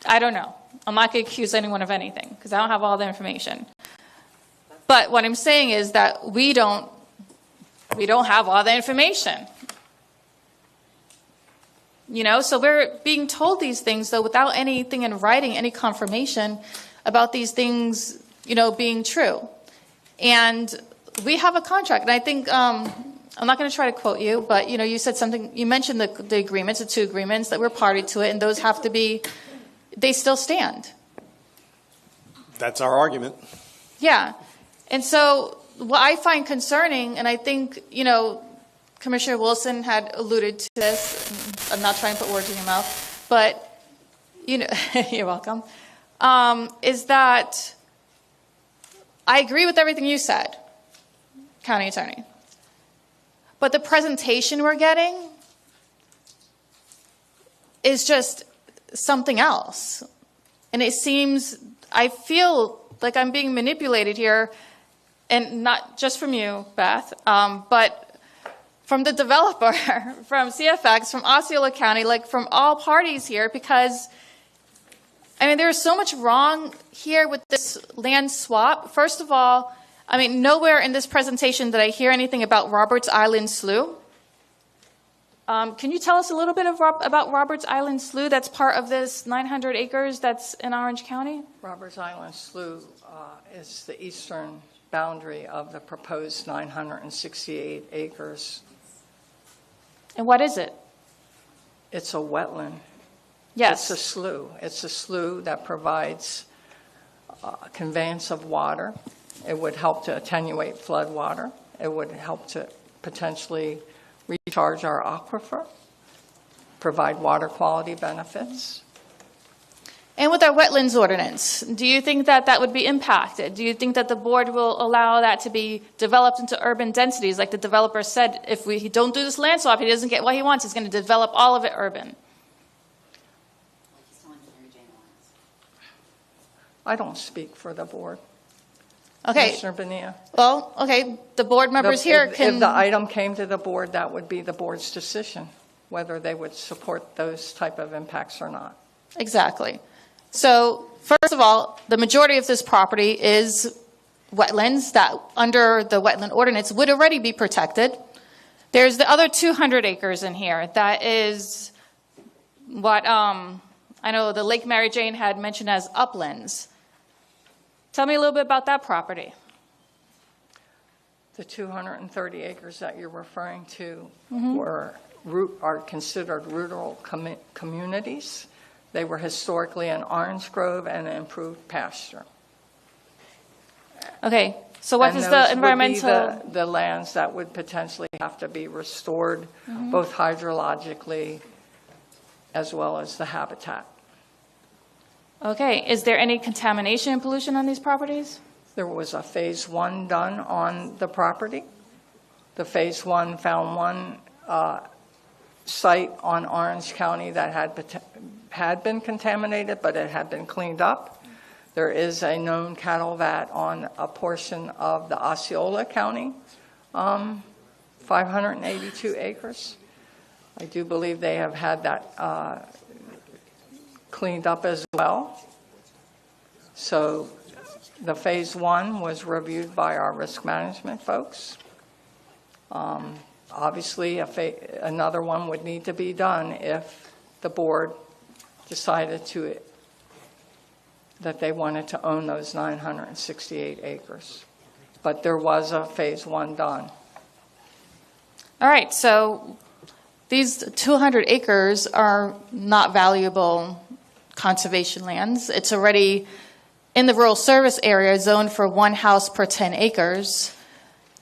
I don't know. I'm not going to accuse anyone of anything because I don't have all the information. But what I'm saying is that we don't have all the information. So we're being told these things, though, without anything in writing, any confirmation about these things, being true. And we have a contract. And I think, I'm not going to try to quote you, but, you said something, you mentioned the agreements, the two agreements that were party to it, and those have to be, they still stand. That's our argument. Yeah. And so what I find concerning, and I think, Commissioner Wilson had alluded to this, I'm not trying to put words in your mouth, but, you're welcome, is that I agree with everything you said, County Attorney. But the presentation we're getting is just something else. And I feel like I'm being manipulated here, and not just from you, Beth, but from the developer, from CFX, from Osceola County, from all parties here, because, there's so much wrong here with this land swap. First of all, nowhere in this presentation did I hear anything about Roberts Island Slough. Can you tell us a little bit about Roberts Island Slough that's part of this 900 acres that's in Orange County? Roberts Island Slough is the eastern boundary of the proposed 968 acres. And what is it? It's a wetland. Yes. It's a slough. It's a slough that provides conveyance of water. It would help to attenuate flood water. It would help to potentially recharge our aquifer, provide water quality benefits. And with our wetlands ordinance, do you think that would be impacted? Do you think that the board will allow that to be developed into urban densities? Like the developer said, if we don't do this land swap, he doesn't get what he wants, he's going to develop all of it urban. I don't speak for the board. Okay. Commissioner Bonilla. Well, okay, the board members here can... If the item came to the board, that would be the board's decision, whether they would support those type of impacts or not. Exactly. So, first of all, the majority of this property is wetlands that, under the wetland ordinance, would already be protected. There's the other 200 acres in here. That is what I know the Lake Mary Jane had mentioned as uplands. Tell me a little bit about that property. The 230 acres that you're referring to Mm-hmm. are considered rural communities. They were historically an orange grove and an improved pasture. Okay, so what is the environmental... Would be the lands that would potentially have to be restored, Mm-hmm. both hydrologically as well as the habitat. Okay, is there any contamination and pollution on these properties? There was a Phase 1 done on the property. The Phase 1 found one site on Orange County that had been contaminated, but it had been cleaned up. There is a known cattle vat on a portion of the Osceola County, 582 acres. I do believe they have had that cleaned up as well. So the Phase 1 was reviewed by our risk management folks. Obviously, another one would need to be done if the board decided that they wanted to own those 968 acres. But there was a Phase 1 done. All right, so these 200 acres are not valuable conservation lands. It's already in the rural service area zoned for 1 house per 10 acres.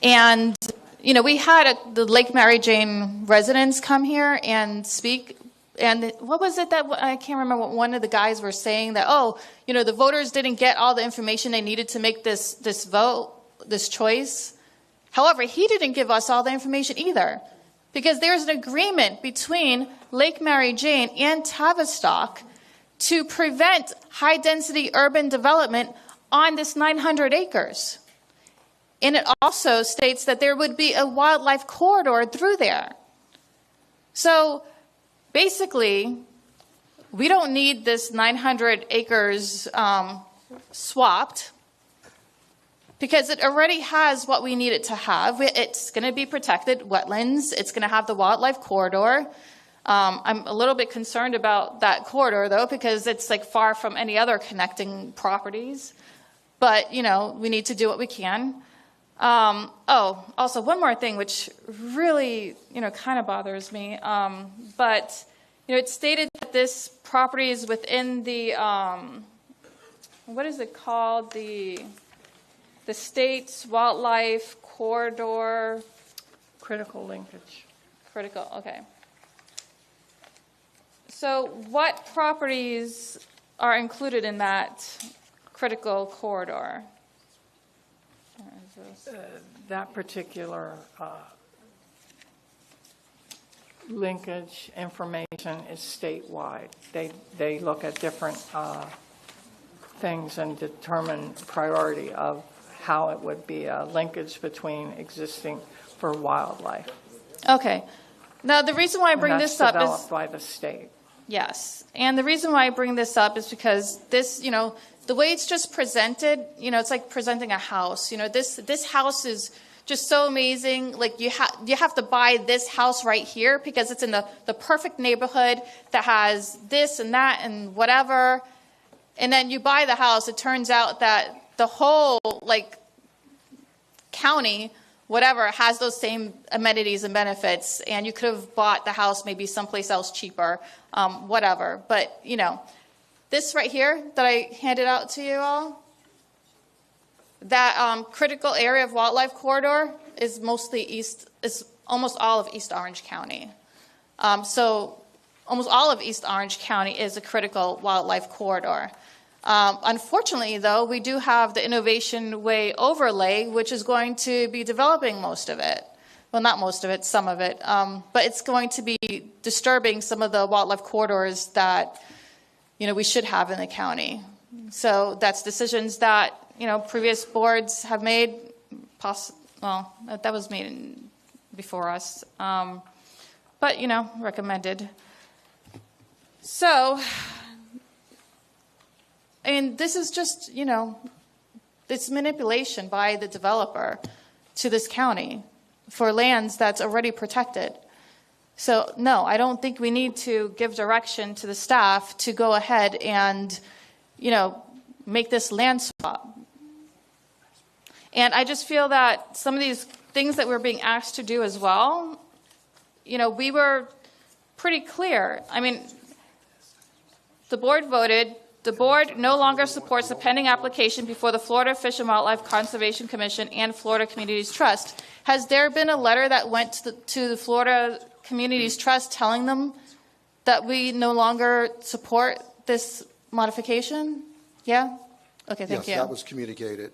And, you know, we had the Lake Mary Jane residents come here and speak. And what was it that, I can't remember what one of the guys were saying, that, oh, you know, the voters didn't get all the information they needed to make this vote, this choice. However, he didn't give us all the information either, because there's an agreement between Lake Mary Jane and Tavistock to prevent high-density urban development on this 900 acres. And it also states that there would be a wildlife corridor through there. So basically, we don't need this 900 acres swapped, because it already has what we need it to have. It's going to be protected wetlands. It's going to have the wildlife corridor. I'm a little bit concerned about that corridor, though, because it's like far from any other connecting properties. But, you know, we need to do what we can. Also, one more thing, which really, you know, kind of bothers me. But, you know, it's stated that this property is within the, what is it called? The state's wildlife corridor. Critical linkage. Critical, okay. So what properties are included in that critical corridor? That particular linkage information is statewide. They look at different things and determine priority of how it would be a linkage between existing for wildlife. Okay. Now, the reason why I bring this up is developed by the state. Yes. And the reason why I bring this up is because this, you know, the way it's just presented, you know, it's like presenting a house. You know, this house is just so amazing. Like you have to buy this house right here because it's in the perfect neighborhood that has this and that and whatever. And then you buy the house. It turns out that the whole like county, whatever, has those same amenities and benefits, and you could have bought the house maybe someplace else cheaper, whatever. But, you know, this right here that I handed out to you all, that critical area of wildlife corridor is almost all of East Orange County. So almost all of East Orange County is a critical wildlife corridor. Unfortunately, though, we do have the Innovation Way overlay, which is going to be developing most of it. Well, not most of it, some of it. But it's going to be disturbing some of the wildlife corridors that, you know, we should have in the county. So that's decisions that, you know, previous boards have made. Well, that was made before us. But, you know, recommended. So, and this is just, you know, it's manipulation by the developer to this county for lands that's already protected. So, no, I don't think we need to give direction to the staff to go ahead and, you know, make this land swap. And I just feel that some of these things that we're being asked to do as well, you know, we were pretty clear. I mean, the board voted. The board no longer supports the pending application before the Florida Fish and Wildlife Conservation Commission and Florida Communities Trust. Has there been a letter that went to the Florida Communities Trust telling them That we no longer support this modification? Yeah? Okay, thank you. Yes, that was communicated.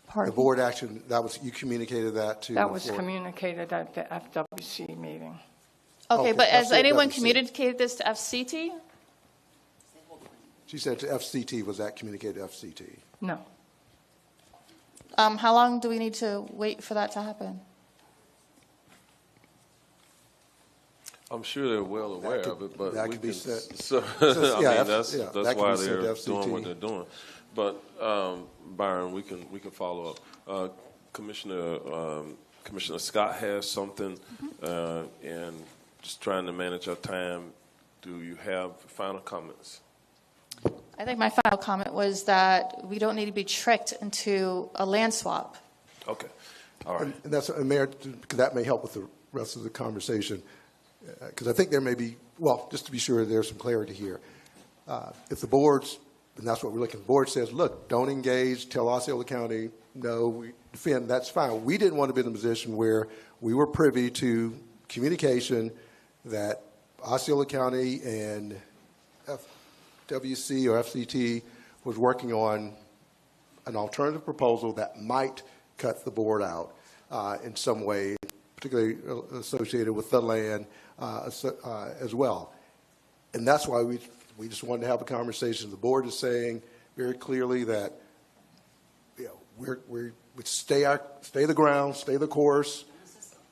Pardon? The board action, you communicated that to. That the was floor. communicated at the FWC meeting. Okay, Okay, but has anyone FCWC. communicated this to FCT? She said to FCT, was that communicated to FCT? No. How long do we need to wait for that to happen? I'm sure they're well aware of it, but that we could be can. said. So, Yeah, I mean, that's that that's could why be said to they're FCT. doing what they're doing. But Byron, we can follow up. Commissioner Scott has something, and just trying to manage our time. Do you have final comments? I think my final comment was that we don't need to be tricked into a land swap. Okay, all right. And that's, Mayor, because that may help with the rest of the conversation, because I think there may be, well, just to be sure there's some clarity here. If the boards, and that's what we're looking, the board says, look, don't engage, tell Osceola County, no, we defend, that's fine. We didn't want to be in a position where we were privy to communication that Osceola County and FWC or FCT was working on an alternative proposal that might cut the board out in some way, particularly associated with the land as well. And that's why we just wanted to have a conversation. The board is saying very clearly that we stay the ground, stay the course,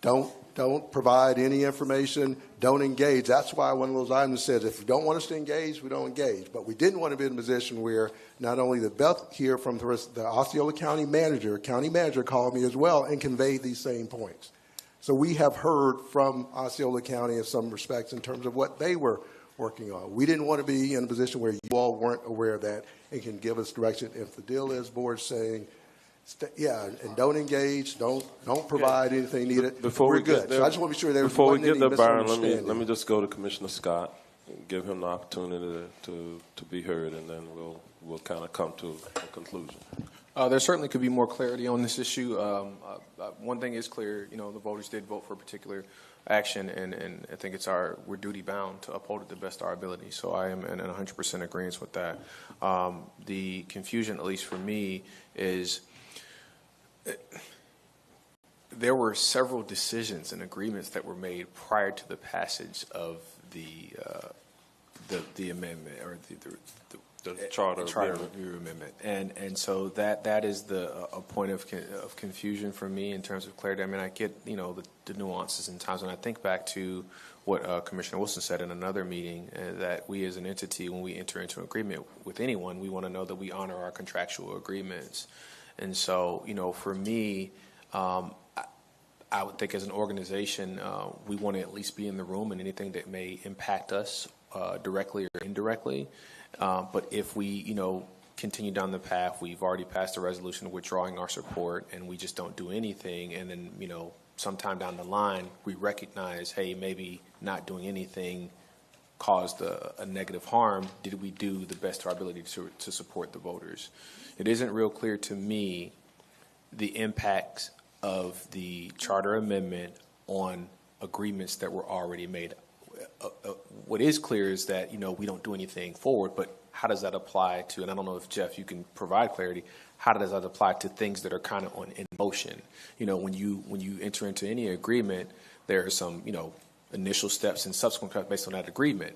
don't provide any information, don't engage. That's why one of those items says if you don't want us to engage, we don't engage. But we didn't want to be in a position where not only the Beth here from the Osceola County manager called me as well and conveyed these same points. So we have heard from Osceola County in some respects in terms of what they were working on. We didn't want to be in a position where you all weren't aware of that and can give us direction. If the deal is board saying, and don't engage, don't provide anything needed, we're good. So I just want to be sure there before we wasn't get any there, Byron, misunderstanding. let me just go to Commissioner Scott and give him the opportunity to be heard, and then we'll kind of come to a conclusion. There certainly could be more clarity on this issue. One thing is clear, the voters did vote for a particular action, and I think we're duty bound to uphold it to the best of our ability. So I am in 100% agreement with that. The confusion, at least for me, is there were several decisions and agreements that were made prior to the passage of the amendment or the charter review amendment, and so that is a point of confusion for me in terms of clarity. I mean, I get the nuances and times when I think back to what Commissioner Wilson said in another meeting, that we as an entity, when we enter into an agreement with anyone, we want to know that we honor our contractual agreements. And so, for me, I would think as an organization, we want to at least be in the room and anything that may impact us directly or indirectly. But if we, continue down the path, we've already passed a resolution withdrawing our support, and we just don't do anything, and then, sometime down the line, we recognize, hey, maybe not doing anything caused a negative harm. Did we do the best of our ability to support the voters? It isn't real clear to me the impacts of the charter amendment on agreements that were already made. What is clear is that, we don't do anything forward, but how does that apply to, and I don't know if, Jeff, you can provide clarity, how does that apply to things that are kind of in motion? When you enter into any agreement, there are some, initial steps and subsequent steps based on that agreement.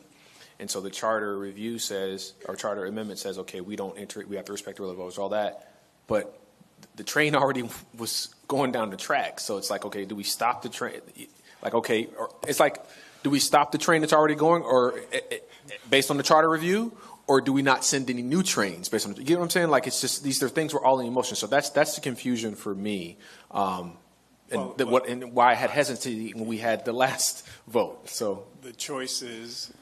And so the charter review says, or charter amendment says, okay, we don't enter it, we have to respect the will of voters, all that. But the train already was going down the track. So it's like, okay, do we stop the train? Do we stop the train that's already going, or based on the charter review, or do we not send any new trains based on? You get what I'm saying? Like, it's just these are things were all in motion. So that's the confusion for me, and why I had hesitancy when we had the last vote. So the choice is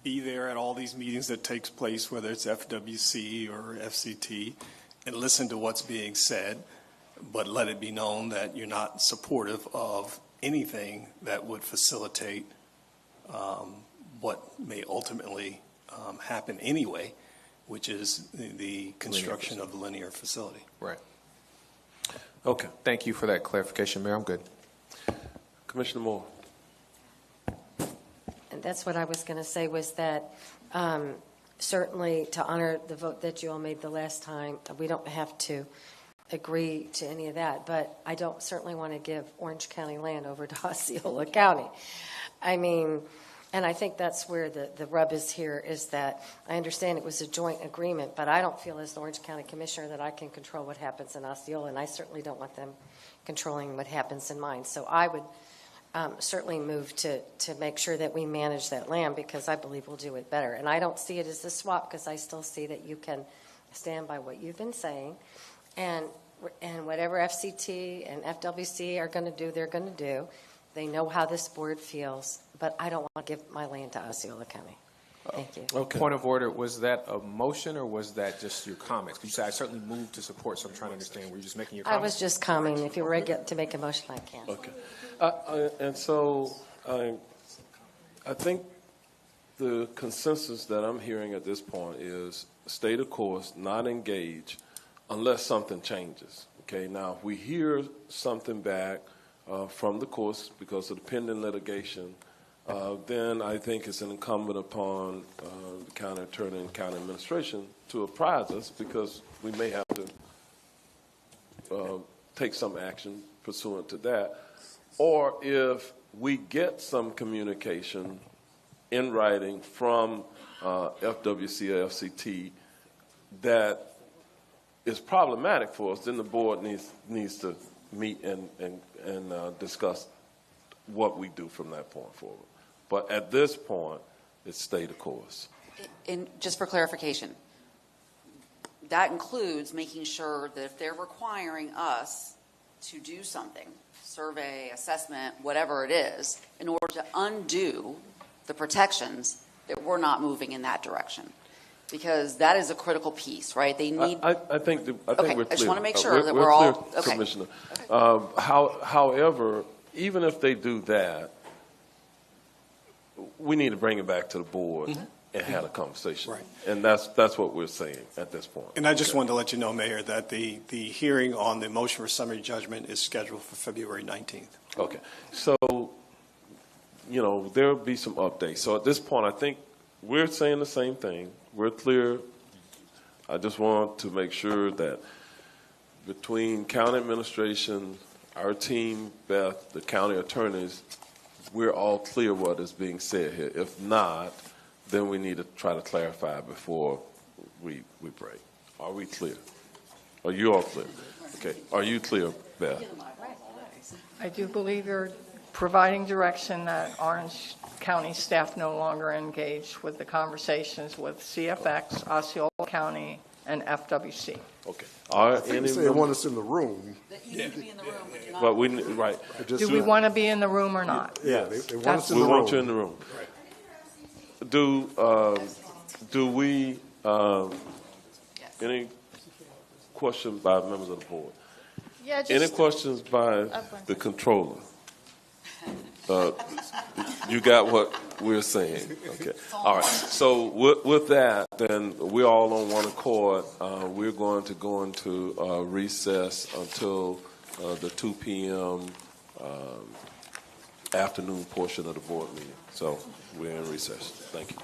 be there at all these meetings that takes place, whether it's FWC or FCT, and listen to what's being said, but let it be known that you're not supportive of anything that would facilitate what may ultimately happen anyway, which is the construction of the linear facility. Right. Okay. Thank you for that clarification, Mayor. I'm good. Commissioner Moore. And that's what I was going to say, was that certainly to honor the vote that you all made the last time, we don't have to agree to any of that, but I don't certainly want to give Orange County land over to Osceola County. I mean, and I think that's where the rub is here, is that I understand it was a joint agreement, but I don't feel as the Orange County Commissioner that I can control what happens in Osceola, and I certainly don't want them controlling what happens in mine. So I would certainly move to make sure that we manage that land, because I believe we'll do it better. And I don't see it as a swap, because I still see that you can stand by what you've been saying, and whatever FCT and FWC are going to do, they're going to do. They know how this board feels, but I don't want to give my land to Osceola County. Thank you. Okay. Point of order, was that a motion or was that just your comments? Because you said I certainly moved to support, so I'm trying to understand. Were you just making your comments? I was just commenting. If you were ready to make a motion, I can. Okay. And so I think the consensus that I'm hearing at this point is stay the course, not engage unless something changes. Okay. Now, if we hear something back from the courts because of the pending litigation, then I think it's incumbent upon the county attorney and county administration to apprise us, because we may have to take some action pursuant to that. Or if we get some communication in writing from FWC or FCT that is problematic for us, then the board needs to meet and discuss what we do from that point forward. But at this point, it's stay the course. And just for clarification, that includes making sure that if they're requiring us to do something, survey, assessment, whatever it is, in order to undo the protections, that we're not moving in that direction. Because that is a critical piece, right? They need. I think we're clear. I just want to make sure that we're we're all clear, okay. Commissioner. However, even if they do that, we need to bring it back to the board and have a conversation. Right. And that's what we're saying at this point. And I just wanted to let you know, Mayor, that the hearing on the motion for summary judgment is scheduled for February 19th. Okay. So, there will be some updates. So at this point, I think we're saying the same thing. We're clear. I just want to make sure that between county administration, our team, Beth, the county attorneys, we're all clear what is being said here. If not, then we need to try to clarify before we break. Are we clear? Are you all clear? Okay. Are you clear, Beth? I do believe you're providing direction that Orange County staff no longer engage with the conversations with CFX, Osceola County, and FWC. Okay. They say they want us in the room. You need to be in the room, but you're not. But we right. Do we want to be in the room or not? Yeah, they want us in the We room. want you in the room. Do we any questions by members of the board? Yeah, just, Any questions by the controller? You got what we're saying. Okay. All right. So with that, then we're all on one accord. We're going to go into recess until the 2 p.m. Afternoon portion of the board meeting. So we're in recess. Thank you.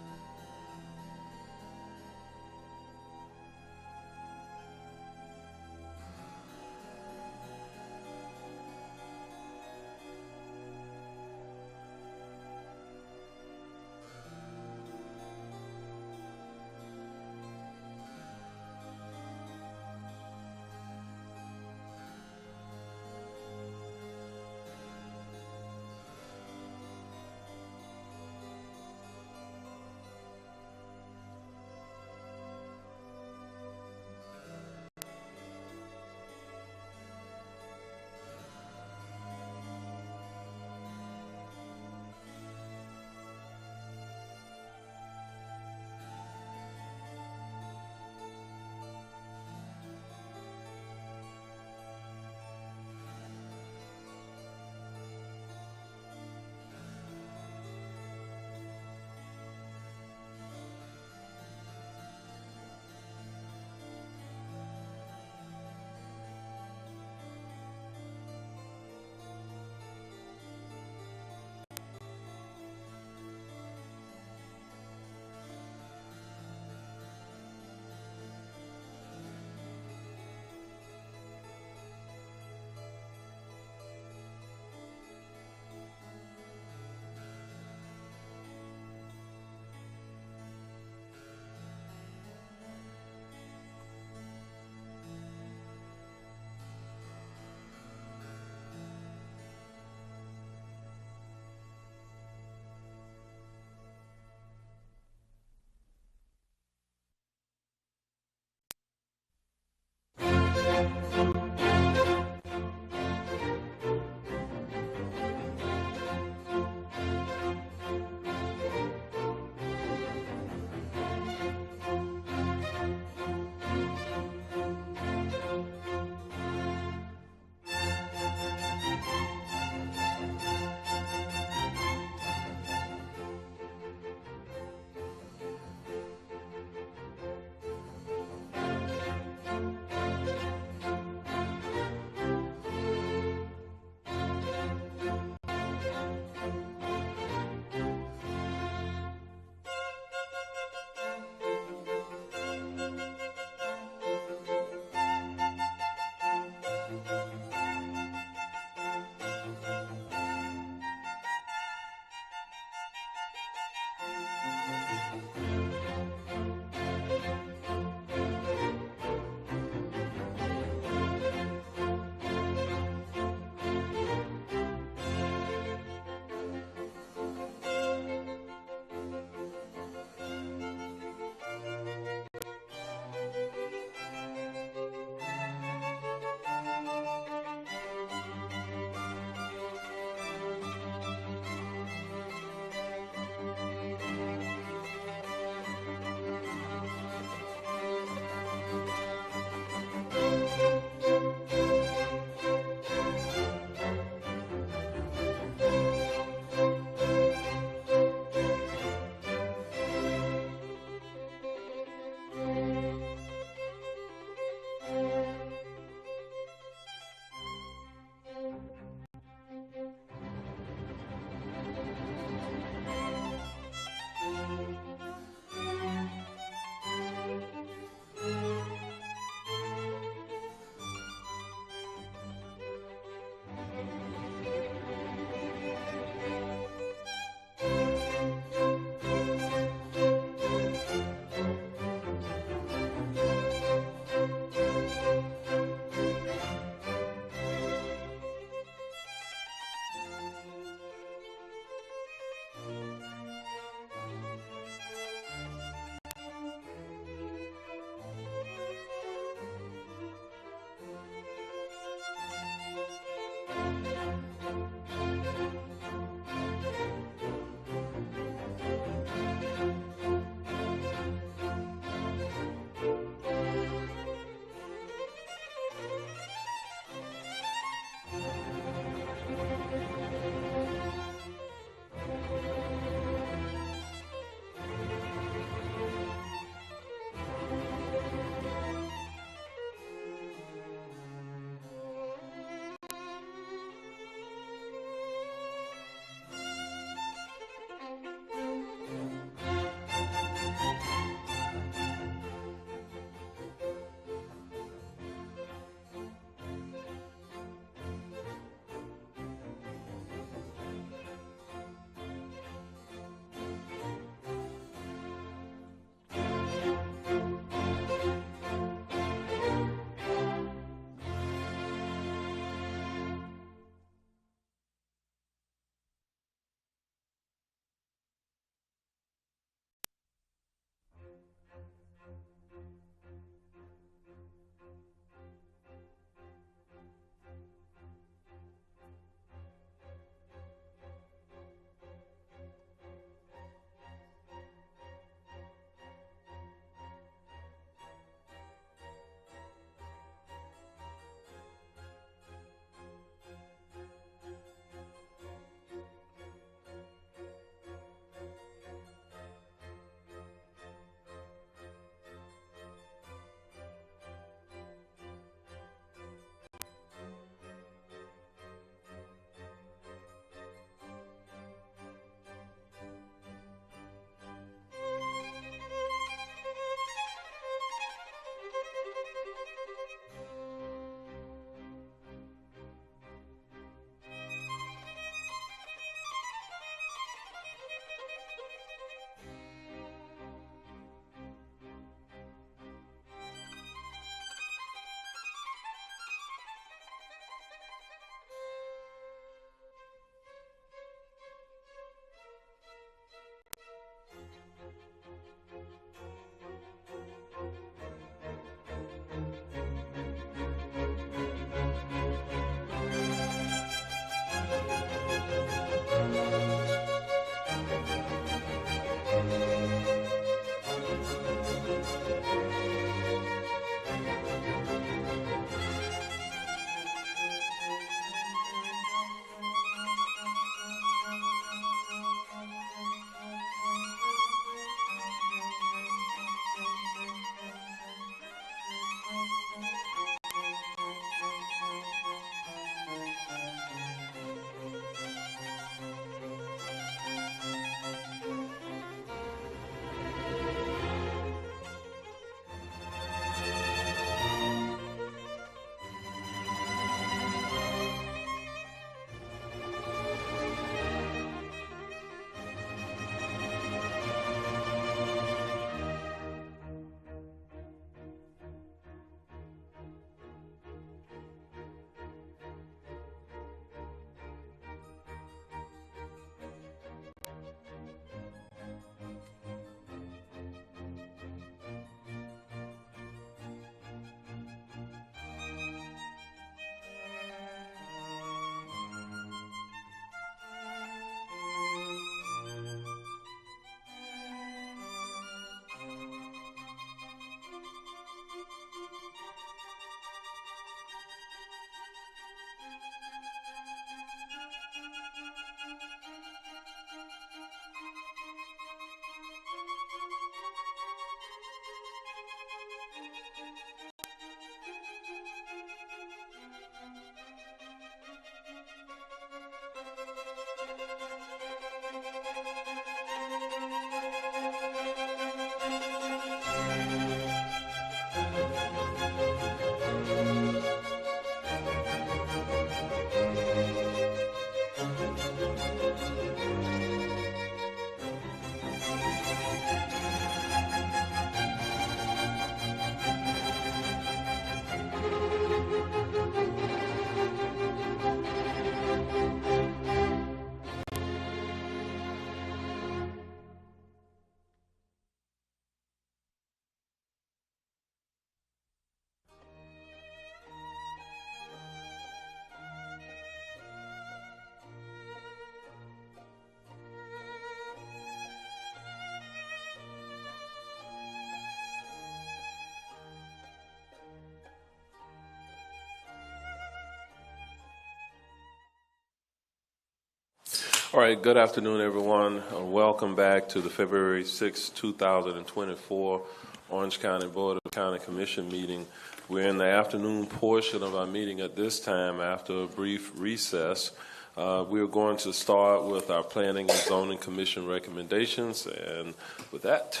All right, good afternoon, everyone. Welcome back to the February 6, 2024 Orange County Board of County Commission meeting. We're in the afternoon portion of our meeting at this time after a brief recess. We're going to start with our Planning and Zoning Commission recommendations, and with that,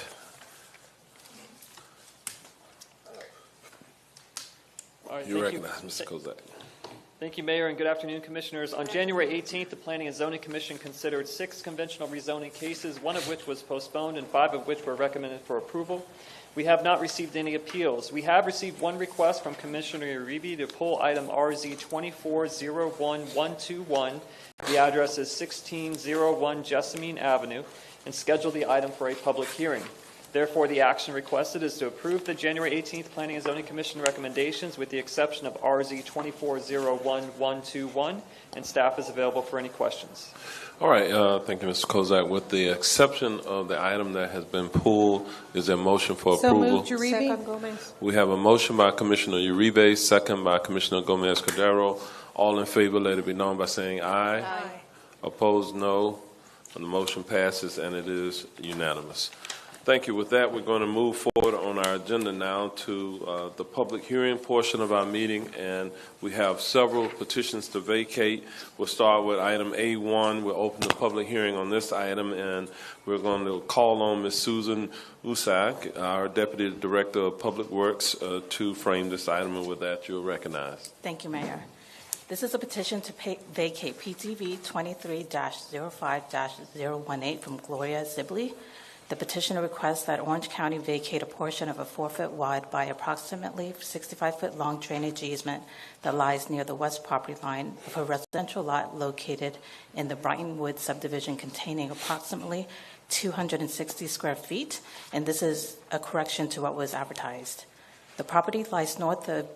All right, you thank recognize Mr. Kozak. Thank you, Mayor, and good afternoon, Commissioners. On January 18th, the Planning and Zoning Commission considered 6 conventional rezoning cases, 1 of which was postponed and 5 of which were recommended for approval. We have not received any appeals. We have received 1 request from Commissioner Uribe to pull item RZ 2401121. The address is 1601 Jessamine Avenue, and schedule the item for a public hearing. Therefore, the action requested is to approve the January 18th Planning and Zoning Commission recommendations with the exception of RZ 2401121, and staff is available for any questions. All right, thank you, Mr. Kozak. With the exception of the item that has been pulled, is there a motion for approval? So moved, Uribe. We have a motion by Commissioner Uribe, second by Commissioner Gomez-Cordero. All in favor, let it be known by saying aye. Aye. Opposed, no. And the motion passes, and it is unanimous. Thank you. With that, we're going to move forward on our agenda now to the public hearing portion of our meeting, and we have several petitions to vacate. We'll start with item A1. We'll open the public hearing on this item, and we're going to call on Ms. Susan Usak, our Deputy Director of Public Works, to frame this item, and with that, you're recognized. Thank you, Mayor. This is a petition to vacate PTV 23-05-018 from Gloria Sibley. The petitioner requests that Orange County vacate a portion of a 4-foot wide by approximately 65-foot long drainage easement that lies near the west property line of a residential lot located in the Brighton Woods subdivision containing approximately 260 square feet, and this is a correction to what was advertised. The property lies north of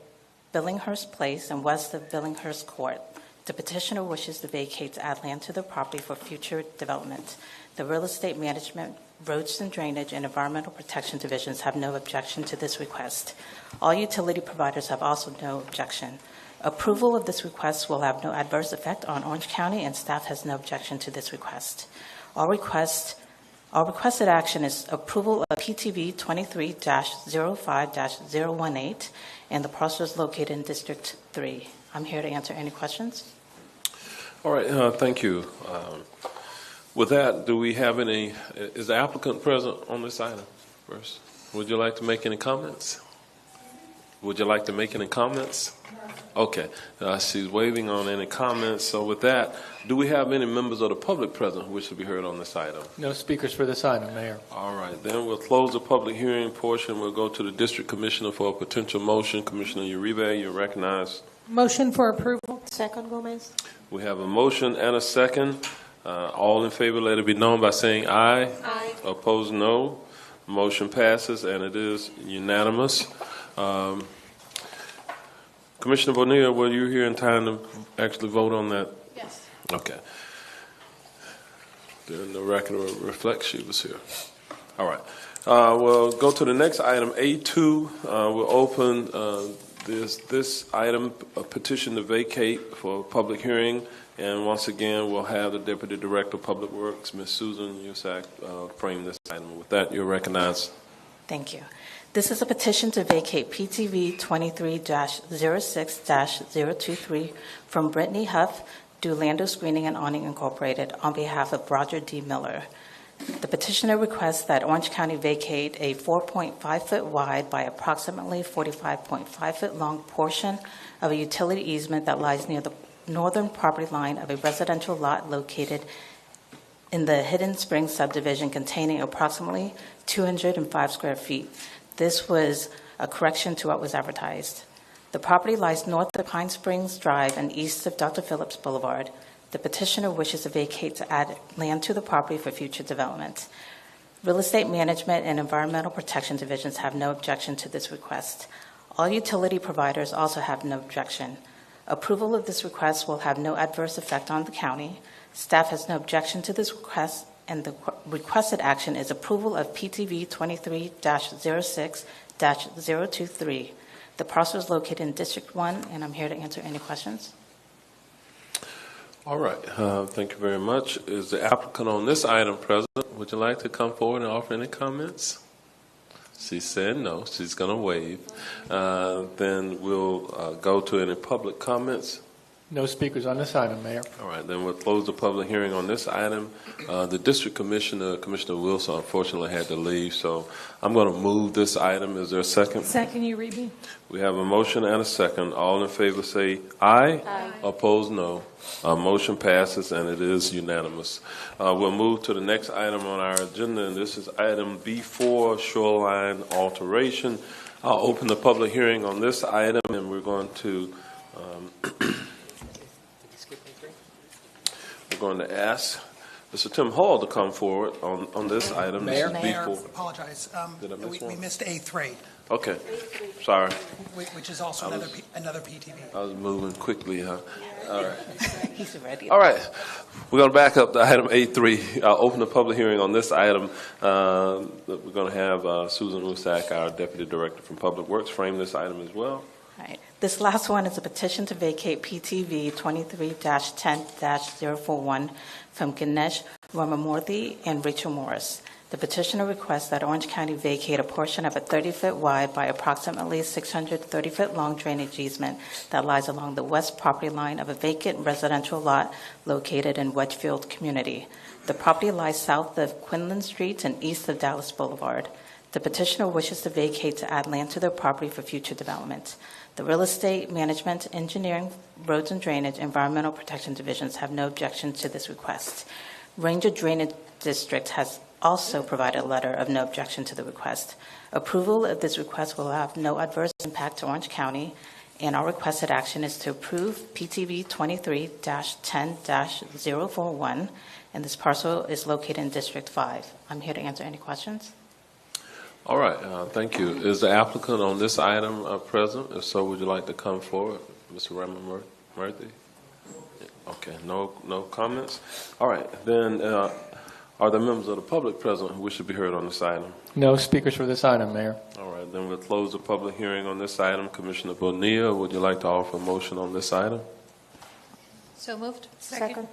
Billinghurst Place and west of Billinghurst Court. The petitioner wishes to vacate to add land to the property for future development. The Real Estate Management, Roads and Drainage, and Environmental Protection Divisions have no objection to this request. All utility providers have also no objection. Approval of this request will have no adverse effect on Orange County, and staff has no objection to this request. All requested action is approval of PTV 23-05-018, and the parcel is located in District 3. I'm here to answer any questions. All right, thank you. With that, do we have any, is the applicant present on this item first? Would you like to make any comments? Would you like to make any comments? Okay, she's waving on any comments. So with that, do we have any members of the public present who wish to be heard on this item? No speakers for this item, Mayor. All right, then we'll close the public hearing portion. We'll go to the District Commissioner for a potential motion. Commissioner Uribe, you're recognized. Motion for approval. Second, Gomez. We have a motion and a second. All in favor, let it be known by saying aye. Aye. Opposed, no. Motion passes, and it is unanimous. Commissioner Bonilla, were you here in time to actually vote on that? Yes. Okay. Then the record will reflect she was here. All right. We'll go to the next item, A2. We'll open this item, a petition to vacate for public hearing. And once again, we'll have the Deputy Director of Public Works, Ms. Susan Usak, frame this item. With that, you're recognized. Thank you. This is a petition to vacate PTV 23-06-023 from Brittany Huff, Dulando Screening and Awning Incorporated, on behalf of Roger D. Miller. The petitioner requests that Orange County vacate a 4.5-foot wide by approximately 45.5-foot long portion of a utility easement that lies near the northern property line of a residential lot located in the Hidden Springs subdivision containing approximately 205 square feet. This was a correction to what was advertised. The property lies north of Pine Springs Drive and east of Dr. Phillips Boulevard. The petitioner wishes to vacate to add land to the property for future development. Real Estate Management and Environmental Protection Divisions have no objection to this request. All utility providers also have no objection. Approval of this request will have no adverse effect on the county. Staff has no objection to this request, and the requested action is approval of PTV 23-06-023. The parcel is located in District 1, and I'm here to answer any questions. All right, thank you very much. Is the applicant on this item present? Would you like to come forward and offer any comments? She said no, she's going to waive. Then we'll go to any public comments. No speakers on this item, Mayor. All right, then we'll close the public hearing on this item. The district commissioner, Commissioner Wilson, unfortunately had to leave, so I'm going to move this item. Is there a second? Second, you read me? We have a motion and a second. All in favor say aye. Aye. Opposed, no. Motion passes, and it is unanimous. We'll move to the next item on our agenda, and this is item B4, shoreline alteration. I'll open the public hearing on this item, and we're going to ask Mr. Tim Hall to come forward on this item. Mayor? This is Mayor, B4. apologize. Did I miss We one? missed A3, Okay, sorry. which is also another PTV. I was moving quickly, huh? All right. He's ready. All right. We're going to back up to item A3. I'll open the public hearing on this item. We're going to have Susan Usak, our Deputy Director from Public Works, frame this item as well. Right. This last one is a petition to vacate PTV 23-10-041 from Ganesh Ramamurthy and Rachel Morris. The petitioner requests that Orange County vacate a portion of a 30-foot wide by approximately 630-foot long drainage easement that lies along the west property line of a vacant residential lot located in Wedgefield community. The property lies south of Quinlan Street and east of Dallas Boulevard. The petitioner wishes to vacate to add land to their property for future development. The Real Estate, Management, Engineering, Roads and Drainage, Environmental Protection Divisions have no objection to this request. Ranger Drainage District has also provided a letter of no objection to the request. Approval of this request will have no adverse impact to Orange County, and our requested action is to approve PTV 23-10-041, and this parcel is located in District 5. I'm here to answer any questions. All right, thank you. Is the applicant on this item present? If so, would you like to come forward, Mr. Ramamurthy? Okay, no comments? All right, then are there members of the public present who wish to be heard on this item? No speakers for this item, Mayor. All right, then we'll close the public hearing on this item. Commissioner Bonilla, would you like to offer a motion on this item? So moved. Second.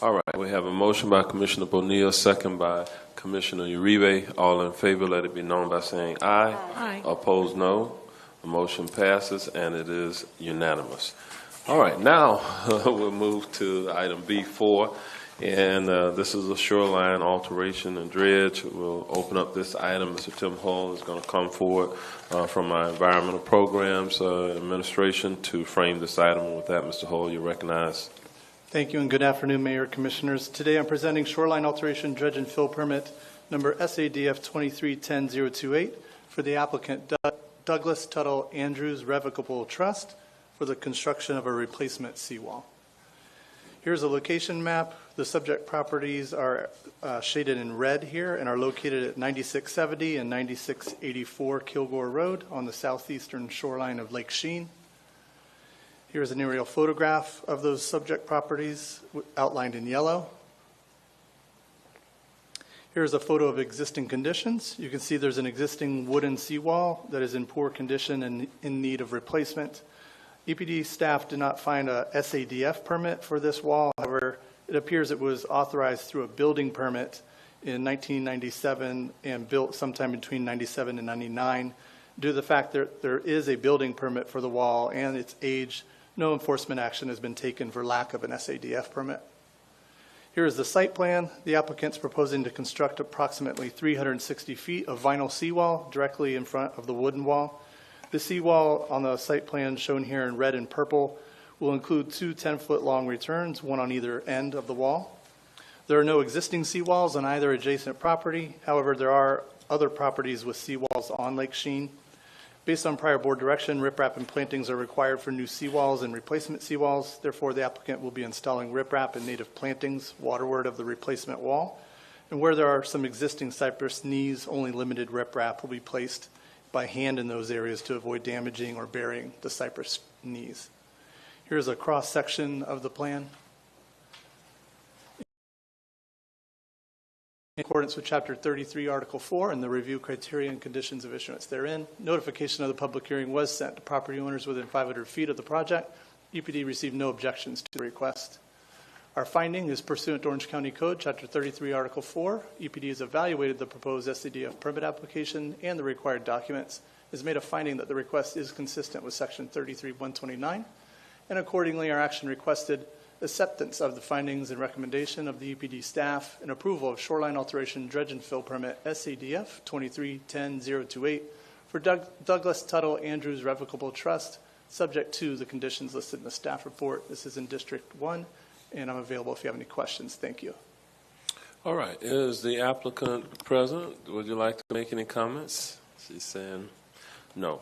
All right, we have a motion by Commissioner Bonilla, second by Commissioner Uribe. All in favor, let it be known by saying aye. Aye. Opposed, no. The motion passes, and it is unanimous. All right, now we'll move to item B4, and this is a shoreline alteration and dredge. We'll open up this item. Mr. Tim Hall is going to come forward from our Environmental Programs Administration to frame this item. And with that, Mr. Hall, you're recognized. Thank you, and good afternoon, Mayor, Commissioners. Today I'm presenting shoreline alteration dredge and fill permit number SADF 23-10-028 for the applicant Douglas Tuttle Andrews Revocable Trust for the construction of a replacement seawall. Here's a location map. The subject properties are shaded in red here and are located at 9670 and 9684 Kilgore Road on the southeastern shoreline of Lake Sheen. Here's an aerial photograph of those subject properties outlined in yellow. Here's a photo of existing conditions. You can see there's an existing wooden seawall that is in poor condition and in need of replacement. EPD staff did not find a SADF permit for this wall. However, it appears it was authorized through a building permit in 1997 and built sometime between 97 and 99. Due to the fact that there is a building permit for the wall and its age, no enforcement action has been taken for lack of an SADF permit. Here is the site plan. The applicant's proposing to construct approximately 360 feet of vinyl seawall directly in front of the wooden wall. The seawall on the site plan shown here in red and purple will include two 10-foot long returns, one on either end of the wall. There are no existing seawalls on either adjacent property. However, there are other properties with seawalls on Lake Sheen. Based on prior board direction, riprap and plantings are required for new seawalls and replacement seawalls. Therefore, the applicant will be installing riprap and native plantings waterward of the replacement wall. And where there are some existing cypress knees, only limited riprap will be placed by hand in those areas to avoid damaging or burying the cypress knees. Here's a cross-section of the plan. In accordance with Chapter 33, Article 4, and the review criteria and conditions of issuance therein, notification of the public hearing was sent to property owners within 500 feet of the project. EPD received no objections to the request. Our finding is pursuant to Orange County Code, Chapter 33, Article 4. EPD has evaluated the proposed SCDF permit application and the required documents, has made a finding that the request is consistent with Section 33-129, and accordingly, our action requested acceptance of the findings and recommendation of the EPD staff and approval of shoreline alteration dredge and fill permit SCDF 23-10-028 for Douglas Tuttle Andrews Revocable Trust, subject to the conditions listed in the staff report. This is in District 1. And I'm available if you have any questions. Thank you. All right. Is the applicant present? Would you like to make any comments? She's saying no.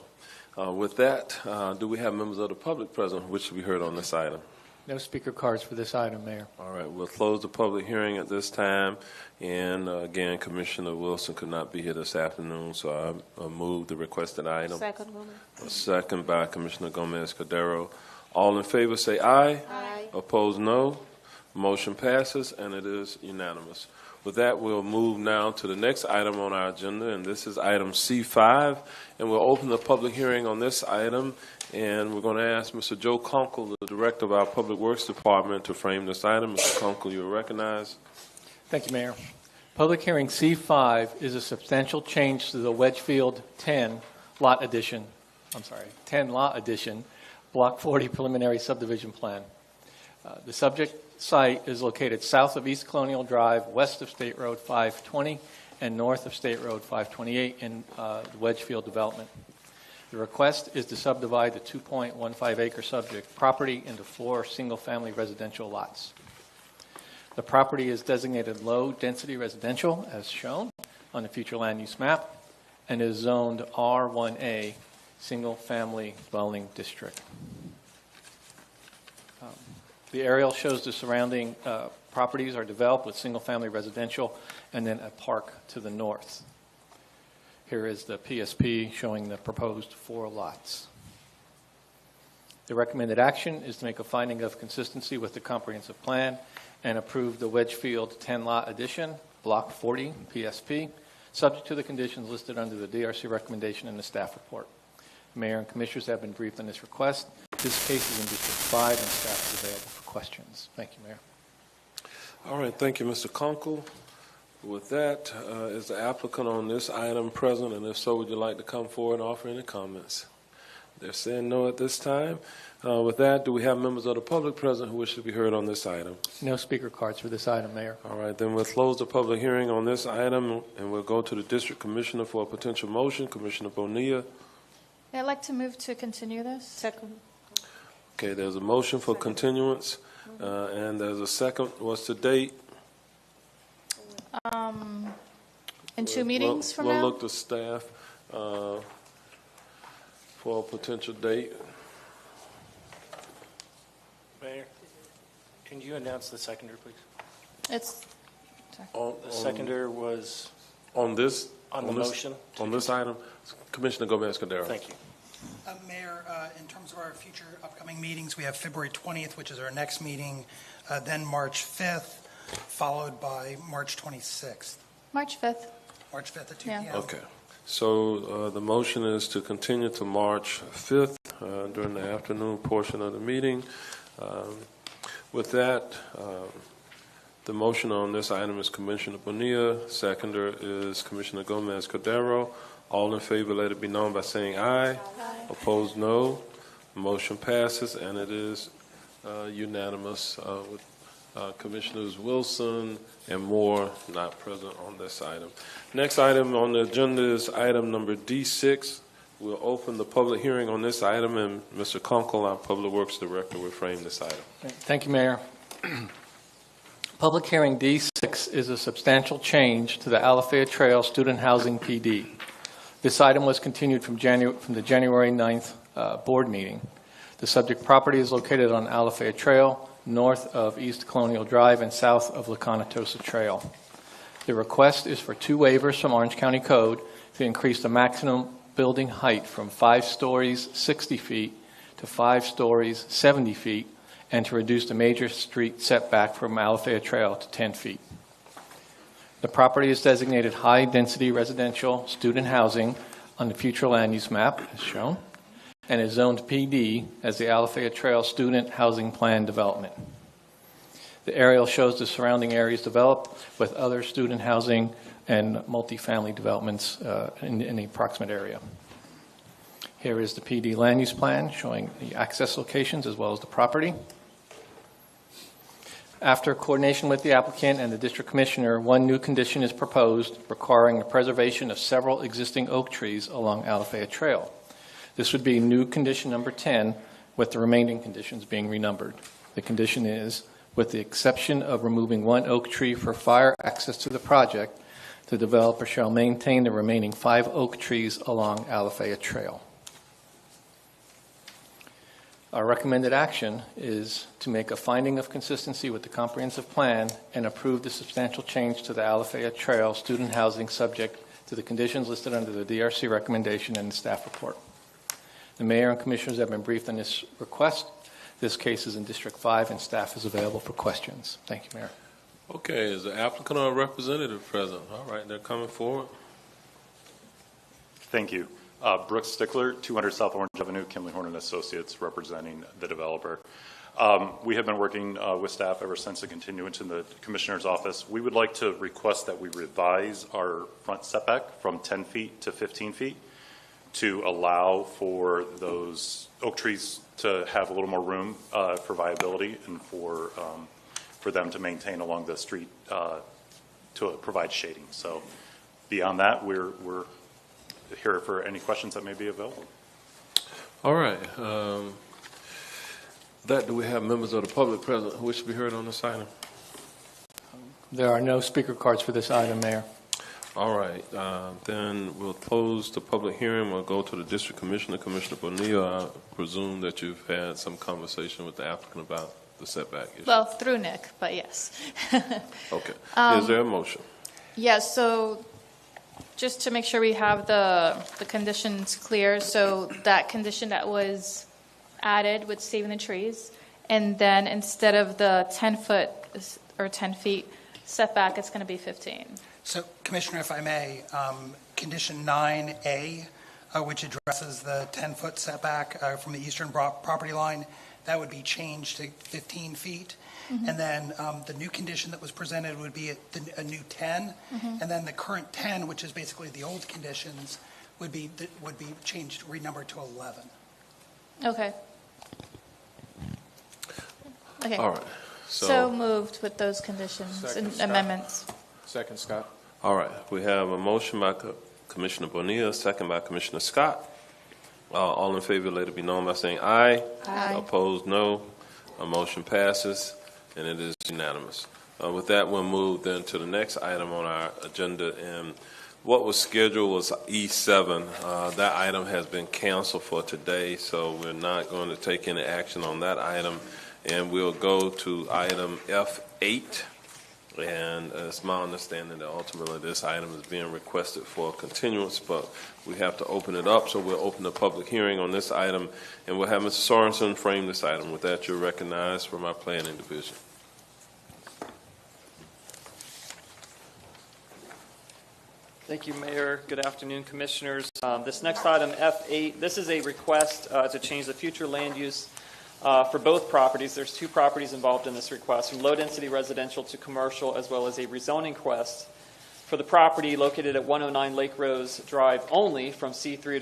With that, do we have members of the public present who wish to be heard on this item? No speaker cards for this item, Mayor. All right. We'll close the public hearing at this time. And again, Commissioner Wilson could not be here this afternoon, so I move the requested item. Second, Gomez. A second by Commissioner Gomez-Cordero. All in favor say aye. Aye. Opposed, no. Motion passes, and it is unanimous. With that, we'll move now to the next item on our agenda, and this is item C5. And we'll open the public hearing on this item, and we're going to ask Mr. Joe Kunkel, the Director of our Public Works Department, to frame this item. Mr. Kunkel, you're recognized. Thank you, Mayor. Public hearing C5 is a substantial change to the Wedgefield 10 lot addition, Block 40 preliminary subdivision plan. The subject site is located south of East Colonial Drive, west of State Road 520, and north of State Road 528 in the Wedgefield development. The request is to subdivide the 2.15-acre subject property into 4 single-family residential lots. The property is designated low-density residential, as shown on the future land use map, and is zoned R1A, single-family dwelling district. The aerial shows the surrounding properties are developed with single-family residential and then a park to the north. Here is the PSP showing the proposed 4 lots. The recommended action is to make a finding of consistency with the comprehensive plan and approve the Wedgefield 10-lot addition, Block 40 PSP, subject to the conditions listed under the DRC recommendation in the staff report. Mayor and Commissioners have been briefed on this request. This case is in District 5, and staff is available for questions. Thank you, Mayor. All right. Thank you, Mr. Kunkel. With that, is the applicant on this item present? And if so, would you like to come forward and offer any comments? They're saying no at this time. With that, do we have members of the public present who wish to be heard on this item? No speaker cards for this item, Mayor. All right. Then we'll close the public hearing on this item, and we'll go to the District Commissioner for a potential motion. Commissioner Bonilla. I'd like to move to continue this. Second. Okay, there's a motion for continuance, and there's a second. What's the date? In 2 meetings from now? We'll look to staff for a potential date. Mayor, can you announce the seconder, please? It's The seconder was on this motion. On this item, Commissioner Gomez-Cordero. Thank you. Mayor, in terms of our future upcoming meetings, we have February 20th, which is our next meeting, then March 5th, followed by March 26th. March 5th. March 5th at 2 Yeah. p.m. Okay. So the motion is to continue to March 5th during the afternoon portion of the meeting. With that, the motion on this item is Commissioner Bonilla. Seconder is Commissioner Gomez-Cordero. All in favor, let it be known by saying aye. Aye. Opposed, no. Motion passes, and it is unanimous with Commissioners Wilson and Moore not present on this item. Next item on the agenda is item number D6. We'll open the public hearing on this item, and Mr. Kunkel, our Public Works Director, will frame this item. Thank you, Mayor. Public hearing D6 is a substantial change to the Alafaya Trail Student Housing PD. This item was continued from the January 9th board meeting. The subject property is located on Alafaya Trail, north of East Colonial Drive and south of Laconatosa Trail. The request is for 2 waivers from Orange County Code to increase the maximum building height from 5 stories 60 feet to 5 stories 70 feet, and to reduce the major street setback from Alafaya Trail to 10 feet. The property is designated high-density residential student housing on the future land use map, as shown, and is zoned PD as the Alafaya Trail Student Housing Plan Development. The aerial shows the surrounding areas developed with other student housing and multifamily developments in the approximate area. Here is the PD land use plan showing the access locations as well as the property. After coordination with the applicant and the district commissioner, one new condition is proposed requiring the preservation of several existing oak trees along Alafaya Trail. This would be new condition number 10, with the remaining conditions being renumbered. The condition is, with the exception of removing one oak tree for fire access to the project, the developer shall maintain the remaining 5 oak trees along Alafaya Trail. Our recommended action is to make a finding of consistency with the comprehensive plan and approve the substantial change to the Alafaya Trail student housing subject to the conditions listed under the DRC recommendation and the staff report. The mayor and commissioners have been briefed on this request. This case is in District 5 and staff is available for questions. Thank you, Mayor. Okay, is the applicant or a representative present? All right, they're coming forward. Thank you. Brooks Stickler, 200 South Orange Avenue, Kimley Horn & Associates, representing the developer. We have been working with staff ever since the continuance in the commissioner's office. We would like to request that we revise our front setback from 10 feet to 15 feet to allow for those oak trees to have a little more room for viability and for them to maintain along the street to provide shading. So beyond that, we're here for any questions that may be available. All right. Do we have members of the public present who wish to be heard on this item? There are no speaker cards for this item, Mayor. All right. Then we'll close the public hearing. We'll go to the district commissioner, Commissioner Bonilla. I presume that you've had some conversation with the applicant about the setback issue. Well, through Nick, but yes. Okay. Is there a motion? Yes, so just to make sure we have the conditions clear, so that condition that was added with saving the trees, and then instead of the 10 foot or 10 feet setback, it's going to be 15. So, Commissioner, if I may, condition 9A, which addresses the 10-foot setback from the eastern property line, that would be changed to 15 feet. Mm-hmm. And then the new condition that was presented would be a new 10, mm-hmm. and then the current 10, which is basically the old conditions, would be changed, renumbered to 11. Okay. Okay. All right. So moved with those conditions and amendments. Second, Scott. All right. We have a motion by Commissioner Bonilla, second by Commissioner Scott. All in favor, let it be known by saying aye. Aye. Opposed, no. A motion passes, and it is unanimous. With that, we'll move then to the next item on our agenda. And what was scheduled was E7. That item has been canceled for today, so we're not going to take any action on that item. And we'll go to item F8. And it's my understanding that ultimately this item is being requested for continuance, but we have to open it up. So we'll open the public hearing on this item, and we'll have Mr. Sorensen frame this item. With that, you're recognized from our planning division. Thank you, Mayor. Good afternoon, Commissioners. This next item, F8, this is a request to change the future land use for both properties. There's 2 properties involved in this request, from low-density residential to commercial, as well as a rezoning request for the property located at 109 Lake Rose Drive only from C3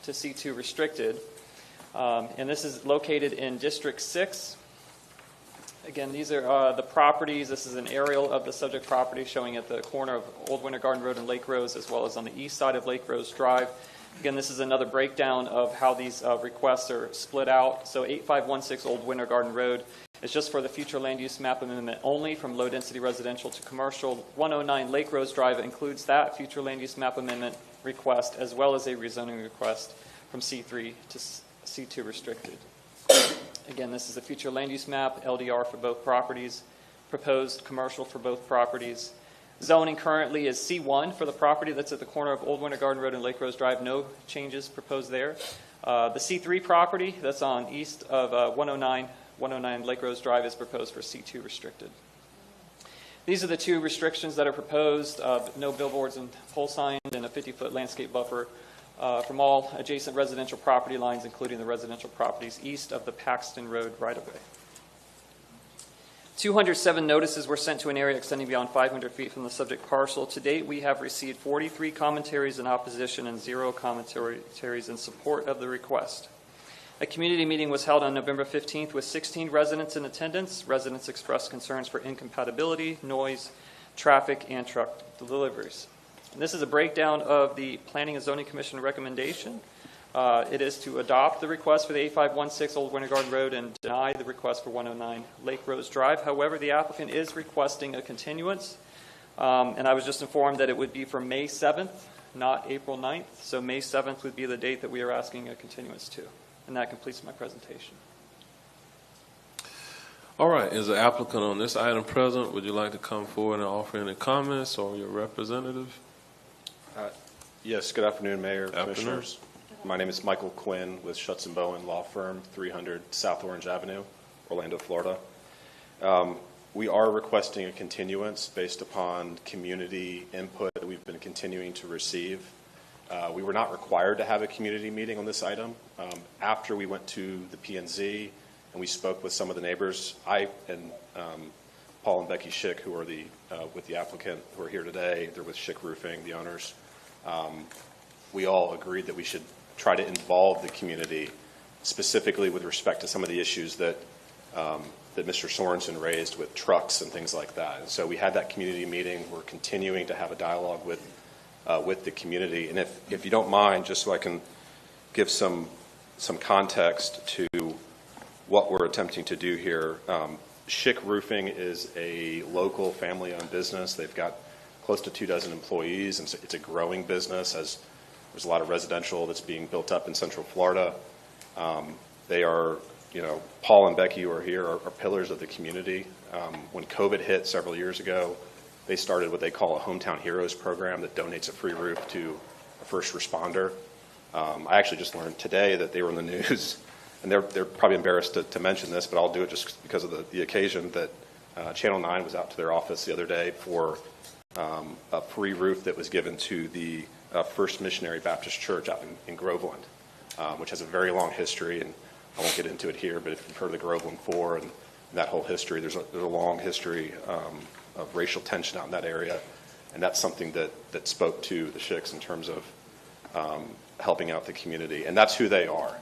to C2 restricted. And this is located in District 6. Again, these are the properties. This is an aerial of the subject property showing at the corner of Old Winter Garden Road and Lake Rose, as well as on the east side of Lake Rose Drive. Again, this is another breakdown of how these requests are split out. So 8516 Old Winter Garden Road is just for the future land use map amendment only from low density residential to commercial. 109 Lake Rose Drive includes that future land use map amendment request, as well as a rezoning request from C3 to C2 restricted. Again, this is a future land use map, LDR for both properties, proposed commercial for both properties. Zoning currently is C1 for the property that's at the corner of Old Winter Garden Road and Lake Rose Drive. No changes proposed there. The C3 property that's on east of 109 Lake Rose Drive is proposed for C2 restricted. These are the 2 restrictions that are proposed. No billboards and pole signs, and a 50-foot landscape buffer from all adjacent residential property lines, including the residential properties east of the Paxton Road right-of-way. 207 notices were sent to an area extending beyond 500 feet from the subject parcel. To date, we have received 43 commentaries in opposition and 0 commentaries in support of the request. A community meeting was held on November 15th with 16 residents in attendance. Residents expressed concerns for incompatibility, noise, traffic, and truck deliveries. And this is a breakdown of the Planning and Zoning Commission recommendation. It is to adopt the request for the 8516 Old Winter Garden Road and deny the request for 109 Lake Rose Drive. However, the applicant is requesting a continuance, and I was just informed that it would be for May 7th, not April 9th. So May 7th would be the date that we are asking a continuance to. And that completes my presentation. All right, is the applicant on this item present? Would you like to come forward and offer any comments, or your representative? Yes, good afternoon, Mayor, Afternoon. Commissioners. My name is Michael Quinn with Schutz & Bowen Law Firm, 300 South Orange Avenue, Orlando, Florida. We are requesting a continuance based upon community input that we've been continuing to receive. We were not required to have a community meeting on this item. After we went to the P&Z and we spoke with some of the neighbors, I and Paul and Becky Schick, who are with the applicant, who are here today, they're with Schick Roofing, the owners, we all agreed that we should try to involve the community, specifically with respect to some of the issues that that Mr. Sorensen raised with trucks and things like that. And so we had that community meeting. We're continuing to have a dialogue with the community. And if you don't mind, just so I can give some context to what we're attempting to do here, Schick Roofing is a local family-owned business. They've got close to 24 employees, and so it's a growing business as there's a lot of residential that's being built up in Central Florida. They are, Paul and Becky, who are here, are pillars of the community. When COVID hit several years ago, they started what they call a Hometown Heroes program that donates a free roof to a first responder. I actually just learned today that they were in the news, and they're probably embarrassed to mention this, but I'll do it just because of the occasion, that Channel 9 was out to their office the other day for a free roof that was given to the First Missionary Baptist Church out in Groveland, which has a very long history, and I won't get into it here, but if you've heard of the Groveland Four and that whole history, there's a long history of racial tension out in that area, and that's something that spoke to the Schicks in terms of helping out the community, and that's who they are,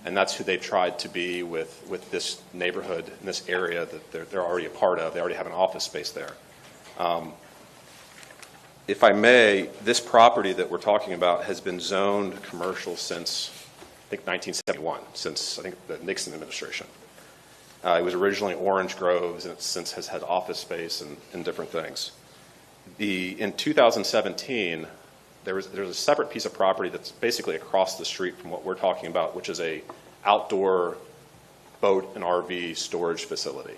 and that's who they tried to be with this neighborhood in this area that they're already a part of. They already have an office space there. If I may, this property that we're talking about has been zoned commercial since, I think, 1971, since, I think, the Nixon administration. It was originally Orange Groves, and it since has had office space and different things. In 2017, there's a separate piece of property that's basically across the street from what we're talking about, which is a outdoor boat and RV storage facility.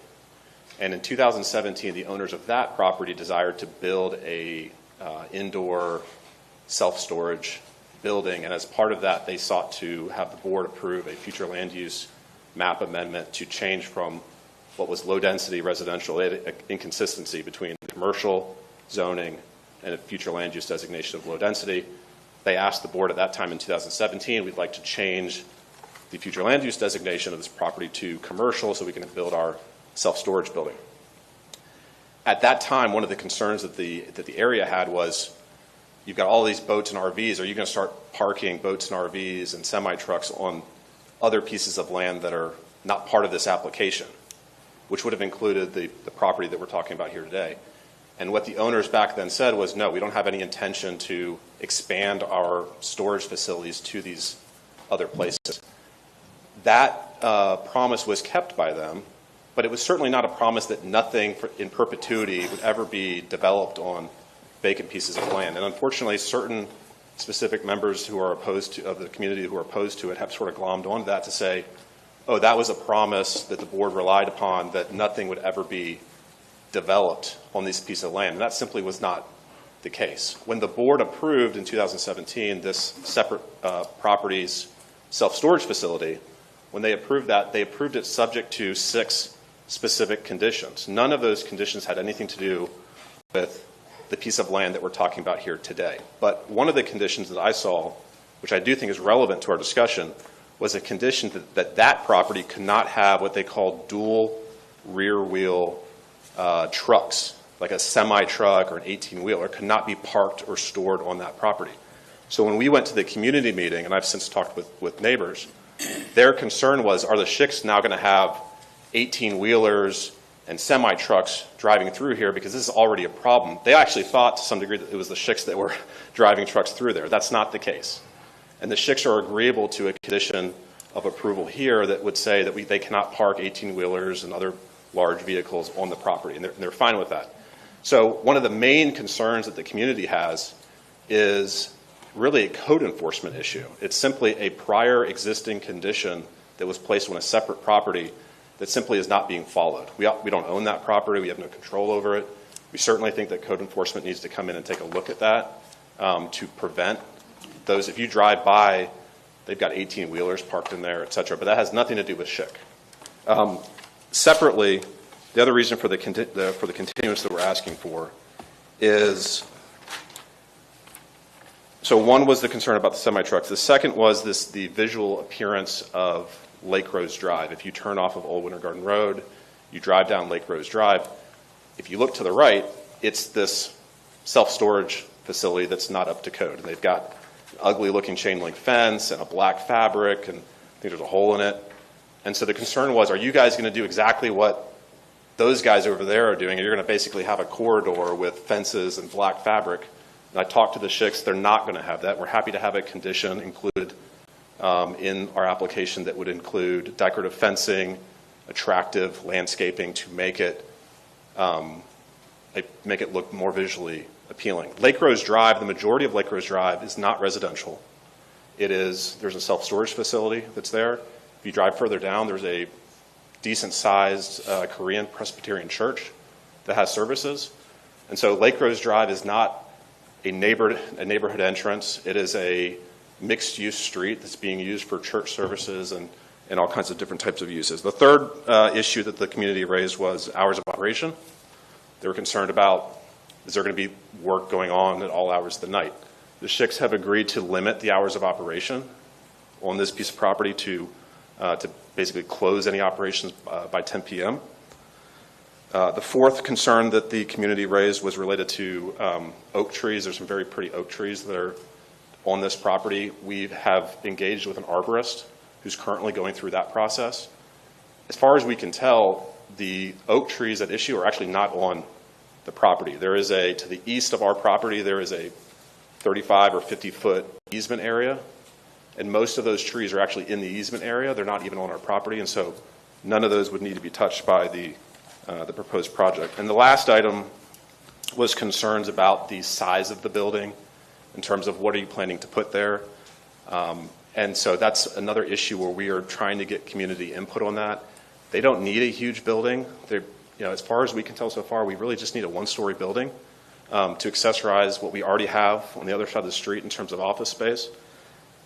And in 2017, the owners of that property desired to build a indoor self-storage building, and as part of that, they sought to have the board approve a future land use map amendment to change from what was low-density residential. They had an inconsistency between commercial zoning and a future land use designation of low density. They asked the board at that time in 2017, we'd like to change the future land use designation of this property to commercial so we can build our self-storage building. At that time, one of the concerns that the area had was, you've got all these boats and RVs. Are you going to start parking boats and RVs and semi-trucks on other pieces of land that are not part of this application, which would have included the property that we're talking about here today? And what the owners back then said was, no, we don't have any intention to expand our storage facilities to these other places. That promise was kept by them, but it was certainly not a promise that nothing in perpetuity would ever be developed on vacant pieces of land. And unfortunately, certain specific members who are opposed to, of the community who are opposed to it, have sort of glommed onto that to say, oh, that was a promise that the board relied upon, that nothing would ever be developed on this piece of land. And that simply was not the case. When the board approved in 2017 this separate properties self-storage facility, when they approved that, they approved it subject to 6 specific conditions. None of those conditions had anything to do with the piece of land that we're talking about here today. But one of the conditions that I saw, which I do think is relevant to our discussion, was a condition that property could not have what they call dual rear wheel trucks, like a semi-truck or an 18-wheeler, could not be parked or stored on that property. So when we went to the community meeting, and I've since talked with neighbors, their concern was, are the Schicks now going to have 18-wheelers and semi-trucks driving through here, because this is already a problem. They actually thought to some degree that it was the Schicks that were driving trucks through there. That's not the case. And the Schicks are agreeable to a condition of approval here that would say that they cannot park 18-wheelers and other large vehicles on the property, and they're fine with that. So one of the main concerns that the community has is really a code enforcement issue. It's simply a prior existing condition that was placed on a separate property that simply is not being followed. We don't own that property. We have no control over it. We certainly think that code enforcement needs to come in and take a look at that to prevent those. If you drive by, they've got 18-wheelers parked in there, et cetera, but that has nothing to do with Schick. Separately, the other reason for the continuance that we're asking for is, so one was the concern about the semi-trucks. The second was the visual appearance of Lake Rose Drive. If you turn off of Old Winter Garden Road, you drive down Lake Rose Drive, if you look to the right, it's this self-storage facility that's not up to code. And they've got an ugly-looking chain-link fence and a black fabric, and I think there's a hole in it. And so the concern was, are you guys going to do exactly what those guys over there are doing? You're going to basically have a corridor with fences and black fabric. And I talked to the Schicks. They're not going to have that. We're happy to have a condition included in our application that would include decorative fencing, attractive landscaping to make it look more visually appealing. Lake Rose Drive, the majority of Lake Rose Drive is not residential. There's a self-storage facility that's there. If you drive further down, there's a decent-sized Korean Presbyterian church that has services. And so Lake Rose Drive is not a neighborhood entrance. It is a mixed-use street that's being used for church services and all kinds of different types of uses. The third issue that the community raised was hours of operation. They were concerned about, is there going to be work going on at all hours of the night? The Schicks have agreed to limit the hours of operation on this piece of property to basically close any operations by 10 p.m. The fourth concern that the community raised was related to oak trees. There's some very pretty oak trees that are on this property. We have engaged with an arborist who's currently going through that process. As far as we can tell, the oak trees at issue are actually not on the property. There is to the east of our property, there is a 35 or 50-foot easement area, and most of those trees are actually in the easement area. They're not even on our property, and so none of those would need to be touched by the proposed project. And the last item was concerns about the size of the building in terms of what are you planning to put there. And so that's another issue where we are trying to get community input on that. They don't need a huge building. As far as we can tell so far, we really just need a one-story building to accessorize what we already have on the other side of the street in terms of office space.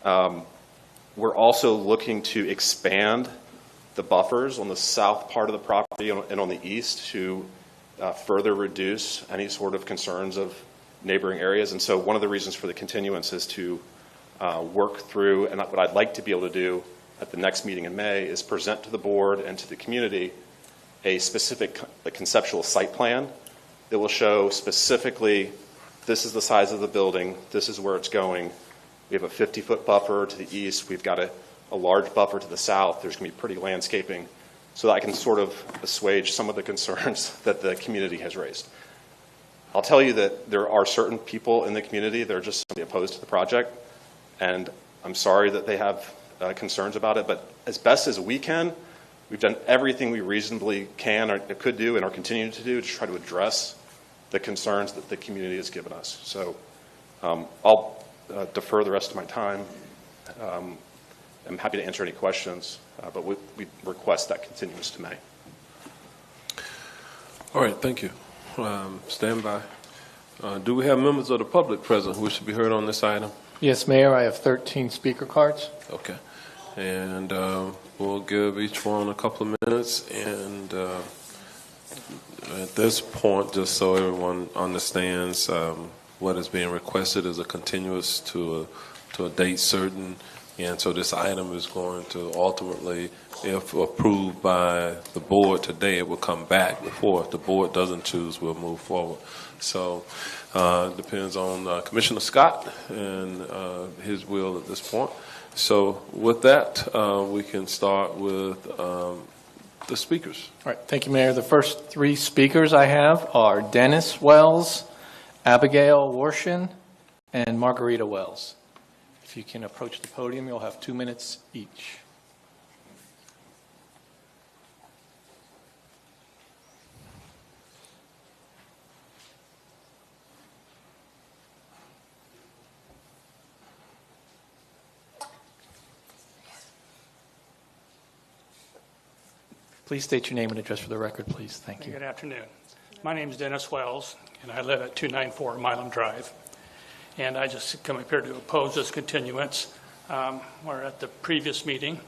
We're also looking to expand the buffers on the south part of the property and on the east to further reduce any sort of concerns of neighboring areas. And so one of the reasons for the continuance is to work through, and what I'd like to be able to do at the next meeting in May is present to the board and to the community a specific conceptual site plan that will show specifically this is the size of the building, this is where it's going. We have a 50-foot buffer to the east. We've got a large buffer to the south. There's going to be pretty landscaping so that I can sort of assuage some of the concerns that the community has raised. I'll tell you that there are certain people in the community that are just simply opposed to the project, and I'm sorry that they have concerns about it, but as best as we can, we've done everything we reasonably can or could do and are continuing to do to try to address the concerns that the community has given us. So I'll defer the rest of my time. I'm happy to answer any questions, but we request that continuance to May. All right, thank you. Stand by. Do we have members of the public present who should be heard on this item? Yes, Mayor, I have 13 speaker cards. Okay. And we'll give each one a couple of minutes. And at this point, just so everyone understands, what is being requested is a continuance to a date certain And so this item is going to ultimately, if approved by the board today, it will come back before. If the board doesn't choose, we'll move forward. So depends on Commissioner Scott and his will at this point. So with that, we can start with the speakers. All right, thank you, Mayor. The first three speakers I have are Dennis Wells, Abigail Warshin, and Margarita Wells. If you can approach the podium, you'll have 2 minutes each. Please state your name and address for the record, please. Thank you. Good afternoon. My name is Dennis Wells, and I live at 294 Milam Drive. And I just come up here to oppose this continuance. We're at the previous meeting,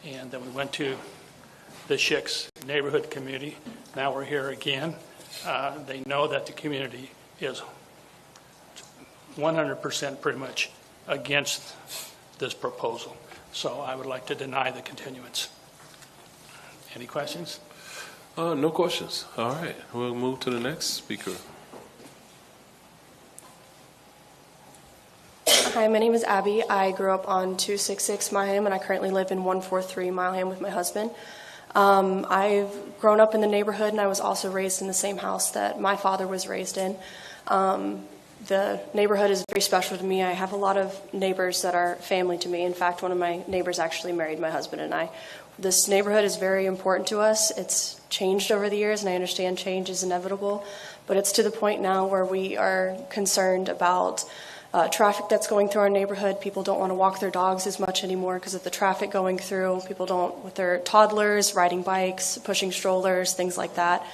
and then we went to the Schicks neighborhood community. Now we're here again. They know that the community is 100% pretty much against this proposal. So I would like to deny the continuance. Any questions? No questions. All right. We'll move to the next speaker. Hi, my name is Abby. I grew up on 266 Mileham, and I currently live in 143 Mileham with my husband. I've grown up in the neighborhood, and I was also raised in the same house that my father was raised in. The neighborhood is very special to me. I have a lot of neighbors that are family to me. In fact, one of my neighbors actually married my husband and I. This neighborhood is very important to us. It's changed over the years, and I understand change is inevitable, but it's to the point now where we are concerned about traffic that's going through our neighborhood. People don't want to walk their dogs as much anymore because of the traffic going through. People don't, with their toddlers, riding bikes, pushing strollers, things like that.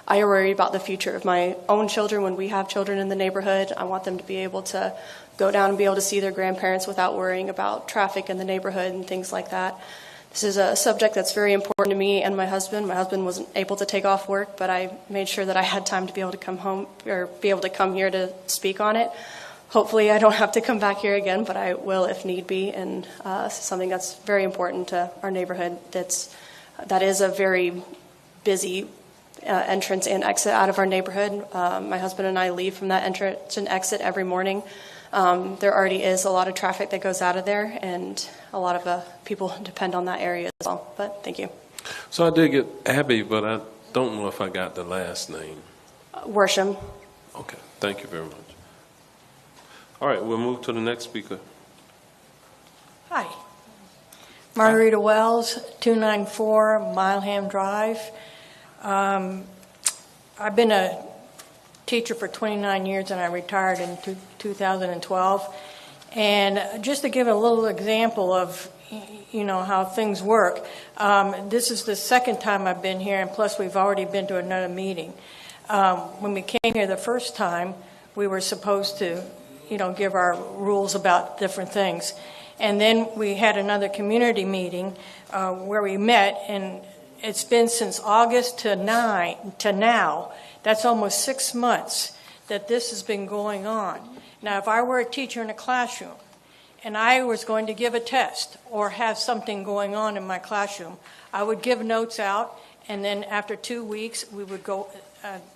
I worry about the future of my own children when we have children in the neighborhood. I want them to be able to go down and be able to see their grandparents without worrying about traffic in the neighborhood and things like that. This is a subject that's very important to me and my husband. My husband wasn't able to take off work, but I made sure that I had time to be able to come home or be able to come here to speak on it. Hopefully I don't have to come back here again, but I will if need be. And something that's very important to our neighborhood. That is a very busy entrance and exit out of our neighborhood. My husband and I leave from that entrance and exit every morning. There already is a lot of traffic that goes out of there, and a lot of people depend on that area as well. But thank you. So I did get Abby, but I don't know if I got the last name. Worsham. Okay, thank you very much. All right, we'll move to the next speaker. Hi. Margarita Wells, 294 Mileham Drive. I've been a teacher for 29 years, and I retired in 2012. And just to give a little example of, how things work, this is the second time I've been here, and plus we've already been to another meeting. When we came here the first time, we were supposed to, give our rules about different things. And then we had another community meeting where we met, and it's been since August to now. That's almost 6 months that this has been going on. Now, if I were a teacher in a classroom and I was going to give a test or have something going on in my classroom, I would give notes out, and then after 2 weeks, we would go,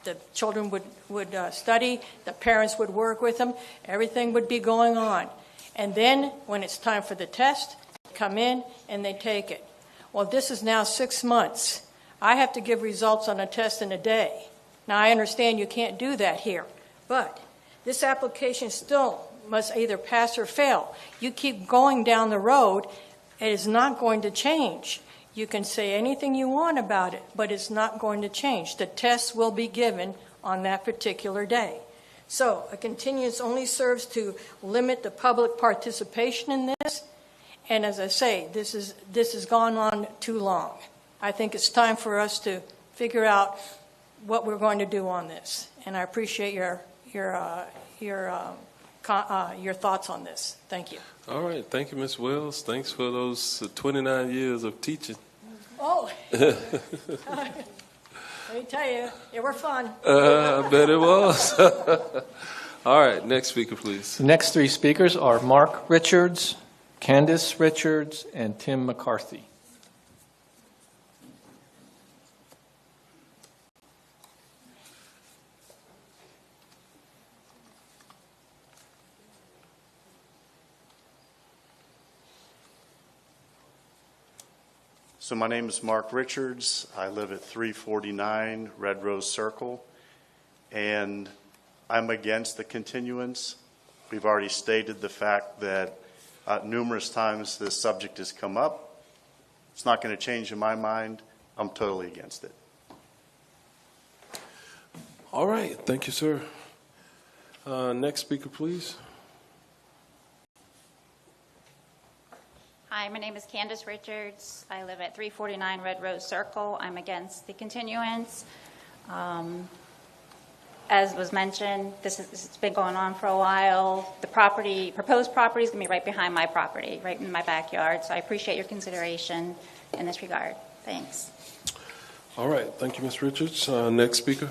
the children would study, the parents would work with them, everything would be going on. And then when it's time for the test, they come in and they take it. Well, this is now 6 months. I have to give results on a test in a day. Now, I understand you can't do that here, but this application still must either pass or fail. You keep going down the road, it is not going to change. You can say anything you want about it, but it's not going to change. The test will be given on that particular day. So a continuance only serves to limit the public participation in this. And as I say, this has gone on too long. I think it's time for us to figure out what we're going to do on this. And I appreciate your thoughts on this. Thank you. All right. Thank you, Ms. Wells. Thanks for those 29 years of teaching. Oh, let me tell you, they were fun. I bet it was. All right. Next speaker, please. The next three speakers are Mark Richards, Candace Richards, and Tim McCarthy. So my name is Mark Richards. I live at 349 Red Rose Circle, and I'm against the continuance. We've already stated the fact that numerous times this subject has come up. It's not going to change in my mind. I'm totally against it. All right, thank you, sir. Next speaker, please. Hi, my name is Candace Richards. I live at 349 Red Rose Circle. I'm against the continuance. As was mentioned, it's been going on for a while. The proposed property is going to be right behind my property, right in my backyard. So I appreciate your consideration in this regard. Thanks. All right, thank you, Ms. Richards. Next speaker.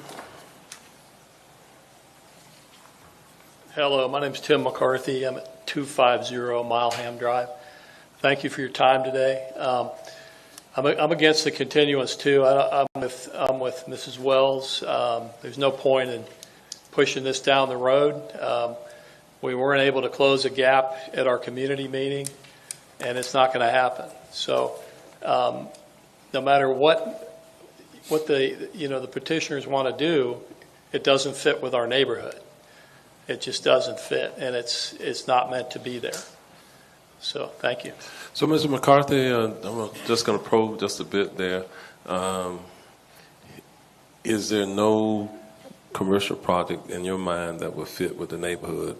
Hello, my name is Tim McCarthy. I'm at 250 Mileham Drive. Thank you for your time today. I'm against the continuance too. I'm with Mrs. Wells. There's no point in pushing this down the road. We weren't able to close a gap at our community meeting, and it's not going to happen. So, no matter what the petitioners want to do, it doesn't fit with our neighborhood. It just doesn't fit, and it's not meant to be there. So, thank you. So, Mr. McCarthy, I'm just going to probe just a bit there. Is there no commercial project in your mind that would fit with the neighborhood?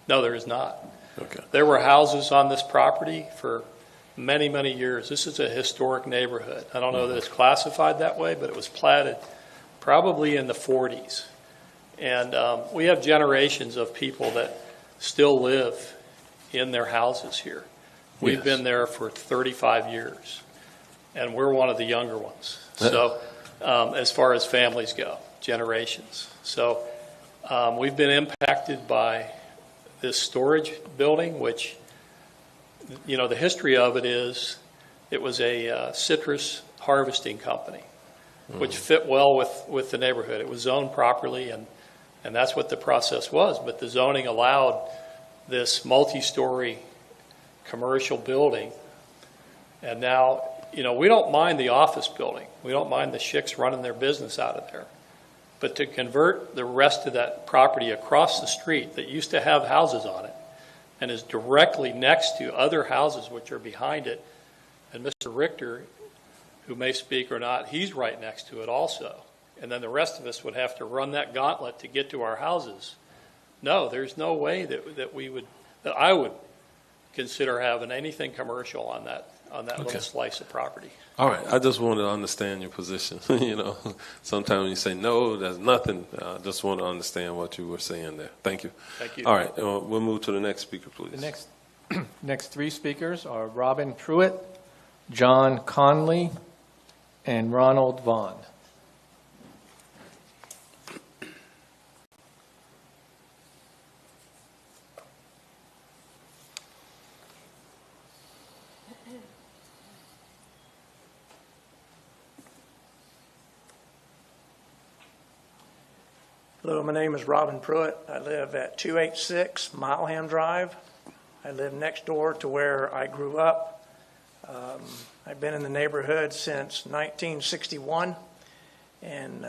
No, there is not. Okay. There were houses on this property for many, many years. This is a historic neighborhood. I don't know that it's classified that way, but it was platted probably in the 40s. And we have generations of people that still live in their houses here. We've been there for 35 years, and we're one of the younger ones. So as far as families go, generations. So we've been impacted by this storage building, which, the history of it is it was a citrus harvesting company, which fit well with the neighborhood. It was zoned properly, and that's what the process was. But the zoning allowed this multi-story commercial building, and now, we don't mind the office building. We don't mind the shicks running their business out of there. But to convert the rest of that property across the street that used to have houses on it and is directly next to other houses which are behind it, and Mr. Richter, who may speak or not, he's right next to it also. And then the rest of us would have to run that gauntlet to get to our houses. No, there's no way that I would consider having anything commercial on that little slice of property. All right, I just wanted to understand your position. Sometimes when you say no, there's nothing. I just want to understand what you were saying there. Thank you. Thank you. All right, we'll move to the next speaker, please. The next three speakers are Robin Pruitt, John Conley, and Ronald Vaughn. Hello, my name is Robin Pruitt. I live at 286 Mileham Drive. I live next door to where I grew up. I've been in the neighborhood since 1961, and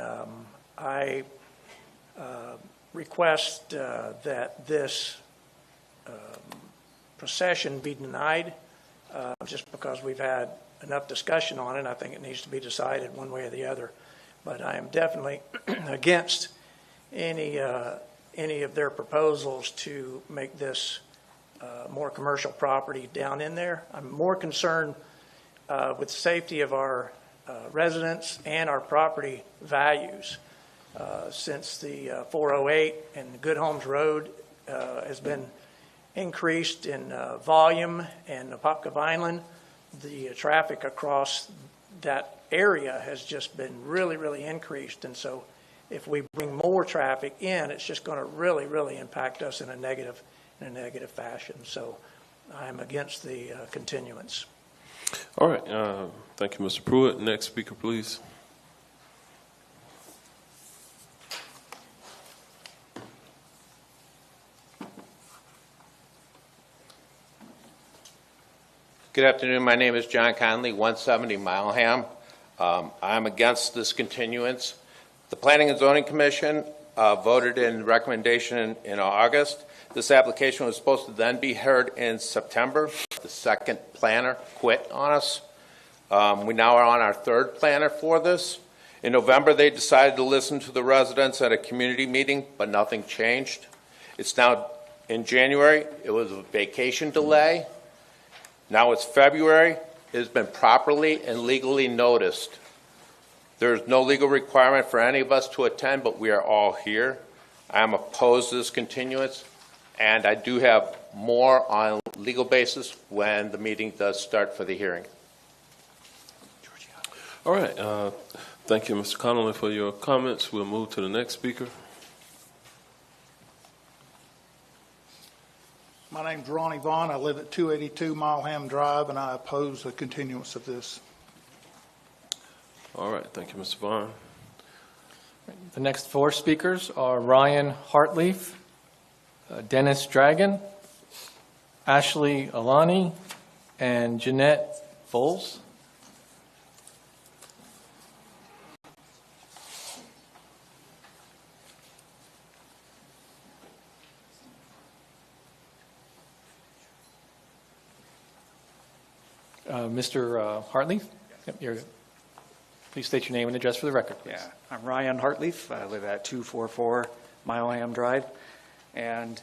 I request that this procession be denied just because we've had enough discussion on it. I think it needs to be decided one way or the other. But I am definitely against any of their proposals to make this more commercial property down in there. I'm more concerned with the safety of our residents and our property values. Since the 408 and the Good Homes Road has been increased in volume, and Apopka Vineland, the traffic across that area has just been really increased. And so if we bring more traffic in, it's just going to really impact us in a negative fashion. So I'm against the continuance. All right. Thank you, Mr. Pruitt. Next speaker, please. Good afternoon. My name is John Conley, 170 Mileham. I'm against this continuance. The Planning and Zoning Commission voted in recommendation in August. This application was supposed to then be heard in September. The second planner quit on us. We now are on our third planner for this. In November, they decided to listen to the residents at a community meeting, but nothing changed. It's now in January. It was a vacation delay. Now it's February. It has been properly and legally noticed. There's no legal requirement for any of us to attend, but we are all here. I am opposed to this continuance, and I do have more on legal basis when the meeting does start for the hearing. All right. Thank you, Mr. Connolly, for your comments. We'll move to the next speaker. My name's Ronnie Vaughn. I live at 282 Mileham Drive, and I oppose the continuance of this. All right. Thank you, Mr. Vaughn. The next four speakers are Ryan Hartleaf, Dennis Dragon, Ashley Alani, and Jeanette Foles. Mr. Hartleaf, please state your name and address for the record, please. Yeah, I'm Ryan Hartleaf. I live at 244 Mileham Drive, and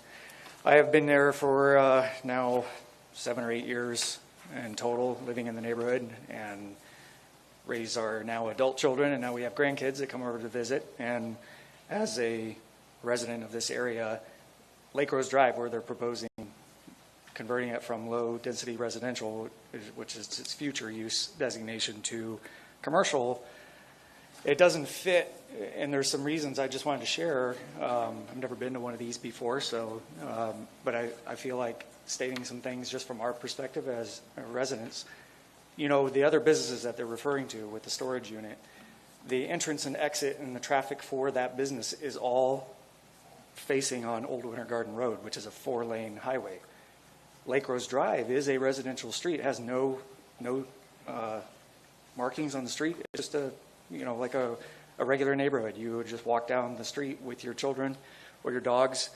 I have been there for now 7 or 8 years in total, living in the neighborhood, and raised our now adult children, and now we have grandkids that come over to visit. And as a resident of this area, Lake Rose Drive, where they're proposing converting it from low-density residential, which is its future use designation, to commercial, it doesn't fit, and there's some reasons I just wanted to share. I've never been to one of these before, so, but I feel like stating some things just from our perspective as residents. You know, the other businesses that they're referring to with the storage unit, the entrance and exit and the traffic for that business is all facing on Old Winter Garden Road, which is a 4-lane highway. Lake Rose Drive is a residential street. It has no markings on the street. It's just like a regular neighborhood. You would just walk down the street with your children or your dogs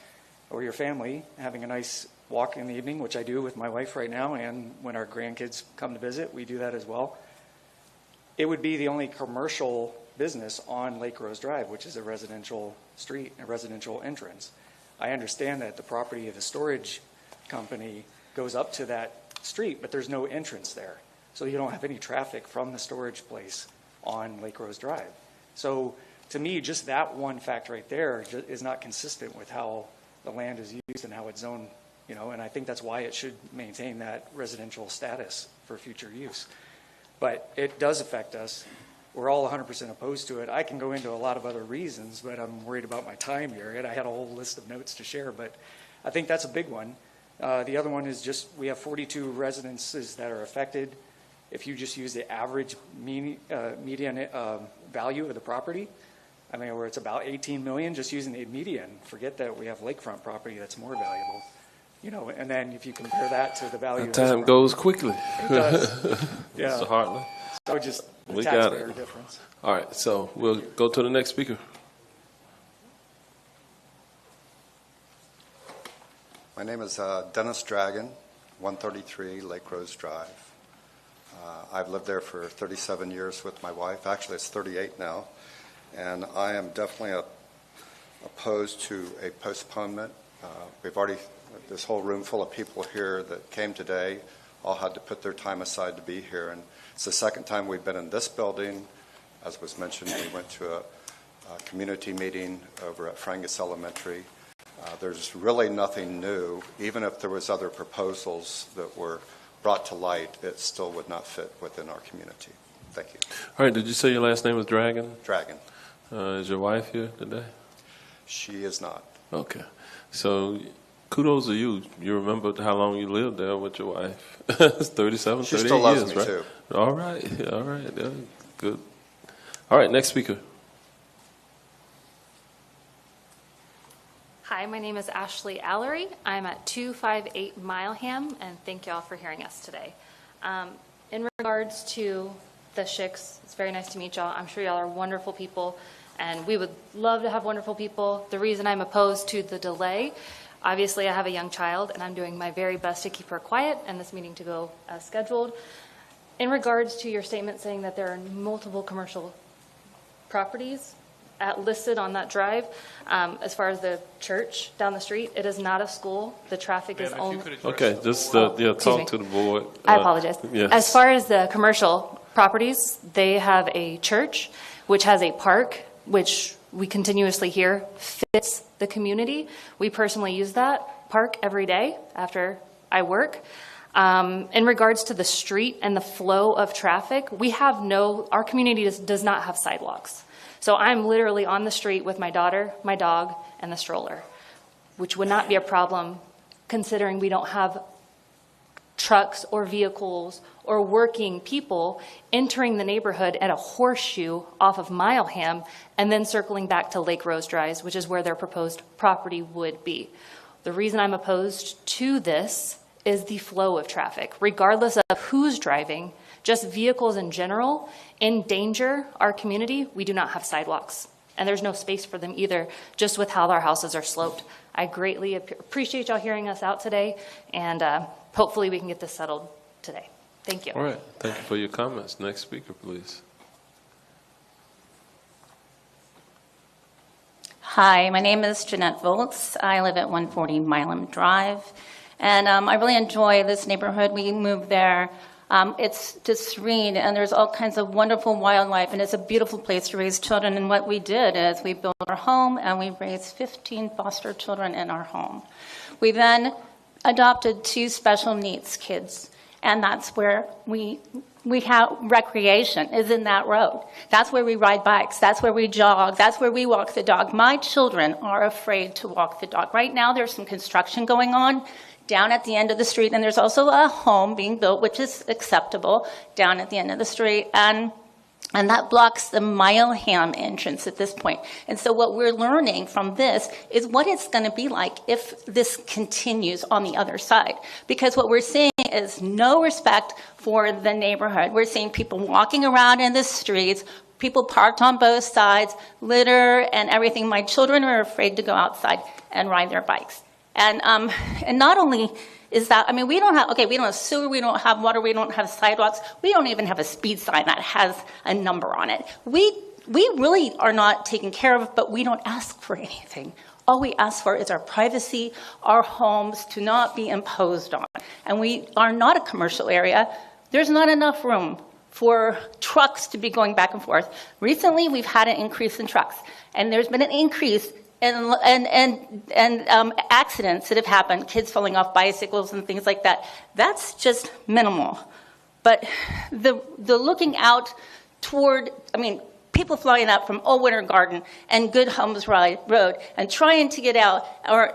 or your family, having a nice walk in the evening, which I do with my wife right now, and when our grandkids come to visit, we do that as well. It would be the only commercial business on Lake Rose Drive, which is a residential street, a residential entrance. I understand that the property of the storage company goes up to that street, but there's no entrance there. So you don't have any traffic from the storage place on Lake Rose Drive. So to me, just that one fact right there is not consistent with how the land is used and how it's zoned, and I think that's why it should maintain that residential status for future use. But it does affect us. We're all 100% opposed to it. I can go into a lot of other reasons, but I'm worried about my time here, and I had a whole list of notes to share, but I think that's a big one. The other one is just we have 42 residences that are affected. If you just use the average median value of the property, I mean, where it's about 18 million, just using the median, forget that we have lakefront property that's more valuable. And then if you compare that to the value of time goes quickly. It does. Yeah. Mr. Hartley. So just the got taxpayer it. difference. All right, so we'll go to the next speaker. My name is Dennis Dragon, 133 Lake Rose Drive. I've lived there for 37 years with my wife. Actually, it's 38 now. And I am definitely opposed to a postponement. We've already, this whole room full of people here that came today all had to put their time aside to be here. And it's the second time we've been in this building. As was mentioned, we went to a community meeting over at Frangus Elementary. There's really nothing new. Even if there was other proposals that were brought to light, it still would not fit within our community. Thank you. All right, did you say your last name was Dragon? Dragon. Is your wife here today? She is not. Okay. So Kudos to you. You remember how long you lived there with your wife. It's 37, She 38 still loves years, me, right? too. All right, all right, yeah, good. All right, next speaker. Hi, my name is Ashley Allery. I'm at 258 Mileham, and thank y'all for hearing us today. In regards to the Schicks, it's very nice to meet y'all. I'm sure y'all are wonderful people, and we would love to have wonderful people. The reason I'm opposed to the delay, obviously I have a young child, and I'm doing my very best to keep her quiet and this meeting to go as scheduled. In regards to your statement saying that there are multiple commercial properties listed on that drive, as far as the church down the street, it is not a school. The traffic is only... Okay, just excuse talk me. to the board. I apologize. Yes. As far as the commercial properties, they have a church, which has a park, which we continuously hear fits the community. We personally use that park every day after I work. In regards to the street and the flow of traffic, our community does not have sidewalks. So I'm literally on the street with my daughter, my dog, and the stroller, which would not be a problem considering we don't have trucks or vehicles or working people entering the neighborhood at a horseshoe off of Mileham and then circling back to Lake Rose Drive, which is where their proposed property would be. The reason I'm opposed to this is the flow of traffic, regardless of who's driving, just vehicles in general endanger our community. We do not have sidewalks, and there's no space for them either, just with how our houses are sloped. I greatly appreciate y'all hearing us out today, and hopefully we can get this settled today. Thank you. All right, thank you for your comments. Next speaker, please. Hi, my name is Jeanette Volks. I live at 140 Milam Drive, and I really enjoy this neighborhood. We moved there. It's just serene, and there's all kinds of wonderful wildlife, and it's a beautiful place to raise children. And what we did is we built our home, and we raised 15 foster children in our home. We then adopted 2 special needs kids, and that's where we have recreation is in that road. That's where we ride bikes. That's where we jog. That's where we walk the dog. My children are afraid to walk the dog. Right now, there's some construction going on down at the end of the street, and there's also a home being built, which is acceptable, down at the end of the street, and that blocks the Mileham entrance at this point. And so what we're learning from this is what it's going to be like if this continues on the other side. Because what we're seeing is no respect for the neighborhood. We're seeing people walking around in the streets, people parked on both sides, litter and everything. My children are afraid to go outside and ride their bikes. And not only is that, I mean, we don't have sewer, we don't have water, we don't have sidewalks, we don't even have a speed sign that has a number on it. We really are not taken care of, but we don't ask for anything. All we ask for is our privacy, our homes to not be imposed on. And we are not a commercial area. There's not enough room for trucks to be going back and forth. Recently, we've had an increase in trucks, and there's been an increase and accidents that have happened, kids falling off bicycles and things like that. That's just minimal. But the looking out toward, I mean, people flying out from Old Winter Garden and Good Homes Road and trying to get out,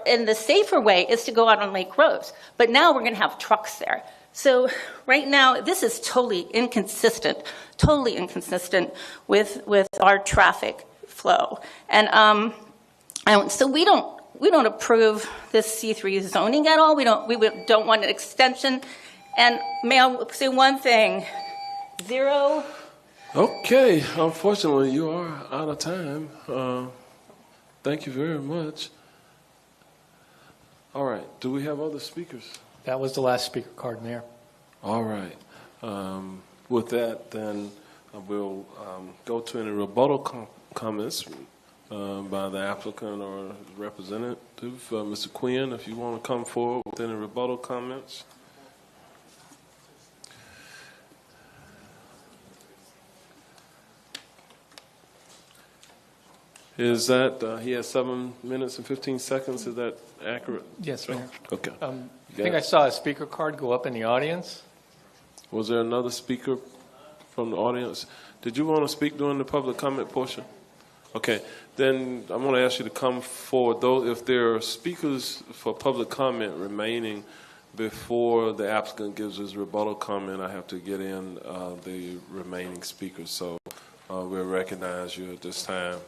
and the safer way is to go out on Lake Rose. But now we're going to have trucks there. So right now, this is totally inconsistent with our traffic flow. And so we don't approve this C3 zoning at all. We don't want an extension. And may I say one thing? 0. Okay, unfortunately, you are out of time. Thank you very much. All right, do we have other speakers? That was the last speaker card, Mayor. All right. With that, then we'll go to any rebuttal comments by the applicant or representative. Mr. Quinn, if you want to come forward with any rebuttal comments. Is that, he has 7 minutes and 15 seconds, is that accurate? Yes, Mayor. Okay. I think I saw a speaker card go up in the audience. Was there another speaker from the audience? Did you want to speak during the public comment portion? Okay, then I'm going to ask you to come forward. Though, if there are speakers for public comment remaining before the applicant gives his rebuttal comment, I have to get in the remaining speakers. So we'll recognize you at this time.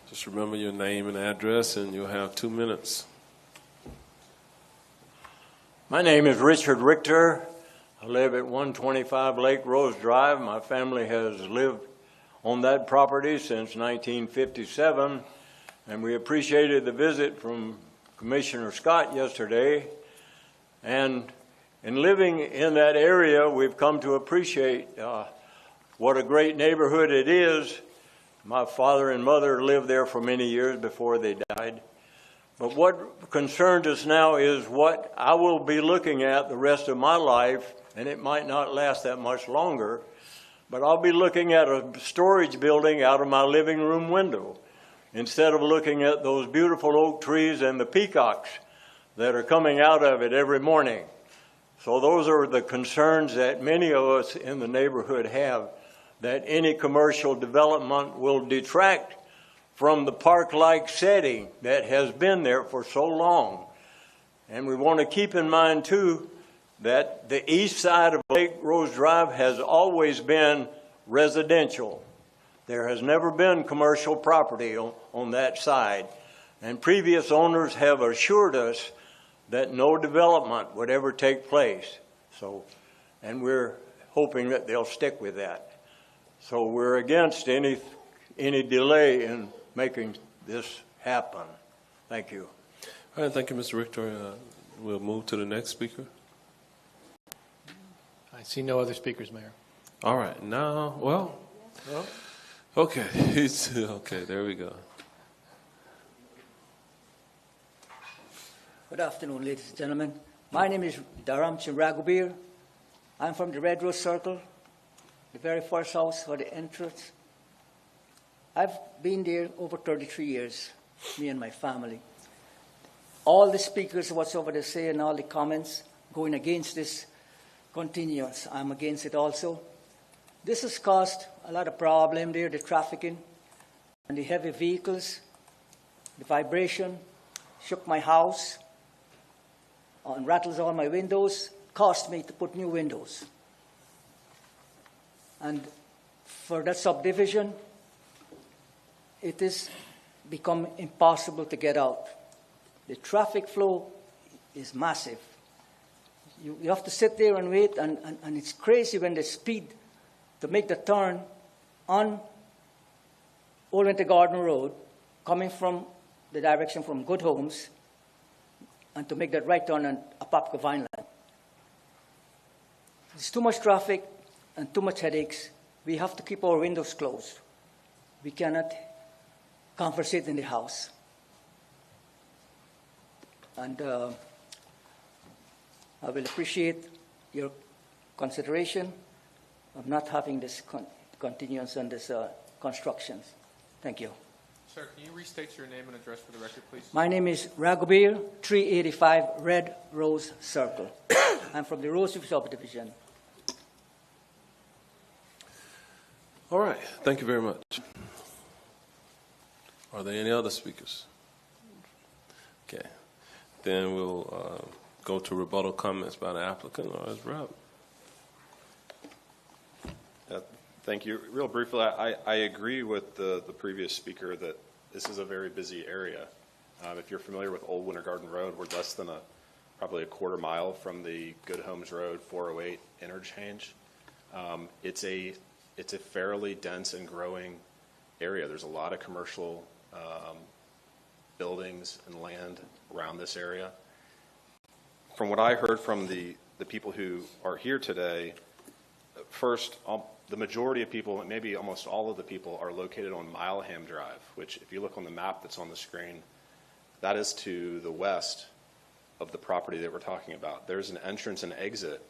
Just remember your name and address, and you'll have 2 minutes. My name is Richard Richter. I live at 125 Lake Rose Drive. My family has lived on that property since 1957, and we appreciated the visit from Commissioner Scott yesterday. And in living in that area, we've come to appreciate what a great neighborhood it is. My father and mother lived there for many years before they died. But what concerns us now is what I will be looking at the rest of my life, and it might not last that much longer, but I'll be looking at a storage building out of my living room window instead of looking at those beautiful oak trees and the peacocks that are coming out of it every morning. So those are the concerns that many of us in the neighborhood have, that any commercial development will detract from the park-like setting that has been there for so long. And we want to keep in mind, too, that the east side of Lake Rose Drive has always been residential. There has never been commercial property on that side. And previous owners have assured us that no development would ever take place. And we're hoping that they'll stick with that. So we're against any delay in making this happen. Thank you. All right, thank you, Mr. Richter. We'll move to the next speaker. I see no other speakers, Mayor. All right, now, well, okay, okay, there we go. Good afternoon, ladies and gentlemen. My name is Dharamchandra Raghubir. I'm from the Red Rose Circle, the very first house for the entrance. I've been there over 33 years, me and my family. All the speakers, whatsoever they say, and all the comments going against this continuance, I'm against it also. This has caused a lot of problem there, the trafficking and the heavy vehicles, the vibration, shook my house, and rattles all my windows, cost me to put new windows. And for that subdivision, it has become impossible to get out. The traffic flow is massive. You have to sit there and wait, and it's crazy when the speed to make the turn on Old Winter Garden Road, coming from the direction from Good Homes, and to make that right turn on Apopka Vineland. There's too much traffic and too much headaches. We have to keep our windows closed. We cannot conversate in the house. And I will appreciate your consideration of not having this continuance on this constructions. Thank you. Sir, can you restate your name and address for the record, please? My name is Raghubir, 385 Red Rose Circle. I'm from the Roseview Subdivision. All right, thank you very much. Are there any other speakers? Okay, then we'll go to rebuttal comments by the applicant or his rep. Thank you. Real briefly, I agree with the previous speaker that this is a very busy area. If you're familiar with Old Winter Garden Road, we're less than probably a quarter mile from the Good Homes Road 408 interchange. It's a fairly dense and growing area. There's a lot of commercial buildings and land around this area. From what I heard from the people who are here today, first, the majority of people, and maybe almost all of the people, are located on Mileham Drive, which if you look on the map that's on the screen, that is to the west of the property that we're talking about. There's an entrance and exit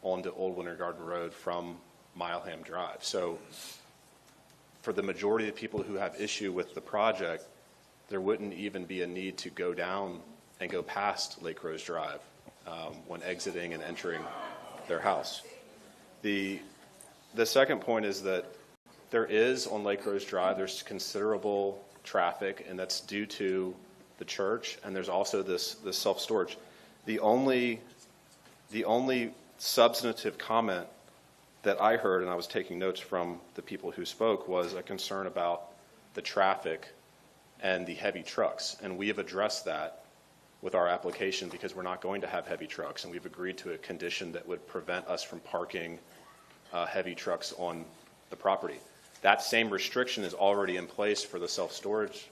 onto Old Winter Garden Road from Mileham Drive. So for the majority of people who have issue with the project, there wouldn't even be a need to go down and go past Lake Rose Drive when exiting and entering their house. The second point is that There is on Lake Rose Drive, there's considerable traffic, and that's due to the church, and there's also this self-storage. The only substantive comment that I heard, and I was taking notes from the people who spoke, was a concern about the traffic and the heavy trucks. And we have addressed that with our application because we're not going to have heavy trucks, and we've agreed to a condition that would prevent us from parking heavy trucks on the property. That same restriction is already in place for the self-storage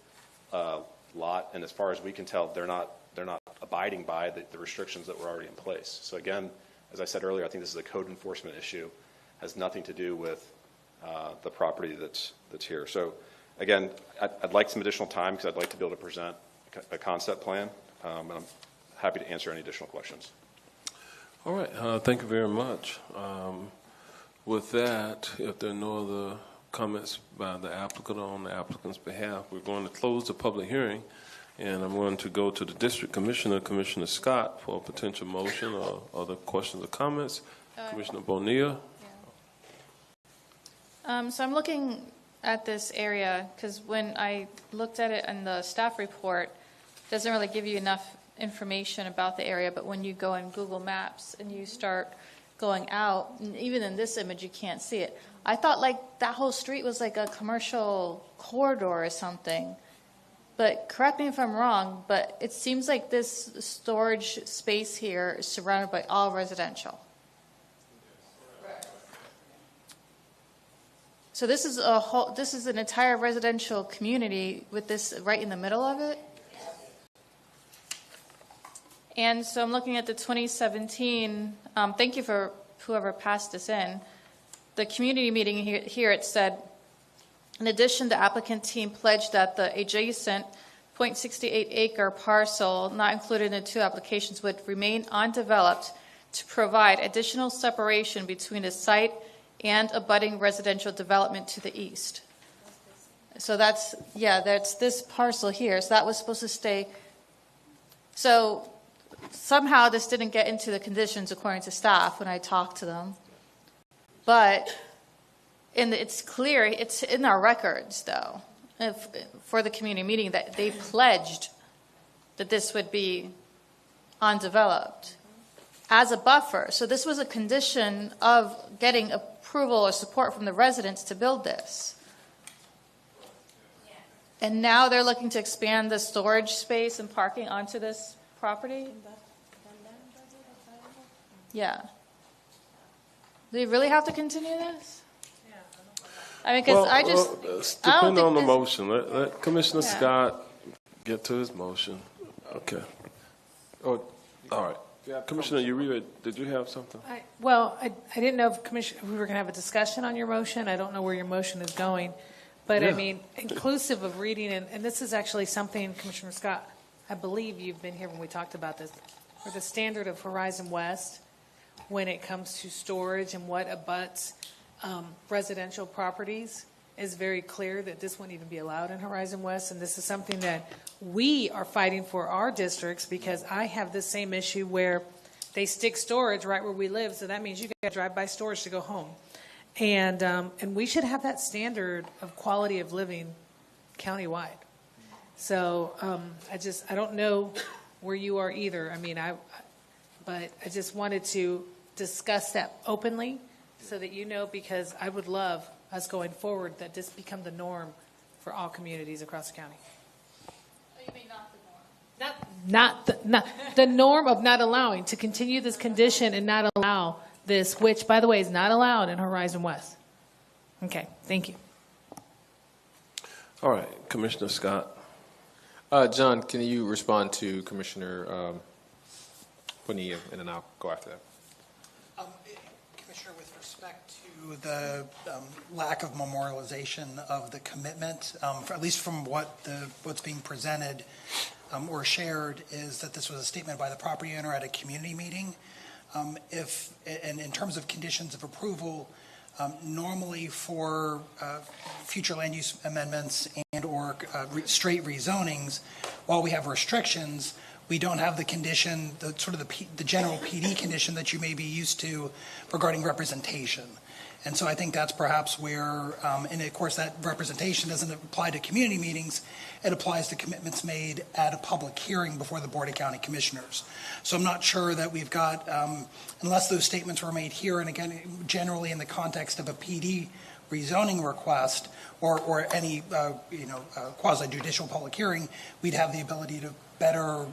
lot, and as far as we can tell, they're not abiding by the restrictions that were already in place. So again, as I said earlier, I think this is a code enforcement issue. Has nothing to do with the property that's here. So again, I'd like some additional time because I'd like to be able to present a concept plan, and I'm happy to answer any additional questions. All right, thank you very much. With that, if there are no other comments by the applicant or on the applicant's behalf, we're going to close the public hearing, and I'm going to go to the District Commissioner, Commissioner Scott, for a potential motion or other questions or comments. Commissioner Bonilla. So I'm looking at this area because when I looked at it in the staff report, it doesn't really give you enough information about the area, but when you go in Google Maps and you start going out, and even in this image you can't see it. I thought like that whole street was like a commercial corridor or something, but correct me if I'm wrong, but it seems like this storage space here is surrounded by all residential. So this is an entire residential community with this right in the middle of it. And so I'm looking at the 2017, thank you for whoever passed this in. The community meeting here it said, in addition, the applicant team pledged that the adjacent 0.68 acre parcel not included in the two applications would remain undeveloped to provide additional separation between the site and abutting residential development to the east. So that's this parcel here. So that was supposed to stay. So somehow this didn't get into the conditions according to staff when I talked to them. But it's clear, it's in our records though, for the community meeting that they pledged that this would be undeveloped as a buffer. So this was a condition of getting approval or support from the residents to build this. And now they're looking to expand the storage space and parking onto this property? Yeah. Do we really have to continue this? I mean, because depending on the motion. Let Commissioner Scott get to his motion. Okay. Oh, all right. Commissioner Uribe, did you have something? I didn't know if we were going to have a discussion on your motion. I don't know where your motion is going. But, I mean, inclusive of reading, and this is actually something, Commissioner Scott, I believe you've been here when we talked about this, for the standard of Horizon West when it comes to storage and what abuts residential properties is very clear that this wouldn't even be allowed in Horizon West. And this is something that we are fighting for our districts because I have the same issue where they stick storage right where we live. So that means you got to drive by storage to go home. And we should have that standard of quality of living countywide. So I don't know where you are either. I mean, but I just wanted to discuss that openly so that you know, because I would love us going forward that this become the norm for all communities across the county. Oh, you mean not the norm? Not the norm of not allowing to continue this condition and not allow this, which, by the way, is not allowed in Horizon West. Okay, thank you. All right, Commissioner Scott. John, can you respond to Commissioner Bonilla, and then I'll go after that. Commissioner, with respect to the lack of memorialization of the commitment, at least from what's being presented or shared, is that this was a statement by the property owner at a community meeting. And in terms of conditions of approval, normally for future land use amendments and or straight rezonings, while we have restrictions, we don't have the condition, the general PD condition that you may be used to regarding representation. And so I think that's perhaps where, and of course that representation doesn't apply to community meetings, it applies to commitments made at a public hearing before the Board of County Commissioners. So I'm not sure that we've got, unless those statements were made here, and again, generally in the context of a PD rezoning request or any quasi-judicial public hearing, we'd have the ability to better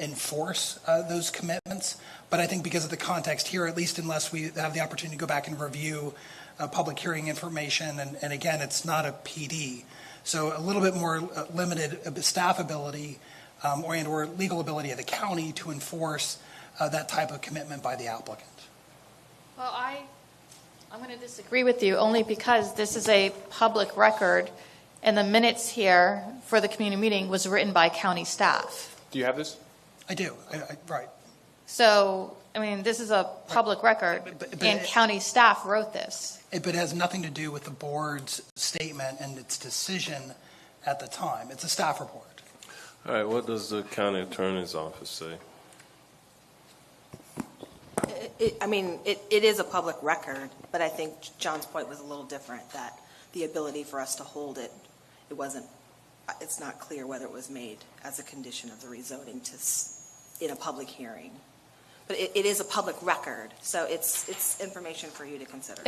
enforce those commitments. But I think because of the context here, at least unless we have the opportunity to go back and review public hearing information, and again, it's not a PD. So a little bit more limited staff ability or legal ability of the county to enforce that type of commitment by the applicant. Well, I'm going to disagree with you only because this is a public record, and the minutes here for the community meeting was written by county staff. Do you have this? I do, right. So, I mean, this is a public record, and county staff wrote this. But it has nothing to do with the board's statement and its decision at the time. It's a staff report. All right, what does the county attorney's office say? It is a public record, but I think John's point was a little different, that the ability for us to hold it, it's not clear whether it was made as a condition of the rezoning in a public hearing. But it is a public record, so it's information for you to consider.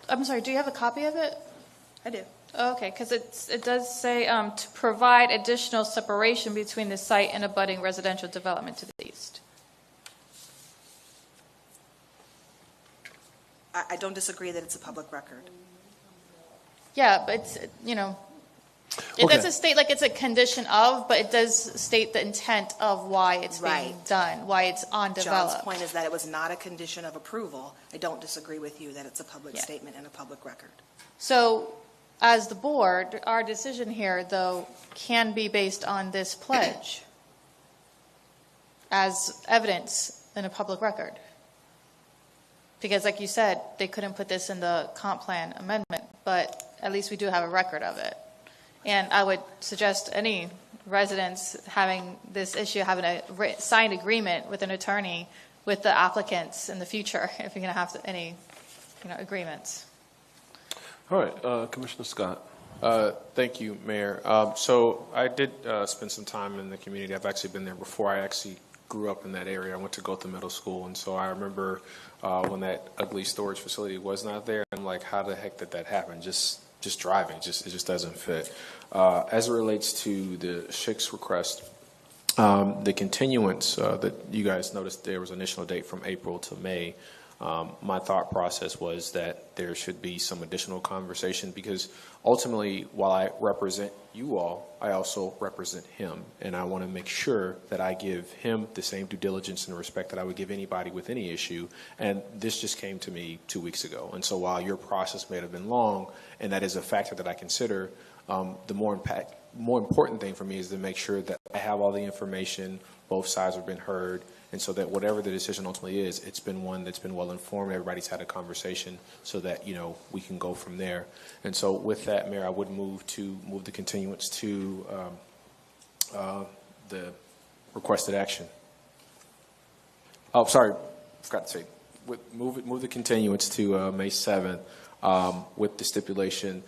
I'm sorry, do you have a copy of it? I do. Okay, because it does say to provide additional separation between the site and abutting residential development to the east. I don't disagree that it's a public record. Yeah, but it's, it doesn't state like it's a condition of, but it does state the intent of why it's being done, why it's undeveloped. John's point is that it was not a condition of approval. I don't disagree with you that it's a public statement and a public record. So, as the board, our decision here, though, can be based on this pledge as evidence in a public record. Because, like you said, they couldn't put this in the comp plan amendment, but at least we do have a record of it. And I would suggest any residents having this issue, having a signed agreement with an attorney with the applicants in the future, if you're going to have any, agreements. All right, Commissioner Scott. Thank you, Mayor. So I did spend some time in the community. I've actually been there before. I actually grew up in that area. I went to Gotha Middle School, and so I remember when that ugly storage facility was not there. I'm like, how the heck did that happen? Just driving, it just doesn't fit. As it relates to the Schick's request, the continuance that you guys noticed, there was an initial date from April to May. My thought process was that there should be some additional conversation because ultimately, while I represent you all, I also represent him. And I want to make sure that I give him the same due diligence and respect that I would give anybody with any issue. And this just came to me 2 weeks ago. And so while your process may have been long, and that is a factor that I consider, the more important thing for me is to make sure that I have all the information, both sides have been heard, and so that whatever the decision ultimately is, it's been one that's been well informed. Everybody's had a conversation so that, we can go from there. And so with that, Mayor, I would move the continuance to the requested action. Oh, sorry, forgot to say. Move the continuance to May 7th with the stipulation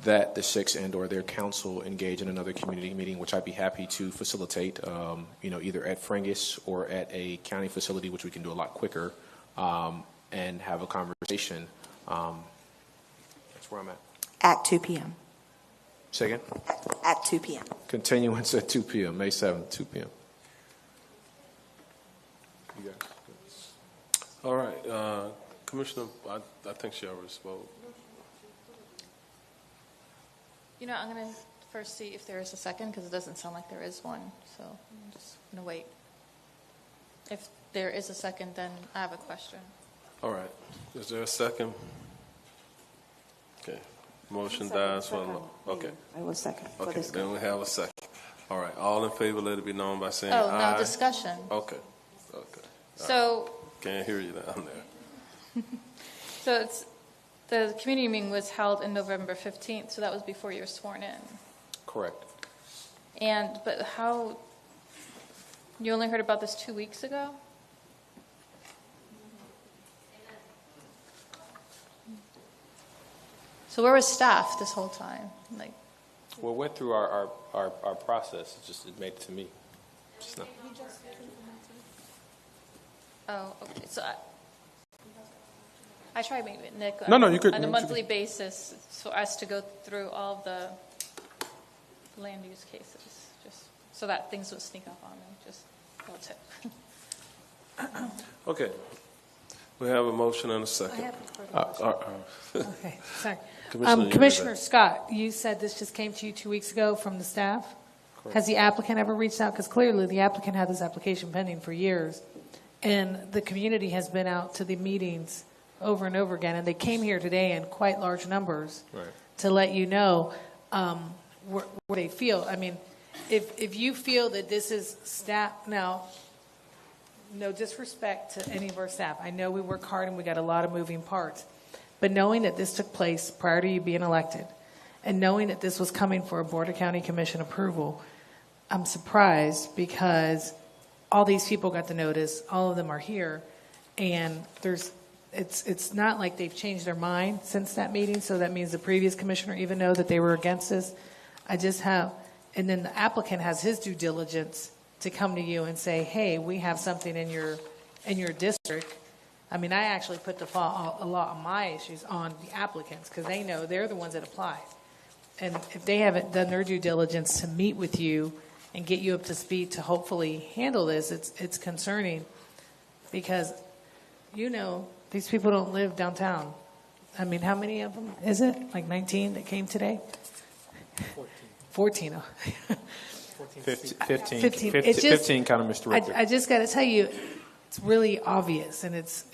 that the Schick's and or their council engage in another community meeting, which I'd be happy to facilitate, either at Frangus or at a county facility, which we can do a lot quicker, and have a conversation. That's where I'm at. At 2 p.m. Say again? At 2 p.m. Continuance at 2 p.m., May 7th, 2 p.m. You guys. All right, Commissioner, I think she already spoke. I'm going to first see if there is a second, because it doesn't sound like there is one. So I'm just going to wait. If there is a second, then I have a question. All right. Is there a second? Okay. Motion dies for okay. I will second. Okay, then we have a second. All right. All in favor, let it be known by saying Oh, aye. no, discussion. Okay. So. Can't hear you down there. So the community meeting was held in November 15th, so that was before you were sworn in. Correct. But how, you only heard about this 2 weeks ago? So where was staff this whole time? Like, Well, it went through our process. It made it to me. Just not. oh, okay. So I try to meet with Nick No, you could- on a you monthly basis for us to go through all the land use cases, just so that things don't sneak up on me. Just a little tip. Okay. We have a motion and a second. I have a further Okay, sorry. Commissioner Commissioner Uribe. Scott, you said this just came to you 2 weeks ago from the staff? Has the applicant ever reached out? Because clearly the applicant had this application pending for years, and the community has been out to the meetings over and over again, and they came here today in quite large numbers Right. to let you know where they feel. I mean, if you feel that this is staff, now, no disrespect to any of our staff. I know we work hard and we got a lot of moving parts. But knowing that this took place prior to you being elected, and knowing that this was coming for a Board of County Commission approval, I'm surprised because all these people got the notice, all of them are here, and it's not like they've changed their mind since that meeting, so that means the previous commissioner even know that they were against this. And then the applicant has his due diligence to come to you and say, hey, we have something in your district. I mean, I actually put a lot of my issues on the applicants because they know they're the ones that apply. And if they haven't done their due diligence to meet with you and get you up to speed to hopefully handle this, it's concerning because, these people don't live downtown. I mean, how many of them is it? Like 19 that came today? 14. 15. 15 kind of Mr. Richter. I just got to tell you, it's really obvious, and it's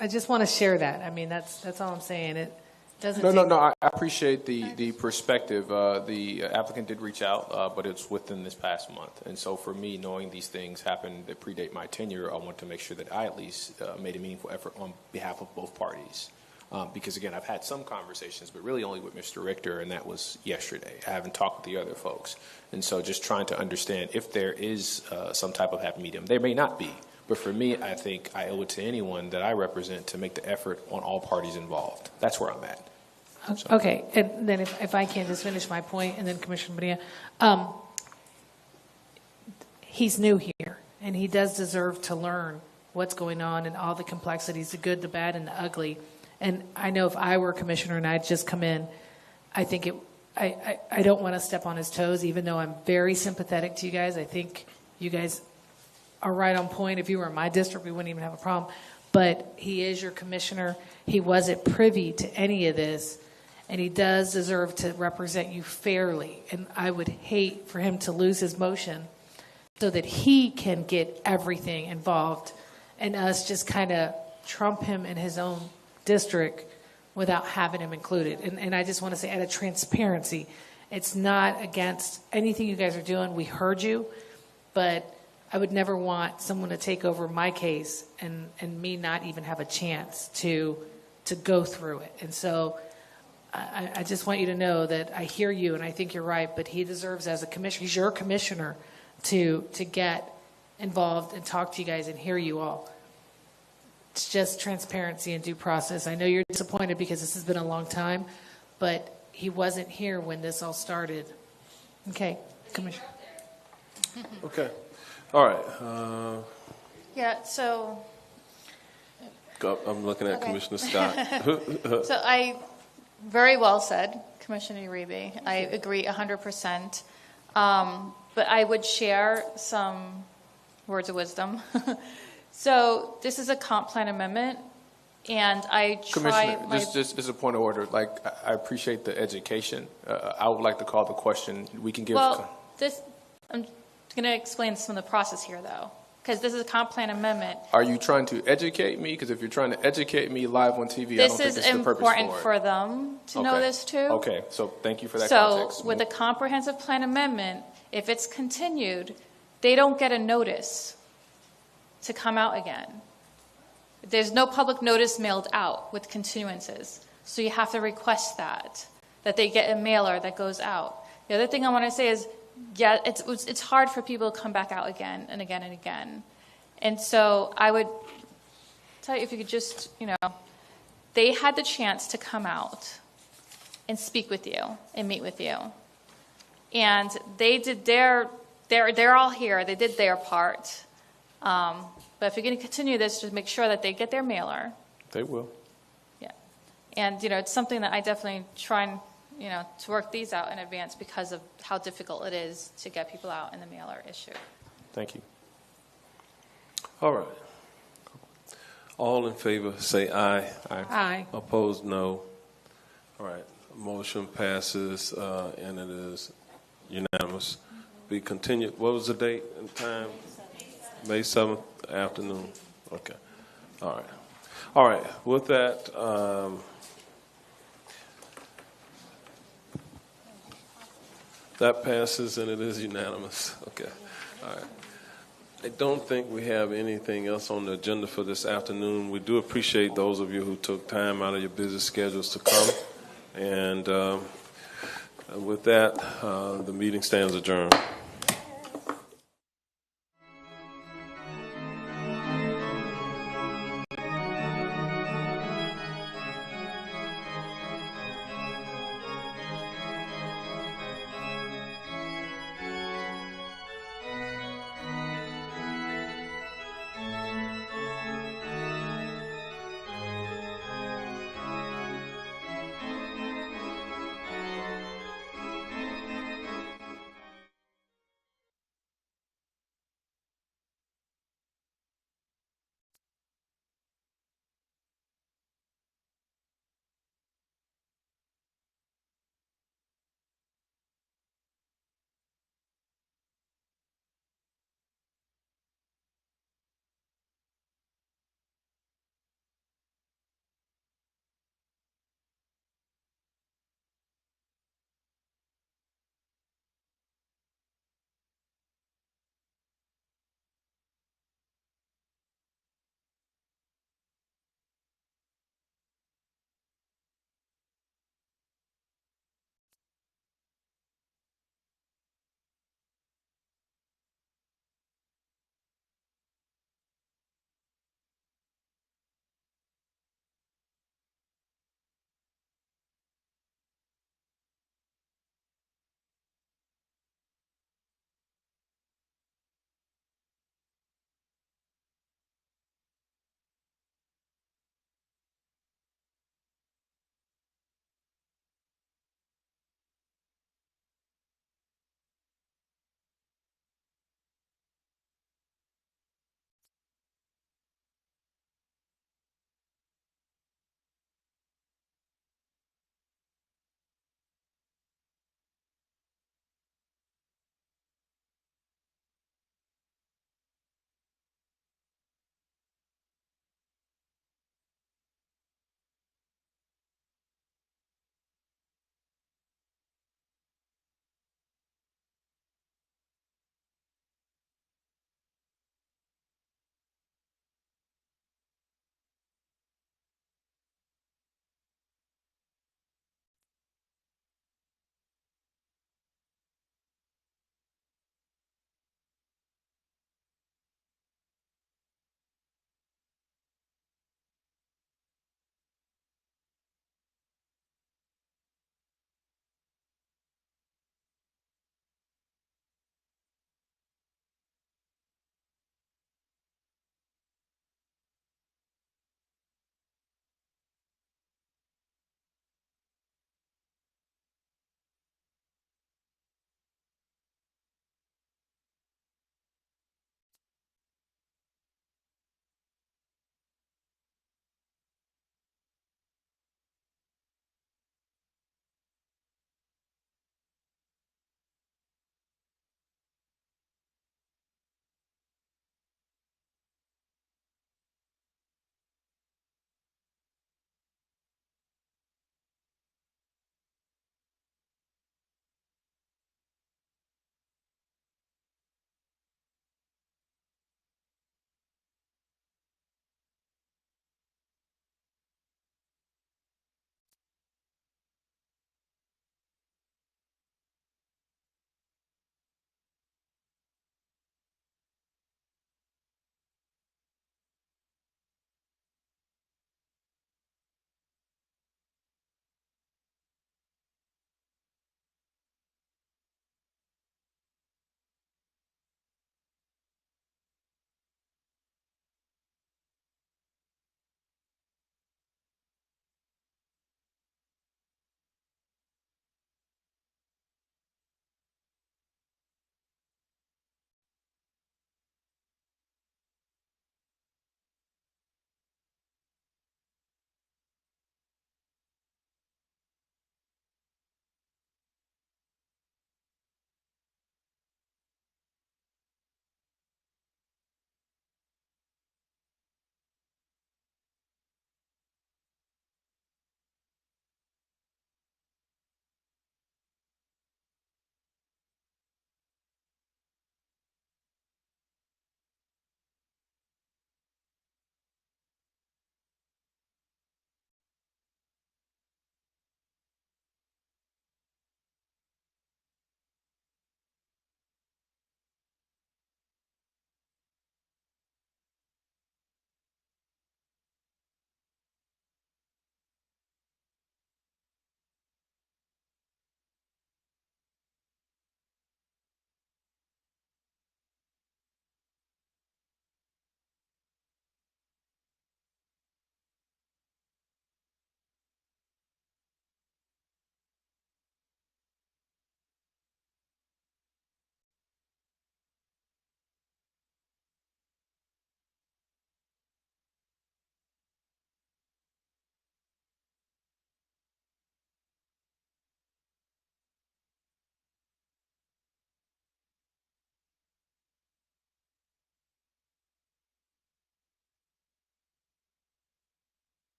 I just want to share that. I mean, that's all I'm saying. It doesn't. No. I appreciate the perspective. The applicant did reach out, but it's within this past month. And so for me, knowing these things happened that predate my tenure, I want to make sure that I at least made a meaningful effort on behalf of both parties. Because again, I've had some conversations, but really only with Mr. Richter, and that was yesterday. I haven't talked with the other folks. And so just trying to understand if there is some type of happy medium. There may not be, but for me, I think I owe it to anyone that I represent to make the effort on all parties involved. That's where I'm at. So. Okay, and then if I can just finish my point, and then Commissioner Bonilla, he's new here, and he does deserve to learn what's going on and all the complexities, the good, the bad, and the ugly. And I know if I were a commissioner and I'd just come in, I think I don't want to step on his toes, even though I'm very sympathetic to you guys. I think you guys are right on point. If you were in my district, we wouldn't even have a problem. But he is your commissioner. He wasn't privy to any of this, and he does deserve to represent you fairly. And I would hate for him to lose his motion so that he can get everything involved and us just kind of trump him in his own district without having him included. And I just want to say, out of transparency, it's not against anything you guys are doing. We heard you, but I would never want someone to take over my case and me not even have a chance to go through it. And so I just want you to know that I hear you, and I think you're right, but he deserves, as a commissioner, he's your commissioner, to get involved and talk to you guys and hear you all. It's just transparency and due process. I know you're disappointed because this has been a long time, but he wasn't here when this all started. Okay, Commissioner. Okay. All right. Yeah, so I'm looking at Okay. Commissioner Scott. So I, very well said, Commissioner Uribe. I agree 100%. But I would share some words of wisdom. So this is a comp plan amendment, and I try Commissioner, my... just as a point of order, like, I appreciate the education. I would like to call the question, we can give... Well, I'm going to explain some of the process here, though, because this is a comp plan amendment. Are you trying to educate me? Because if you're trying to educate me live on TV, I don't think it's the purpose for it. This is important for them to know this, too. Okay, so thank you for that So context. with a comprehensive plan amendment, if it's continued, they don't get a notice to come out again. There's no public notice mailed out with continuances. So you have to request that they get a mailer that goes out. The other thing I want to say is, yeah, it's hard for people to come back out again and again and again. And so I would tell you, if you could just, they had the chance to come out and speak with you and meet with you. And they did they're all here. They did their part. But if you're going to continue this, just make sure that they get their mailer. They will. Yeah. And, it's something that I definitely try and, to work these out in advance because of how difficult it is to get people out in the mailer issue. Thank you. All right. All in favor, say aye. Aye. Opposed, no. All right. Motion passes, and it is unanimous. Be continued. What was the date and time? May 7th, afternoon. Okay. All right. All right. With that, that passes, and it is unanimous. Okay. All right. I don't think we have anything else on the agenda for this afternoon. We do appreciate those of you who took time out of your busy schedules to come. And with that, the meeting stands adjourned.